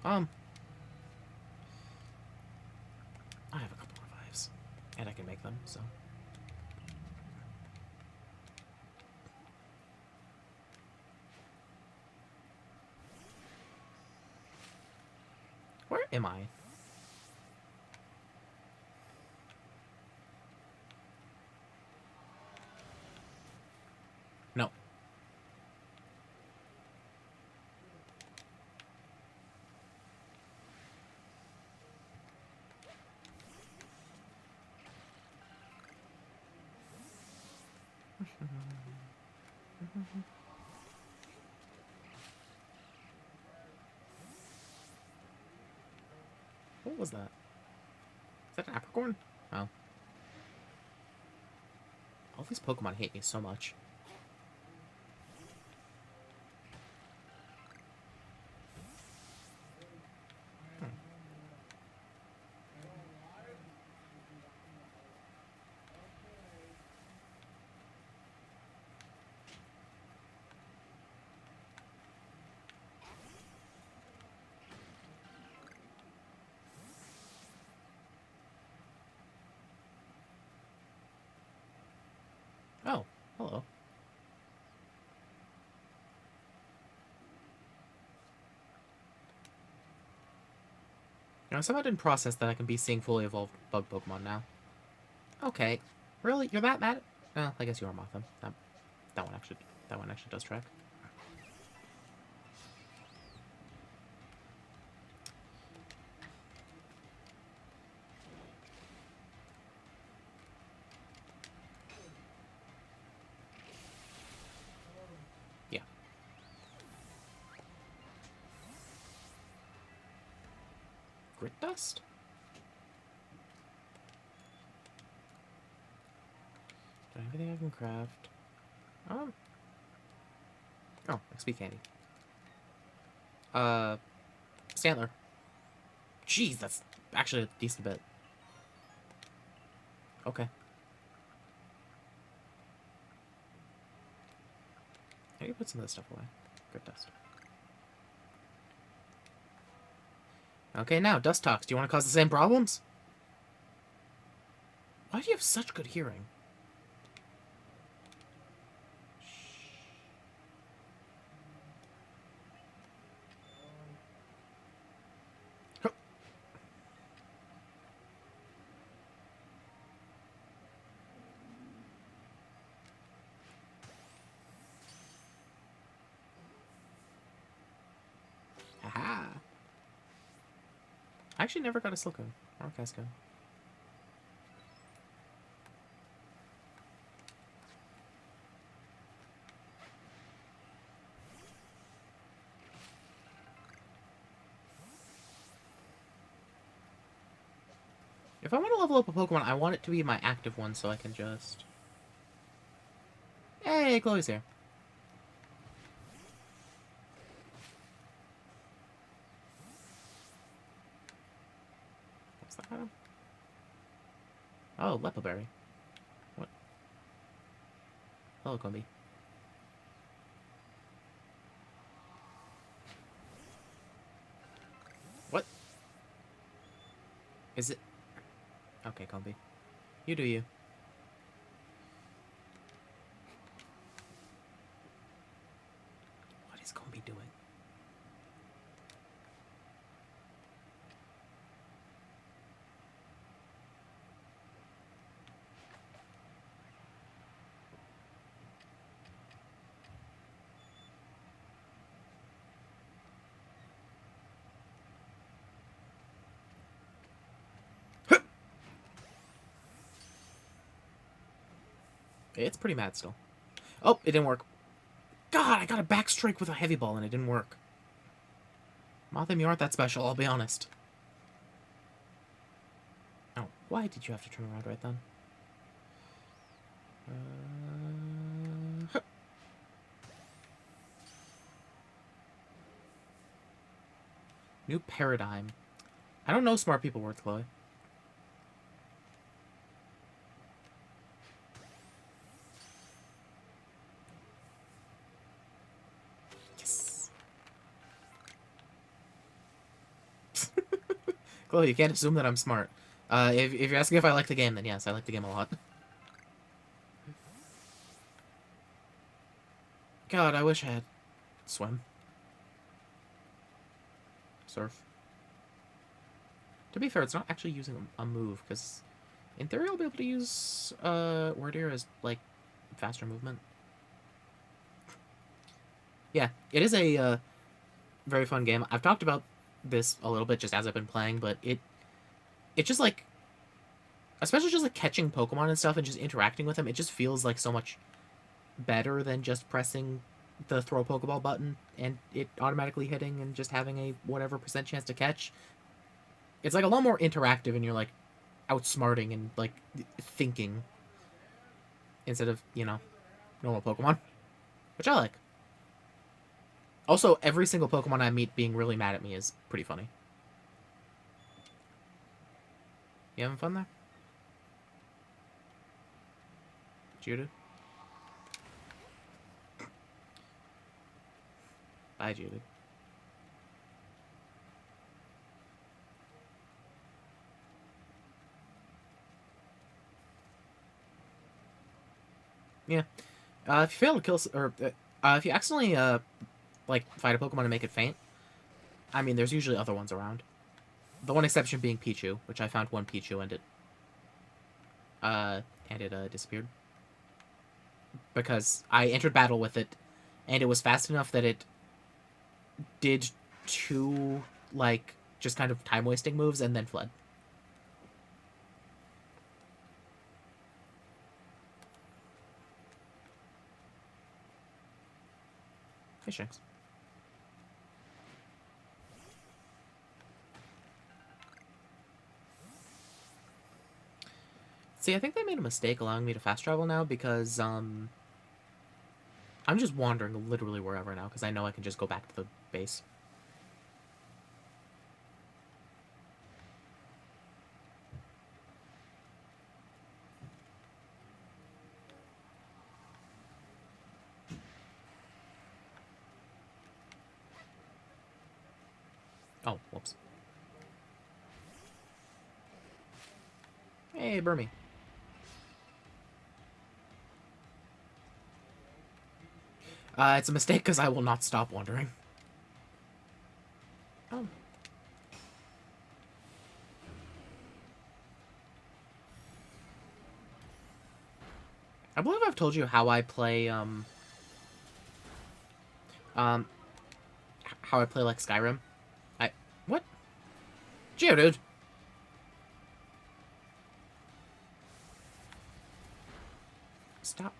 I have a couple revives. And I can make them, so... Where am I? No. What was that? Is that an apricorn? Oh. All these Pokemon hate me so much. Oh, hello. Now, somehow didn't process that I can be seeing fully evolved bug Pokemon now. Okay. Really? You're that mad? Well, I guess you are Mothim. That one actually does track. Yeah. Grit dust? Do I have anything I can craft? Oh, XP candy. Stantler. Jeez, that's actually a decent bit. Okay. How do you put some of this stuff away? Grit dust. Okay, now, Dust Talks. Do you want to cause the same problems? Why do you have such good hearing? Haha. I actually never got a Silcoon or a Casco. If I want to level up a Pokemon, I want it to be my active one so I can just... Hey, Chloe's here. What's that item? Oh, Lepaberry. What? Hello, Combi. What? Is it... Okay, Combi. You do you. What is Combi doing? It's pretty mad still. Oh, it didn't work. God, I got a backstrike with a heavy ball and it didn't work. Mothim, you aren't that special, I'll be honest. Oh, why did you have to turn around right then? New paradigm. I don't know smart people worth, Chloe. Yes. Chloe, you can't assume that I'm smart. If you're asking if I like the game, then yes, I like the game a lot. God, I wish I had swim. Surf. To be fair, it's not actually using a move, because in theory I'll be able to use Wordier as, like, faster movement. Yeah, it is a very fun game. I've talked about this a little bit just as I've been playing, but it's just, like, especially just, like, catching Pokemon and stuff and just interacting with them, it just feels like so much better than just pressing the throw Pokeball button and it automatically hitting and just having a whatever % chance to catch. It's like a lot more interactive and you're like outsmarting and like thinking. instead of, normal Pokemon, which I like. Also, every single Pokemon I meet being really mad at me is pretty funny. You having fun there? Judah? Bye, Judah. Yeah. If you fail to kill, or if you accidentally fight a Pokemon and make it faint, I mean, there's usually other ones around. The one exception being Pichu, which I found one Pichu and it disappeared because I entered battle with it, and it was fast enough that it did two just kind of time wasting moves and then fled. Hey, Shanks. See, I think they made a mistake allowing me to fast travel now because, I'm just wandering literally wherever now because I know I can just go back to the base. Oh, whoops. Hey, Burmy. It's a mistake because I will not stop wandering. Oh. I believe I've told you how I play, how I play, like, Skyrim. What? Geodude! Stop.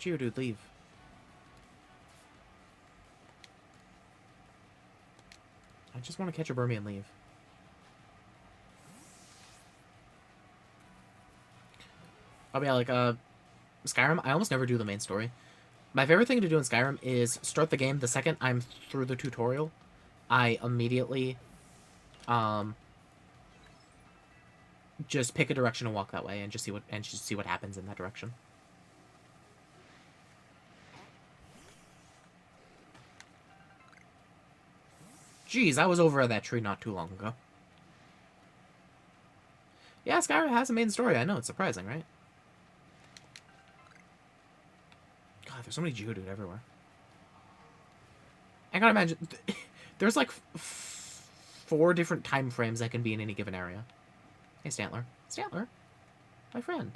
Geodude, leave. I just want to catch a Burmy and leave. Oh, yeah, Skyrim, I almost never do the main story. My favorite thing to do in Skyrim is start the game. The second I'm through the tutorial, I immediately, just pick a direction and walk that way and just see what happens in that direction. Jeez, I was over at that tree not too long ago. Yeah, Skyrim has a main story. I know, it's surprising, right? God, there's so many Geodude everywhere. I gotta imagine... There's, 4 different time frames that can be in any given area. Hey, Stantler. Stantler? My friend.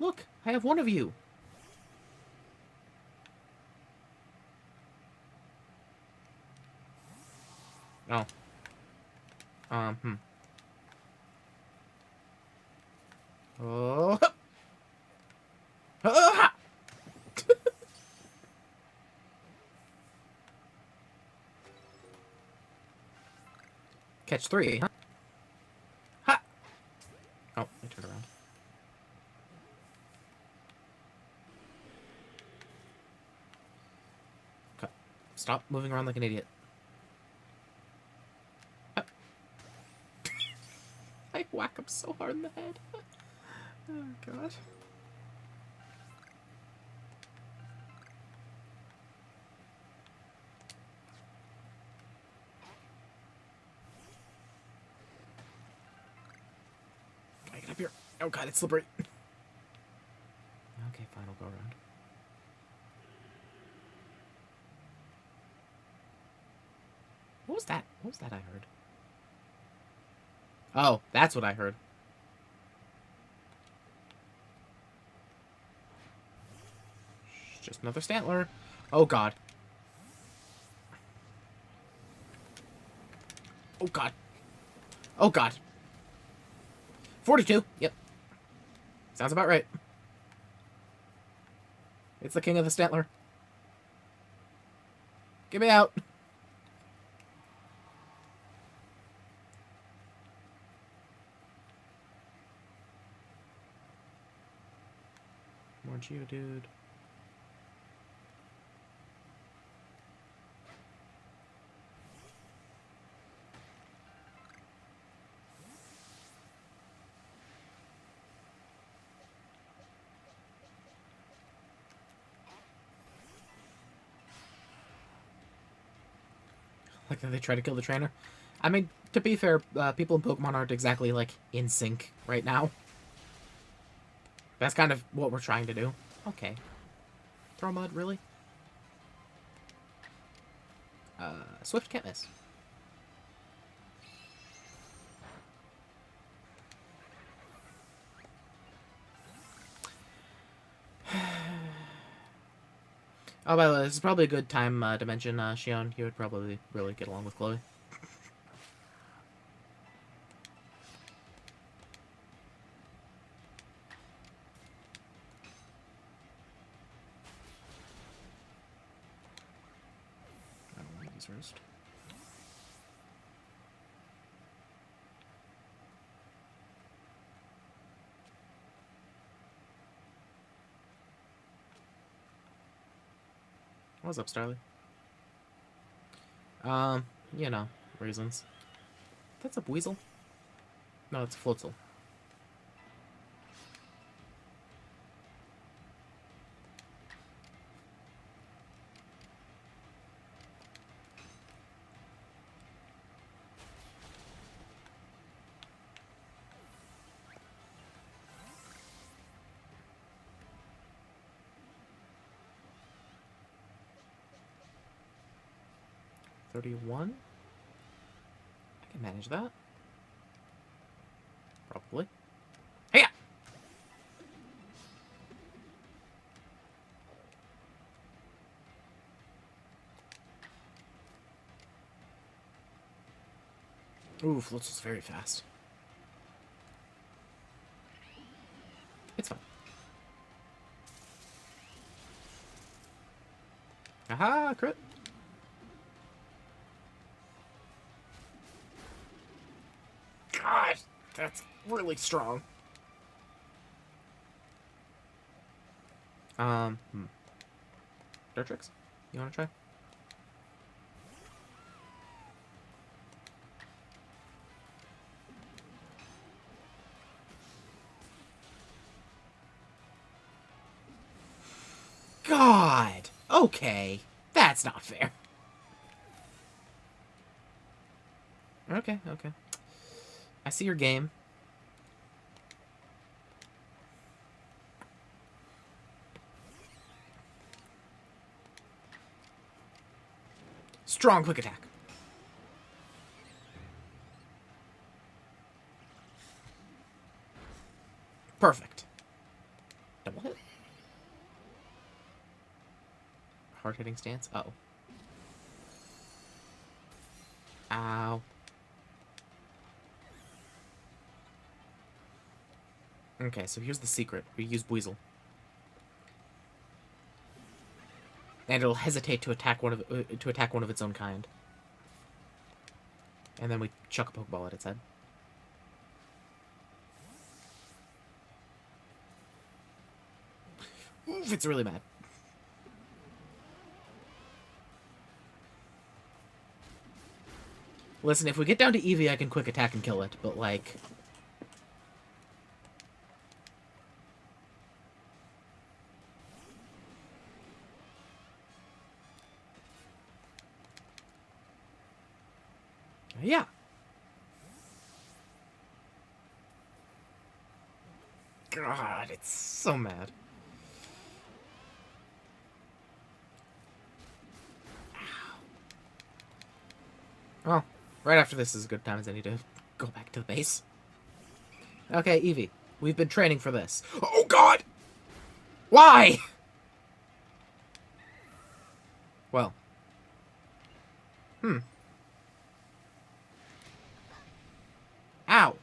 Look, I have one of you. Oh. Oh. Ah! Catch 3, huh? Ha! Oh, I turned around. Stop moving around like an idiot. I whack him so hard in the head. Oh, God. Can I get up here? Oh, God, it's slippery. Okay, fine, I'll go around. What was that? What was that I heard? Oh, that's what I heard. Just another Stantler. Oh, God. Oh, God. Oh, God. 42. Yep. Sounds about right. It's the king of the Stantler. Get me out. Geodude. Like they try to kill the trainer. I mean, to be fair, people in Pokemon aren't exactly, like, in sync right now. That's kind of what we're trying to do. Okay. Throw mud, really? Swift can't miss. Oh, by the way, this is probably a good time to mention Shion. He would probably really get along with Chloe. I don't want these first. What's up, Starly? You know, reasons. That's a Weasel? No, it's a Floatzel. $31? I can manage that. Probably. Hey! Ooh, Floatzel's very fast. It's fine. Aha, crit. Gosh, that's really strong. Dirt tricks? You wanna try? God! Okay. That's not fair. Okay, okay. I see your game. Strong quick attack. Perfect. Double hit. Hard hitting stance. Uh-oh. Ow. Okay, so here's the secret. We use Weasel. And it'll hesitate to attack one of its own kind. And then we chuck a Pokeball at its head. Oof, it's really mad. Listen, if we get down to Eevee, I can quick attack and kill it, but, like... Yeah. God, it's so mad. Well, right after this is as good time as any to go back to the base. Okay, Eevee, we've been training for this. Oh, God! Why? Well. Ow.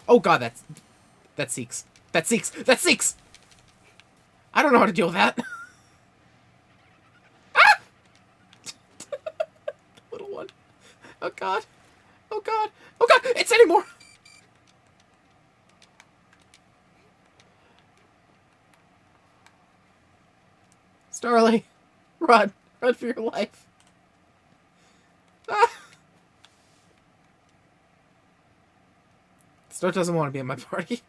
Oh, God, that seeks. That seeks! That seeks! I don't know how to deal with that. Ah! Little one. Oh, God. Oh, God. Oh, God! It's anymore! Starly, run. Run for your life. Ah! Star doesn't want to be in my party.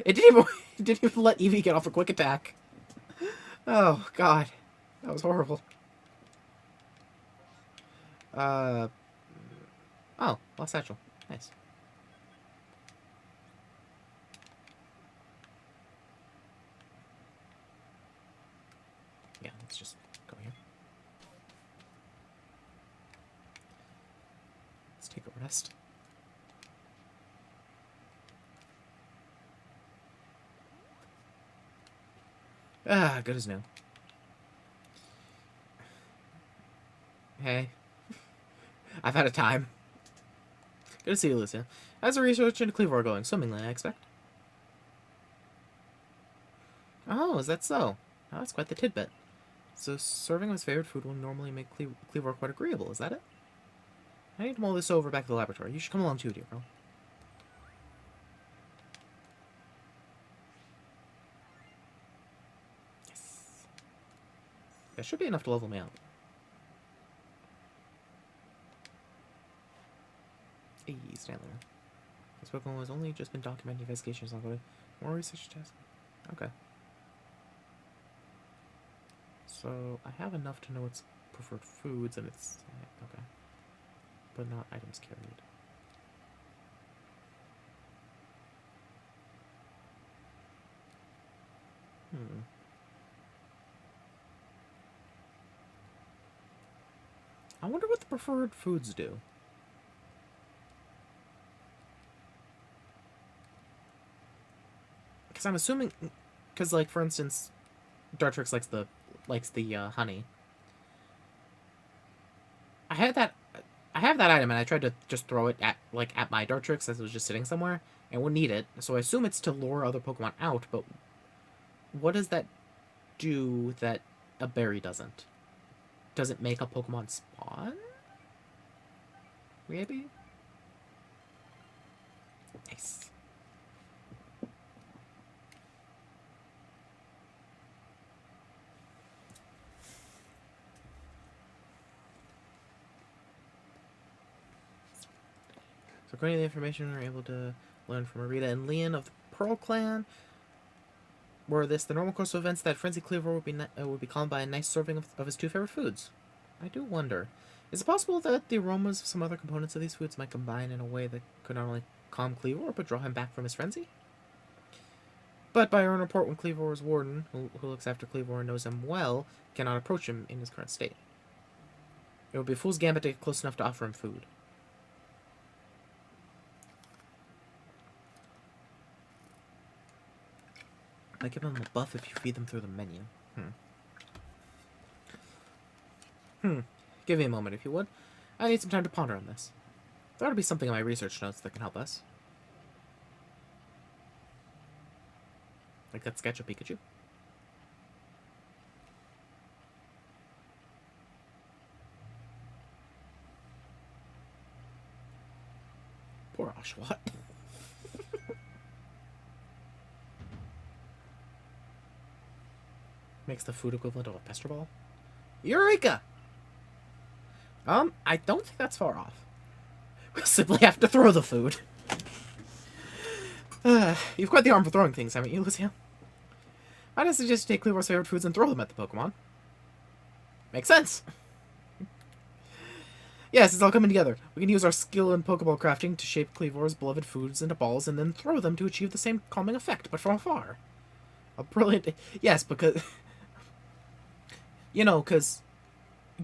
It didn't even let Eevee get off a quick attack. Oh, God. That was horrible. Oh, lost satchel. Nice. Yeah, let's just go here. Let's take a rest. Ah, good as new. Hey. I've had a time. Good to see you, Lucia. How's the research into Cleavor going? Swimmingly, I expect. Oh, is that so? Oh, that's quite the tidbit. So serving him his favorite food will normally make Cleavor quite agreeable, is that it? I need to mull this over back to the laboratory. You should come along too, dear girl. Yes. That should be enough to level me out. Hey, Stanley. This Pokemon has only just been documenting investigations on more research tasks. Okay. So, I have enough to know its preferred foods and its... Okay. But not items carried. I wonder what the preferred foods do. Because I'm assuming... Because, like, for instance, Dartrix likes the honey. I have that item, and I tried to just throw it at my Dartrix as it was just sitting somewhere, and wouldn't eat it. So I assume it's to lure other Pokemon out, but what does that do that a berry doesn't? Does it make a Pokemon spawn? Maybe? Nice. So according to the information we were able to learn from Arita and Leon of the Pearl Clan, were this the normal course of events that Frenzy Cleaver would be calmed by a nice serving of his two favorite foods? I do wonder. Is it possible that the aromas of some other components of these foods might combine in a way that could not only calm Cleaver, but draw him back from his frenzy? But by our own report, when Cleavor's warden, who looks after Cleavor and knows him well, cannot approach him in his current state. It would be a fool's gambit to get close enough to offer him food. I give them a buff if you feed them through the menu. Give me a moment, if you would. I need some time to ponder on this. There ought to be something in my research notes that can help us. Like that sketch of Pikachu. Poor Oshawott. Makes the food equivalent of a pester ball. Eureka! I don't think that's far off. We'll simply have to throw the food. You've quite the arm for throwing things, haven't you, Lucia? I'd suggest you take Cleavor's favorite foods and throw them at the Pokemon. Makes sense. Yes, it's all coming together. We can use our skill in Pokeball crafting to shape Cleavor's beloved foods into balls and then throw them to achieve the same calming effect, but from afar. A brilliant... Yes, because... You know,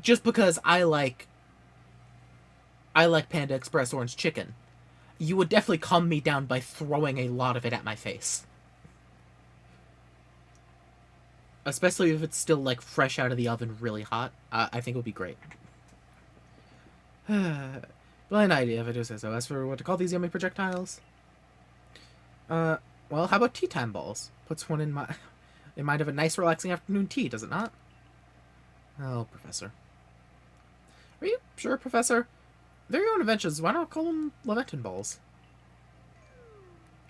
just because I like Panda Express orange chicken, you would definitely calm me down by throwing a lot of it at my face. Especially if it's still, like, fresh out of the oven really hot. I think it would be great. Blind idea, if I do say so. As for what to call these yummy projectiles? Well, how about tea time balls? Puts one in mind of a nice relaxing afternoon tea, does it not? Oh, Professor. Are you sure, Professor? They're your own inventions. Why not call them Leviathan balls?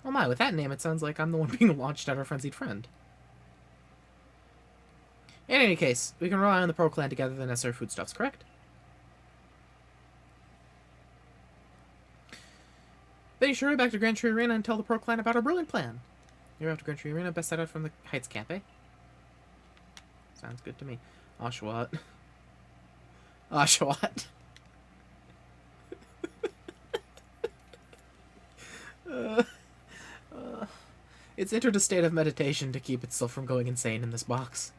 Oh my, with that name, it sounds like I'm the one being launched at our frenzied friend. In any case, we can rely on the Pearl Clan to gather the necessary foodstuffs, correct? Then you should hurry back to Grand Tree Arena and tell the Pearl Clan about our brilliant plan. You're after Grand Tree Arena, best set out from the Heights camp, eh? Sounds good to me. Oshawott. Oshawott. It's entered a state of meditation to keep itself from going insane in this box.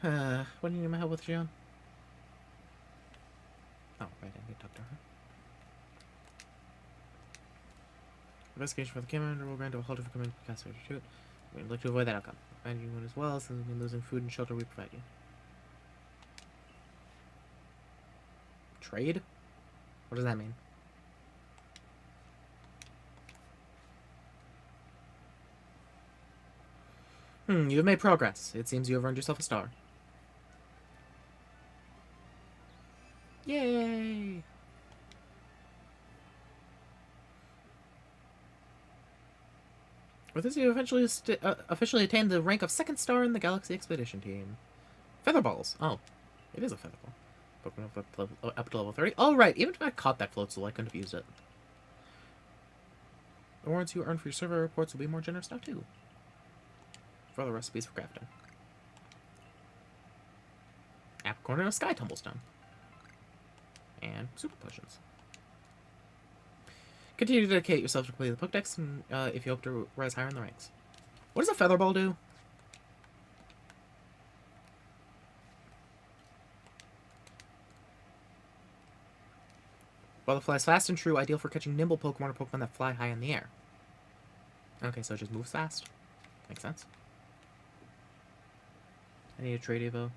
What do you need my help with, Jian? Oh, right, I need to talk to her. Investigation for the commander will grant a halt if a command cast to shoot. We'd like to avoid that outcome. Find you one as well, since we've been losing food and shelter we provide you. Trade? What does that mean? You have made progress. It seems you have earned yourself a star. Yay! With this, you eventually officially attained the rank of 2nd star in the Galaxy Expedition Team. Featherballs. Oh, it is a featherball. Pokemon up to level 30. Oh, right. Even if I caught that Floatzel, I couldn't have used it. The warrants you earn for your survey reports will be more generous now, too. Further recipes for crafting. Apricorn and a Sky Tumblestone. And super potions. Continue to dedicate yourself to complete the Pokedex and, if you hope to rise higher in the ranks. What does a Featherball do? While it flies fast and true, ideal for catching nimble Pokemon or Pokemon that fly high in the air. Okay, so it just moves fast. Makes sense. I need a trade Evo.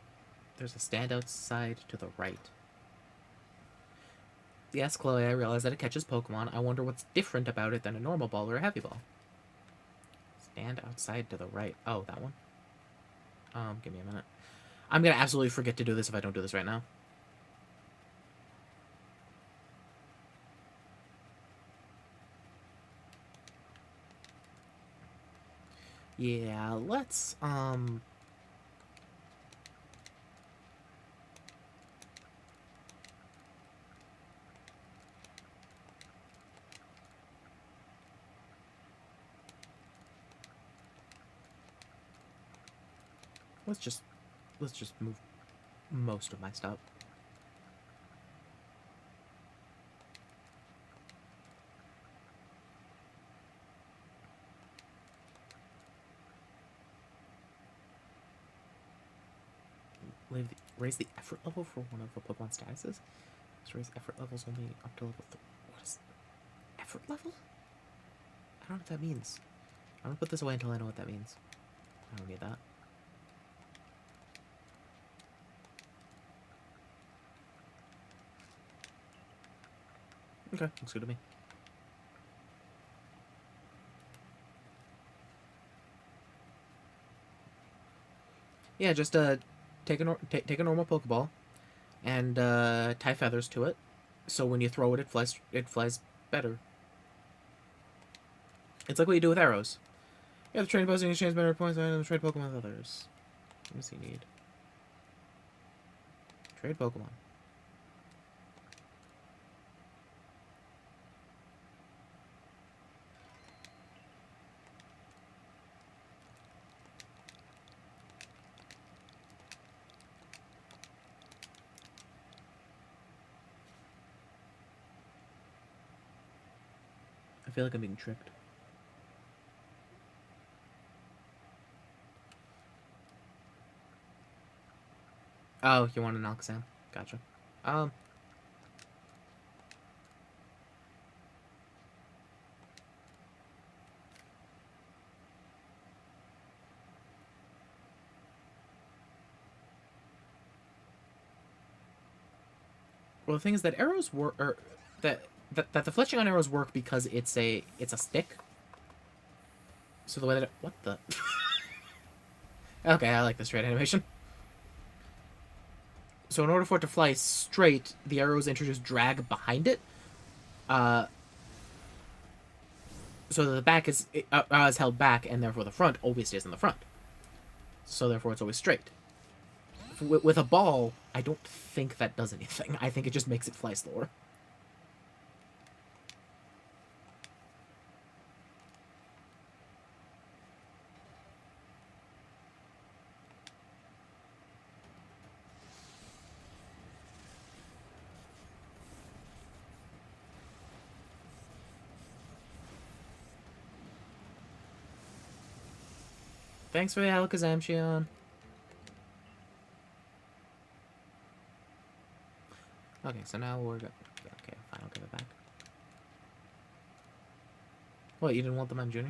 There's a standout side to the right. Yes, Chloe, I realize that it catches Pokemon. I wonder what's different about it than a normal ball or a heavy ball. Stand outside to the right. Oh, that one? Give me a minute. I'm gonna absolutely forget to do this if I don't do this right now. Yeah, let's, let's just move most of my stuff. Raise the effort level for one of the Pokemon statuses. Let's raise effort levels only up to level 3. What is effort level? I don't know what that means. I'm gonna put this away until I know what that means. I don't need that. Okay, looks good to me. Yeah, just take a normal Pokeball and tie feathers to it, so when you throw it, it flies better. It's like what you do with arrows. Yeah, the training posting exchange better points and trade Pokemon with others. What does he need? Trade Pokemon. I feel like I'm being tricked. Oh, you want an Alakazam? Gotcha. Well, the thing is that arrows work, or that the fletching on arrows work because it's a stick. So the way that what the? Okay, I like this trade animation. So in order for it to fly straight, the arrows introduce drag behind it. So the back is held back, and therefore the front always stays in the front. So therefore it's always straight. With a ball, I don't think that does anything. I think it just makes it fly slower. Thanks for the Alakazam, Shion. Okay, so now we're good. Okay, fine, I'll give it back. What, you didn't want the Mime Jr.?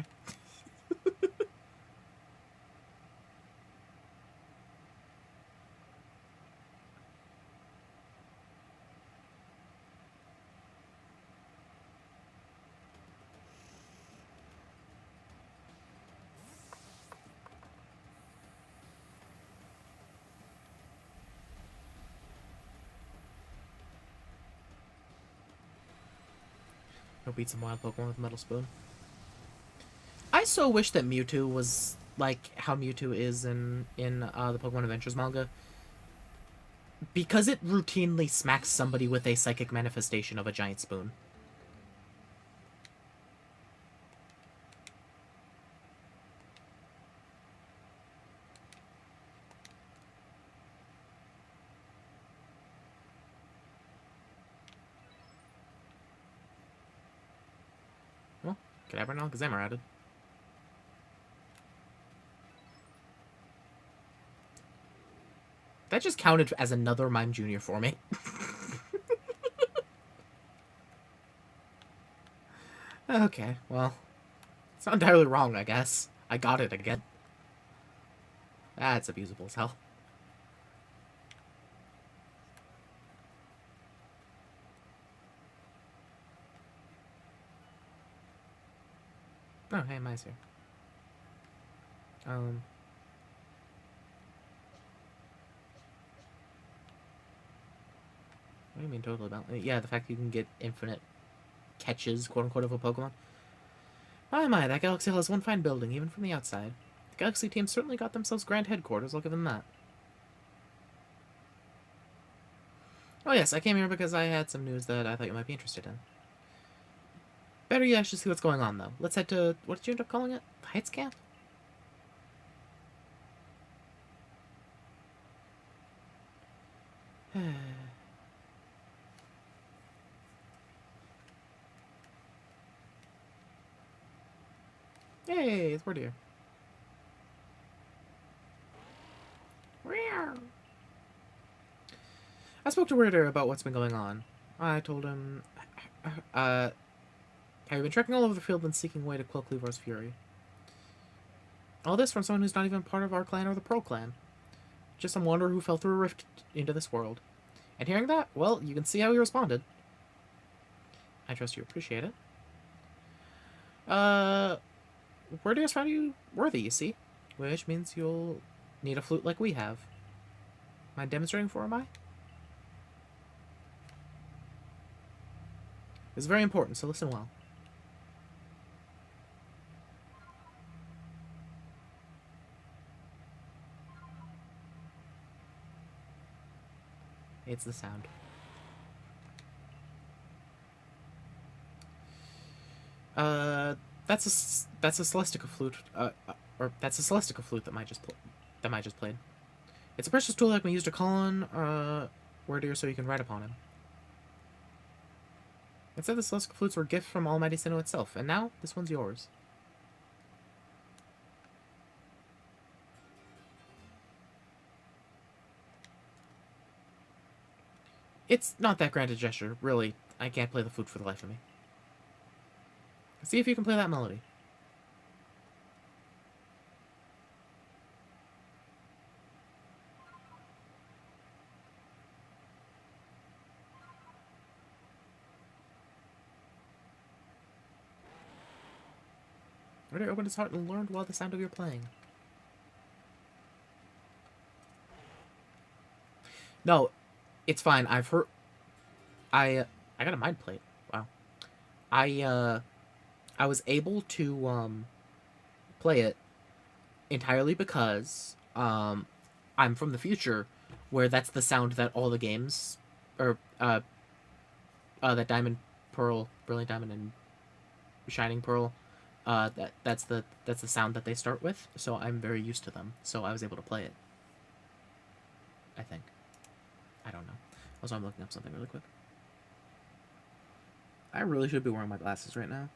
Go beat some wild Pokemon with a Metal Spoon. I so wish that Mewtwo was like how Mewtwo is in the Pokemon Adventures manga. Because it routinely smacks somebody with a psychic manifestation of a giant spoon. Well, Kadabra and Alakazam are added. That just counted as another Mime Jr. for me. Okay, well. It's not entirely wrong, I guess. I got it again. That's abusable as hell. Oh, hey, Mai's here. What do you mean totally balanced? Yeah, the fact that you can get infinite catches, quote-unquote, of a Pokemon. My, that Galaxy has one fine building, even from the outside. The Galaxy team certainly got themselves grand headquarters, I'll give them that. Oh yes, I came here because I had some news that I thought you might be interested in. Better yet, I should see what's going on, though. Let's head to... what did you end up calling it? The Heights Camp? Hey, it's Wardeer. I spoke to Wardeer about what's been going on. I told him... have you been trekking all over the field and seeking a way to quell Cleavor's fury? All this from someone who's not even part of our clan or the Pro Clan. Just some wanderer who fell through a rift into this world. And hearing that, well, you can see how he responded. I trust you appreciate it. Wardeer's found you worthy, you see? Which means you'll need a flute like we have. Am I demonstrating for him, It's very important, so listen well. It's the sound. That's a Celestica flute. Or that's a Celestica flute that might just played. It's a precious tool that can be used to call on Wardeer so you can ride upon him. It said the Celestica flutes were a gift from Almighty Sinnoh itself, and now this one's yours. It's not that grand a gesture, really. I can't play the flute for the life of me. See if you can play that melody. Wardeer opened his heart and learned while the sound of your playing. No, it's fine. I've heard... I got a mind plate. Wow. I I was able to play it entirely because I'm from the future, where that's the sound that all the games, or that Diamond, Pearl, Brilliant Diamond, and Shining Pearl, that's the sound that they start with. So I'm very used to them. So I was able to play it. I think. I don't know. Also, I'm looking up something really quick. I really should be wearing my glasses right now.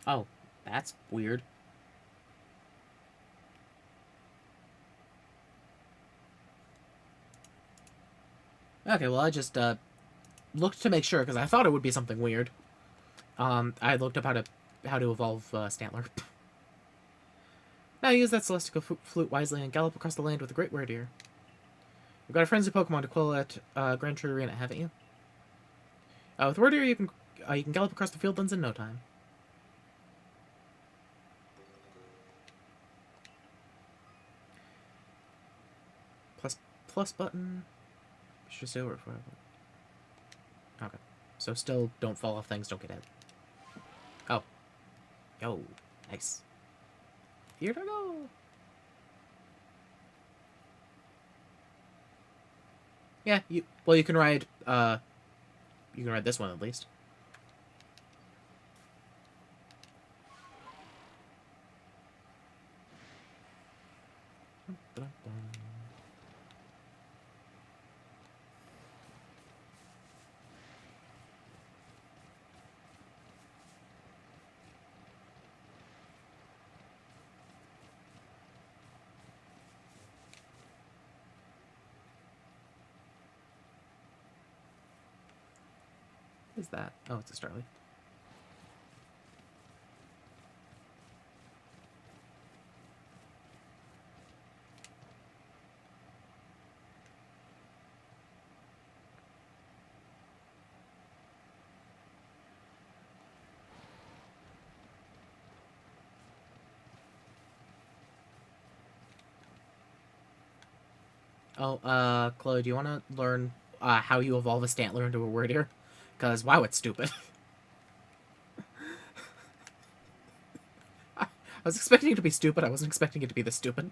Oh, that's weird. Okay, well, I just looked to make sure because I thought it would be something weird. I looked up how to evolve Stantler. Now use that celestial flute wisely and gallop across the land with a great word-ear. You've got a frenzy Pokemon to quell at Grand Tree Arena, haven't you? With word-ear, you can gallop across the fieldlands in no time. Plus button. Should stay over forever. Okay. So still don't fall off things, don't get hit. Oh. Yo. Nice. Here we go. Yeah, you can ride this one at least. What is that? Oh, it's a Starly. Oh, Chloe, do you want to learn how you evolve a Stantler into a Word-ear? Because, wow, it's stupid. I was expecting it to be stupid. I wasn't expecting it to be this stupid.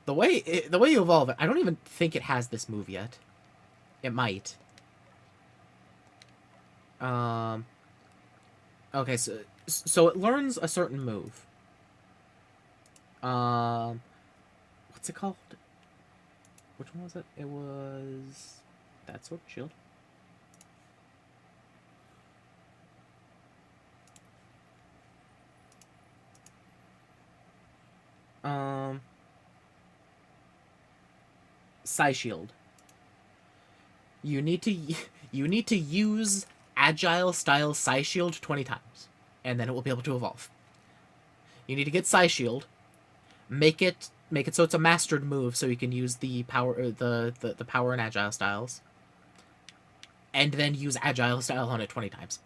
The way you evolve it, I don't even think it has this move yet. It might. Okay, so it learns a certain move. What's it called? Which one was it? It was that Sword Shield. Psy Shield. You need to use Agile style Psy Shield 20 times, and then it will be able to evolve. You need to get Psy Shield, make it so it's a mastered move, so you can use the power the power and Agile styles, and then use Agile style on it 20 times.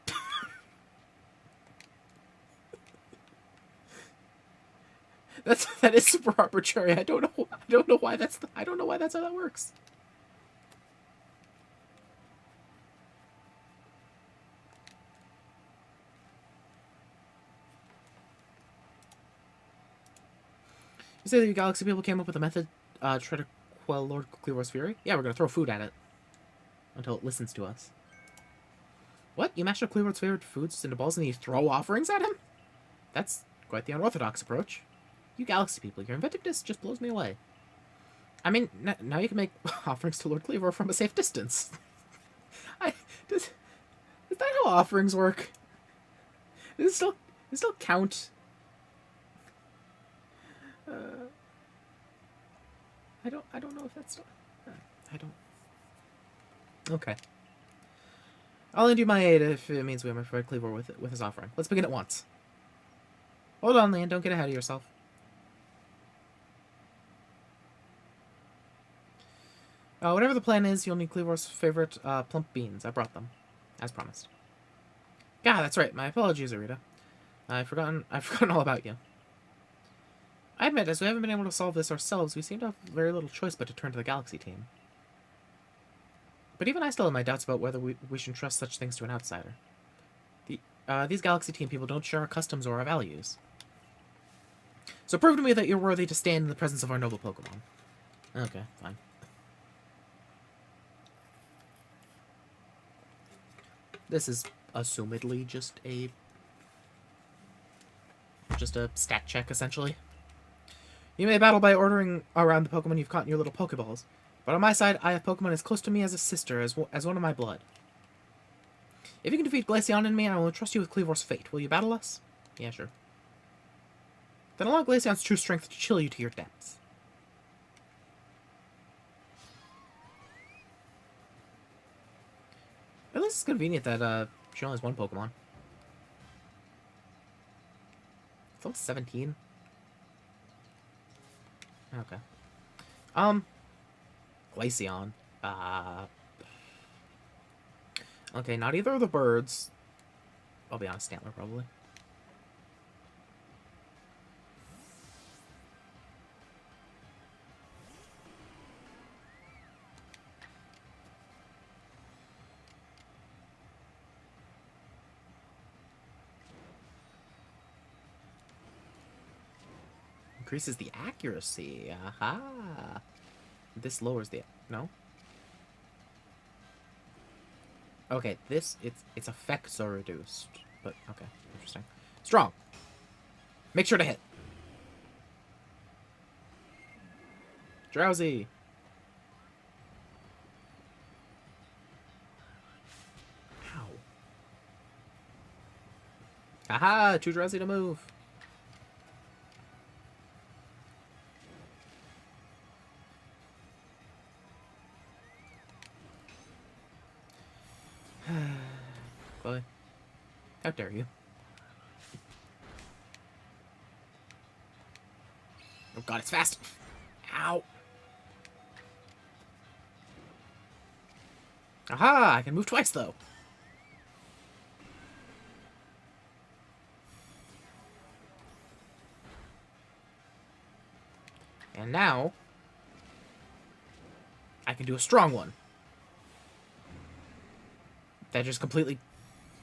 That is super arbitrary. I don't know why that's how that works. You say that you Galaxy people came up with a method to try to quell Lord Kleavor's fury? Yeah, we're gonna throw food at it until it listens to us. What? You mash up Kleavor's favorite foods into balls and you throw offerings at him? That's quite the unorthodox approach. You Galaxy people, your inventiveness just blows me away. I mean, now you can make offerings to Lord Kleavor from a safe distance. Is that how offerings work? Does it still count? I don't know if that's still... I don't... Okay. I'll lend you my aid if it means we have my friend Kleavor with his offering. Let's begin at once. Hold on, Leon. Don't get ahead of yourself. Whatever the plan is, you'll need Cleavor's favorite plump beans. I brought them, as promised. Yeah, that's right. My apologies, Arita. I've forgotten all about you. I admit, as we haven't been able to solve this ourselves, we seem to have very little choice but to turn to the Galaxy team. But even I still have my doubts about whether we should trust such things to an outsider. These Galaxy team people don't share our customs or our values. So prove to me that you're worthy to stand in the presence of our noble Pokemon. Okay, fine. This is assumedly just a stat check, essentially. You may battle by ordering around the Pokemon you've caught in your little Pokeballs, but on my side, I have Pokemon as close to me as a sister, as one of my blood. If you can defeat Glaceon and me, I will entrust you with Cleavor's fate. Will you battle us? Yeah, sure. Then allow Glaceon's true strength to chill you to your depths. At least it's convenient that she only has one Pokemon. It's almost 17. Okay. Glaceon. Okay, not either of the birds. I'll be honest, Stantler, probably. Increases the accuracy. Aha. This lowers the... No? Okay, its effects are reduced. But, okay, interesting. Strong. Make sure to hit. Drowsy. Ow. Aha! Too drowsy to move. Chloe. How dare you? Oh god, it's fast! Ow! Aha! I can move twice, though! And now... I can do a strong one. That just completely...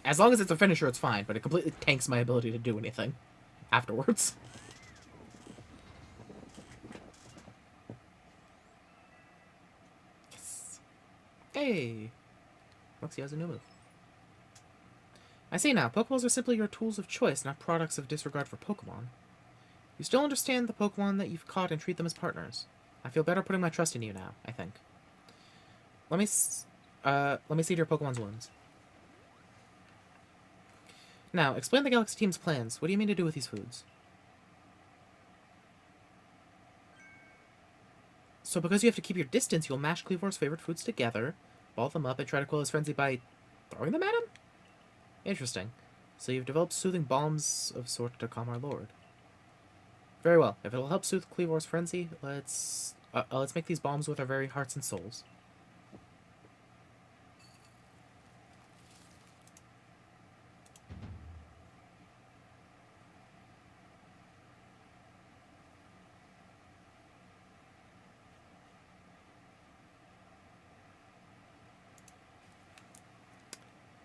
As long as it's a finisher, it's fine, but it completely tanks my ability to do anything afterwards. Yes. Hey! Lexi has a new move. I see now. Pokeballs are simply your tools of choice, not products of disregard for Pokemon. You still understand the Pokemon that you've caught and treat them as partners. I feel better putting my trust in you now, I think. Let me see to your Pokemon's wounds. Now, explain the Galaxy team's plans. What do you mean to do with these foods? So because you have to keep your distance, you'll mash Cleavor's favorite foods together, ball them up, and try to quell his frenzy by throwing them at him? Interesting. So you've developed soothing balms of sort to calm our lord. Very well. If it'll help soothe Cleavor's frenzy, let's make these balms with our very hearts and souls.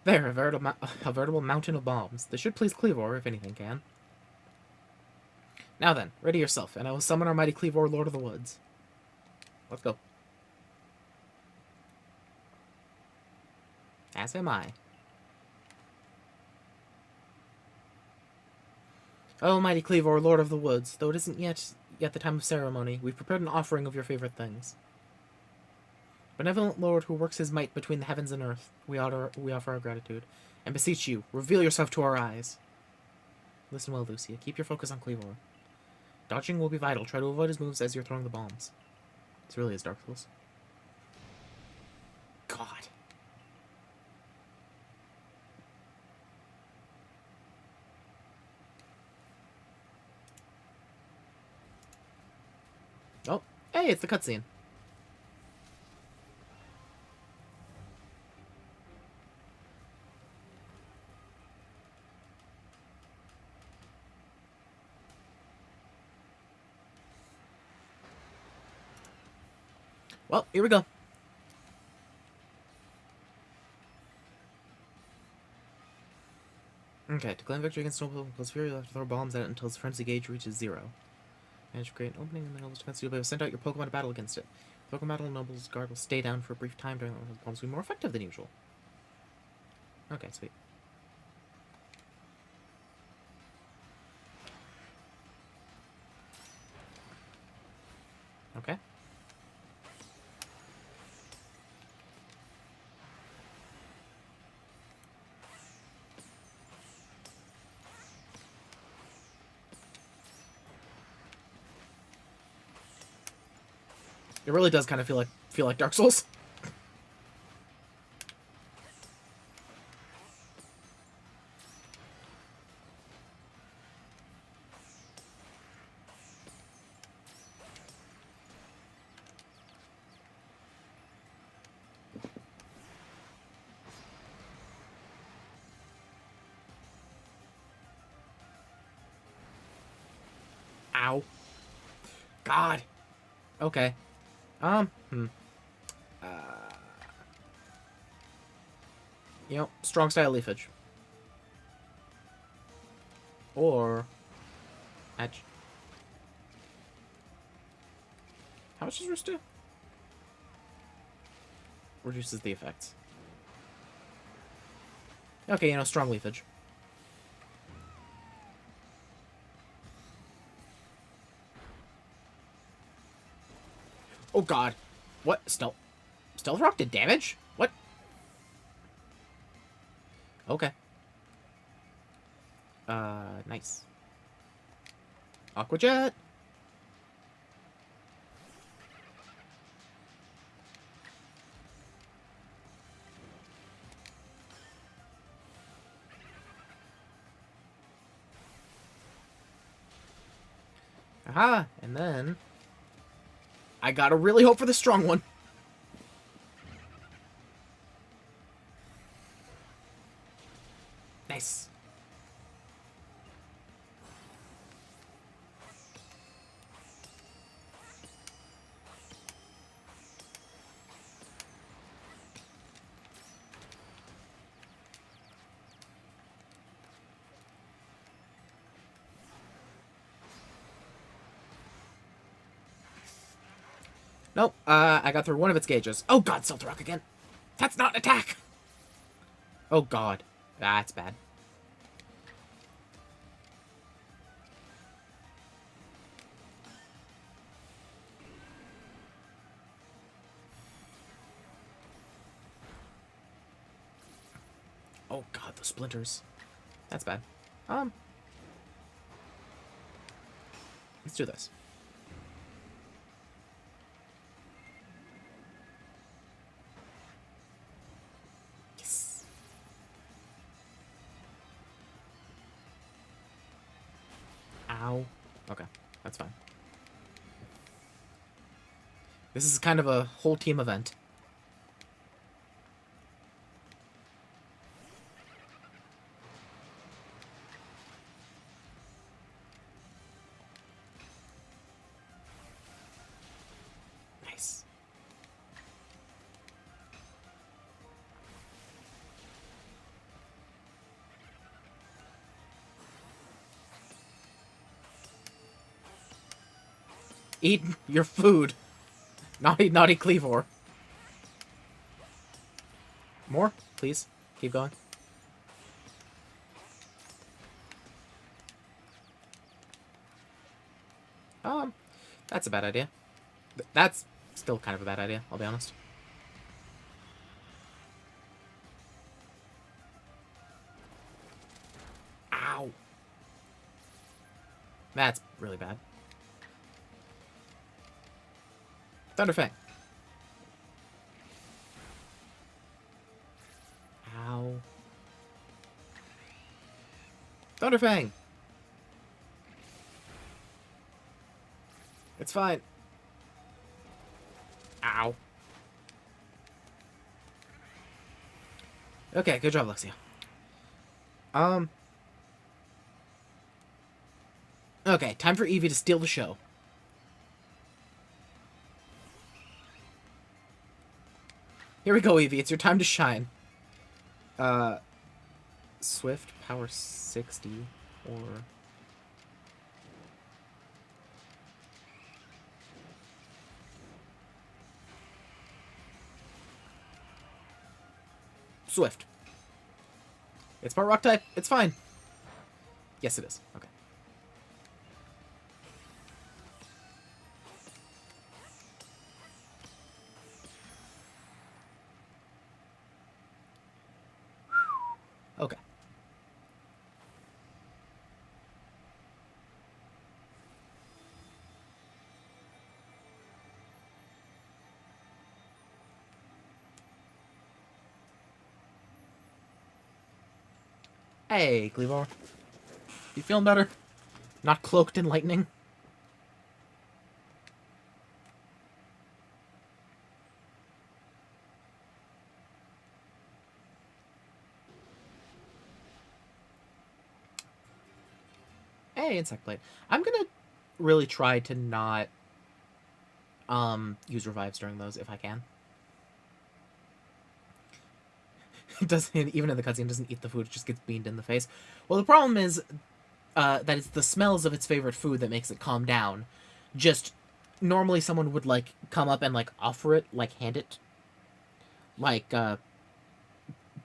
There, a veritable mountain of bombs. This should please Cleavor, if anything can. Now then, ready yourself, and I will summon our mighty Cleavor, Lord of the Woods. Let's go. As am I. Oh, mighty Cleavor, Lord of the Woods, though it isn't yet the time of ceremony, we've prepared an offering of your favorite things. Benevolent Lord who works his might between the heavens and earth, we offer our gratitude, and beseech you, reveal yourself to our eyes. Listen well, Lucia. Keep your focus on Cleavor. Dodging will be vital. Try to avoid his moves as you're throwing the bombs. This really is Dark Souls. God. Oh, hey, it's the cutscene. Well, here we go. Okay, to claim victory against Snowball plus Fury, you'll have to throw bombs at it until its frenzy gauge reaches 0. Manage to create an opening in the Noble's defense. You'll be able to send out your Pokemon to battle against it. Pokemon battle, Noble's guard will stay down for a brief time during the bombs will be more effective than usual. Okay, sweet. Okay. It really does kind of feel like Dark Souls. Ow. God. Okay. Uh, you know, strong style leafage. Or edge. How much does Roost do? Reduces the effects. Okay, you know, strong leafage. Oh god. What? Stealth Rock did damage? What? Okay. Nice. Aqua Jet. Aha, and then I gotta really hope for the strong one. Nice. Nope, I got through one of its gauges. Oh god, Stealth Rock again. That's not an attack! Oh god. That's bad. Oh god, the splinters. That's bad. Let's do this. Yes. Ow. Okay, that's fine. This is kind of a whole team event. Nice. Eat your food. Naughty Cleavor. More, please. Keep going. That's a bad idea. That's still kind of a bad idea, I'll be honest. Ow. That's really bad. Thunderfang. Ow. Thunderfang. It's fine. Ow. Okay, good job, Lexia. Okay, time for Eevee to steal the show. Here we go, Eevee. It's your time to shine. Swift, power 60, or... Swift. It's part rock type. It's fine. Yes, it is. Okay. Okay. Hey, Cleavor. You feeling better? Not cloaked in lightning? Hey, Insect Blade. I'm gonna really try to not use revives during those if I can. It doesn't, even in the cutscene, doesn't eat the food, it just gets beamed in the face. Well, the problem is that it's the smells of its favorite food that makes it calm down. Just, normally someone would, like, come up and, like, offer it, like, hand it. Like,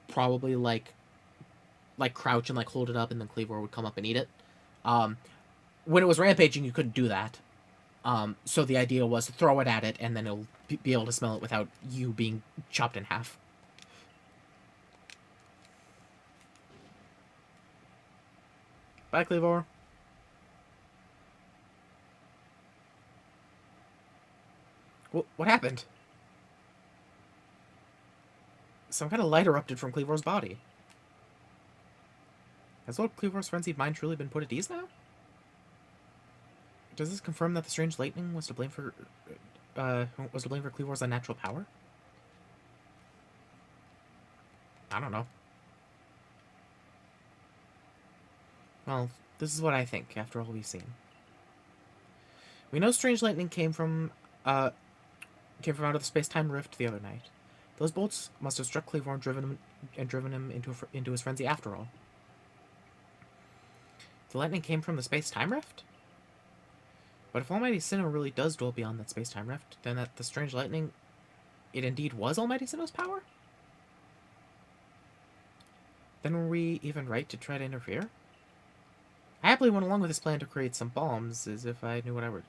probably, like, crouch and, like, hold it up, and then Cleavor would come up and eat it. When it was rampaging, you couldn't do that. So the idea was to throw it at it, and then it'll be able to smell it without you being chopped in half. Bye, Cleavor. What happened? Some kind of light erupted from Cleavor's body. Has old Cleavor's frenzied mind truly been put at ease now? Does this confirm that the strange lightning was to blame for Cleavor's unnatural power? I don't know. Well, this is what I think after all we've seen. We know strange lightning came from out of the space-time rift the other night. Those bolts must have struck Cleavor and driven him into his frenzy after all. The lightning came from the space-time rift? But if Almighty Sinnoh really does dwell beyond that space-time rift, then that the strange lightning, it indeed was Almighty Sinnoh's power? Then were we even right to try to interfere? I happily went along with his plan to create some bombs, as if I knew what I was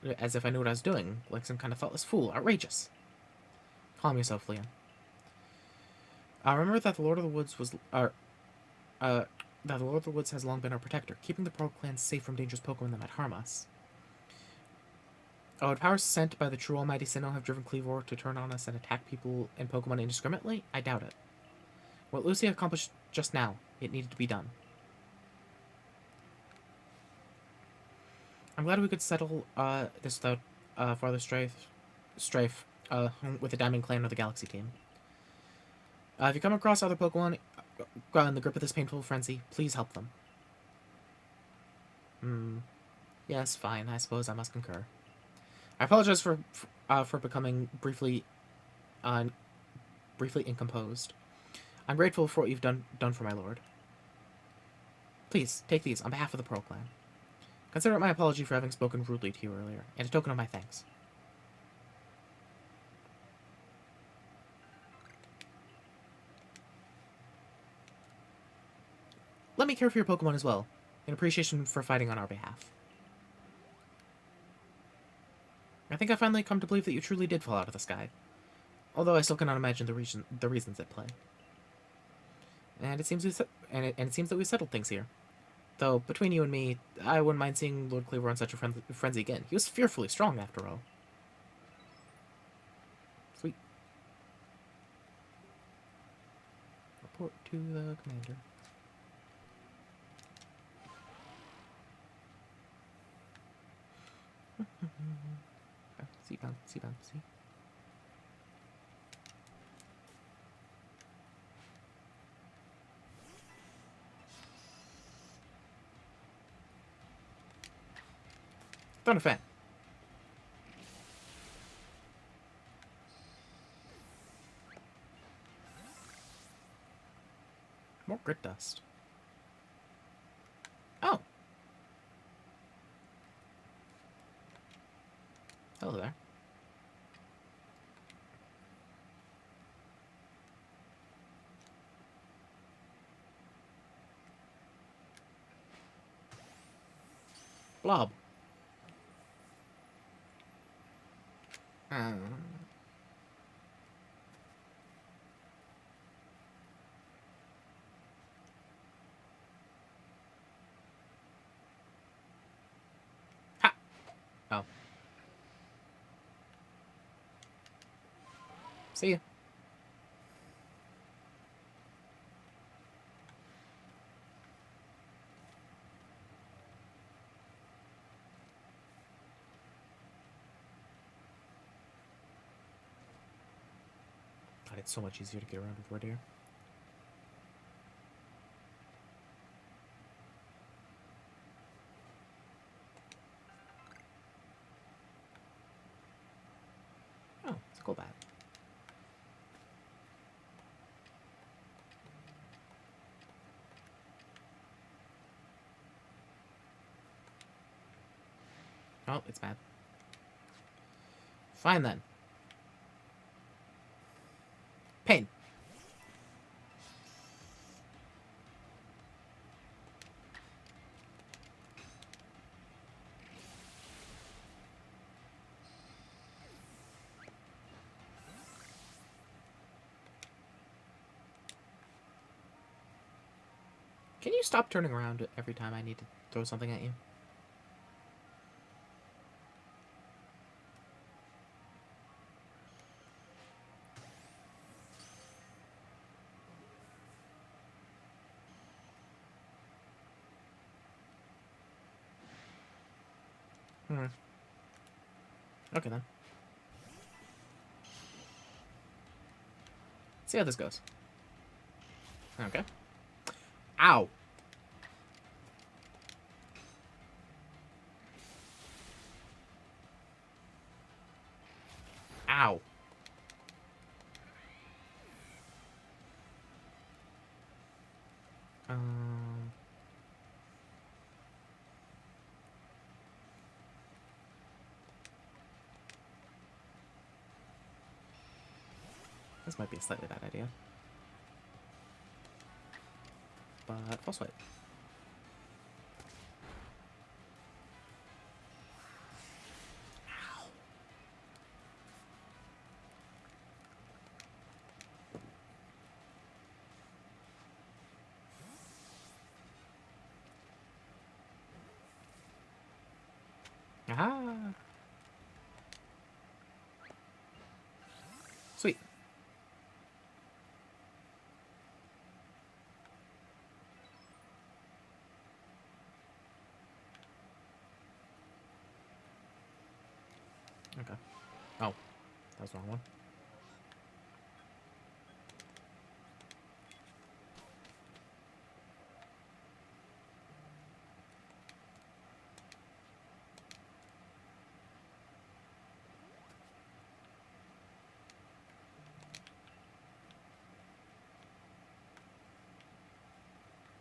doing, like some kind of thoughtless fool. Outrageous. Calm yourself, Leon. Remember that the Lord of the Woods was that the Lord of the Woods has long been our protector, keeping the Pearl Clan safe from dangerous Pokemon that might harm us. Would powers sent by the true Almighty Sinnoh have driven Cleavor to turn on us and attack people and Pokemon indiscriminately? I doubt it. What Lucia accomplished just now, it needed to be done. I'm glad we could settle this without farther strife with the Diamond Clan or the Galaxy team. If you come across other Pokemon in the grip of this painful frenzy, please help them. Yes, fine. I suppose I must concur. I apologize for becoming briefly incomposed. I'm grateful for what you've done for my lord. Please, take these on behalf of the Pearl Clan. Consider it my apology for having spoken rudely to you earlier, and a token of my thanks. Let me care for your Pokemon as well, in appreciation for fighting on our behalf. I think I finally come to believe that you truly did fall out of the sky, although I still cannot imagine the reasons at play. And it seems that we've settled things here. Though, between you and me, I wouldn't mind seeing Lord Cleavor on such a frenzy again. He was fearfully strong, after all. Sweet. Report to the commander. Bouncy, bouncy. Thunder Fan. Grit Dust. Oh. Hello there. Blob. Ha! Oh. See ya. God, it's so much easier to get around with red hair. Oh, it's a cool bat. Oh, it's bad. Fine then. Pain. Can you stop turning around every time I need to throw something at you? Okay then. See how this goes. Okay. Ow! Ow. This might be a slightly bad idea. But false swipe. Ow. Aha! Sweet. Okay. Oh, that was the wrong one.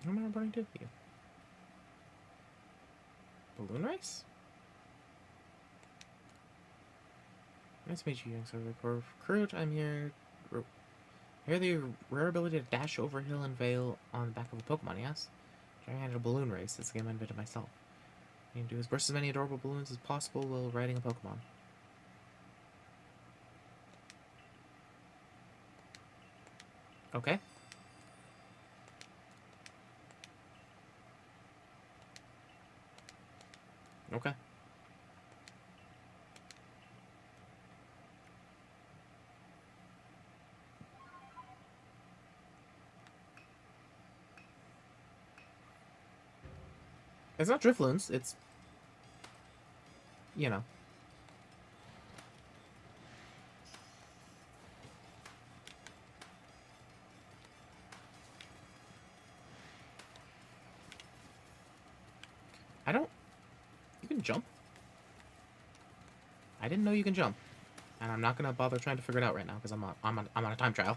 What am I running to you? Balloon race? Nice to meet you, young sort of recruit. I'm here. Hear the rare ability to dash over hill and vale on the back of a Pokemon, yes? Trying to enter a balloon race. It's a game I invented myself. What you can do is burst as many adorable balloons as possible while riding a Pokemon. Okay. Okay. It's not Drifloons, it's... You know. I don't... You can jump? I didn't know you can jump. And I'm not gonna bother trying to figure it out right now, because I'm on a time trial.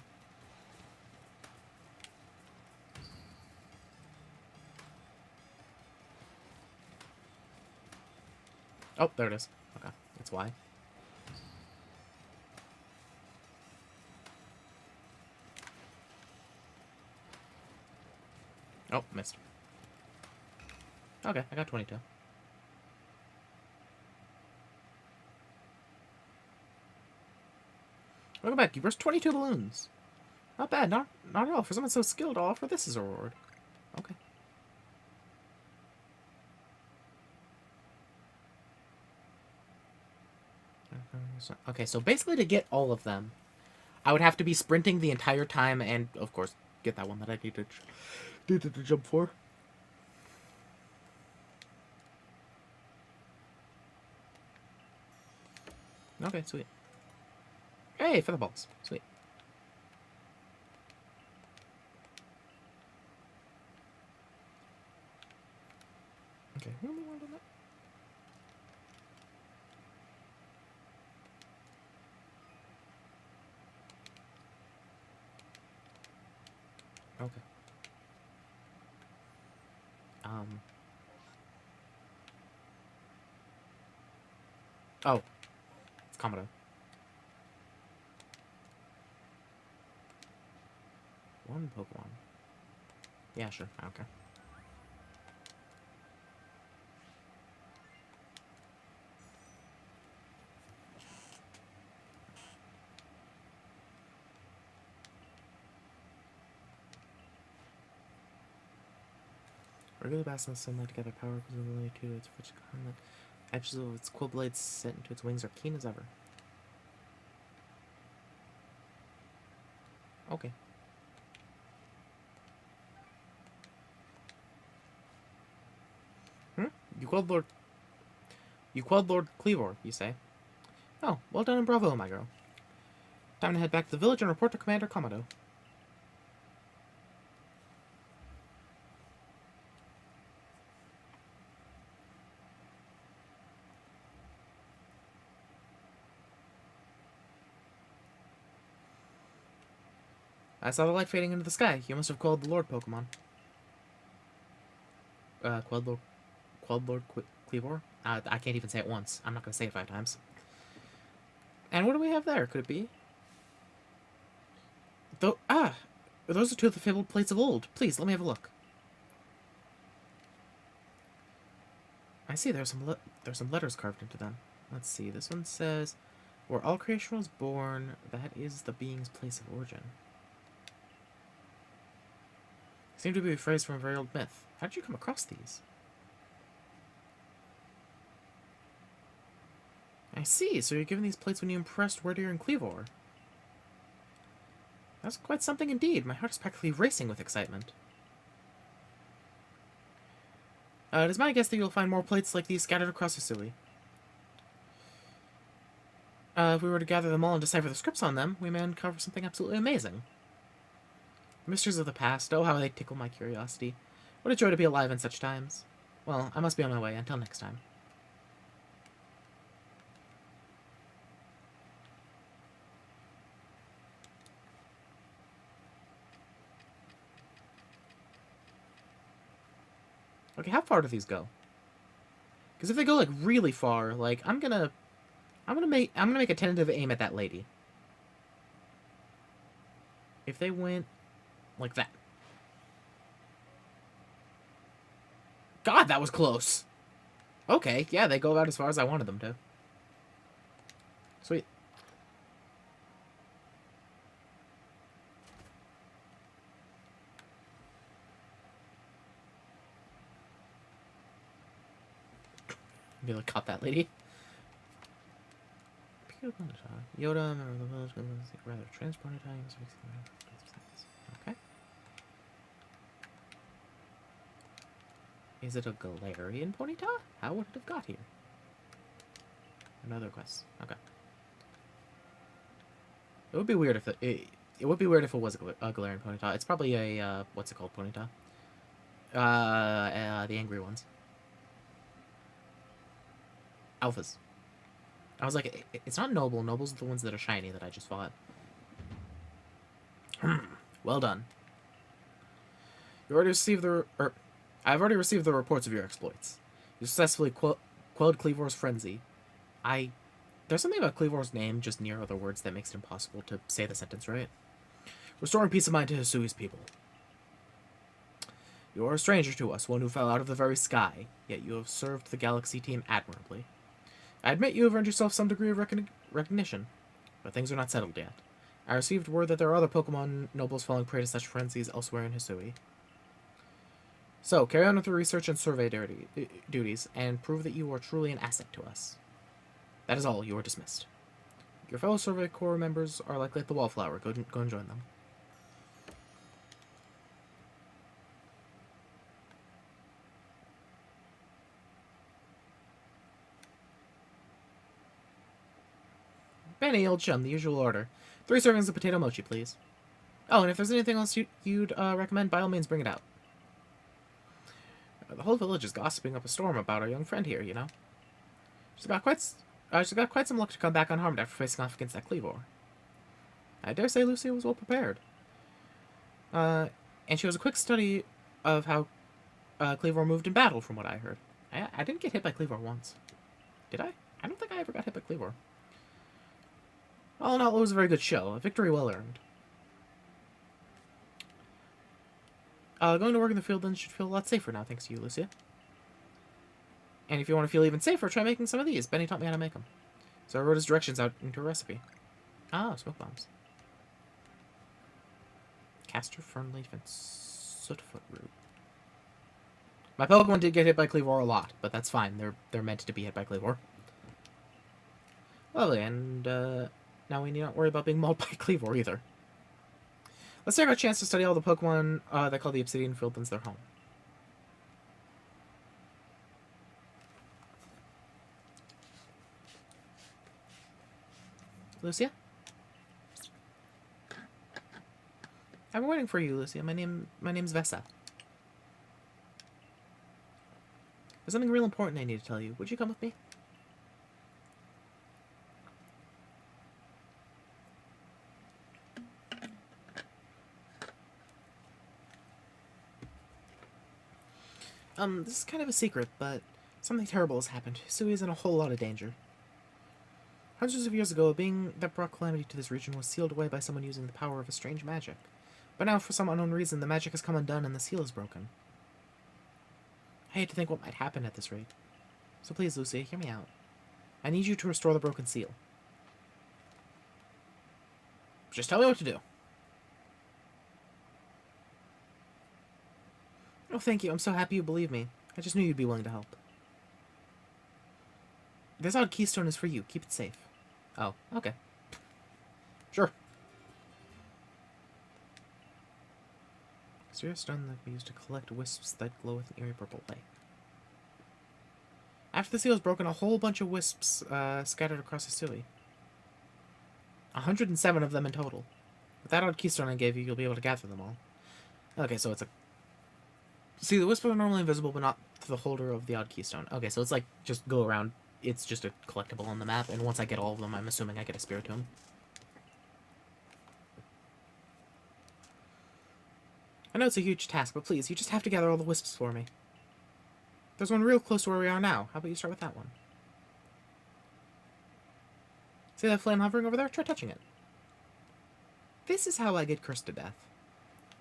Oh, there it is. Okay, that's why. Oh, missed. Okay, I got 22. Welcome back. You burst 22 balloons. Not bad. Not at all. For someone so skilled, I'll offer this as a reward. Okay. Okay, so basically to get all of them, I would have to be sprinting the entire time and, of course, get that one that I needed to jump for. Okay, sweet. Hey, feather balls. Sweet. Okay, who am I on that? Okay. Oh. It's Komodo. One Pokemon. Yeah, sure. I don't care. Regular bass in the sunlight to gather power presumably to its rich content. Edges of its quill blades set into its wings are keen as ever. Okay. You quelled Lord Cleavor, you say? Oh, well done and bravo, my girl. Time to head back to the village and report to Commander Komodo. I saw the light fading into the sky. You must have quelled the Lord Pokemon. Quelled Lord Cleavor? I can't even say it once. I'm not going to say it 5 times. And what do we have there? Could it be? Those are 2 of the fabled plates of old. Please, let me have a look. I see, there's some letters carved into them. Let's see, this one says, where all creation was born, that is the being's place of origin. Seem to be a phrase from a very old myth. How did you come across these? I see, so you're given these plates when you impressed Warrior and Cleavor. That's quite something indeed. My heart is practically racing with excitement. It is my guess that you'll find more plates like these scattered across Usui. If we were to gather them all and decipher the scripts on them, we may uncover something absolutely amazing. Mysteries of the past, oh how they tickle my curiosity. What a joy to be alive in such times. Well, I must be on my way. Until next time. Okay, how far do these go? Because if they go like really far, like I'm gonna make a tentative aim at that lady. If they went like that. God, that was close. Okay, yeah, they go about as far as I wanted them to. Sweet. Be able to cut that lady. Yoda, member of the village, rather transported times. Okay. Is it a Galarian Ponyta? How would it have got here? Another quest. Okay. It would be weird if it would be weird if it was a Galarian Ponyta. It's probably a what's it called, Ponyta? The angry ones. Alphas. I was like, it's not Noble. Noble's the ones that are shiny that I just fought. Well done. I've already received the reports of your exploits. You successfully quelled Kleavor's frenzy. There's something about Kleavor's name just near other words that makes it impossible to say the sentence right. Restoring peace of mind to Hisui's people. You are a stranger to us, one who fell out of the very sky, yet you have served the Galaxy team admirably. I admit you have earned yourself some degree of recognition, but things are not settled yet. I received word that there are other Pokemon nobles falling prey to such frenzies elsewhere in Hisui. So, carry on with your research and survey duties, and prove that you are truly an asset to us. That is all. You are dismissed. Your fellow Survey Corps members are likely at the Wallflower. Go and join them. Benny, old chum, the usual order. 3 servings of potato mochi, please. Oh, and if there's anything else you'd recommend, by all means, bring it out. The whole village is gossiping up a storm about our young friend here, you know. She's got quite some luck to come back unharmed after facing off against that Kleavor. I dare say Lucia was well prepared. And she was a quick study of how Kleavor moved in battle, from what I heard. I didn't get hit by Kleavor once. Did I? I don't think I ever got hit by Kleavor. All in all, it was a very good show. A victory well earned. Going to work in the field then should feel a lot safer now, thanks to you, Lucia. And if you want to feel even safer, try making some of these. Benny taught me how to make them. So I wrote his directions out into a recipe. Ah, smoke bombs. Castor, Fernleaf, and Sootfoot Root. My Pokemon did get hit by Kleavor a lot, but that's fine. They're meant to be hit by Kleavor. Lovely, and now we need not worry about being mauled by Kleavor either. Let's take our chance to study all the Pokemon that call the Obsidian Fieldlands their home. Lucia? I've been waiting for you, Lucia. My name's Vesa. There's something real important I need to tell you. Would you come with me? This is kind of a secret, but something terrible has happened. Sui's in a whole lot of danger. Hundreds of years ago, a being that brought calamity to this region was sealed away by someone using the power of a strange magic. But now, for some unknown reason, the magic has come undone and the seal is broken. I hate to think what might happen at this rate. So please, Lucia, hear me out. I need you to restore the broken seal. Just tell me what to do. Oh, thank you. I'm so happy you believe me. I just knew you'd be willing to help. This odd keystone is for you. Keep it safe. Oh, okay. Sure. Serious stone that can be used to collect wisps that glow with an eerie purple light. After the seal is broken, a whole bunch of wisps scattered across the Hisui. 107 of them in total. With that odd keystone I gave you, you'll be able to gather them all. Okay, so it's a... See, the wisps are normally invisible, but not to the holder of the odd keystone. Okay, so it's like, just go around. It's just a collectible on the map, and once I get all of them, I'm assuming I get a Spiritomb. I know it's a huge task, but please, you just have to gather all the wisps for me. There's one real close to where we are now. How about you start with that one? See that flame hovering over there? Try touching it. This is how I get cursed to death.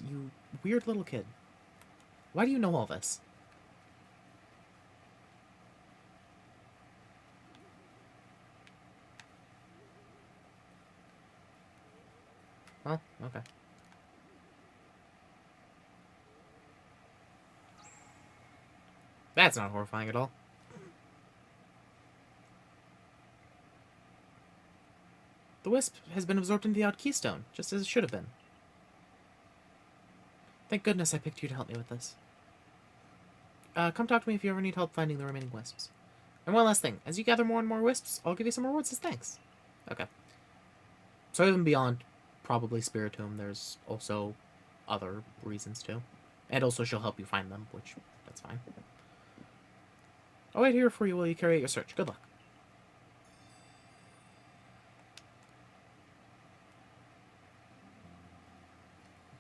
You weird little kid. Why do you know all this? Well, okay. That's not horrifying at all. The wisp has been absorbed into the odd keystone, just as it should have been. Thank goodness I picked you to help me with this. Come talk to me if you ever need help finding the remaining wisps. And one last thing, as you gather more and more wisps, I'll give you some rewards as thanks. Okay. So even beyond probably Spiritomb, there's also other reasons too. And also she'll help you find them, which, that's fine. I'll wait here for you while you carry out your search. Good luck.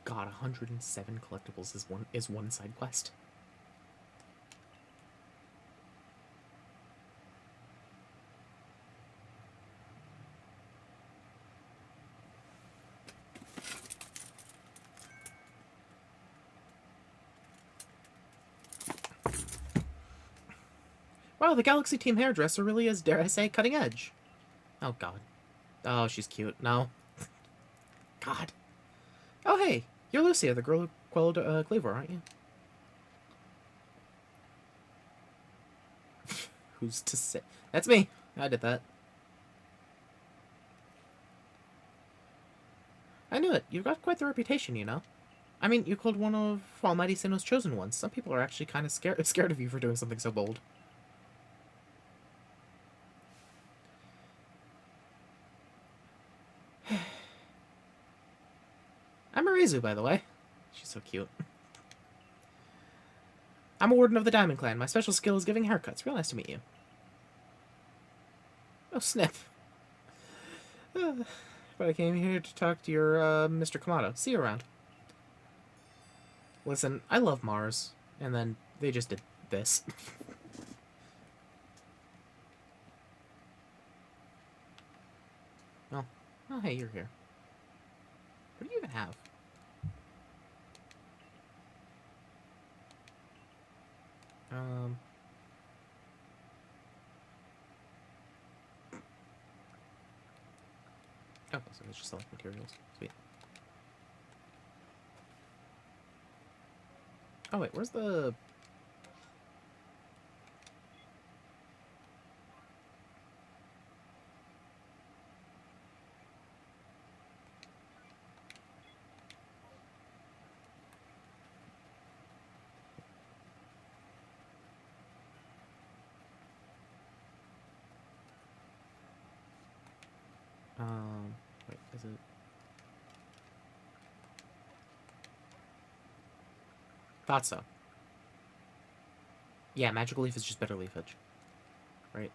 God, 107 collectibles is one side quest. Wow, the Galaxy Team hairdresser really is, dare I say, cutting edge. Oh, God. Oh, she's cute. No. God. Oh, hey. You're Lucia, the girl who quelled Cleaver, aren't you? Who's to say? That's me. I did that. I knew it. You've got quite the reputation, you know. I mean, you called one of Almighty Sinnoh's chosen ones. Some people are actually kind of scared of you for doing something so bold. I'm Marizu, by the way. She's so cute. I'm a warden of the Diamond Clan. My special skill is giving haircuts. Real nice to meet you. Oh, snip. But I came here to talk to your, Mr. Kamado. See you around. Listen, I love Mars. And then they just did this. Oh. Oh, hey, you're here. What do you even have? Okay, so it's just select materials. Sweet. Oh, wait, where's the... Wait, is it... Thought so. Yeah, Magical Leaf is just better leafage. Right?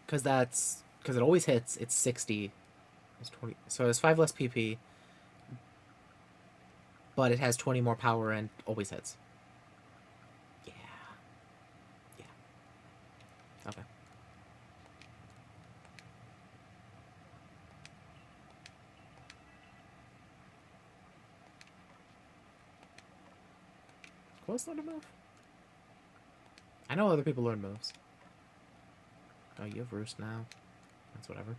Because that's... Because it always hits, it's 60. It's 20... So it's 5 less PP. But it has 20 more power and always hits. Yeah. Yeah. Okay. What's not a move? I know other people learn moves. Oh, you have Roost now. That's whatever.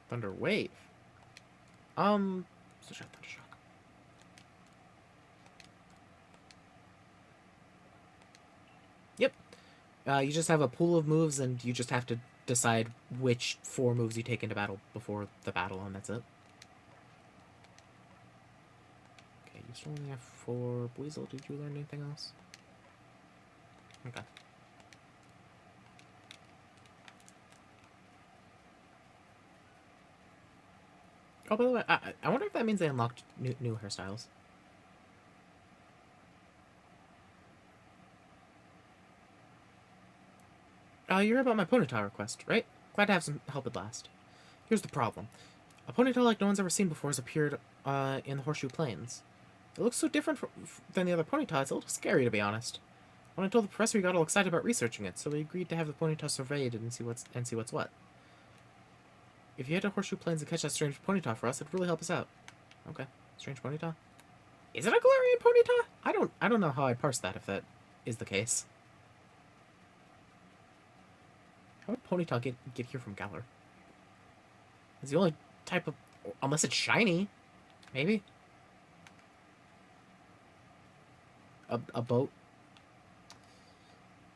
Thunder Wave. Switch out Thunder Shock. Yep. You just have a pool of moves, and you just have to decide which 4 moves you take into battle before the battle, and that's it. Okay, you still only have 4. Weasel, did you learn anything else? Okay. Oh, by the way, I wonder if that means they unlocked new hairstyles. You heard about my ponytail request, right? Glad to have some help at last. Here's the problem. A ponytail like no one's ever seen before has appeared in the Horseshoe Plains. It looks so different than the other ponytail, it's a little scary, to be honest. When I told the professor, he got all excited about researching it, so we agreed to have the ponytail surveyed and see what's what. If you head to Horseshoe Plains and catch that strange ponytail for us, it'd really help us out. Okay. Strange ponytail? Is it a Galarian ponytail? I don't know how I'd parse that if that is the case. How would ponytail get here from Galar? It's the only type of... Unless it's shiny. Maybe? A boat?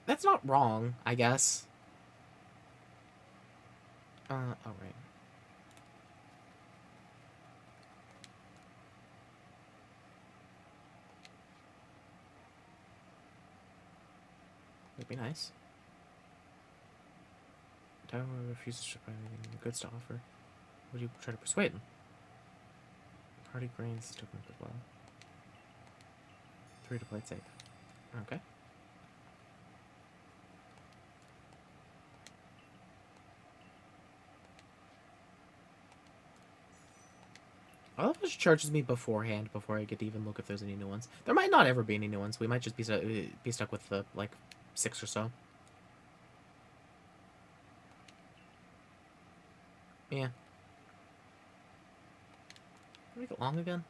That's not wrong, I guess. Oh, right. That'd be nice. Taiwan refuses to buy anything goods to offer. Would you try to persuade him? Party grains took him as well. 3 to play it safe. Okay. I love how it charges me beforehand before I get to even look if there's any new ones. There might not ever be any new ones. We might just be stuck with the, like, 6 or so. Yeah. Make it long again.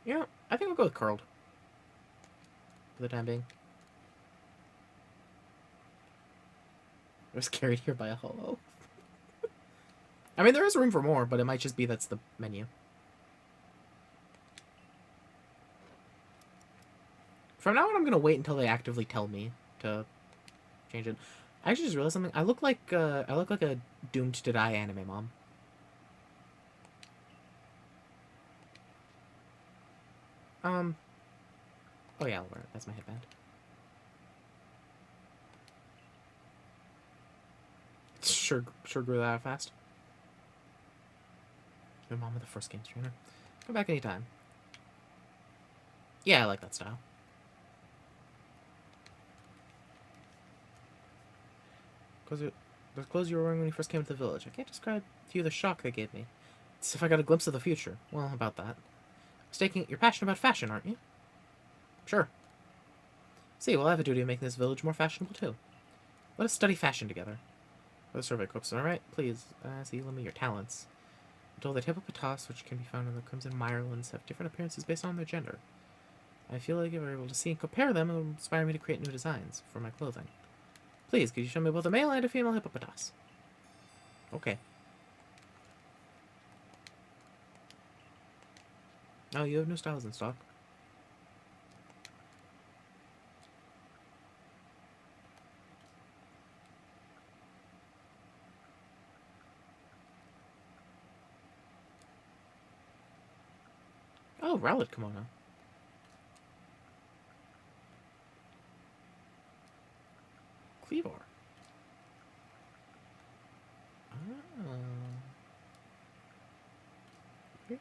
Yeah, I think I'll go with curled. For the time being. I was carried here by a holo. I mean, there is room for more, but it might just be that's the menu. From now on, I'm going to wait until they actively tell me to change it. I actually just realized something. I look like a doomed to die anime mom. Oh yeah, I'll wear it. That's my headband. Sure grew that out fast. The mom of the first game trainer. Come back anytime. Yeah, I like that style. Those clothes you were wearing when you first came to the village. I can't describe to you the shock they gave me. It's if I got a glimpse of the future. Well, about that. You're passionate about fashion, aren't you? Sure. See, well, I have a duty of making this village more fashionable, too. Let us study fashion together. For the survey quips, alright? Please, see, lend me your talents. I'm told that hippopotas, which can be found in the Crimson Mirelands, have different appearances based on their gender. I feel like if I were able to see and compare them, it would inspire me to create new designs for my clothing. Please, could you show me both a male and a female hippopotas? Okay. Oh, you have new styles in stock. Oh, Rowlet kimono. Cleavor. Oh. Okay.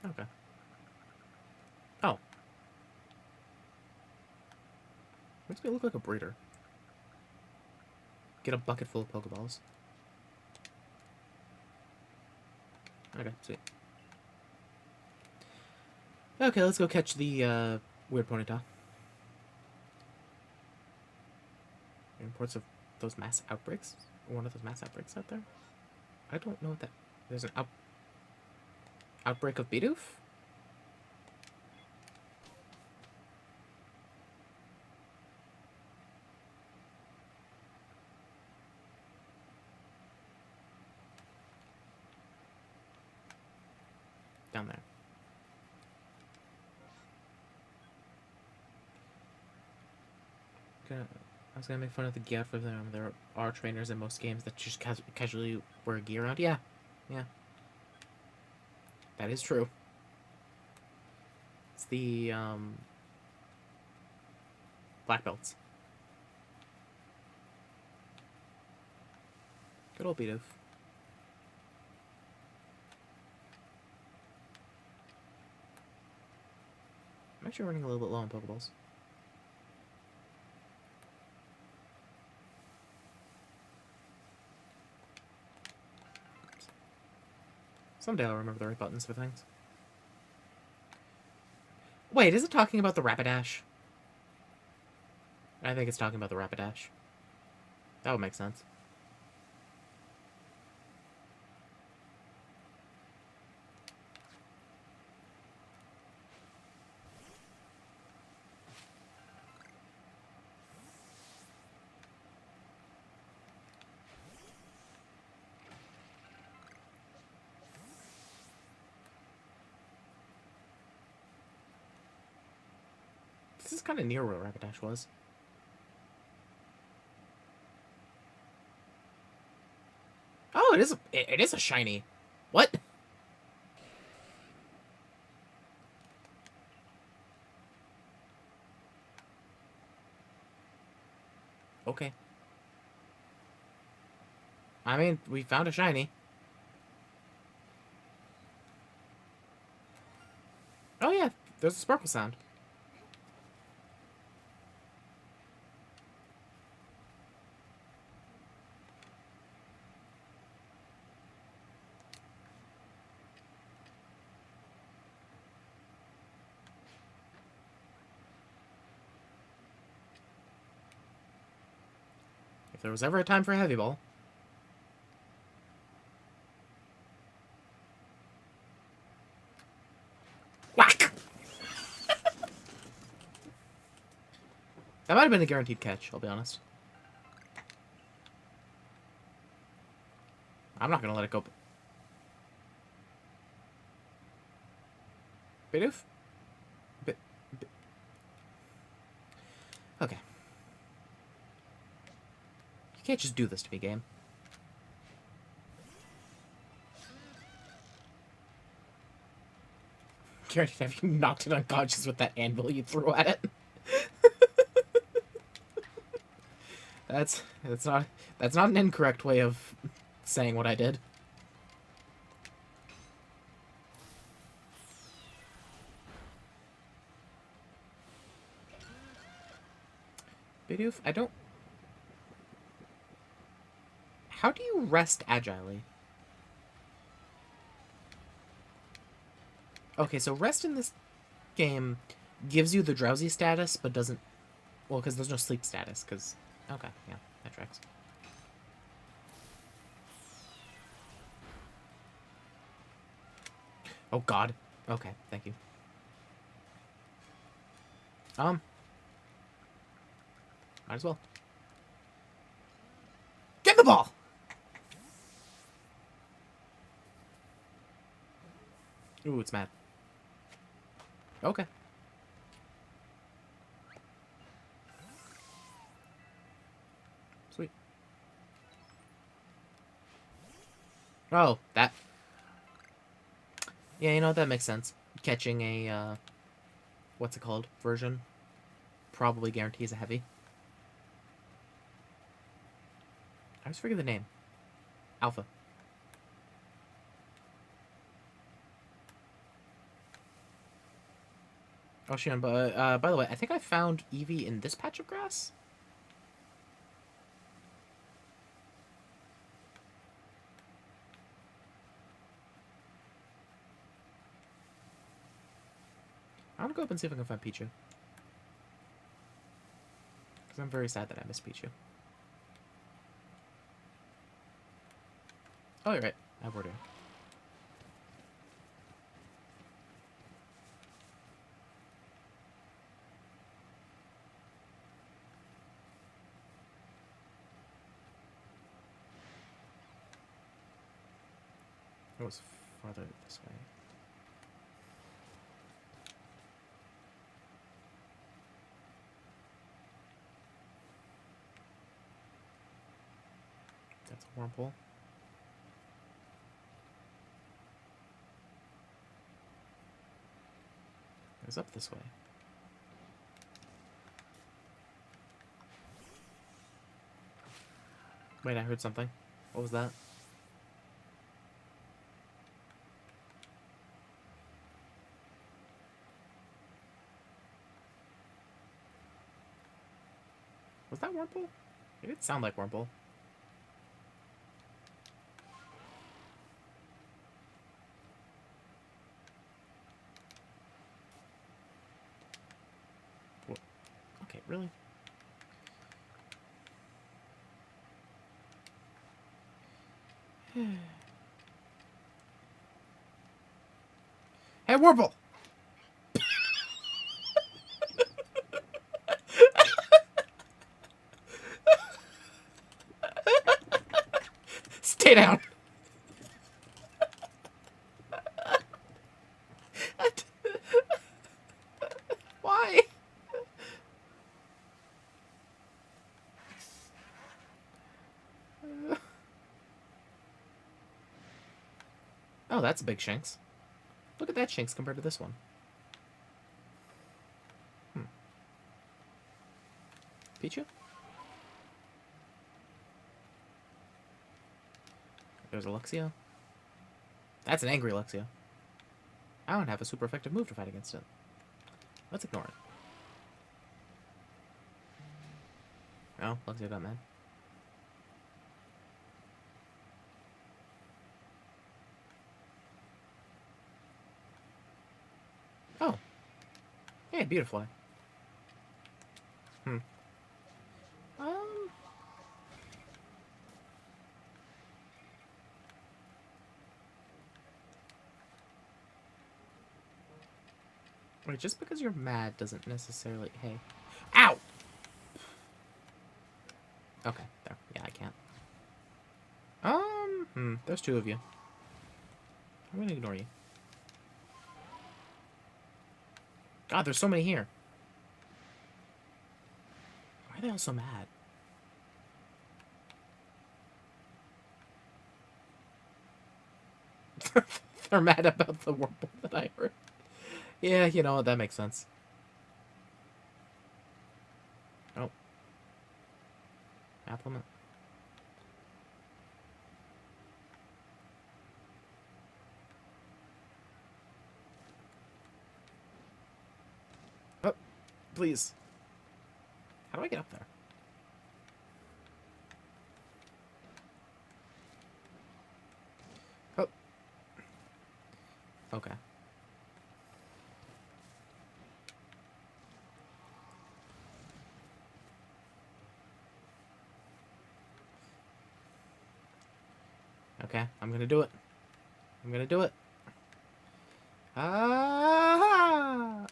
Okay. Oh. Makes me look like a breeder. Get a bucket full of Pokeballs. Okay, sweet. Okay, let's go catch the weird Ponyta. Reports of those mass outbreaks? One of those mass outbreaks out there? I don't know what that... There's an outbreak of Bidoof? Down there. I was gonna make fun of the gear for them. There are trainers in most games that just casually wear gear around. Yeah. Yeah. That is true. It's the, black belts. Good old Bidoof. I'm actually running a little bit low on Pokeballs. Someday I'll remember the right buttons for things. Wait, is it talking about the Rapidash? I think it's talking about the Rapidash. That would make sense. This is kind of near where Rapidash was. Oh, it is a shiny. What? Okay. I mean, we found a shiny. Oh yeah, there's a sparkle sound. If there was ever a time for a heavy ball. Whack! That might have been a guaranteed catch, I'll be honest. I'm not going to let it go. Bidoof? Okay. You can't just do this to me, game. Guaranteed have you knocked it unconscious with that anvil you threw at it. That's not an incorrect way of saying what I did. Bidoof, I don't... How do you rest agilely? Okay, so rest in this game gives you the drowsy status, but doesn't... Well, because there's no sleep status, because... Okay, yeah, that tracks. Oh, God. Okay, thank you. Might as well. Get the ball! Ooh, it's mad. Okay. Sweet. Oh, that... Yeah, you know, that makes sense. Catching a, what's it called? Version. Probably guarantees a heavy. I always forget the name. Alpha. Oh, Shion, but, by the way, I think I found Eevee in this patch of grass. I want to go up and see if I can find Pichu. Because I'm very sad that I missed Pichu. Oh, you're right. I have order. It was farther this way. That's a wormhole. It was up this way. Wait, I heard something. What was that? Was that Wurmple? It did sound like Wurmple. Okay, really? Hey, Wurmple! Stay down! Why? Oh, that's a big Shanks. Look at that Shanks compared to this one. Pichu? There's a Luxio. That's an angry Luxio. I don't have a super effective move to fight against it. Let's ignore it. Oh, Luxio got mad. Oh. Hey, Beautifly. Wait, just because you're mad doesn't necessarily... Hey. Ow! Okay, there. Yeah, I can't. There's two of you. I'm gonna ignore you. God, there's so many here. Why are they all so mad? They're mad about the warble that I heard. Yeah, you know what, that makes sense. Oh. Applement. Oh, please. How do I get up there? Oh. Okay. Okay, I'm gonna do it. I'm gonna do it. Ah!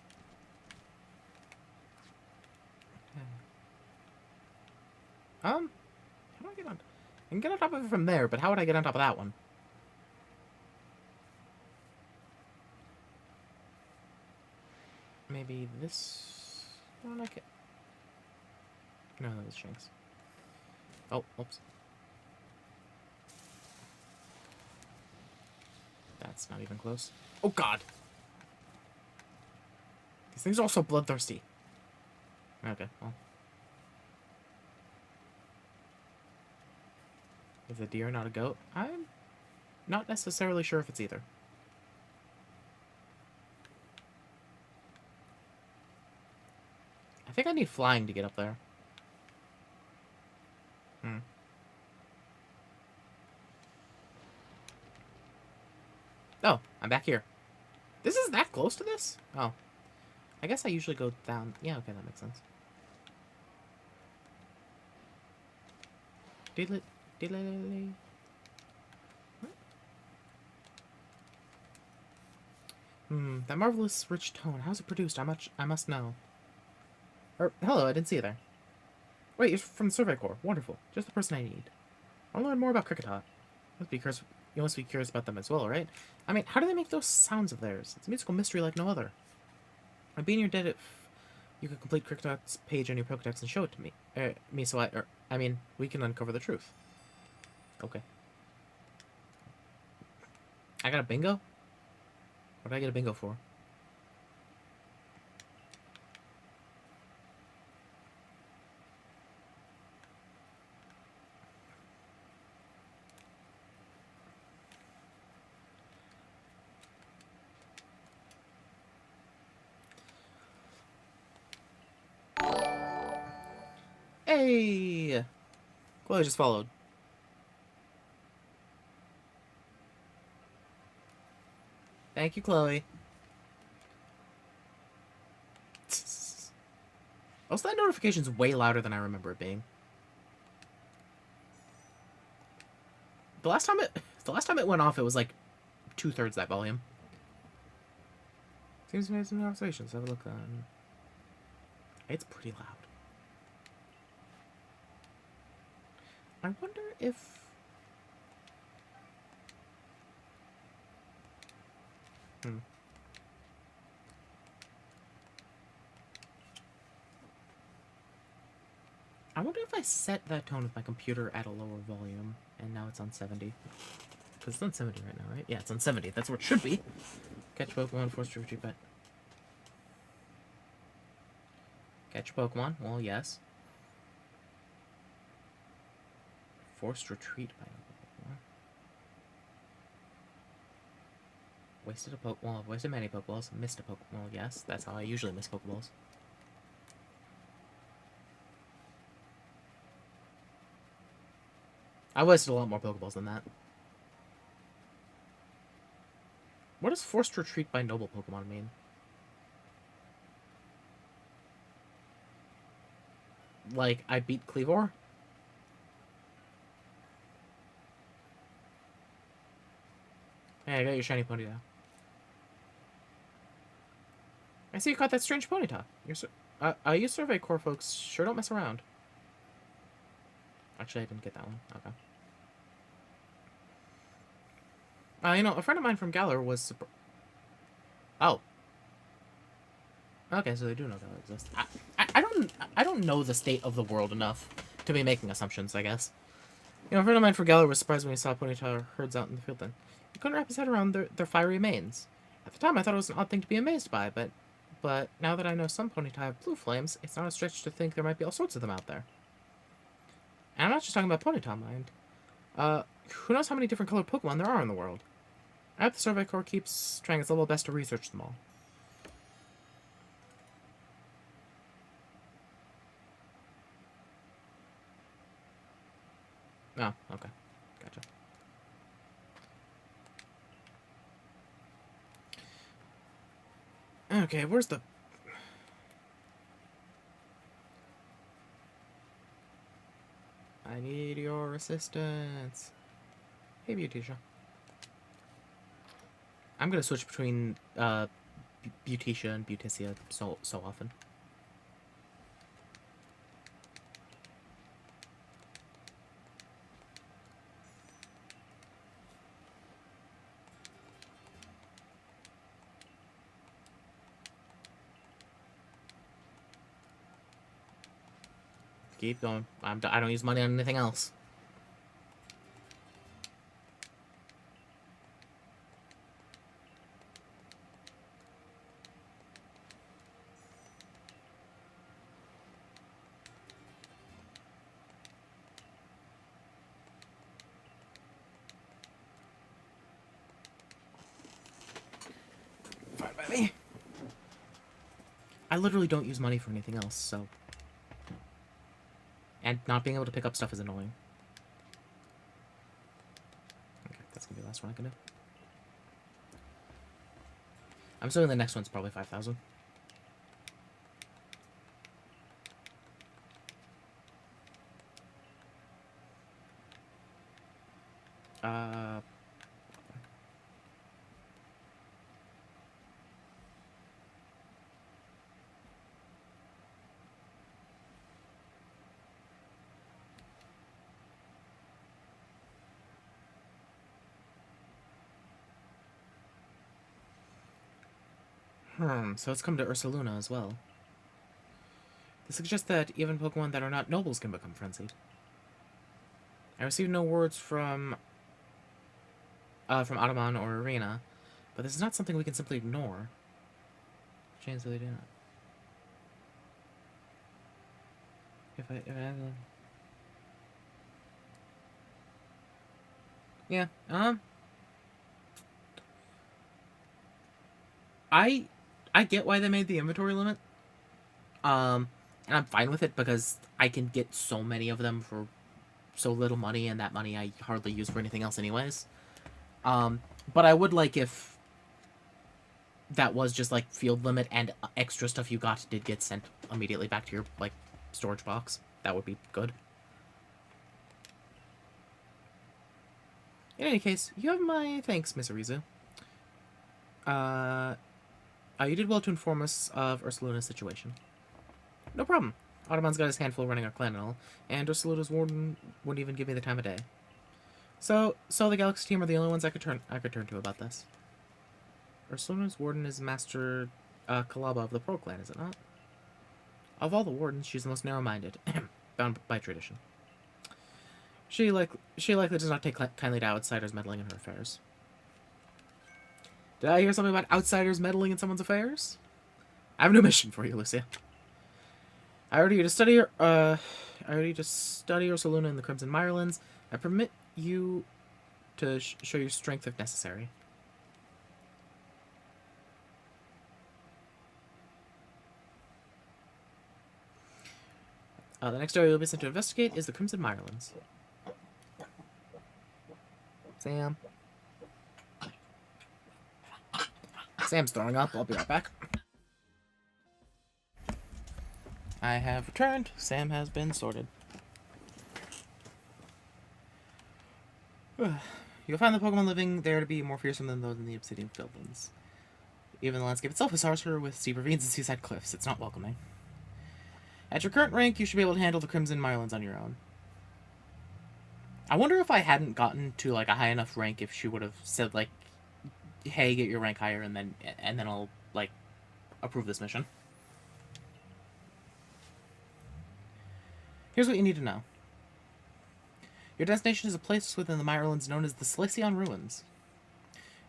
How do I get on? I can get on top of it from there, but how would I get on top of that one? Maybe this one I can... No, that was Shanks. Oh, oops. That's not even close. Oh, God! These things are also bloodthirsty. Okay, well. Is a deer not a goat? I'm not necessarily sure if it's either. I think I need flying to get up there. Oh, I'm back here. This is that close to this? Oh. I guess I usually go down. Yeah, okay, that makes sense. Diddle, diddle. That marvelous rich tone. How's it produced? I must know. Hello, I didn't see you there. Wait, you're from the Survey Corps. Wonderful. Just the person I need. I want to learn more about Cricketot. You must be curious about them as well, right? I mean, how do they make those sounds of theirs? It's a musical mystery like no other. I'd be in your debt if you could complete Cricketot's page on your Pokedex and show it to me. We can uncover the truth. Okay. I got a bingo? What did I get a bingo for? Hey! Chloe just followed. Thank you, Chloe. Also, that notification's way louder than I remember it being. The last time it went off, it was like 2/3 that volume. Seems to be some conversations. Have a look on. It's pretty loud. I wonder if... I wonder if I set that tone with my computer at a lower volume, and now it's on 70. Because it's on 70 right now, right? Yeah, it's on 70. That's where it should be. Catch Pokemon, force to retreat by... Catch Pokemon? Well, yes. Forced retreat by Pokemon. Wasted a Pokeball. Wasted many Pokeballs. Missed a Pokeball. Yes, that's how I usually miss Pokeballs. I wasted a lot more Pokeballs than that. What does forced retreat by noble Pokemon mean? Like, I beat Cleavor? Hey, I got your shiny Ponyta. I see you caught that strange Ponyta. You Survey Corps folks sure don't mess around. Actually, I didn't get that one. Okay. A friend of mine from Galar was... Oh. Okay, so they do know Galar exists. I don't know the state of the world enough to be making assumptions, I guess. A friend of mine from Galar was surprised when he saw Ponyta herds out in the field then. He couldn't wrap his head around their fiery manes. At the time, I thought it was an odd thing to be amazed by, but now that I know some Ponyta have blue flames, it's not a stretch to think there might be all sorts of them out there. And I'm not just talking about Ponyta, mind. Who knows how many different colored Pokemon there are in the world? I hope the Survey Corps keeps trying its level best to research them all. Oh, okay. Gotcha. Okay, where's the... I need your assistance. Hey, Beauticia. I'm gonna switch between Beauticia and Beauticia so often. Keep going. I don't use money on anything else. Fine by me. I literally don't use money for anything else, so... And not being able to pick up stuff is annoying. Okay, that's gonna be the last one I can do. I'm assuming the next one's probably 5,000. So it's come to Ursaluna as well. This suggests that even Pokemon that are not nobles can become frenzied. I received no words from Automon or Arena, but this is not something we can simply ignore. Chance that they do not. Yeah, I get why they made the inventory limit. And I'm fine with it because I can get so many of them for so little money, and that money I hardly use for anything else anyways. But I would like if that was just like field limit and extra stuff you got did get sent immediately back to your like storage box. That would be good. In any case, you have my thanks, Miss Arizu. You did well to inform us of Ursaluna's situation. No problem. Automon's got his handful running our clan and all, and Ursaluna's warden wouldn't even give me the time of day. So the Galaxy team are the only ones I could turn to about this. Ursaluna's warden is Master Kalaba of the Pro Clan, is it not? Of all the wardens, she's the most narrow-minded, bound by tradition. She likely does not take kindly to outsiders meddling in her affairs. Did I hear something about outsiders meddling in someone's affairs? I have a new mission for you, Lucia. I order you to study Ursaluna in the Crimson Mirelands. I permit you to show your strength if necessary. The next area you'll be sent to investigate is the Crimson Mirelands. Sam's throwing up. I'll be right back. I have returned. Sam has been sorted. You'll find the Pokemon living there to be more fearsome than those in the Obsidian Fieldlands. Even the landscape itself is harsher with steep ravines and seaside cliffs. It's not welcoming. At your current rank, you should be able to handle the Crimson Mirelands on your own. I wonder if I hadn't gotten to, like, a high enough rank if she would have said, like, hey, get your rank higher, and then I'll, like, approve this mission. Here's what you need to know. Your destination is a place within the Mirelands known as the Sylveon Ruins.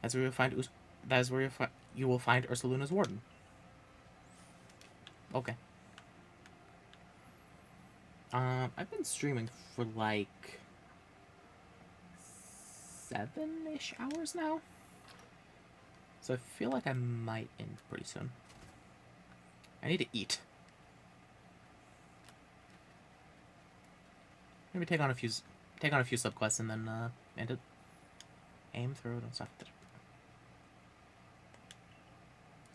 That's where you will find Ursaluna's warden. Okay. I've been streaming for like 7-ish hours now. So I feel like I might end pretty soon. I need to eat. Maybe take on a few subquests and then end it. Aim, throw, don't stop.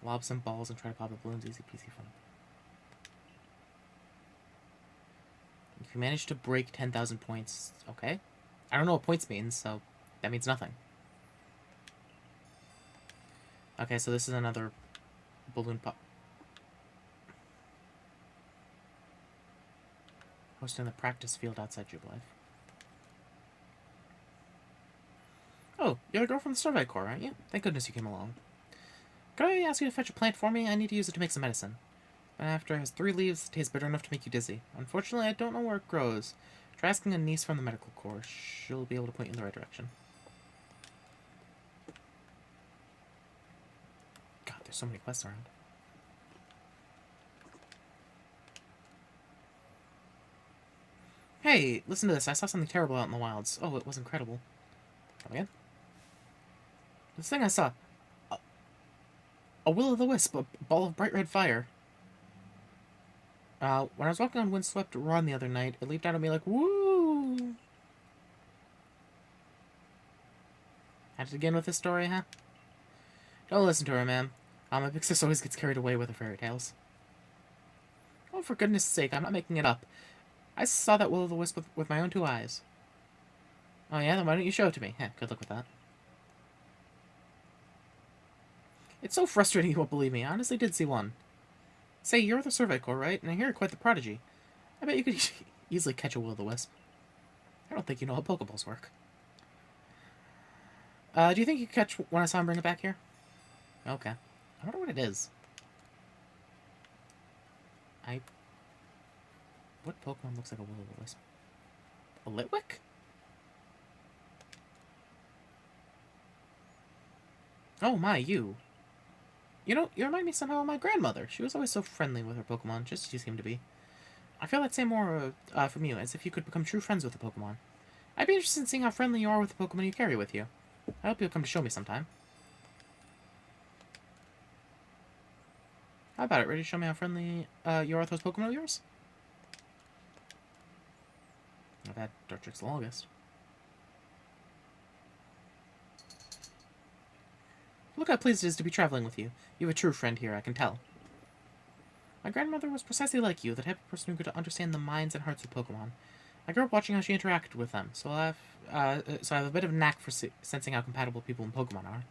Lob some balls and try to pop the balloons. Easy peasy fun. If you manage to break 10,000 points, okay. I don't know what points means, so that means nothing. Okay, so this is another balloon pop. Hosting the practice field outside Jubilife. Oh, you're the girl from the Survey Corps, aren't you? Thank goodness you came along. Could I ask you to fetch a plant for me? I need to use it to make some medicine. But after it has 3 leaves, it tastes bitter enough to make you dizzy. Unfortunately, I don't know where it grows. Try asking a niece from the medical corps. She'll be able to point you in the right direction. God, there's so many quests around. Hey, listen to this. I saw something terrible out in the wilds. Oh, it was incredible. Come again? This thing I saw. A will-o'-the-wisp, a ball of bright red fire. When I was walking on windswept run the other night, it leaped out at me like, woo! Had to begin with this story, huh? Don't listen to her, ma'am. My big sis always gets carried away with her fairy tales. Oh, for goodness sake, I'm not making it up. I saw that will-o'-the-wisp with my own 2 eyes. Oh yeah, then why don't you show it to me? Heh, good luck with that. It's so frustrating you won't believe me. I honestly did see one. Say, you're the Survey Corps, right? And I hear you're quite the prodigy. I bet you could easily catch a will-o'-the-wisp. I don't think you know how Pokeballs work. Do you think you could catch when I saw him bring it back here? Okay. I wonder what it is. What Pokemon looks like a will-o'-the-wisp? A Litwick? Oh my, you. You know, you remind me somehow of my grandmother. She was always so friendly with her Pokemon, just as you seem to be. I feel I'd say more from you, as if you could become true friends with the Pokemon. I'd be interested in seeing how friendly you are with the Pokemon you carry with you. I hope you'll come to show me sometime. How about it? Ready to show me how friendly you are with those Pokemon of yours? I've had Dartrix the longest. Look how pleased it is to be traveling with you. You have a true friend here, I can tell. My grandmother was precisely like you, the type of person who could understand the minds and hearts of Pokemon. I grew up watching how she interacted with them, so I have a bit of a knack for sensing how compatible people in Pokemon are.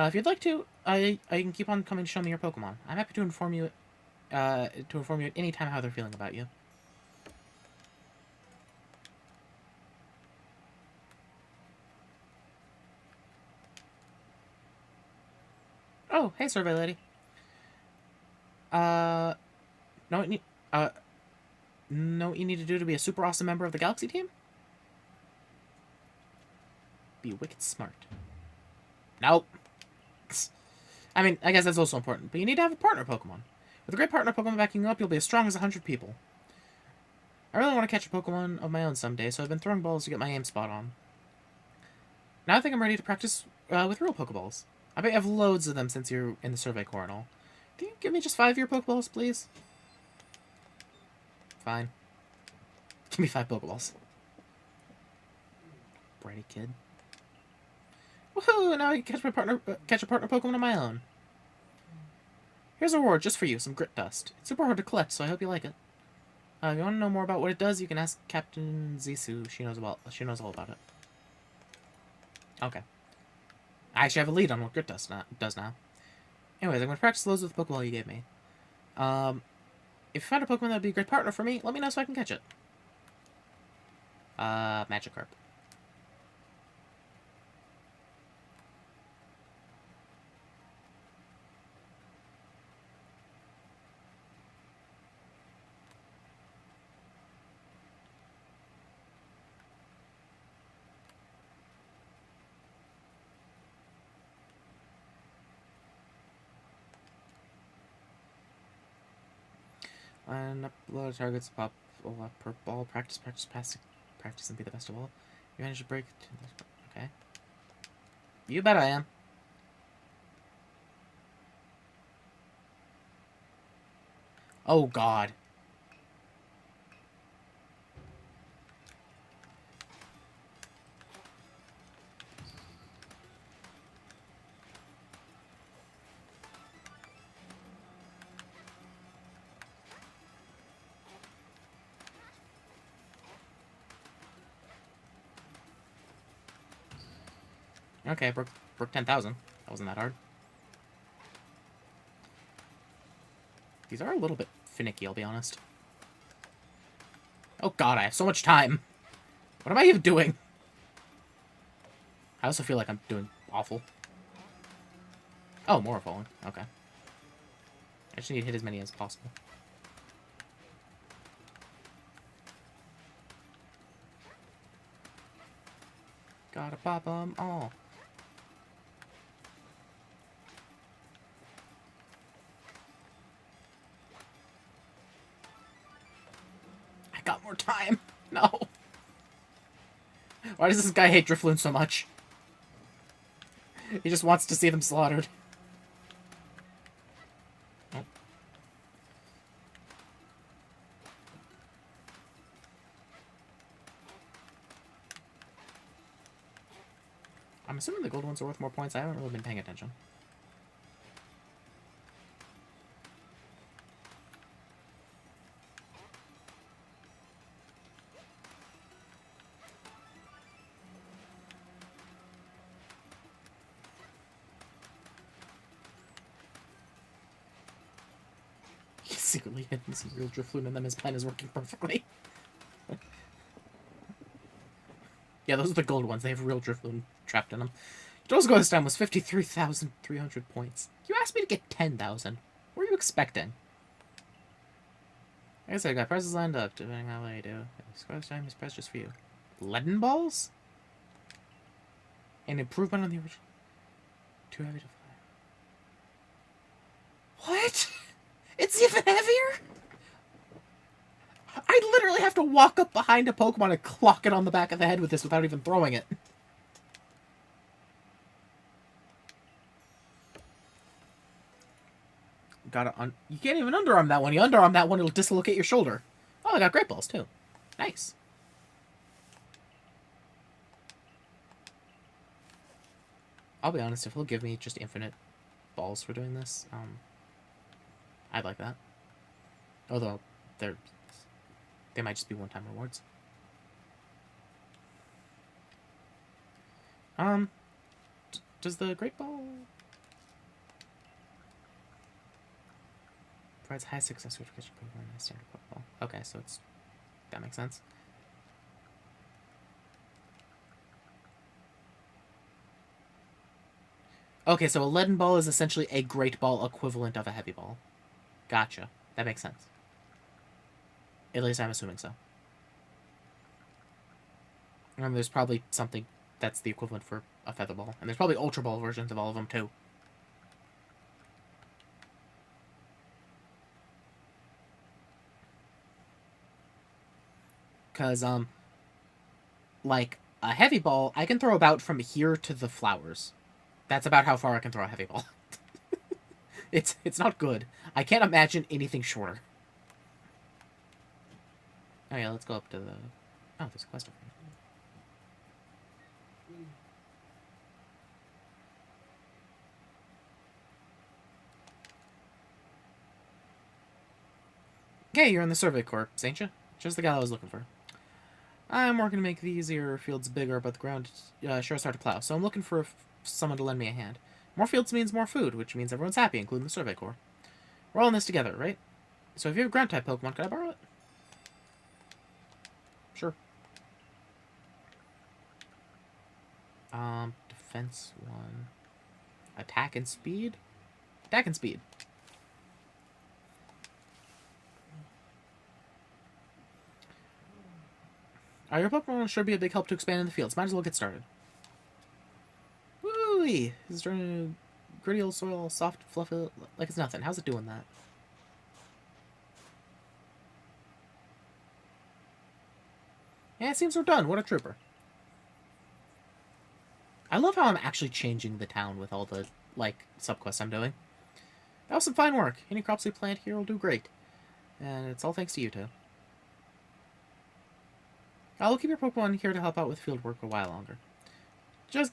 If you'd like to, I can keep on coming to show me your Pokemon. I'm happy to inform you at any time how they're feeling about you. Oh, hey, survey lady. Know what you need to do to be a super awesome member of the Galaxy team? Be wicked smart. Nope. I mean, I guess that's also important, but you need to have a partner Pokemon. With a great partner Pokemon backing you up, you'll be as strong as 100 people. I really want to catch a Pokemon of my own someday, so I've been throwing balls to get my aim spot on. Now I think I'm ready to practice with real Pokeballs. I bet you have loads of them since you're in the Survey Corps and all. Can you give me just 5 of your Pokeballs, please? Fine. Give me 5 Pokeballs. Bratty kid. Woohoo! Now I can catch a partner Pokemon of my own. Here's a reward just for you, some grit dust. It's super hard to collect, so I hope you like it. If you want to know more about what it does, you can ask Captain Zissou. She knows all about it. Okay. I actually have a lead on what grit dust does now. Anyways, I'm going to practice those with the Pokeball you gave me. If you find a Pokemon that would be a great partner for me, let me know so I can catch it. Magikarp. And upload targets pop per ball. Practice, practice, and be the best of all. You managed to break. Okay. You bet I am. Oh God. Okay, broke 10,000. That wasn't that hard. These are a little bit finicky, I'll be honest. Oh God, I have so much time. What am I even doing? I also feel like I'm doing awful. Oh, more are falling. Okay. I just need to hit as many as possible. Gotta pop them all. I got more time. No. Why does this guy hate Drifloon so much? He just wants to see them slaughtered. Oh. I'm assuming the gold ones are worth more points. I haven't really been paying attention. He's secretly hidden some real Drifloon in them. His plan is working perfectly. Yeah, those are the gold ones. They have real Drifloon trapped in them. Joel's goal this time was 53,300 points. You asked me to get 10,000. What were you expecting? Like I said, I got prizes lined up, depending on how I do. Score this time is pressed just for you. Leaden balls? An improvement on the original. Too heavy to fly. What? It's even heavier? I literally have to walk up behind a Pokemon and clock it on the back of the head with this without even throwing it. You can't even underarm that one. You underarm that one, it'll dislocate your shoulder. Oh, I got Great Balls, too. Nice. I'll be honest, if he'll give me just infinite balls for doing this, I'd like that. Although, they might just be one-time rewards. Does the Great Ball... provides high success rate for catching Pokemon in a standard Pokeball. Okay, so that makes sense. Okay, so a Leaden Ball is essentially a Great Ball equivalent of a Heavy Ball. Gotcha. That makes sense. At least I'm assuming so. And there's probably something that's the equivalent for a Feather Ball. And there's probably Ultra Ball versions of all of them, too. Because, like, a Heavy Ball, I can throw about from here to the flowers. That's about how far I can throw a Heavy Ball. It's not good. I can't imagine anything shorter. Oh yeah, let's go up to the... Oh, there's a quest over here. Okay, you're in the Survey Corps, ain't you? Just the guy I was looking for. I'm working to make these here fields bigger, but the ground sure is hard to plow, so I'm looking for someone to lend me a hand. More fields means more food, which means everyone's happy, including the Survey Corps. We're all in this together, right? So if you have a ground-type Pokemon, can I borrow it? Sure. Defense 1. Attack and speed? Attack and speed. Your Pokemon will sure be a big help to expand in the fields. Might as well get started. Woo-wee! This is turning gritty old soil, soft, fluffy, like it's nothing. How's it doing that? Yeah, it seems we're done. What a trooper. I love how I'm actually changing the town with all the, like, subquests I'm doing. That was some fine work. Any crops we plant here will do great. And it's all thanks to you two. I'll keep your Pokemon here to help out with field work a while longer. Just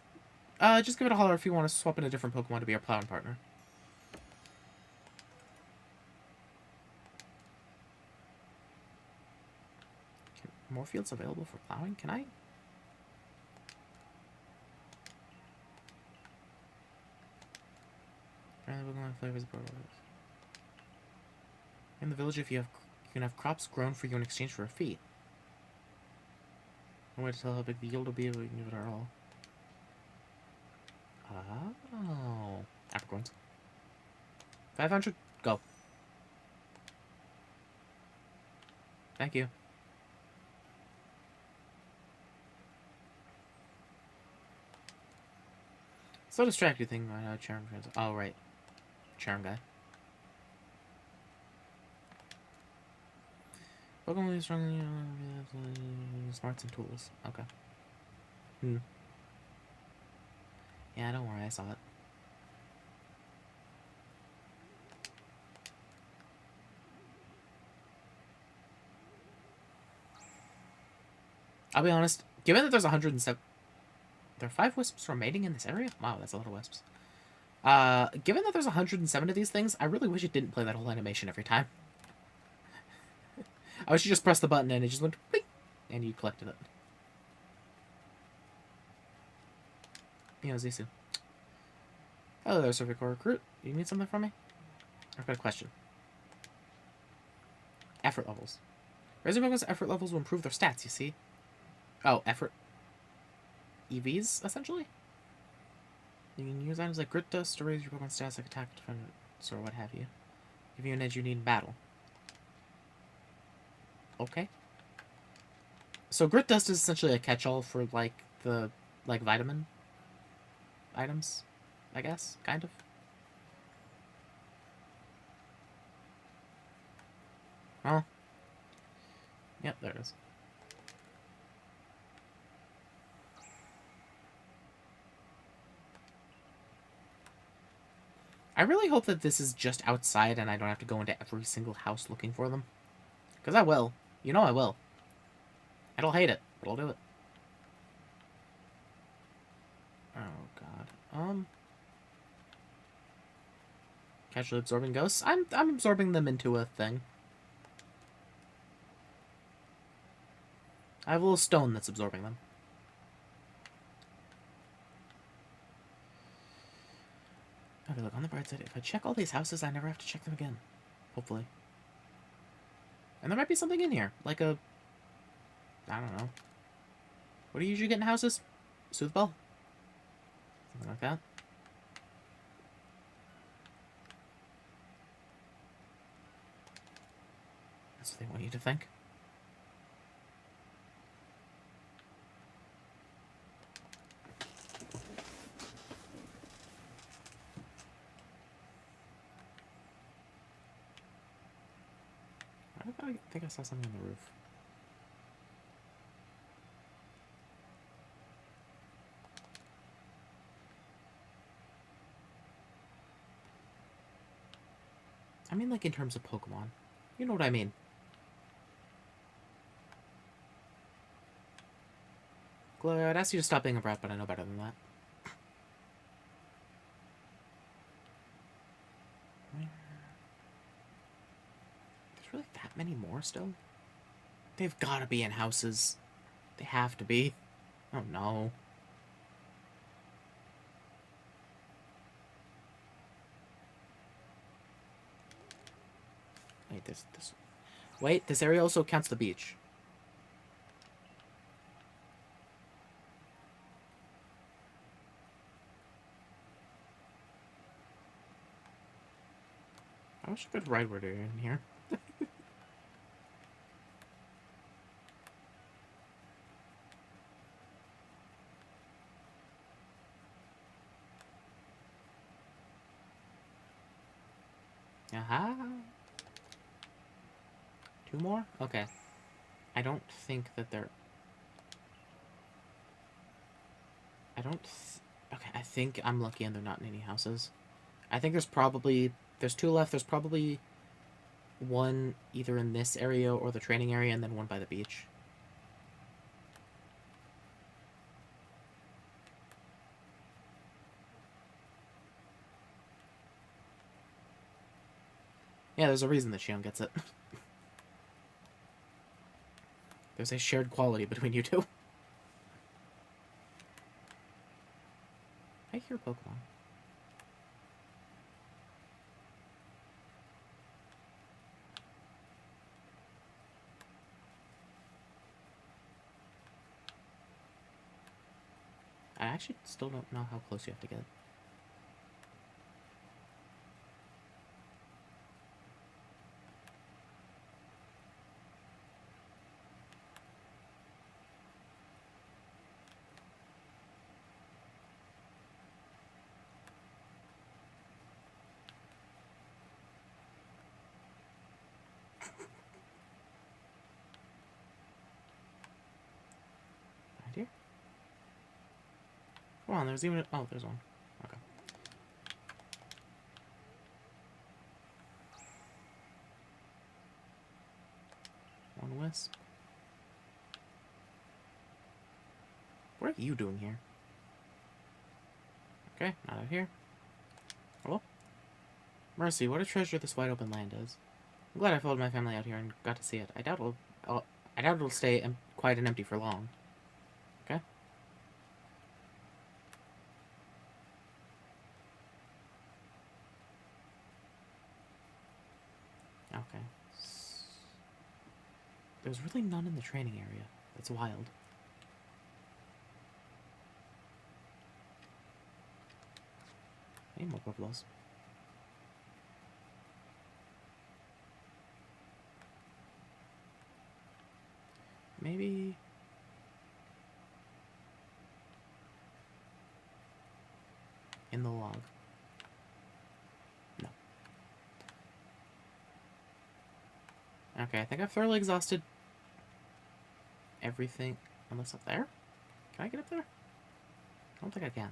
give it a holler if you want to swap in a different Pokemon to be our plowing partner. More fields available for plowing? Can I? In the village, you can have crops grown for you in exchange for a fee. No way to tell how big the yield will be, but we can give it our all. Oh. Apricorns. 500. Go. Thank you. So distracted thing. I know, charm. Oh, right. Charm guy. Pokemon is strong, smarts and tools. Okay. Yeah, don't worry, I saw it. I'll be honest, given that there's 107... There are 5 wisps remaining in this area? Wow, that's a lot of wisps. Given that there's 107 of these things, I really wish it didn't play that whole animation every time. I wish you just pressed the button and it just went beep, and you collected it. You know, Zisu. Hello there, Survey Corps recruit. You need something from me? I've got a question. Effort levels. Raising Pokemon's effort levels will improve their stats, you see. Oh, effort. EVs, essentially? You can use items like Grit Dust to raise your Pokemon's stats like attack, defense, or what have you. Give you an edge you need in battle. Okay. So Grit Dust is essentially a catch-all for, like, the, like, vitamin items, I guess, kind of. Oh. Yep, there it is. I really hope that this is just outside and I don't have to go into every single house looking for them. Because I will. You know I will. I don't hate it, but I'll do it. Oh, God. Casually absorbing ghosts? I'm absorbing them into a thing. I have a little stone that's absorbing them. Okay, look, on the bright side, if I check all these houses, I never have to check them again. Hopefully. And there might be something in here, like a... I don't know. What do you usually get in houses? Soothball? Something like that. That's what they want you to think. I think I saw something on the roof. I mean, like, in terms of Pokemon. You know what I mean. Chloe, I'd ask you to stop being a brat, but I know better than that. There's really that many more still? They've got to be in houses. They have to be. Oh, no. This. Wait, this area also counts the beach. I wish I could ride where they're in here. Aha! 2 more? Okay. I don't think that they're... Okay, I think I'm lucky and they're not in any houses. I think there's 2 left. There's probably 1 either in this area or the training area, and then 1 by the beach. Yeah, there's a reason that Shion gets it. There's a shared quality between you two. I hear Pokemon. I actually still don't know how close you have to get. Right here? Come on, there's even... Oh, there's one. Okay. One wisp. What are you doing here? Okay, not out here. Hello? Mercy, what a treasure this wide open land is. I'm glad I followed my family out here and got to see it. I doubt it'll stay quiet and empty for long. Okay? Okay. There's really none in the training area. That's wild. I need more Pokeballs. Maybe... in the log. No. Okay, I think I've thoroughly exhausted everything. Unless up there? Can I get up there? I don't think I can.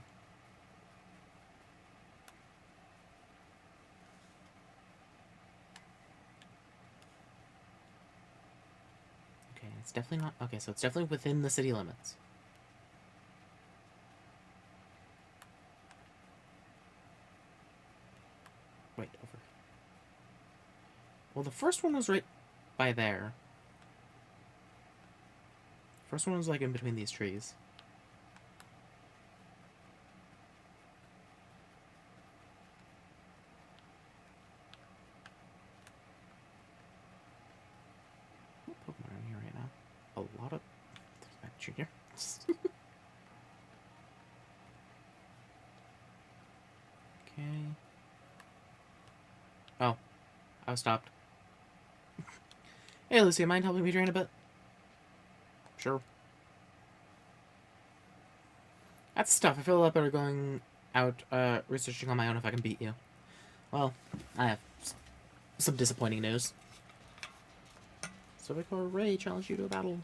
Okay, it's definitely not... Okay, so it's definitely within the city limits. Wait, over. Well, the first one was right by there. First one was like in between these trees. What Pokemon are in here right now? A lot of... There's back Junior. Okay. Oh. I was stopped. Hey, Lucy, mind helping me train a bit? Sure. That's tough. I feel a lot better going out researching on my own if I can beat you. Well, I have some disappointing news. Sylveon Ray challenged you to a battle.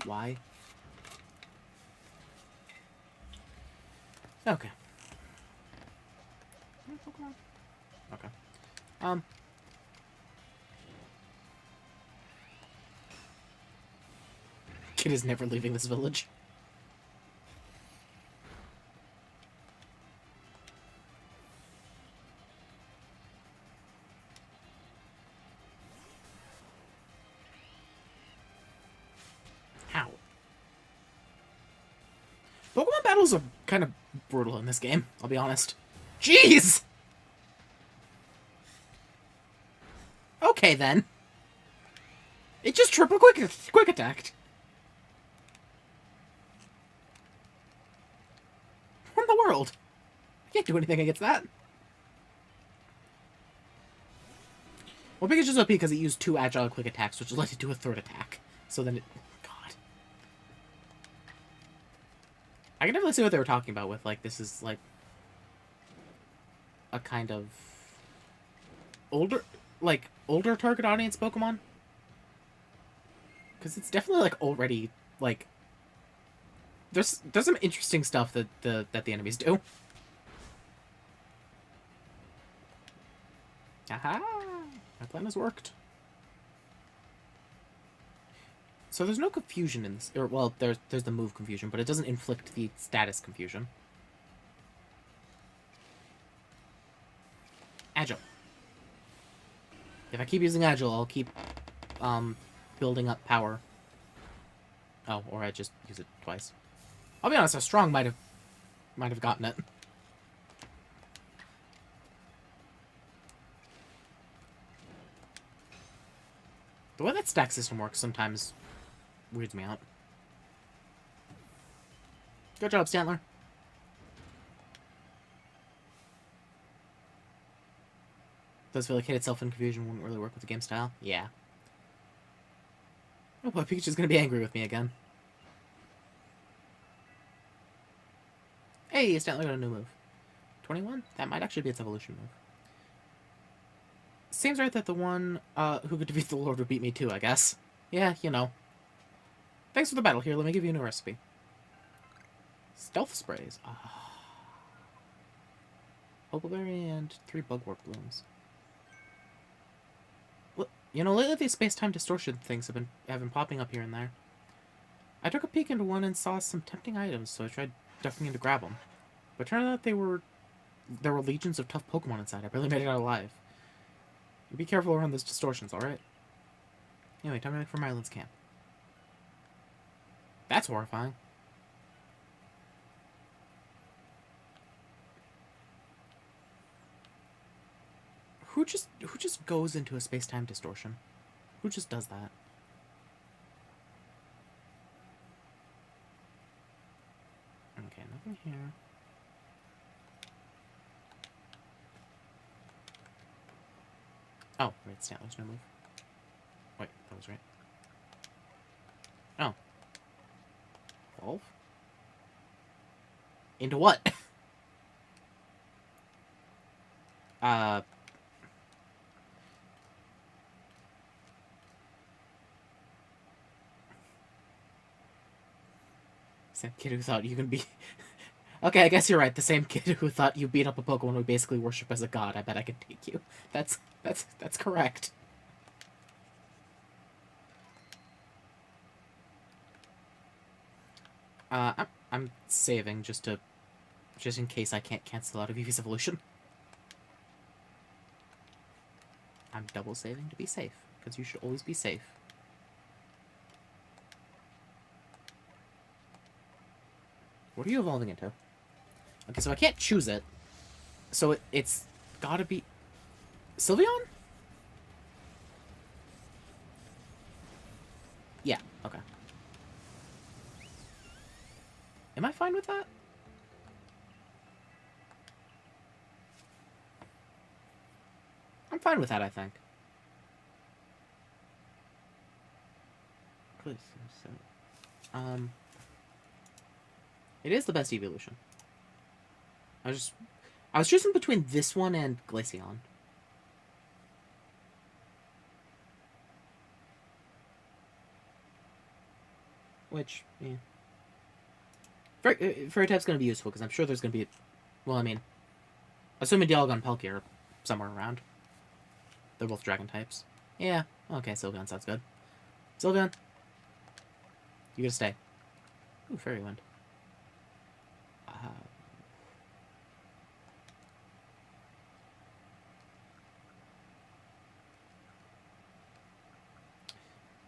Why? Okay. Okay. Kid is never leaving this village. How? Pokemon battles are kind of brutal in this game, I'll be honest. Jeez! Okay, then. It just triple quick attacked. What in the world? I can't do anything against that. Well, Pikachu's OP because it used 2 agile quick attacks, which led it to a 3rd attack. So then it... God. I can definitely see what they were talking about with, like, this is, like... a kind of... older target audience Pokemon. Because it's definitely, like, already, like... There's some interesting stuff that the enemies do. Aha! My plan has worked. So there's no confusion in this... Or, well, there's the move confusion, but it doesn't inflict the status confusion. Agile. If I keep using Agile, I'll keep building up power. Oh, or I just use it twice. I'll be honest, a Strong might have gotten it. The way that stack system works sometimes weirds me out. Good job, Stantler. Does feel like hit itself in confusion wouldn't really work with the game style. Yeah. Oh boy, Pikachu's gonna be angry with me again. Hey, Stantler got a new move. 21? That might actually be its evolution move. Seems right that the one who could defeat the Lord would beat me too, I guess. Yeah, you know. Thanks for the battle. Here, let me give you a new recipe. Stealth sprays. Hopeberry and 3 bugwort blooms. Well, you know, lately these space-time distortion things have been popping up here and there. I took a peek into one and saw some tempting items, so I tried ducking in to grab them. But it turned out there were legions of tough Pokemon inside. I barely made it out alive. You be careful around those distortions, alright? Anyway, time to make for Mylan's camp. That's horrifying. Who just goes into a space-time distortion? Who just does that? Okay, nothing here. Oh, right, Stantler's no move. Wait, that was right. Oh. Evolve? Into what? Same kid who thought you can be... Okay, I guess you're right. The same kid who thought you beat up a Pokemon we basically worship as a god. I bet I can take you. That's correct. I'm saving just in case I can't cancel out of Eevee's evolution. I'm double saving to be safe, because you should always be safe. What are you evolving into? Okay, so I can't choose it. So it's gotta be... Sylveon? Yeah, okay. Am I fine with that? I'm fine with that, I think. It is the best evolution. I was choosing between this one and Glaceon. Which, yeah. Fairy type's gonna be useful, because I'm sure there's gonna be... Well, I mean... Assuming Dialga and Palkia are somewhere around. They're both dragon types. Yeah, okay, Sylveon sounds good. Sylveon. You gotta stay. Ooh, Fairy Wind.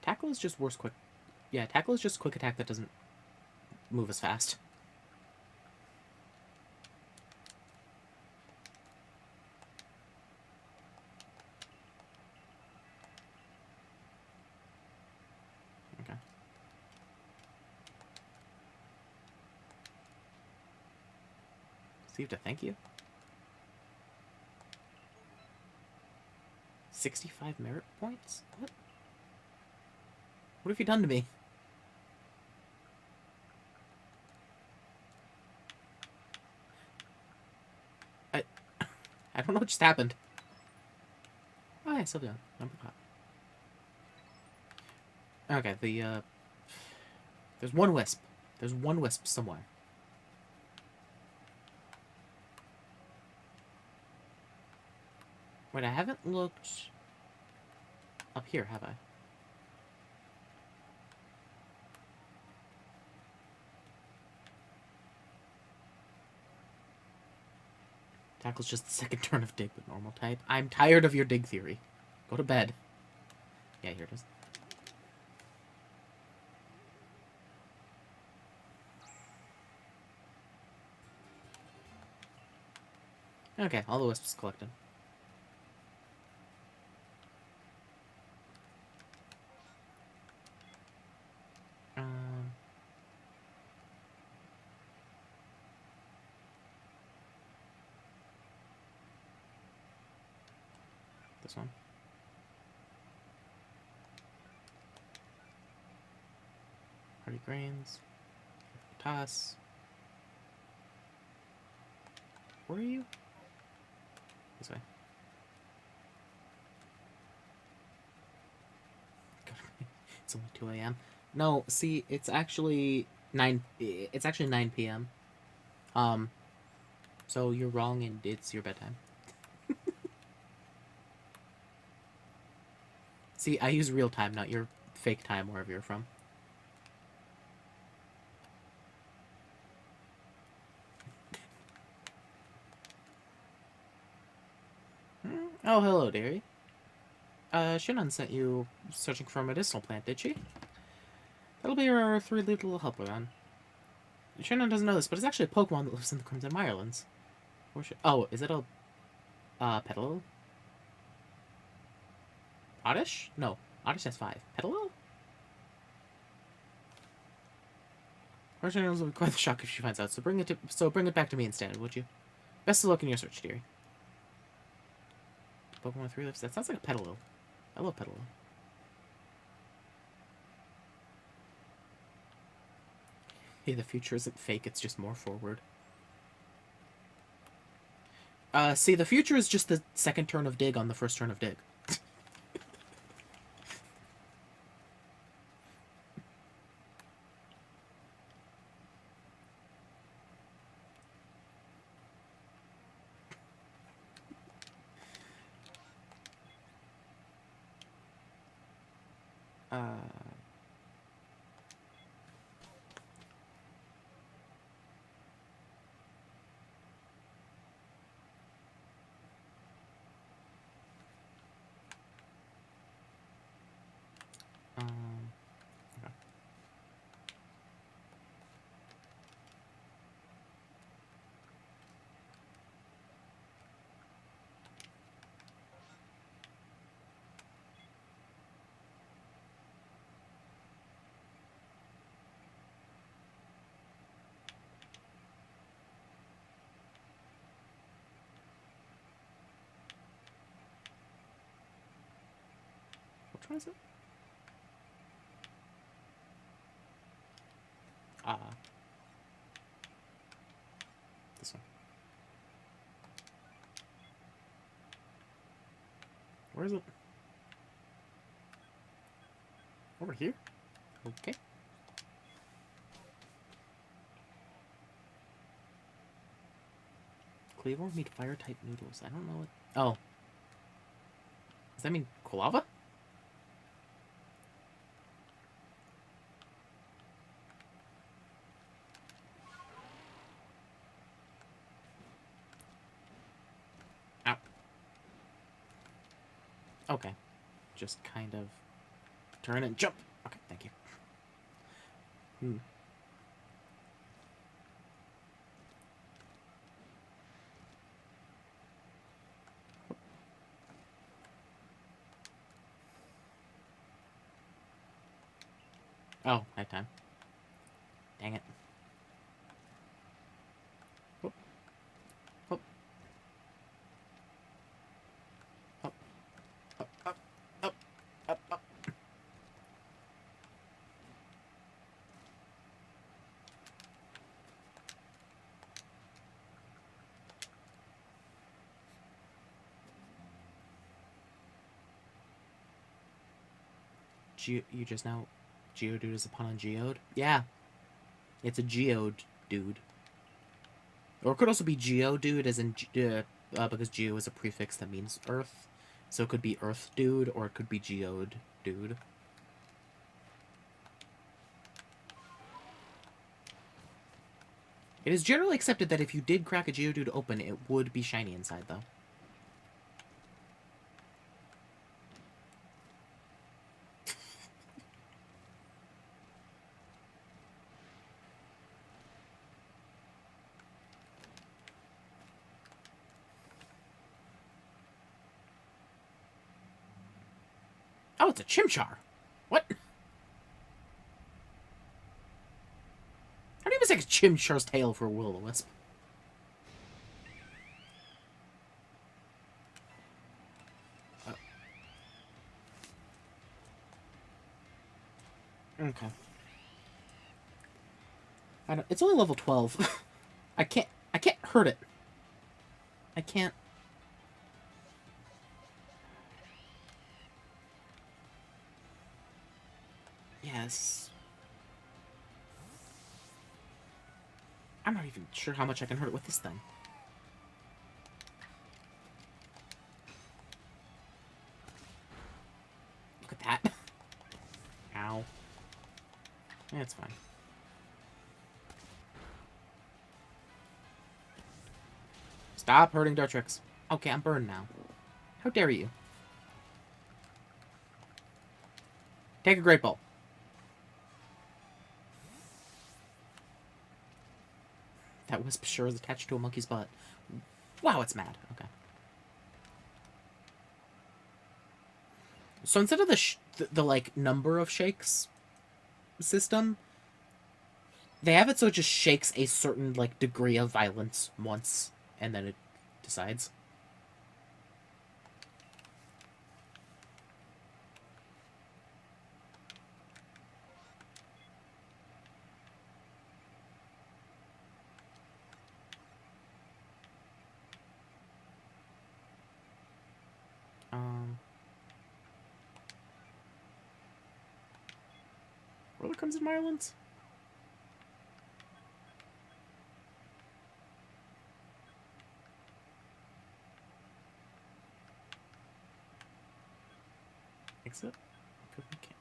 Tackle is just worse quick... Yeah, Tackle is just quick attack that doesn't move as fast. Received a thank you. 65 merit points? What? What have you done to me? I don't know what just happened. Oh, yeah, Sylveon. Number 5. Okay, there's one wisp. There's one wisp somewhere. Wait, I haven't looked up here, have I? Tackle's just the second turn of dig with normal type. I'm tired of your dig theory. Go to bed. Yeah, here it is. Okay, all the wisps collected. This one. Hardy Grains. Toss. Where are you? This way. It's only 2 a.m. No, see, it's actually 9. It's actually 9 p.m. So you're wrong, and it's your bedtime. See, I use real time, not your fake time, wherever you're from. Oh, hello, dearie. Shannon sent you searching for a medicinal plant, did she? That'll be our 3 little helper, then. Shannon doesn't know this, but it's actually a Pokemon that lives in the Crimson Mirelands. Oh, is it a... Petalil? Oddish? No. Oddish has 5. Petalil? Shannon will be quite the shock if she finds out, so bring it back to me instead, would you? Best of luck in your search, dearie. Pokemon with 3 lives? That sounds like a Petalil. I love Petalil. Hey, the future isn't fake, it's just more forward. See, the future is just the second turn of dig on the first turn of dig. Okay. Which one is it? This one. Where is it? Over here? Okay. Cleavor meat fire type noodles. I don't know what. Oh. Does that mean Quilava? Ow. Okay. Just kind of turn and jump. Okay, thank you. Oh, nighttime. Dang it. Oh. You just now Geodude is a pun on Geode? Yeah. It's a Geode dude. Or it could also be Geodude, as in because Geo is a prefix that means Earth. So it could be Earth Dude, or it could be Geode Dude. It is generally accepted that if you did crack a Geodude open, it would be shiny inside, though. Oh, it's a Chimchar! What? How do you mistake a Chimchar's tail for a Will-O-Wisp? Okay. I don't, it's only level 12. I can't hurt it. I can't. Yes. I'm not even sure how much I can hurt it with this thing. Look at that. Ow. Yeah, it's fine. Stop hurting Dartrix. Okay, I'm burned now. How dare you? Take a Great Ball. That wisp sure is attached to a monkey's butt. Wow, it's mad. Okay. So instead of the like number of shakes system, they have it so it just shakes a certain like degree of violence once, and then it decides. Where comes in Ireland? Exit? Okay.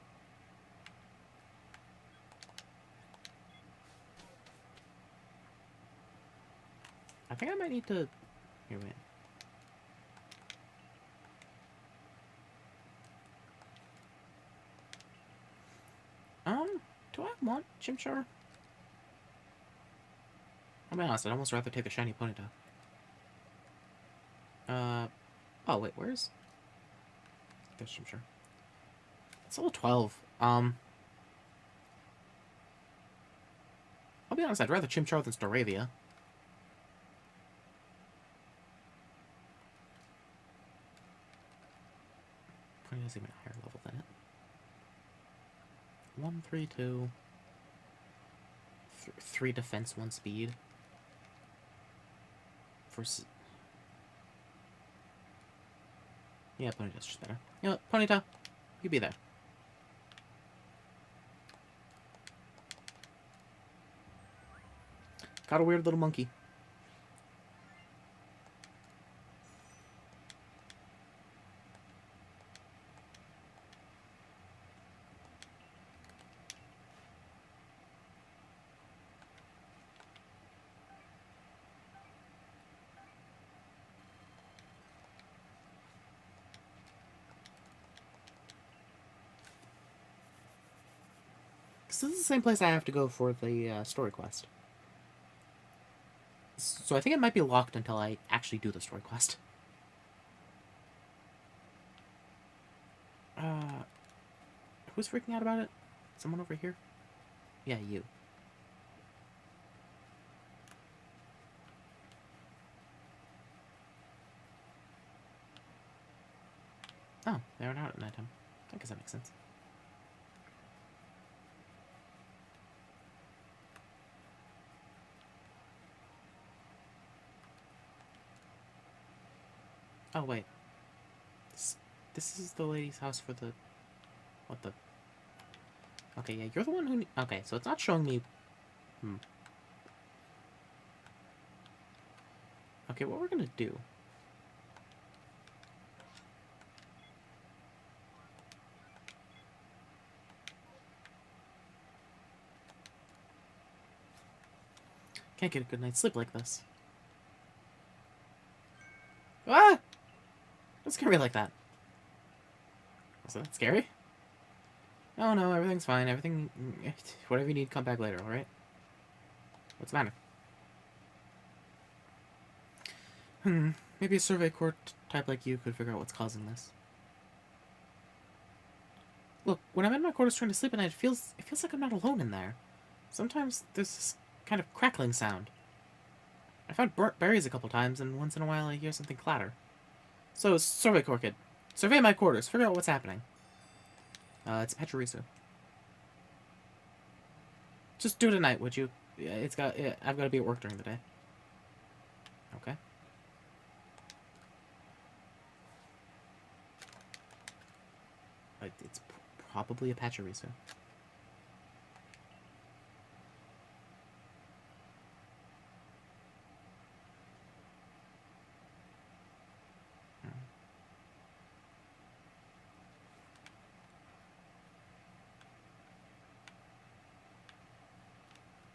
I think I might need to... Here, wait. Do I want Chimchar? I'll be honest, I'd almost rather take a shiny Ponyta. Oh wait, where's... There's Chimchar. It's level 12. I'll be honest, I'd rather Chimchar than Staravia. Ponyta's even higher level than it. 1, 3, 2. 3 defense, 1 speed. Yeah, Ponyta's just better. You know what, Ponyta, you be there. Got a weird little monkey. So this is the same place I have to go for the story quest. So I think it might be locked until I actually do the story quest. Who's freaking out about it? Someone over here? Yeah, you. Oh, they're not at nighttime. I guess that makes sense. Oh, wait. This is the lady's house for the... What the... Okay, yeah, you're the one who... Okay, so it's not showing me... Okay, what we're gonna do... Can't get a good night's sleep like this. Ah! Don't scare me like that. Is that scary? Oh no, everything's fine. Everything... Whatever you need, come back later, alright? What's the matter? Maybe a survey court type like you could figure out what's causing this. Look, when I'm in my quarters trying to sleep at night, it feels like I'm not alone in there. Sometimes there's this kind of crackling sound. I found burnt berries a couple times, and once in a while I hear something clatter. So, survey court kid. Survey my quarters. Figure out what's happening. It's Pachirisu. Just do it at night, would you? Yeah, I've got to be at work during the day. Okay. It's probably a Pachirisu.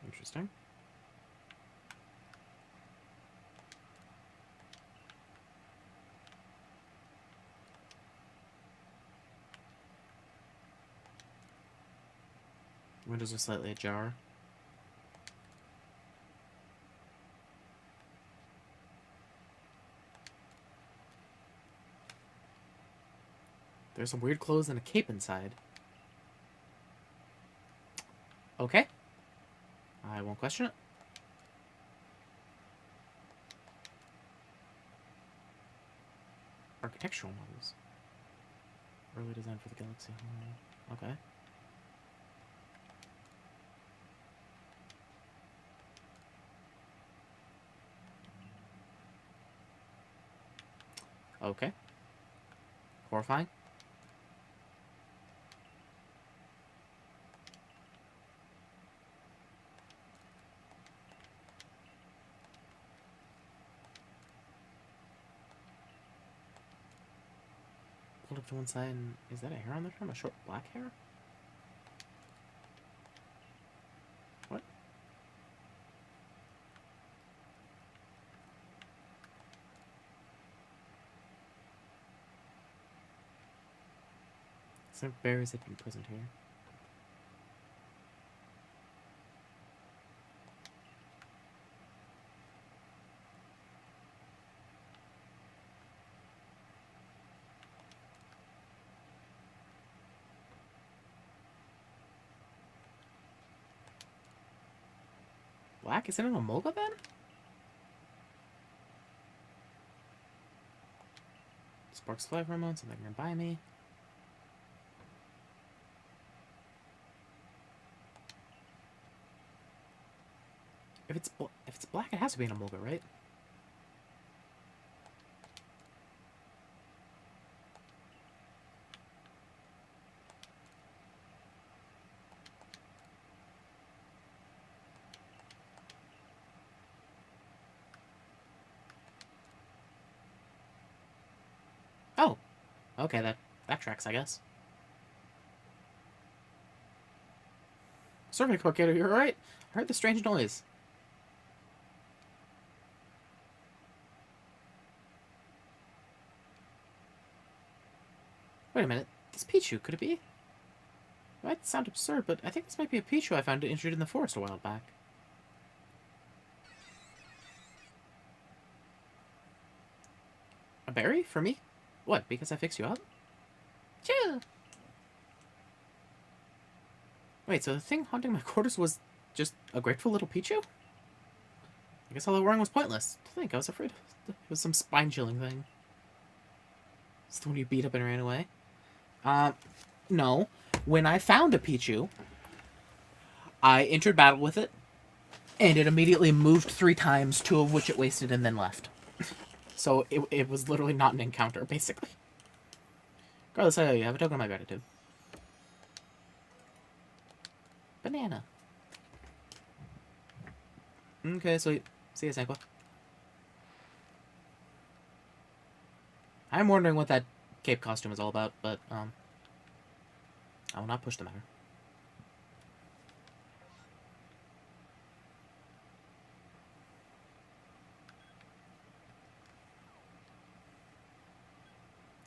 Interesting. Windows are slightly ajar. There's some weird clothes and a cape inside. Okay. I won't question it. Architectural models. Early design for the Galaxy. Okay. Okay. Horrifying. Pulled up to one side and... Is that a hair on the trim? A short black hair? What? Some berries had been present here. Black? Is it an Emolga then? Sparks fly hormones, something ran by me. If it's black, it has to be an Emolga, right? Oh, okay, that tracks, I guess. Survey Cocator, you're alright? I heard the strange noise. Wait a minute, this Pichu, could it be? It might sound absurd, but I think this might be a Pichu I found injured in the forest a while back. A berry? For me? What, because I fixed you up? Choo! Wait, so the thing haunting my quarters was just a grateful little Pichu? I guess all the worrying was pointless. To think, I was afraid it was some spine-chilling thing. It's the one you beat up and ran away? No. When I found a Pichu, I entered battle with it, and it immediately moved 3 times, 2 of which it wasted and then left. So it was literally not an encounter, basically. Regardless, I owe you. Have a token of my gratitude. Banana. Okay, sweet. See you, Sanqua. I'm wondering what that cape costume is all about, but, I will not push the matter.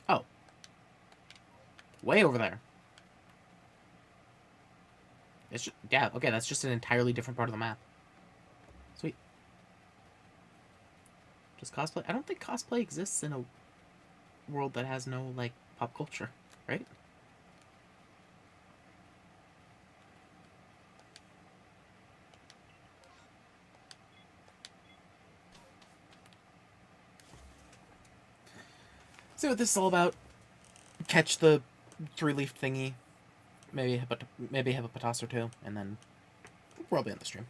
Oh. Way over there. It's just, yeah, okay, that's just an entirely different part of the map. Sweet. Does cosplay... I don't think cosplay exists in a world that has no, like, pop culture, right? See what this is all about. Catch the 3-leaf thingy. Maybe have a Patas or two, and then we'll probably end the stream.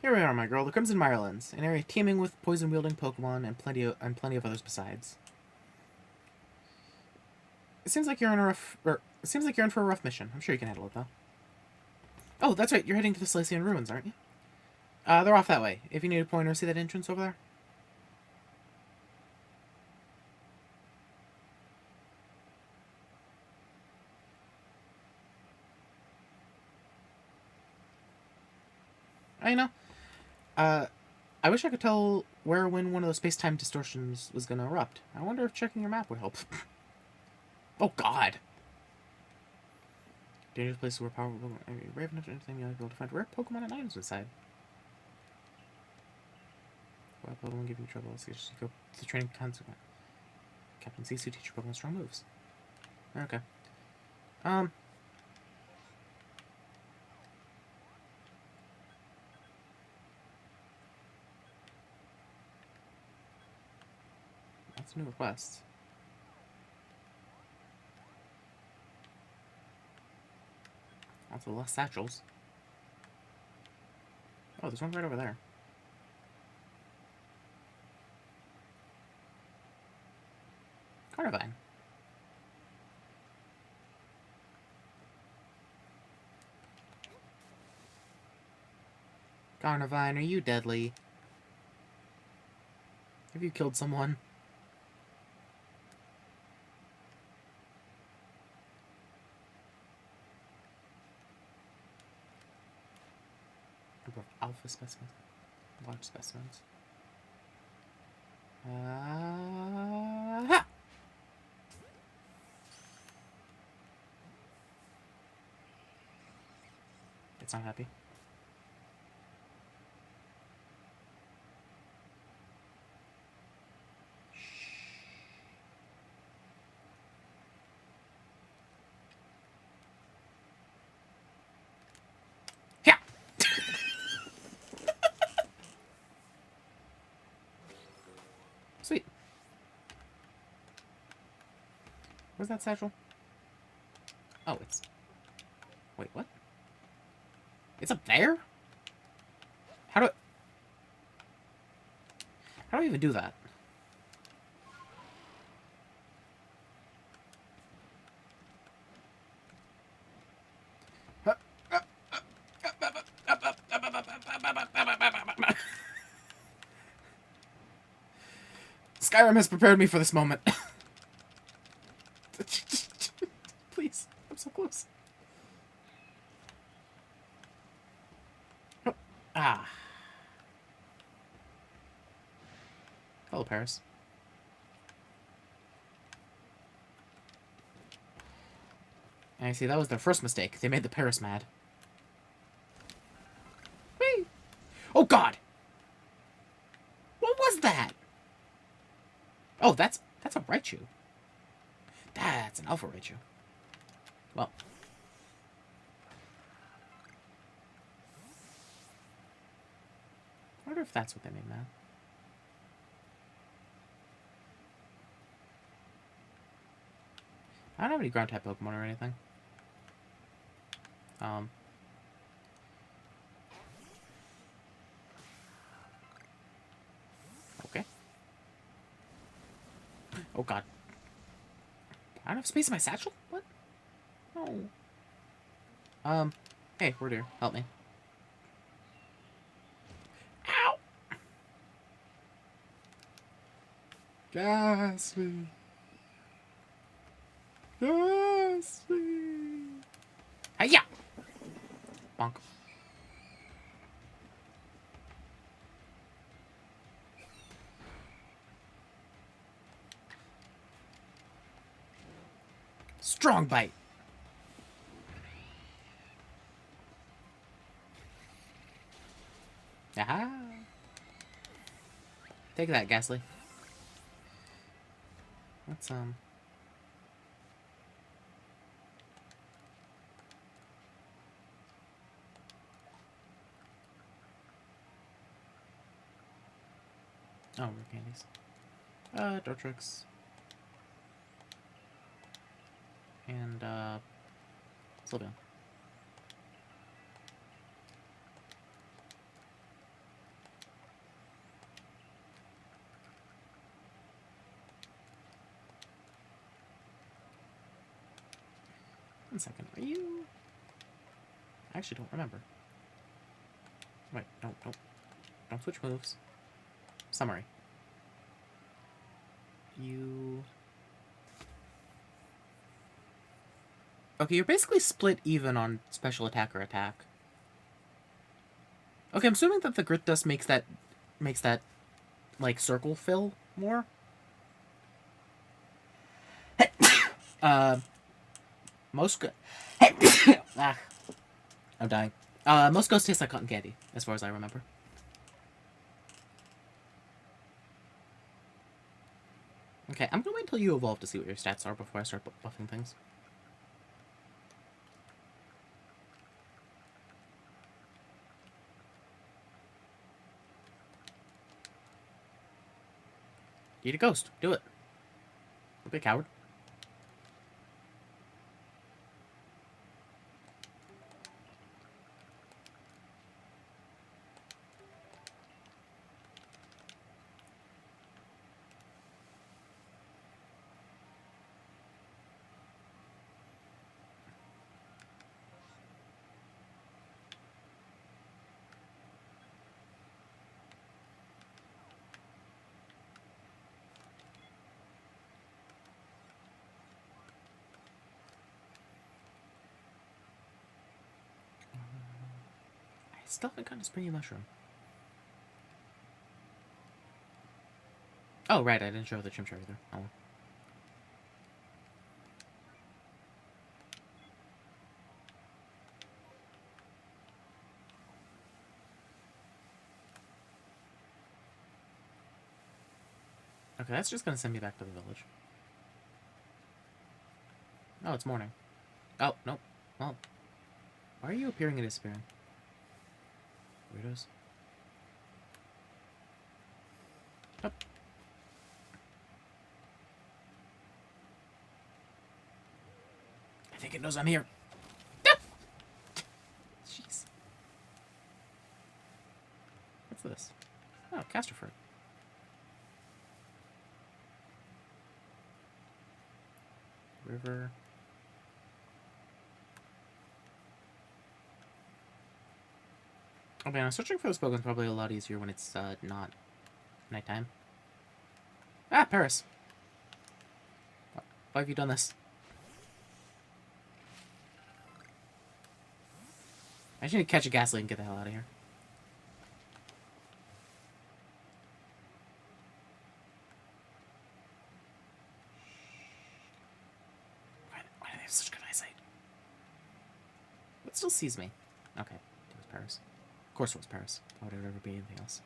Here we are, my girl, the Crimson Mirelands, an area teeming with poison-wielding Pokemon and plenty of others besides. It seems like you're in for a rough mission. I'm sure you can handle it, though. Oh, that's right. You're heading to the Sylveon ruins, aren't you? They're off that way. If you need a pointer, see that entrance over there? I know. I wish I could tell where or when one of those space-time distortions was gonna erupt. I wonder if checking your map would help. Oh, God! Dangerous places where powerful Pokemon are brave enough to anything you'll be able to find rare Pokemon and items inside. Wild Pokemon give you trouble. So you just go to the training consequence. Captain Cease to teach your Pokemon strong moves. Okay. That's a new request. Also less satchels. Oh, there's one right over there. Carnivine. Carnivine, are you deadly? Have you killed someone? Number of alpha specimens. Large specimens. Ha! It's not happy. Yeah. Sweet. Where's that satchel? Oh, it's... Wait, what? It's up there? How do I even do that? Skyrim has prepared me for this moment. Please, I'm so close. Ah. Hello, Paris. I see, that was their first mistake. They made the Paris mad. Whee! Oh, God! What was that? Oh, that's a Raichu. That's an Alpha Raichu. Well. I wonder if that's what they made mad. I don't have any ground-type Pokemon or anything. Okay. Oh god. I don't have space in my satchel? What? No. Hey, we're here. Help me. Ow! Ghastly. Ghastly. Hiya! Bonk. Strong bite. Aha. Take that, Ghastly. Let's, Oh, rare candies. Dortrix. And, Sylveon. One second, are you... I actually don't remember. Wait, don't switch moves. Summary. You... Okay, you're basically split even on special attack or attack. Okay, I'm assuming that the Grit Dust makes that, like, circle fill more. Most ah, I'm dying. Most ghosts taste like cotton candy, as far as I remember. Okay, I'm gonna wait until you evolve to see what your stats are before I start buffing things. Eat a ghost. Do it. Don't be a coward. I still haven't gotten a springy mushroom. Oh, right, I didn't show the chimchar either. Oh. Okay, that's just gonna send me back to the village. Oh, it's morning. Oh, nope. Well, why are you appearing and disappearing? Weirdos. Oh. I think it knows I'm here. Jeez. What's this? Oh, castor fruit. River. Oh man, searching for this Pokemon is probably a lot easier when it's not nighttime. Ah, Paris. Why have you done this? I just need to catch a Ghastly and get the hell out of here. Why do they have such good eyesight? It still sees me. Okay, it was Paris. Of course it was Paris. Why would it ever be anything else?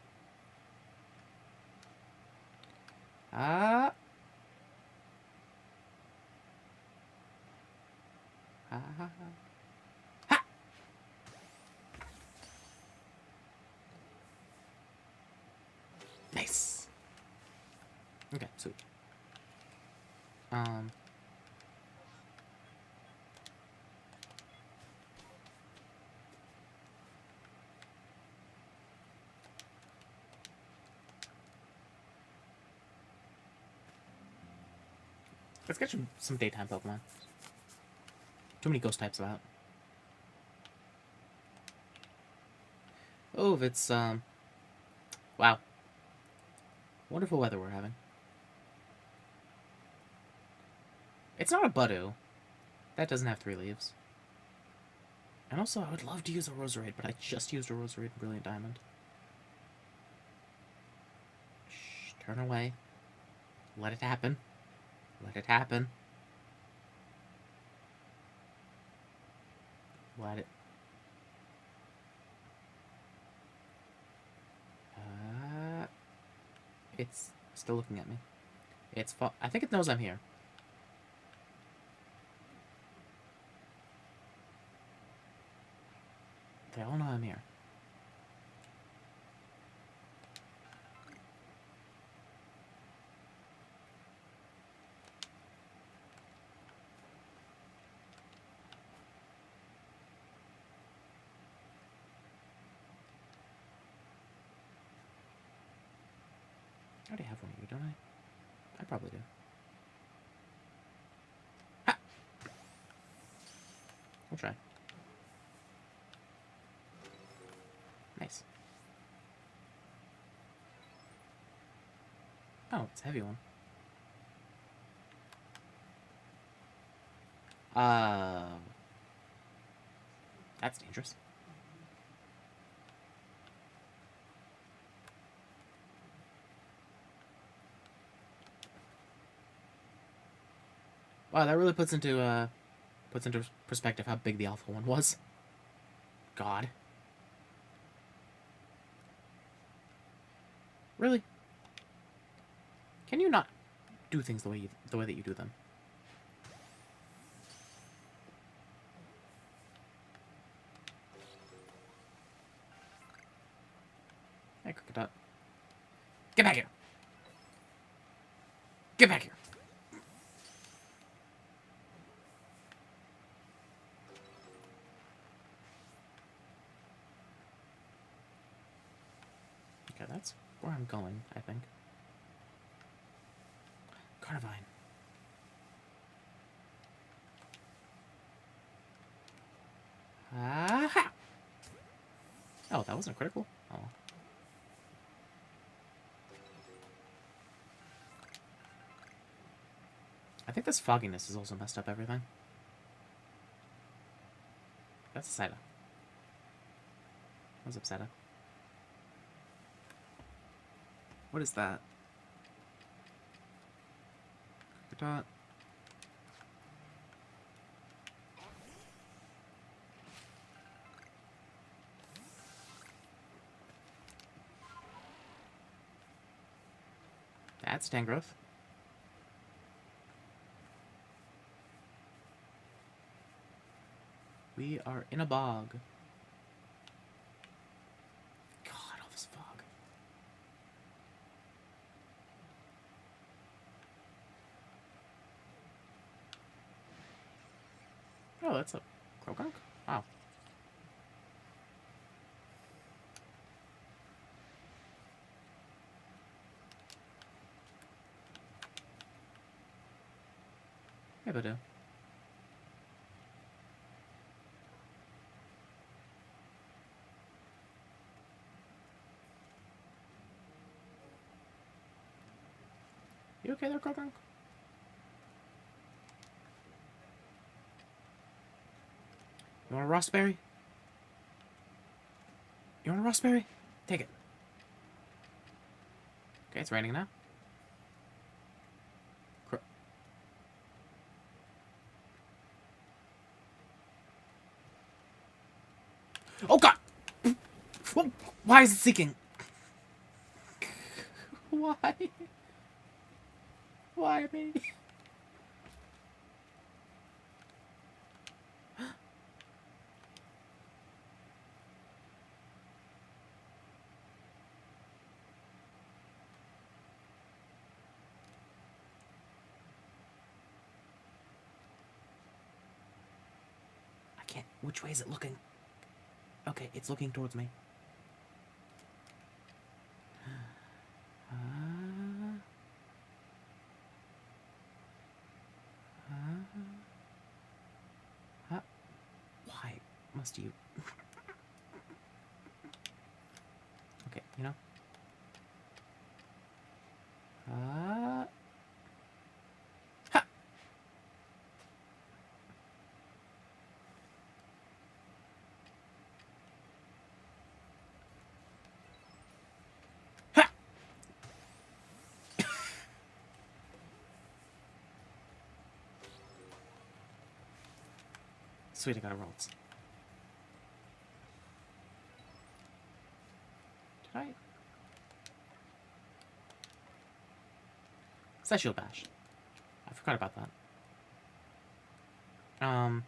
Ah. Ha ha ha. Ha! Nice. Okay, sweet. Let's get some daytime Pokemon. Too many ghost types about. Oh, it's, wow. Wonderful weather we're having. It's not a Budu. That doesn't have 3 leaves. And also, I would love to use a Roserade, but I just used a Roserade in Brilliant Diamond. Shh, turn away. Let it happen. Let it happen. Let it... It's still looking at me. I think it knows I'm here. They all know I'm here. I already have one of you, don't I? I probably do. Ha! We'll try. Nice. Oh, it's a heavy one. That's dangerous. Wow, that really puts into perspective how big the alpha one was. God. Really? Can you not do things the way that you do them? Hey, Crocodile. Get back here! Get back here! Okay, that's where I'm going, I think. Carnivine. Aha! Oh, that wasn't critical? Oh. I think this fogginess has also messed up everything. That's a Psyduck. What's up, Psyduck? What is that? Dot. That's Tangrowth. We are in a bog. God, all this fog. Oh, that's a Croagunk? Wow. Hey, Budu. You okay there, Croagunk? You want a raspberry? You want a raspberry? Take it. Okay, it's raining now. Oh God! Why is it seeking? Why? Why me? I can't. Which way is it looking? Okay, it's looking towards me. else do you... Okay, you know? Ha! Ha! Sweet, I got a rolls. Did I? Side Shield Bash. I forgot about that. Calm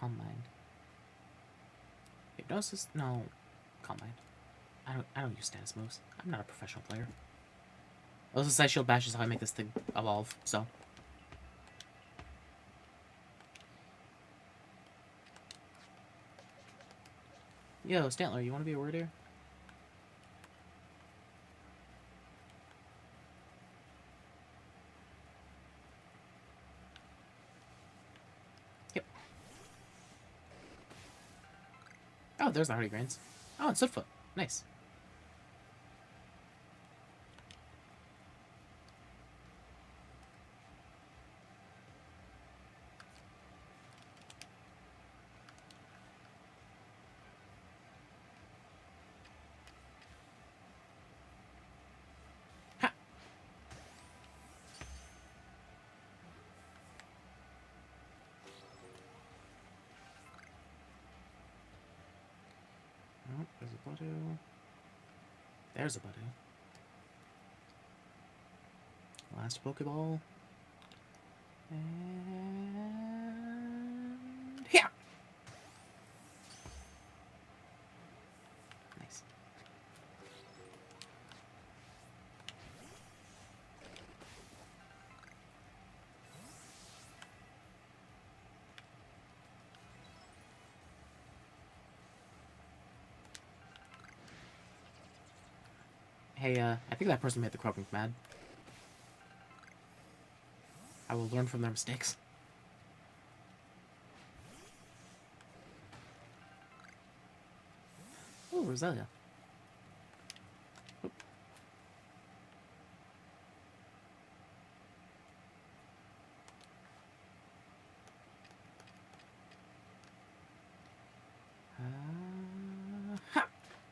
Mind. Hypnosis? No. Calm Mind. I don't use status moves. I'm not a professional player. Also, Side Shield Bash is how I make this thing evolve, so. Yo, Stantler, you want to be a word here? Yep. Oh, there's the Hardy Grains. Oh, and Sootfoot. Nice. Ha! Oh, there's a Budu. There's a Budu. Last Pokeball. And... yeah! Nice. Hey, I think that person made the Croagunk mad. I will learn from their mistakes. Oh, Roselia. Oop. Ha!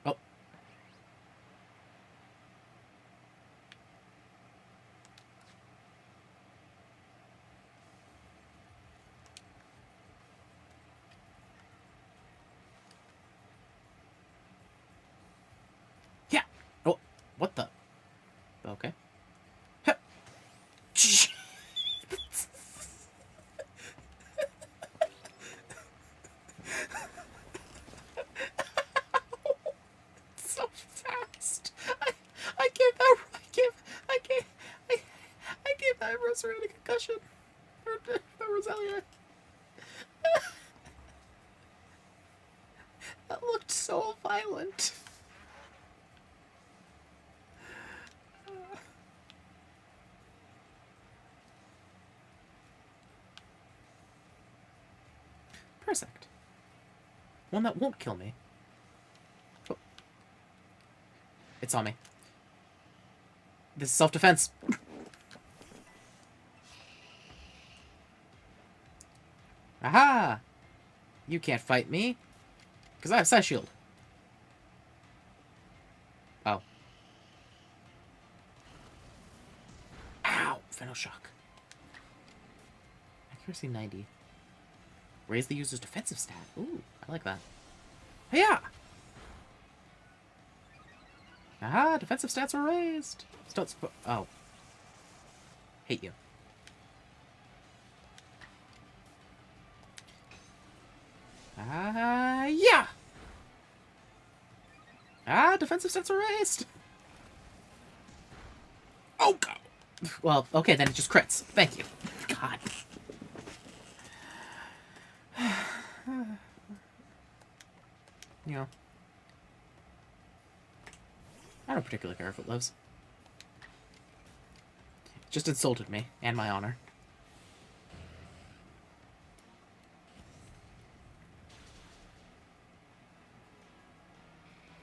Oh. Yeah! Oh, what the? Okay. Ha! So fast. I gave that. I gave that Rosaria a concussion. Or the Roselia. That looked so violent. Persect. One that won't kill me. Oh. It's on me. This is self-defense. Aha! You can't fight me. Because I have Side Shield. Oh. Ow! Final Shock. Accuracy 90. Raise the user's defensive stat. Ooh, I like that. Yeah! Aha! Defensive stats were raised! Oh. Hate you. Yeah! Ah, defensive stats are raised! Oh, God! Well, okay, then it just crits. Thank you. God. You know. I don't particularly care if it lives. Just insulted me, and my honor.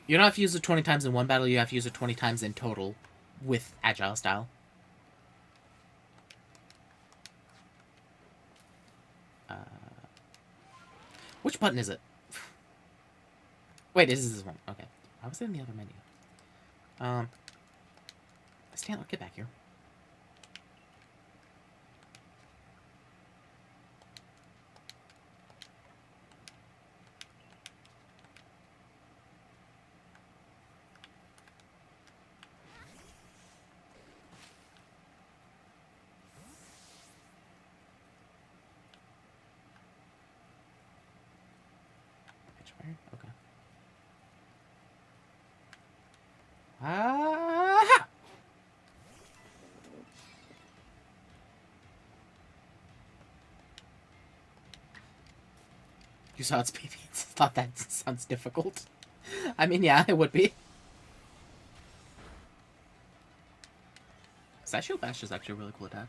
You don't have to use it 20 times in one battle, you have to use it 20 times in total with Agile Style. Which button is it? Wait, is this one? Okay. I was in the other menu. Stanley, get back here. Okay. Ah! You saw its baby. Thought that sounds difficult. I mean, yeah, it would be. Satchel Bash is actually a really cool attack.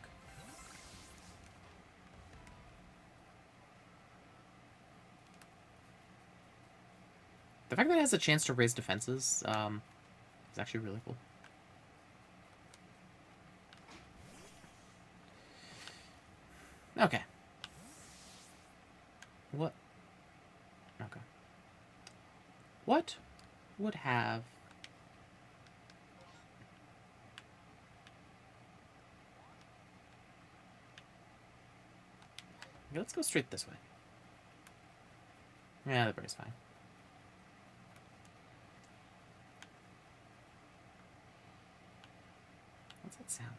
The fact that it has a chance to raise defenses is actually really cool. Okay. What? Okay. What would have... Okay, let's go straight this way. Yeah, the berry's fine. What's that sound?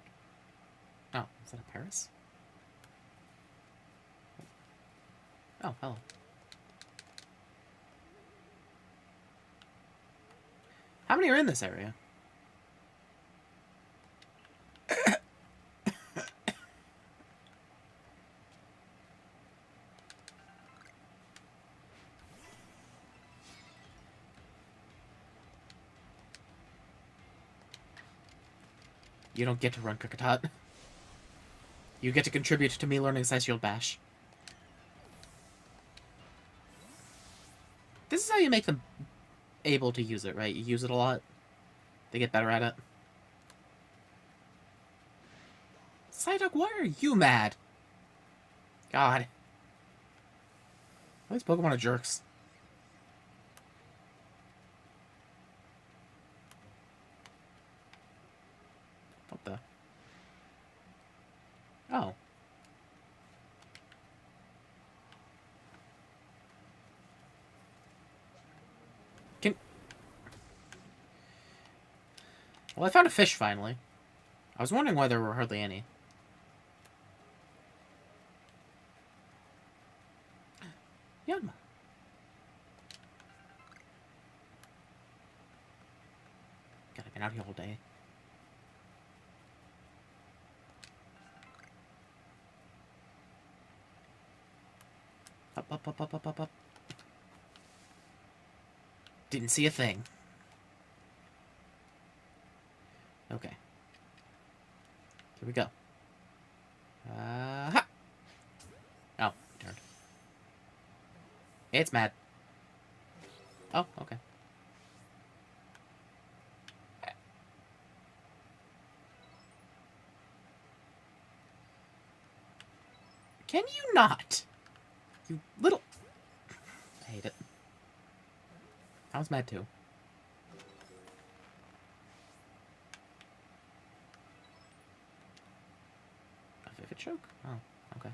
Oh, is that a Paris? Oh, hello. How many are in this area? You don't get to run Kricketot. You get to contribute to me learning Shield Bash. This is how you make them able to use it, right? You use it a lot. They get better at it. Psyduck, why are you mad? God. All these Pokemon are jerks. What the? Oh. Well, I found a fish, finally. I was wondering why there were hardly any. Yanma. God, I've been out here all day. Up, up, up, up, up, up, up. Didn't see a thing. Okay. Here we go. Ha! Oh, turned. It's mad. Oh, okay. Can you not? You little... I hate it. I was mad too. A Vivid Choke? Oh, okay.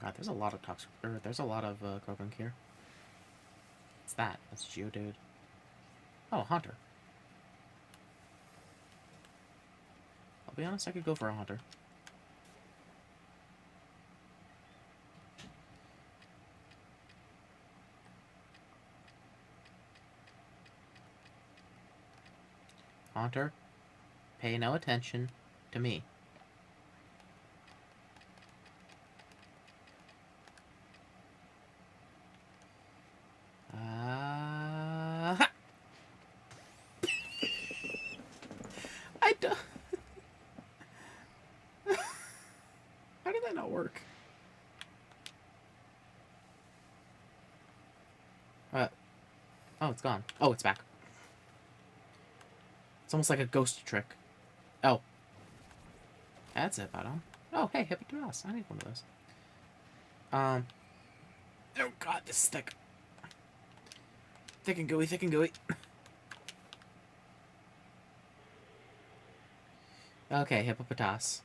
God, there's a lot of toxic... there's a lot of Grovunk here. What's that? That's Geodude. Oh, Haunter. I'll be honest, I could go for a Haunter. Haunter, pay no attention to me. I don't... How did that not work? Oh, it's gone. Oh, it's back. It's almost like a ghost trick. Oh. That's it, Bottom. Oh, hey, Hippopotamus. I need one of those. Oh god, this is thick. Thick and gooey, thick and gooey. Okay, Hippopotamus.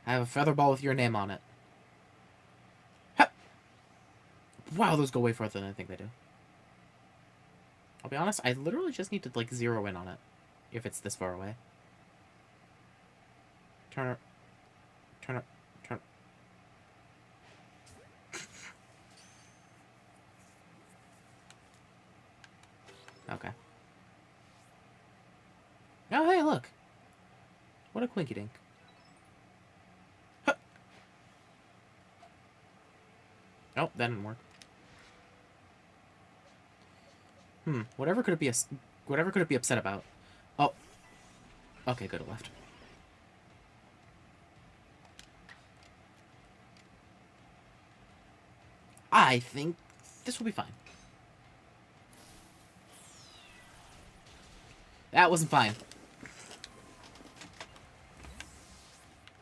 I have a feather ball with your name on it. Ha! Wow, those go way further than I think they do. I'll be honest, I literally just need to, like, zero in on it. If it's this far away. Turn it. Turn it. Turn it. Okay. Oh, hey, look. What a quinky dink. Huh. Nope, that didn't work. Whatever could it be upset about? Oh. Okay, good, it left. I think this will be fine. That wasn't fine.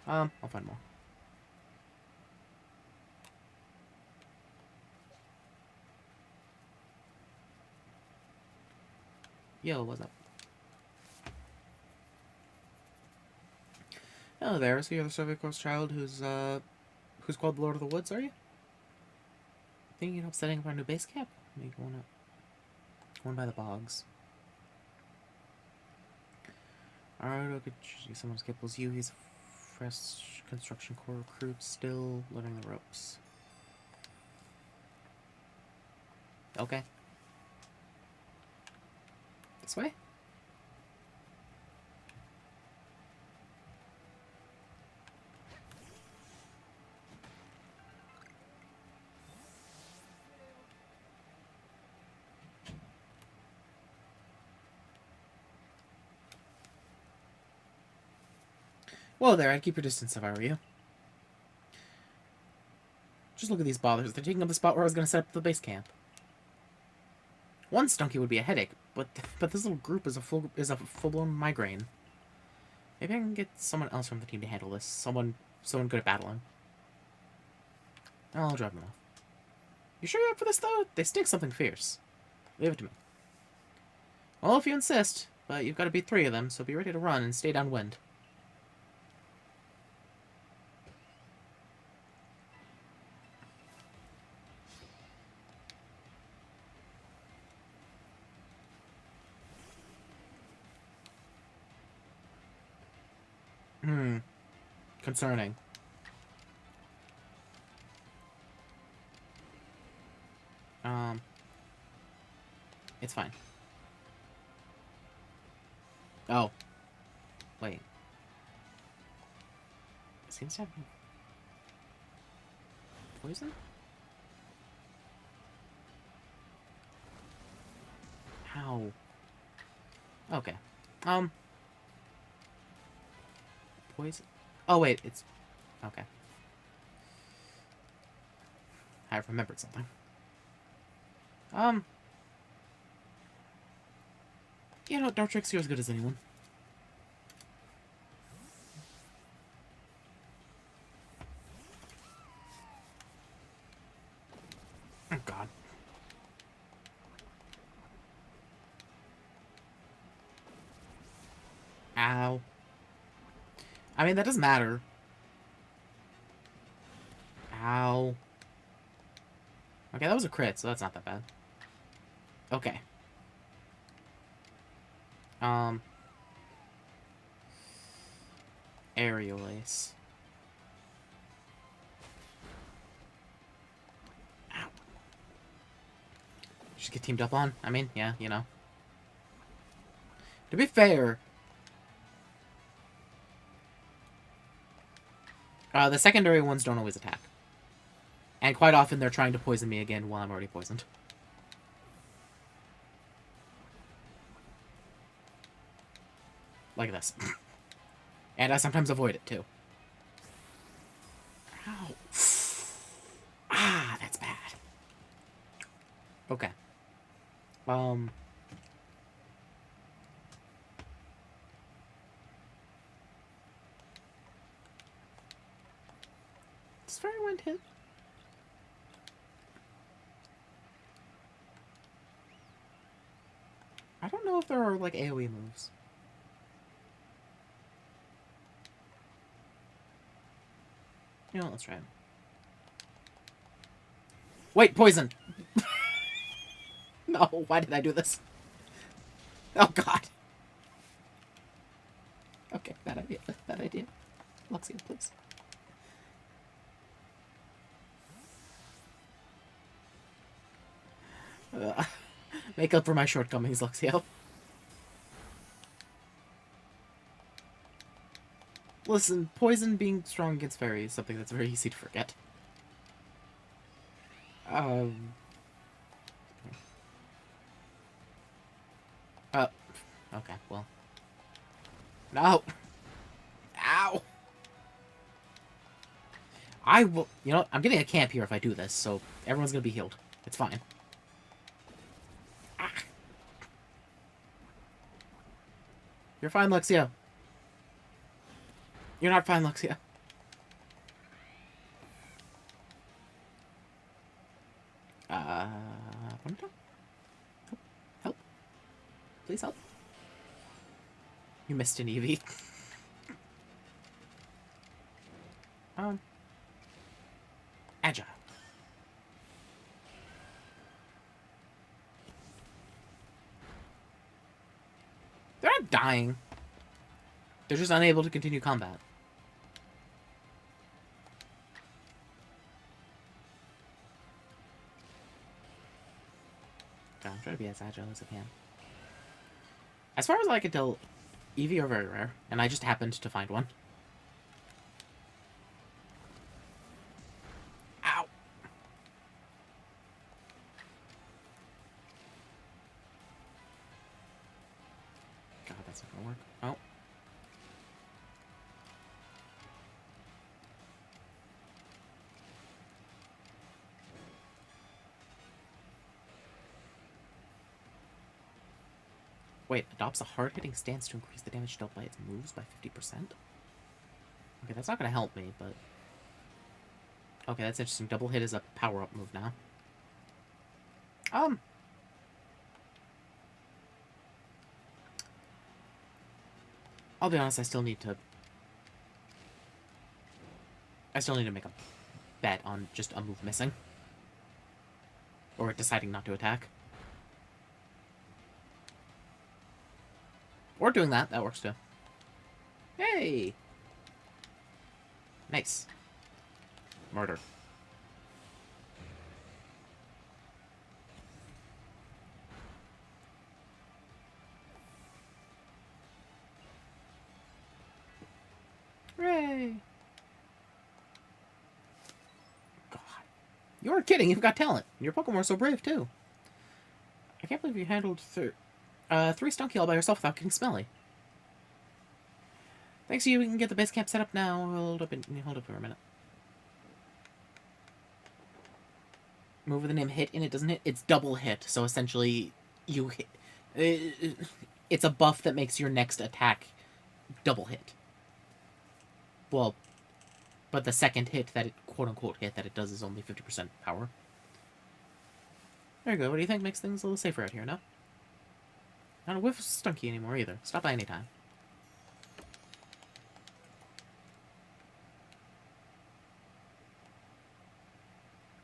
I'll find more. Yo, what's up? Hello there, so you're the Soviet Coast child who's called the Lord of the Woods, are you? Thinking of setting up our new base camp? Maybe going by the bogs. Alright, I could choose someone as capable as you. He's a fresh construction corps recruit, still learning the ropes. Okay. This way? Well there, I'd keep your distance if I were you. Just look at these bothers. They're taking up the spot where I was going to set up the base camp. One stunky would be a headache, but this little group is a full-blown migraine. Maybe I can get someone else from the team to handle this. Someone good at battling. I'll drive them off. You sure you're up for this, though? They stink something fierce. Leave it to me. Well, if you insist, but you've got to beat 3 of them, so be ready to run and stay downwind. Concerning. It's fine. Oh. Wait. It seems to have poison? How? Okay. Poison? Oh, wait, it's... Okay. I remembered something. You know, Dark Tricks, you're as good as anyone. Oh, God. Ow. I mean, that doesn't matter. Ow. Okay, that was a crit, so that's not that bad. Okay. Aerial Ace. Ow. Just get teamed up on? I mean, yeah, you know. To be fair... the secondary ones don't always attack. And quite often they're trying to poison me again while I'm already poisoned. Like this. And I sometimes avoid it, too. Ow. Ah, that's bad. Okay. Um. Does Fairy Wind hit? I don't know if there are, like, AoE moves. You know, let's try it. Wait, poison! No, why did I do this? Oh, God. Okay, bad idea. Bad idea. Luxio, please. Make up for my shortcomings, Luxio. Listen, poison being strong against fairy is something that's very easy to forget. Okay, well. No! Ow! I will... You know what? I'm getting a camp here if I do this, so everyone's gonna be healed. It's fine. Ah. You're fine, Luxio. You're not fine, Luxio. Help. Help. Please help. You missed an Eevee. Agile. They're not dying. They're just unable to continue combat. God, I'm trying to be as agile as I can. As far as I can tell, Eevee are very rare, and I just happened to find one. Ow! God, that's not gonna work. Oh. Wait, adopts a hard-hitting stance to increase the damage dealt by its moves by 50%? Okay, that's not gonna help me, but... Okay, that's interesting. Double hit is a power-up move now. I'll be honest, I still need to make a bet on just a move missing. Or deciding not to attack. Or doing that. That works too. Hey! Nice. Murder. Hooray! God. You aren't kidding, you've got talent. Your Pokemon are so brave, too. I can't believe you handled 3 Stunky all by yourself without getting smelly. Thanks to you, we can get the base camp set up now. Hold up for a minute. Move with the name hit and it doesn't hit. It's double hit, so essentially you hit. It's a buff that makes your next attack double hit. Well, but the second hit that it quote-unquote hit that it does is only 50% power. There you go. What do you think makes things a little safer out here, no? Not a whiff of Stunky anymore either. Stop by anytime.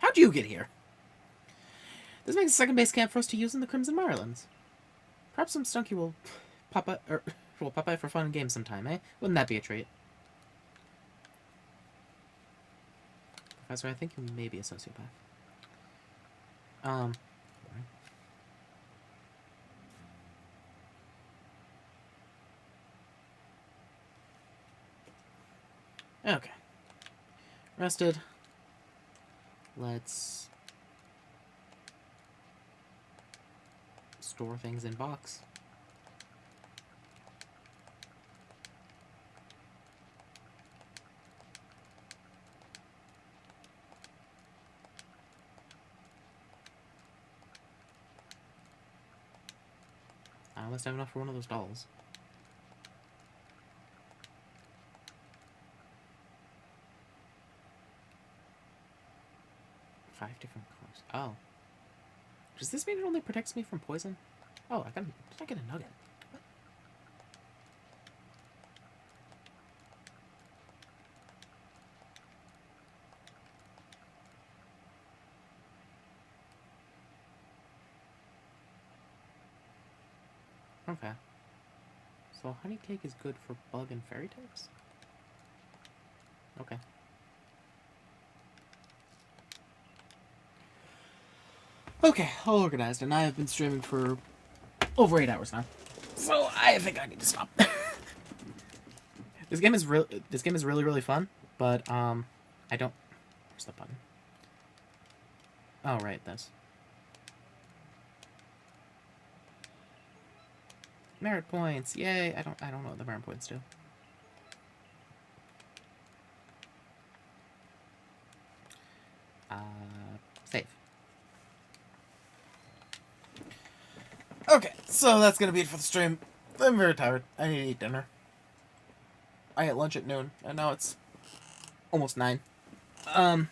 How'd you get here? This makes a second base camp for us to use in the Crimson Marlins. Perhaps some Stunky will pop up, for fun and games sometime, eh? Wouldn't that be a treat? Professor, I think you may be a sociopath. Okay. Rested. Let's store things in box. I must have enough for one of those dolls. Five different colors. Oh. Does this mean it only protects me from poison? Oh, did I get a nugget? What? Okay. So honey cake is good for bug and fairy types? Okay. Okay, all organized, and I have been streaming for over 8 hours now. So I think I need to stop. This game is really, really fun, but I don't. Where's the button? Oh, right, this. Merit points, yay! I don't know what the merit points do. Save. Okay, so that's gonna be it for the stream. I'm very tired. I need to eat dinner. I ate lunch at noon, and now it's almost 9. So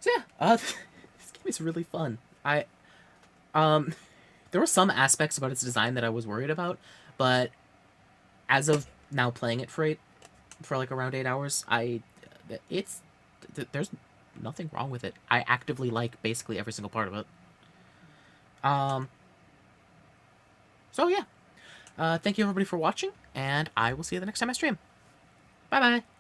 yeah, this game is really fun. There were some aspects about its design that I was worried about, but as of now playing it for like around 8 hours, there's nothing wrong with it. I actively like basically every single part of it. So yeah. Thank you everybody for watching, and I will see you the next time I stream. Bye bye.